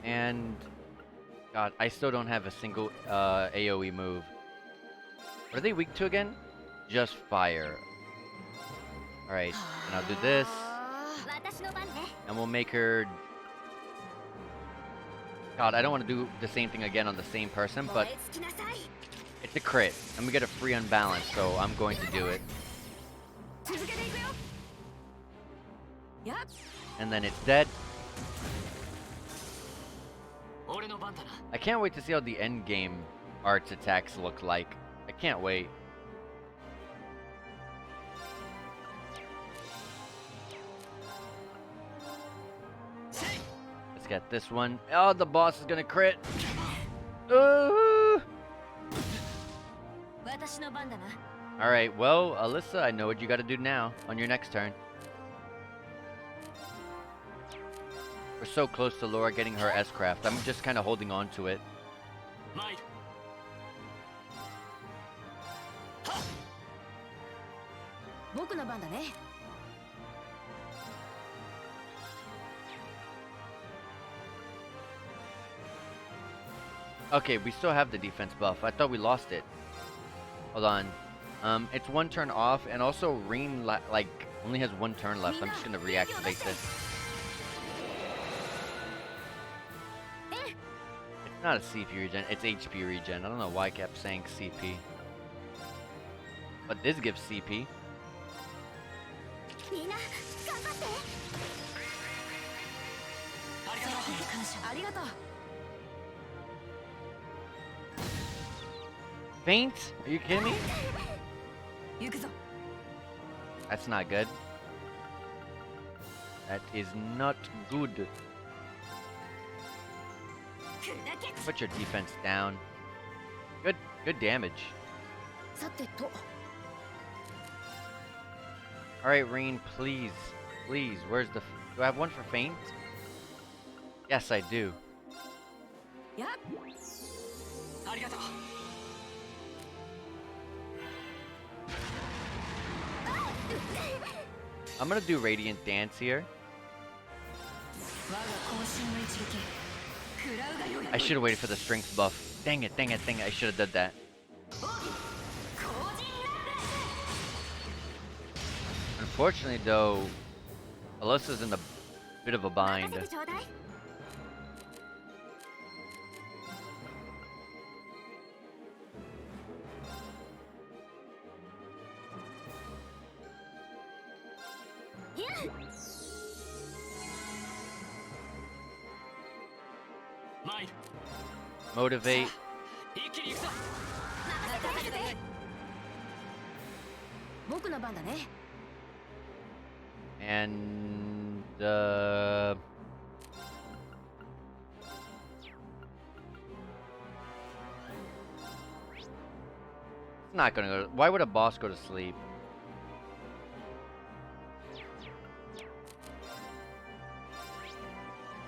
And God, I still don't have a single AoE move. What are they weak to again? Just fire. Alright, and I'll do this. And we'll make her... God, I don't want to do the same thing again on the same person, but... It's a crit, and we get a free unbalance, so I'm going to do it. And then it's dead. I can't wait to see how the end game arts attacks look like. I can't wait. Let's get this one. Oh, the boss is gonna crit. 私の番だな。 Alright, well, Alyssa, I know what you gotta do now on your next turn. We're so close to Laura getting her S-Craft. I'm just kind of holding on to it. 参る 僕の番だね。 Okay, we still have the defense buff. I thought we lost it. Hold on. It's one turn off, and also Reen like only has one turn left. I'm just gonna reactivate this. It's not a CP regen, it's HP regen. I don't know why I kept saying CP. But this gives CP. みんな頑張って。ありがとう。 Faint? Are you kidding me? 行くぞ。 That's not good. That is not good. Put your defense down. Good damage. さてと。 Alright, Reen, please. Please, where's the... Do I have one for faint? Yes, I do. やっ。ありがとう I'm gonna do Radiant Dance here. 我が渾身の一撃。食らうがよい。 I should have waited for the strength buff. Dang it, dang it, dang it. I should have done that. Unfortunately, though, Alyssa's in a bit of a bind. 任せてちょうだい。 参る Motivate. 一気に行くぞ 僕の番だね。 And, It's not gonna go... Why would a boss go to sleep?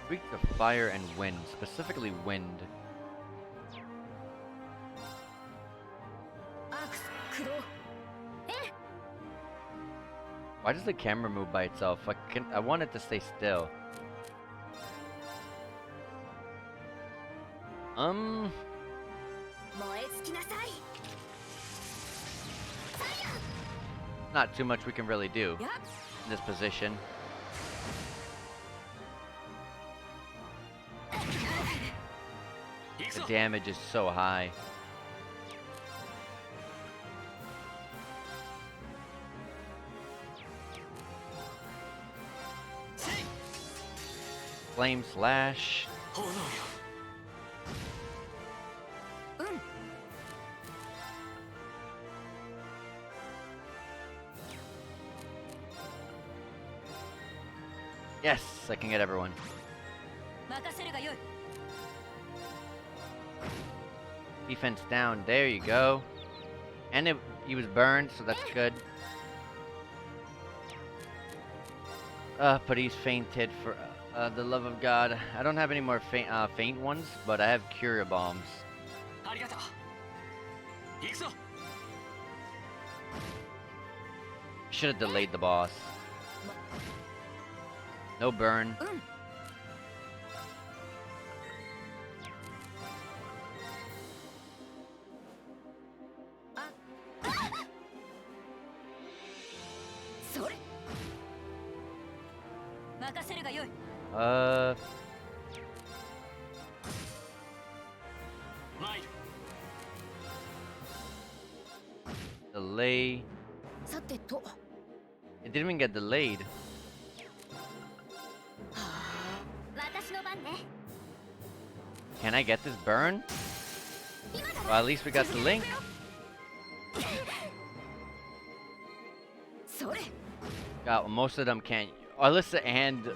Weak to fire and wind, specifically wind. アークス駆動。 Why does the camera move by itself? I want it to stay still. 燃え尽きなさい。 Not too much we can really do やっ。 in this position. The damage is so high. Flame slash. 炎よ Yes, I can get everyone. 任せるがよい。 Defense down. There you go. And he was burned, so that's good. But he's fainted for the love of God. I don't have any more faint ones, but I have Cure Bombs. ありがとう行くぞ Should have delayed the boss. No burn. それ。任せるがよい。 参る Delay. さてと。 It didn't even get delayed. 私の番ね。 Can I get this burn? Well, at least we got the link. それ。 Got most of them can't. Alyssa and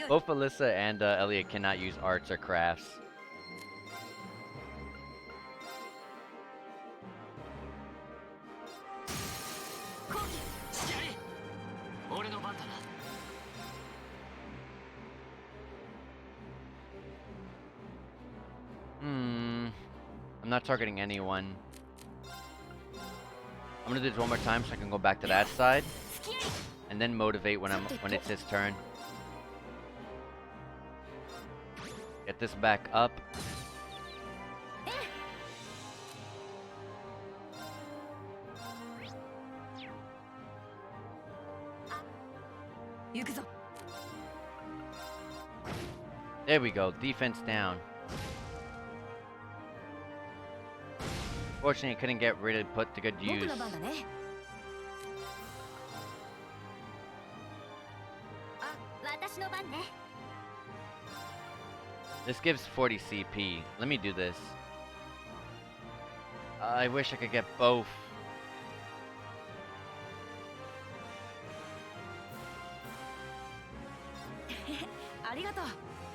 Both Alyssa and Elliot cannot use arts or crafts. I'm not targeting anyone. I'm gonna do this one more time so I can go back to that side, and then motivate when it's his turn. Get this back up. There we go. Defense down. Fortunately, I couldn't get rid of put to good use. This gives 40 CP. Let me do this. I wish I could get both.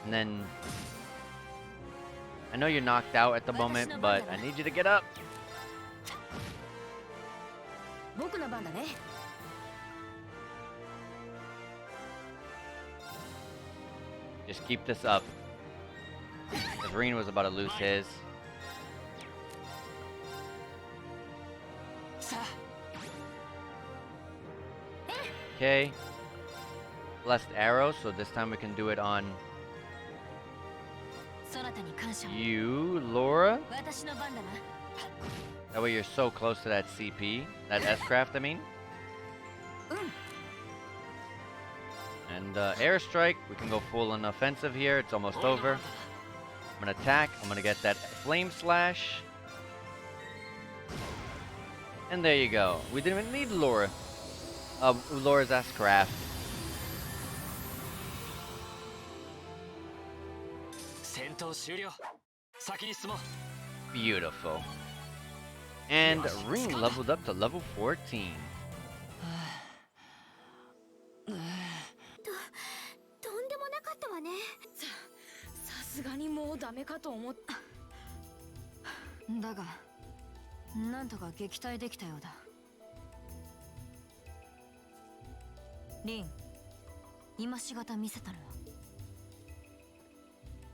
And then I know you're knocked out at the moment, but I need you to get up. Just keep this up. Because Reen was about to lose his. Okay. Blessed arrow, so this time we can do it on you, Laura. That way you're so close to that CP. That S-craft, I mean. And airstrike, we can go full on offensive here. It's almost over. I'm gonna attack. I'm gonna get that flame slash. And there you go. We didn't even need Laura. Laura's S-craft. Beautiful. And Ring leveled up to level 14.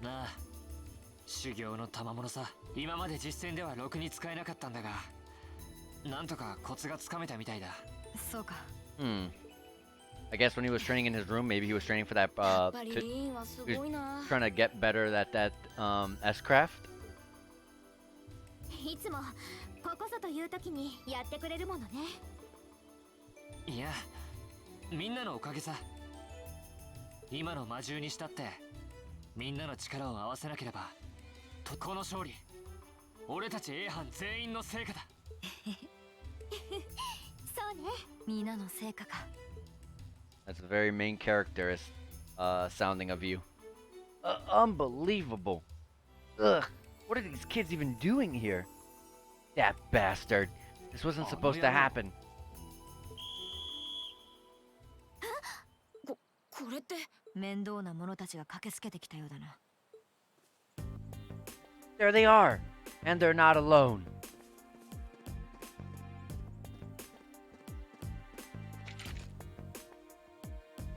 Nah. 修行の賜物さ。今まで実戦ではろくに使えなかったんだが、なんとかコツがつかめたみたいだ。そうか。I guess when he was training in his room, maybe he was training for that, he was trying to get better at that, S-craft. いつもここぞという時にやってくれるものね。いや、みんなのおかげさ。今の魔獣にしたって、みんなの力を合わせなければ、この勝利、俺たち A 班全員の成果だ。そうね。みんなの成果か。That's a very main character sounding of you. Unbelievable. Ugh. What are these kids even doing here? That bastard. This wasn't supposed to happen. これって面倒な者たちが駆けつけてきたようだな。There they are. And they're not alone.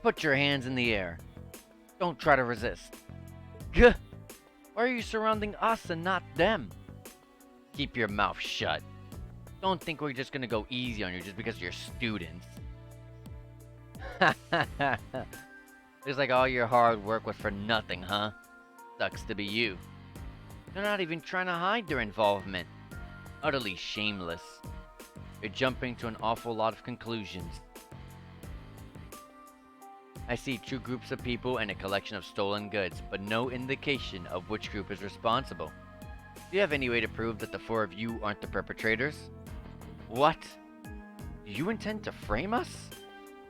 Put your hands in the air. Don't try to resist. Gah! Why are you surrounding us and not them? Keep your mouth shut. Don't think we're just gonna go easy on you just because you're students. Looks like all your hard work was for nothing, huh? Sucks to be you. They're not even trying to hide their involvement. Utterly shameless. You're jumping to an awful lot of conclusions. I see two groups of people and a collection of stolen goods, but no indication of which group is responsible. Do you have any way to prove that the four of you aren't the perpetrators? What? Do you intend to frame us?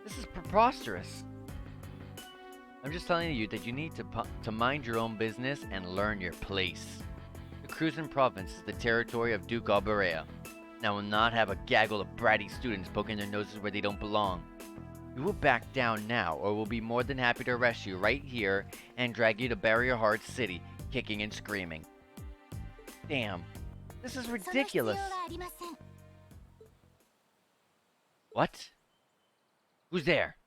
This is preposterous. I'm just telling you that you need to mind your own business and learn your place. The Cruisin province is the territory of Duke Alberea, and I will not have a gaggle of bratty students poking their noses where they don't belong. You will back down now, or we'll be more than happy to arrest you right here and drag you to Barrier Heart City, kicking and screaming. Damn. This is ridiculous. その必要はありません。 What? Who's there?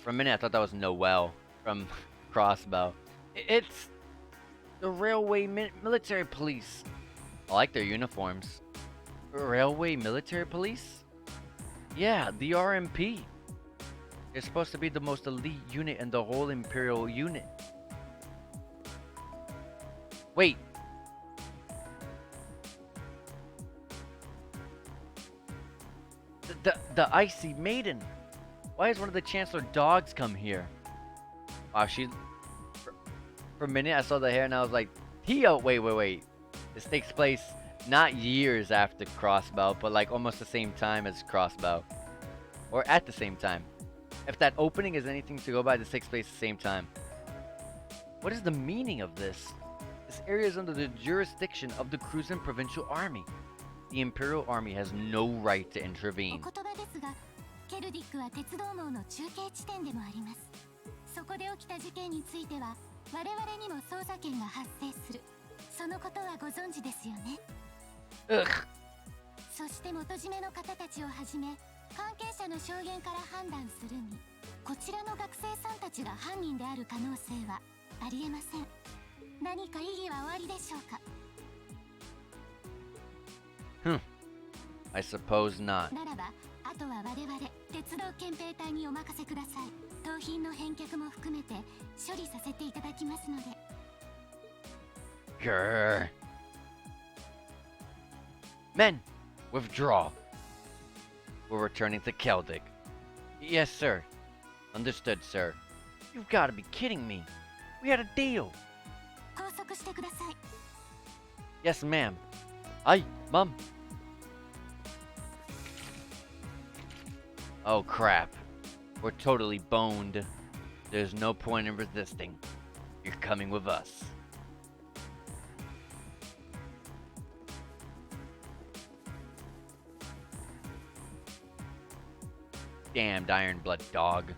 For a minute, I thought that was Noel from Crossbow. It's the Railway Military Police. I like their uniforms. Railway Military Police? Yeah, the RMP. They're supposed to be the most elite unit in the whole Imperial unit. Wait. The Icy Maiden. Why has one of the Chancellor dogs come here? Wow, for a minute I saw the hair and I was like, Tio, wait. This takes place not years after Crossbow, but like almost the same time as Crossbow. Or at the same time. If that opening is anything to go by, this takes place at the same time. What is the meaning of this? This area is under the jurisdiction of the Cruisin Provincial Army. The Imperial Army has no right to お intervene. 言葉ですが、ケルディックは鉄道網の中継地点でもあります。そこで起きた事件については、我々にも捜査権が発生する。そのことはご存知ですよね。 Ugh. そして元締めの方たちをはじめ、関係者の証言から判断するに、こちらの学生さんたちが犯人である可能性はありえません。何か異議はおありでしょうか。 I suppose not. ならば、あとは我々鉄道憲兵隊にお任せください。盗品の返却も含めて処理させていただきますので。 Grr. Men, withdraw. We're returning to Celtic. Yes, sir. Understood, sir. You've got to be kidding me. We had a deal. 拘束してください。 Yes, ma'am. Aye, mum. Oh, crap. We're totally boned. There's no point in resisting. You're coming with us. Damned Ironblood dog.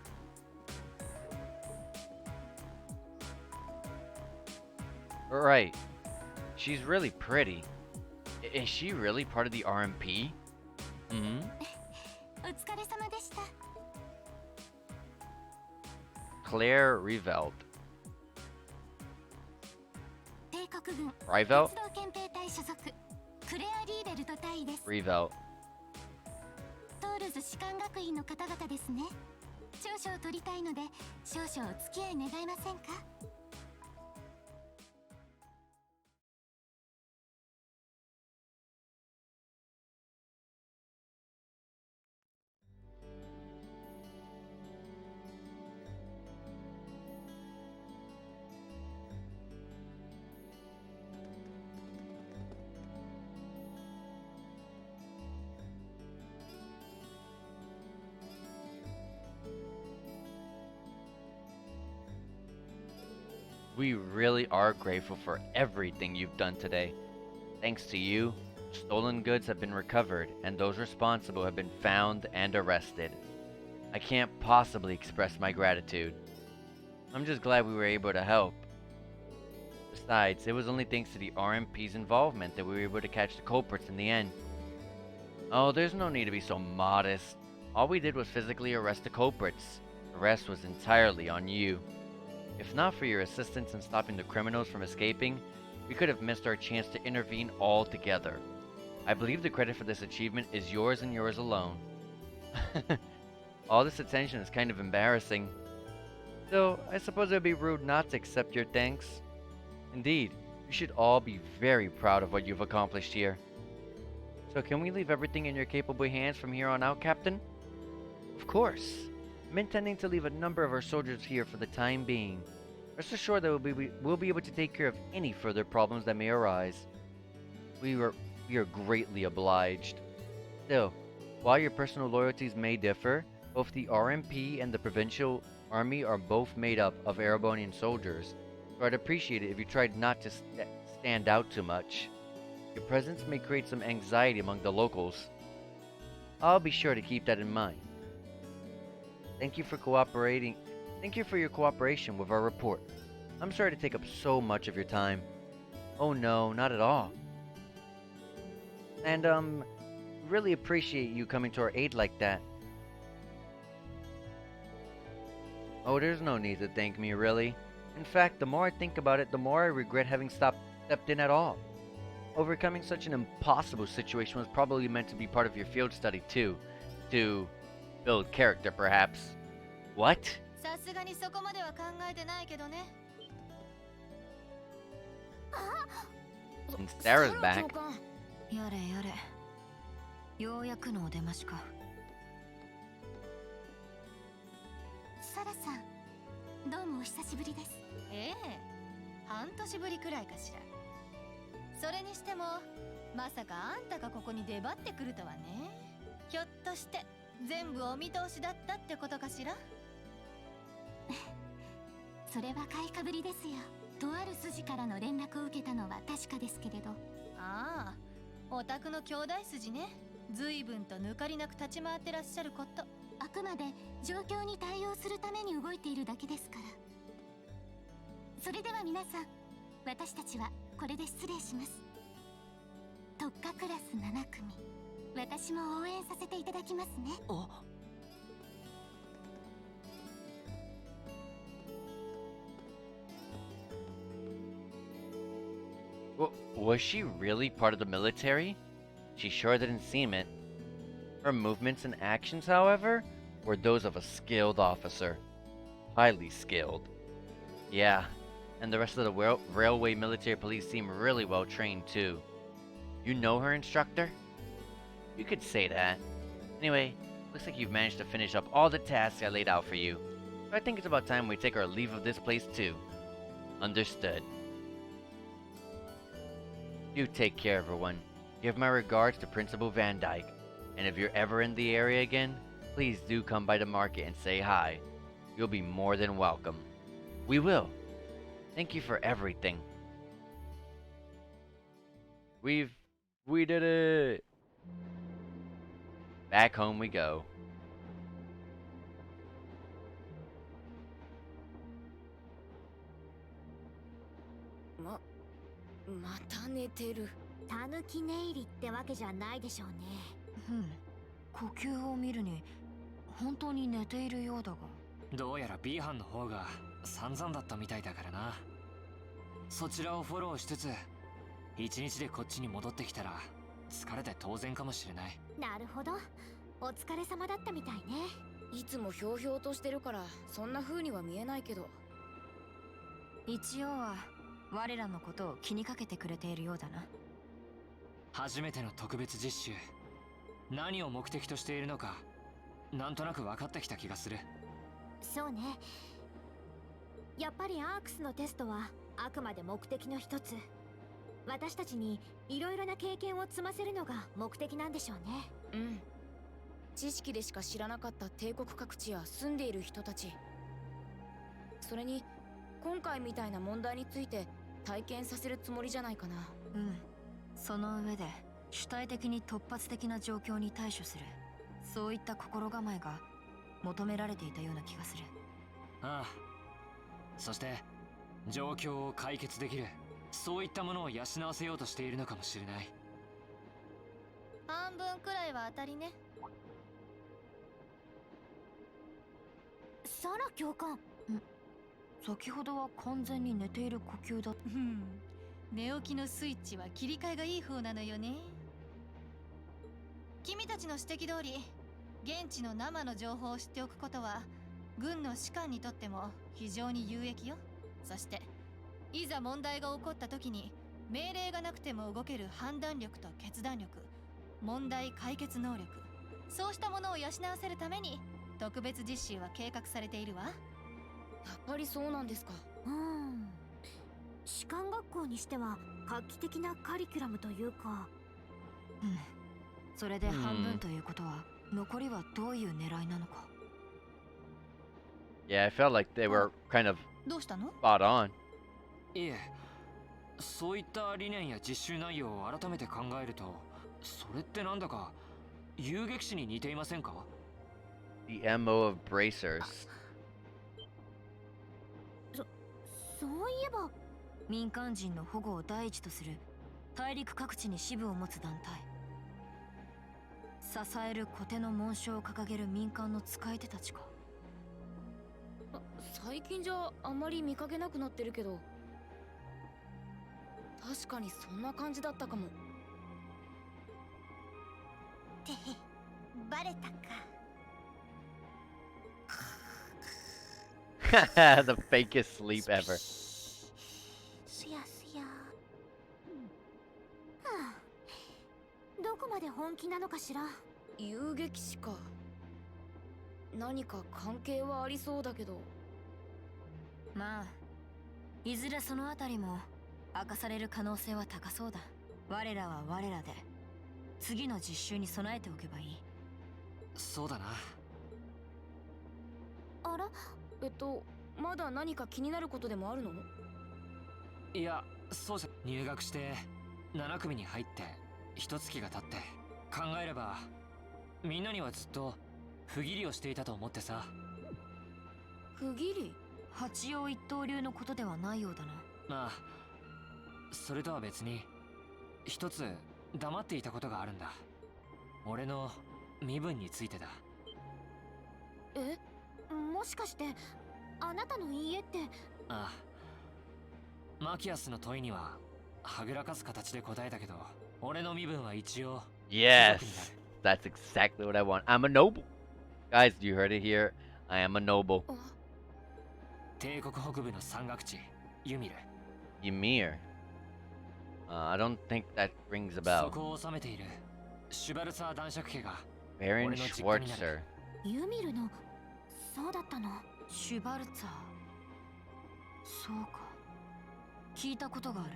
Right. She's really pretty. Is she really part of the RMP? Hmm? お疲れ様でした。 Claire Revelt. 帝国軍 Revelt? 鉄道憲兵隊所属クレア・リーベルト隊です。 Revelt. トールズ士官学院の方々ですね。少々取りたいので少々お付き合い願えませんか。 We really are grateful for everything you've done today. Thanks to you, stolen goods have been recovered and those responsible have been found and arrested. I can't possibly express my gratitude. I'm just glad we were able to help. Besides, it was only thanks to the RMP's involvement that we were able to catch the culprits in the end. Oh, there's no need to be so modest. All we did was physically arrest the culprits. The rest was entirely on you. If not for your assistance in stopping the criminals from escaping, we could have missed our chance to intervene altogether. I believe the credit for this achievement is yours and yours alone. All this attention is kind of embarrassing. Though, I suppose it would be rude not to accept your thanks. Indeed, you should all be very proud of what you've accomplished here. So can we leave everything in your capable hands from here on out, Captain? Of course. I'm intending to leave a number of our soldiers here for the time being. Rest assured that we'll be able to take care of any further problems that may arise. We are greatly obliged. Still, while your personal loyalties may differ, both the RMP and the Provincial Army are both made up of Erebonian soldiers, so I'd appreciate it if you tried not to stand out too much. Your presence may create some anxiety among the locals. I'll be sure to keep that in mind. Thank you for cooperating. Thank you for your cooperation with our report. I'm sorry to take up so much of your time. Oh no, not at all. And, really appreciate you coming to our aid like that. Oh, there's no need to thank me, really. In fact, the more I think about it, the more I regret having stepped in at all. Overcoming such an impossible situation was probably meant to be part of your field study, too. To build character, perhaps. What? さすがにそこまでは考えてないけどね。 And Sarah's back. やれやれ。ようやくのお出ましか。サラさん、どうもお久しぶりです。ええ、半年ぶりくらいかしら。それにしても、まさかあんたがここに出張ってくるとはね。ひょっとして全部お見通しだったってことかしら。それは買いかぶりですよ。とある筋からの連絡を受けたのは確かですけれど。ああ、お宅の兄弟筋ね。随分と抜かりなく立ち回ってらっしゃること。あくまで状況に対応するために動いているだけですから。それでは皆さん、私たちはこれで失礼します。特化クラス7組、私も応援させていただきますね。Was she really part of the military? She sure didn't seem it. Her movements and actions, however, were those of a skilled officer. Highly skilled. Yeah, and the rest of the railway military police seem really well trained too. You know her, Instructor? You could say that. Anyway, looks like you've managed to finish up all the tasks I laid out for you. So I think it's about time we take our leave of this place too. Understood. You take care, everyone. Give my regards to Principal Van Dyke. And if you're ever in the area again, please do come by the market and say hi. You'll be more than welcome. We will. Thank you for everything. We did it! Back home we go. また寝てる。たぬき寝入りってわけじゃないでしょうね。呼吸を見るに本当に寝ているようだが。どうやら B 班の方が散々だったみたいだからな。そちらをフォローしつつ、一日でこっちに戻ってきたら疲れて当然かもしれない。なるほど、お疲れ様だったみたいね。いつもひょうひょうとしてるからそんな風には見えないけど。一応は我らのことを気にかけてくれているようだな。初めての特別実習、何を目的としているのかなんとなく分かってきた気がする。そうね、やっぱりアークスのテストはあくまで目的の一つ。私たちにいろいろな経験を積ませるのが目的なんでしょうね。うん、知識でしか知らなかった帝国各地や住んでいる人たち、それに今回みたいな問題について体験させるつもりじゃないかな。その上で主体的に突発的な状況に対処する、そういった心構えが求められていたような気がする。ああ、そして状況を解決できる、そういったものを養わせようとしているのかもしれない。半分くらいは当たりね。サラ教官、先ほどは完全に寝ている呼吸だった。寝起きのスイッチは切り替えがいい方なのよね。君たちの指摘通り、現地の生の情報を知っておくことは軍の士官にとっても非常に有益よ。そしていざ問題が起こった時に命令がなくても動ける判断力と決断力、問題解決能力、そうしたものを養わせるために特別実習は計画されているわ。やっぱりそうなんですか。士官学校にしては画期的なカリキュラムというか。それで半分ということは、残りはどういう狙いなのか。Yeah, I felt like they were kind of どうしたの？ spot on. いえ、そういった理念や実習内容を改めて考えると、それってなんだか遊撃士に似ていませんか？ The MO of bracers. そういえば民間人の保護を第一とする大陸各地に支部を持つ団体。支えるコテの紋章を掲げる民間の使い手たちか。最近じゃあまり見かけなくなってるけど、確かにそんな感じだったかも。ってバレたか。The fakest sleep ever. すやすや。はあ、どこまで本気なのかしら。遊撃士か。何か関係はありそうだけど。まあいずれそのあたりも明かされる可能性は高そうだ。我らは我らで次の実習に備えておけばいい。そうだな。あら、まだ何か気になることでもあるの？いや、そうじゃ。入学して7組に入って一月が経って考えれば、みんなにはずっと不義理をしていたと思ってさ。不義理？八葉一刀流のことではないようだな。まあ、それとは別に一つ黙っていたことがあるんだ。俺の身分についてだ。え、もしかしてあなたの家って。ああ、マキアスの問いにははぐらかす形で答えたけど、俺の身分は一応 Yes, that's exactly what I want. I'm a noble. Guys, you heard it here. I am a noble. 帝国北部の山岳地ユミル。Ymir. I don't think that rings a そ bell. こを治めているシュバルツァー男爵家が Baron 俺の実家にな Schwarzer. る。ユミルの。そうだったの。シュバルツァー。そうか、聞いたことがある。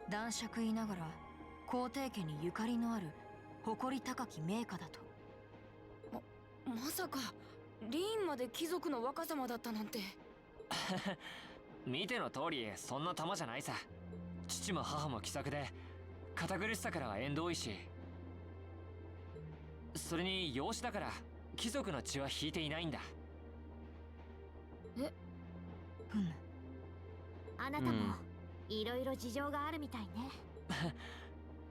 男爵いながら皇帝家にゆかりのある誇り高き名家だと。まさかリーンまで貴族の若様だったなんて。見ての通りそんな玉じゃないさ。父も母も気さくで堅苦しさからは縁遠いし、それに養子だから貴族の血は引いていないんだ。ふむ。あなたもいろいろ事情があるみたいね。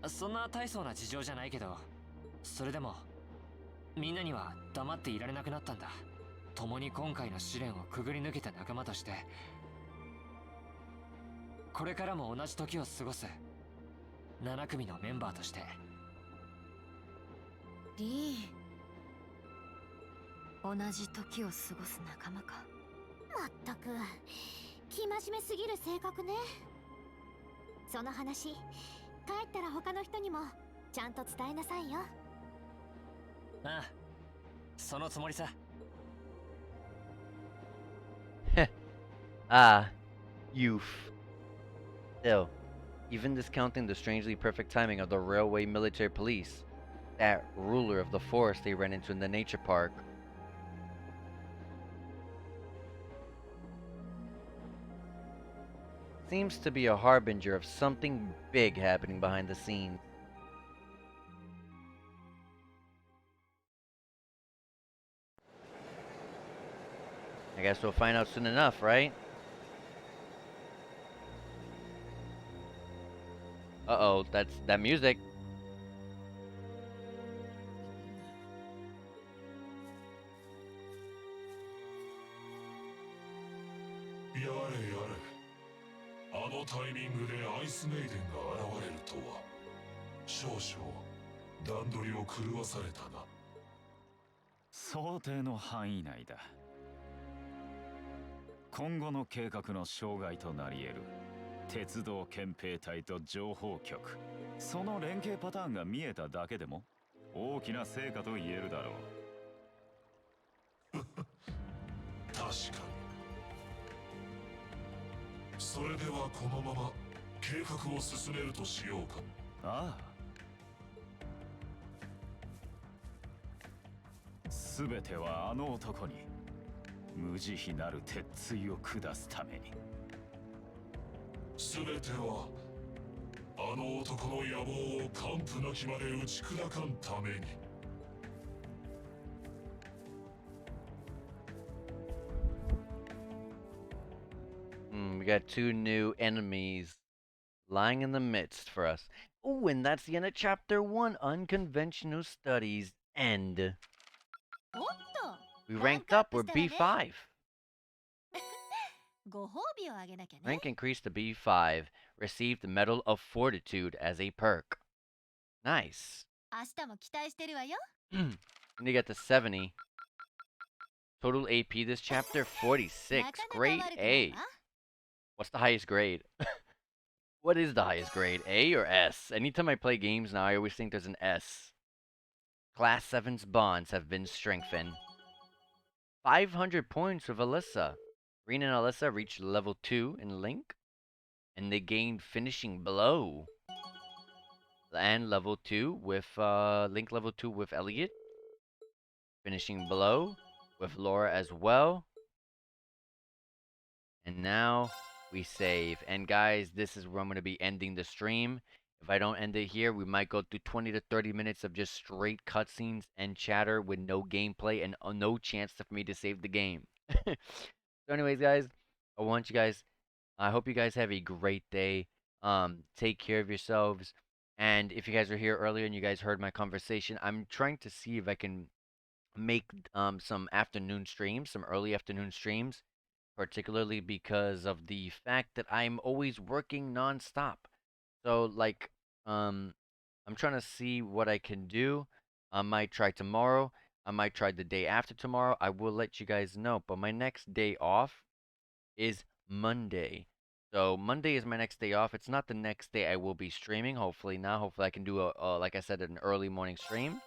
そんな大層な事情じゃないけど、それでもみんなには黙っていられなくなったんだ。共に今回の試練をくぐり抜けた仲間として、これからも同じ時を過ごす7組のメンバーとして。リ同じ時を過ごす仲間か。まったく生真面目すぎる性格ね。その話帰ったら他の人にもちゃんと伝えなさいよ。ああ、そのつもりさ。Ah, youth. Still, even discounting the strangely perfect timing of the railway military police, that ruler of the forest they ran into in the nature park. Seems to be a harbinger of something big happening behind the scenes. I guess we'll find out soon enough, right? Uh-oh, that's that music. やれやれ、あのタイミングでアイスメイデンが現れるとは少々段取りを狂わされたな。想定の範囲内だ。今後の計画の障害となり得る鉄道憲兵隊と情報局、その連携パターンが見えただけでも大きな成果と言えるだろう。確かに。それではこのまま計画を進めるとしようか。ああ、すべてはあの男に無慈悲なる鉄槌を下すために。すべてはあの男の野望を完膚なきまで打ち砕かんために。We got 2 new enemies lying in the midst for us. Oh, and that's the end of Chapter 1, Unconventional Studies. End. おっと We ラン ranked クアッ up. プ We're したわね B5. ご褒美をあげなきゃね Rank increased to B5. Received the Medal of Fortitude as a perk. Nice. 明日も期待してるわよ And you get the 70. Total AP this chapter, 46. なかなか Grade 悪くない A. わ What's the highest grade? What is the highest grade? A or S? Anytime I play games now, I always think there's an S. Class 7's bonds have been strengthened. 500 points with Alyssa. Rena and Alyssa reached level 2 in Link. And they gained finishing blow. And level 2 with Link level 2 with Elliot. Finishing blow with Laura as well. And now we save. And guys, this is where I'm going to be ending the stream. If I don't end it here, we might go through 20 to 30 minutes of just straight cutscenes and chatter with no gameplay and no chance for me to save the game. So anyways, guys, I hope you guys have a great day. Take care of yourselves. And if you guys were here earlier and you guys heard my conversation, I'm trying to see if I can make some afternoon streams, some early afternoon streams, particularly because of the fact that I'm always working nonstop. So like I'm trying to see what I can do. I might try tomorrow. I might try the day after tomorrow. I will let you guys know. But my next day off is Monday. So Monday is my next day off. It's not the next day I will be streaming. Hopefully not. Hopefully I can do a like I said, an early morning stream.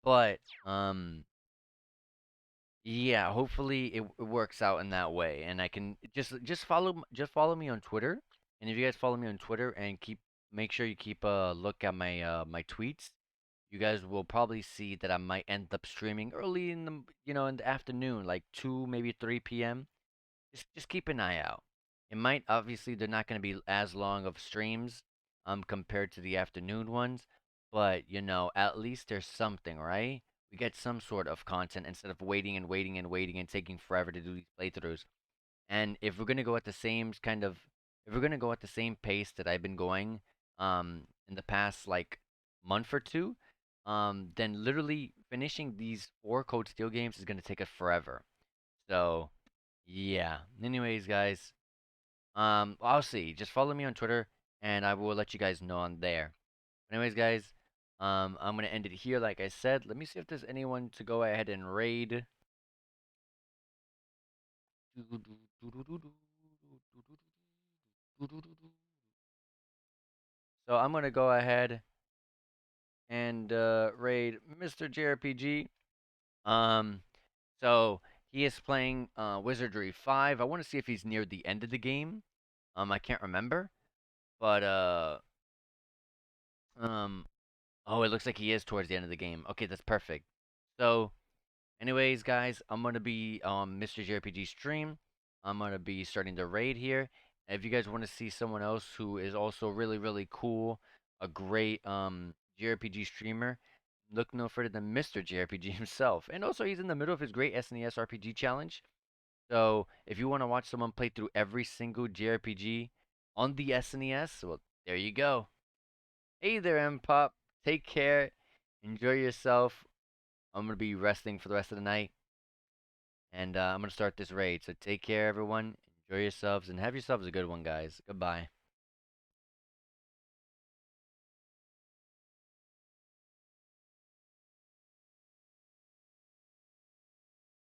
But yeah, hopefully it works out in that way, and I can just follow me on Twitter. And if you guys follow me on Twitter and make sure you keep a look at my tweets, you guys will probably see that I might end up streaming early in the in the afternoon, like 2 maybe 3 p.m. Just keep an eye out. It might obviously they're not going to be as long of streams compared to the afternoon ones, but at least there's something, right? We get some sort of content instead of waiting and waiting and waiting and taking forever to do these playthroughs. And if we're gonna go at the same if we're gonna go at the same pace that I've been going, in the past like month or two, then literally finishing these 4 Code Steel games is gonna take us forever. So, yeah. Anyways, guys, I'll see. Just follow me on Twitter, and I will let you guys know on there. Anyways, guys, I'm gonna end it here. Like I said, let me see if there's anyone to go ahead and raid. So I'm gonna go ahead and raid Mr. JRPG. Um, so he is playing Wizardry 5. I want to see if he's near the end of the game. I can't remember, but um, oh, it looks like he is towards the end of the game. Okay, that's perfect. So, anyways, guys, I'm gonna be on Mr. JRPG stream. I'm gonna be starting the raid here. If you guys want to see someone else who is also really, really cool, a great JRPG streamer, look no further than Mr. JRPG himself. And also, he's in the middle of his great SNES RPG challenge. So, if you want to watch someone play through every single JRPG on the SNES, well, there you go. Hey there, M-Pop. Take care. Enjoy yourself. I'm going to be resting for the rest of the night. And I'm going to start this raid. So take care, everyone. Enjoy yourselves and have yourselves a good one, guys. Goodbye.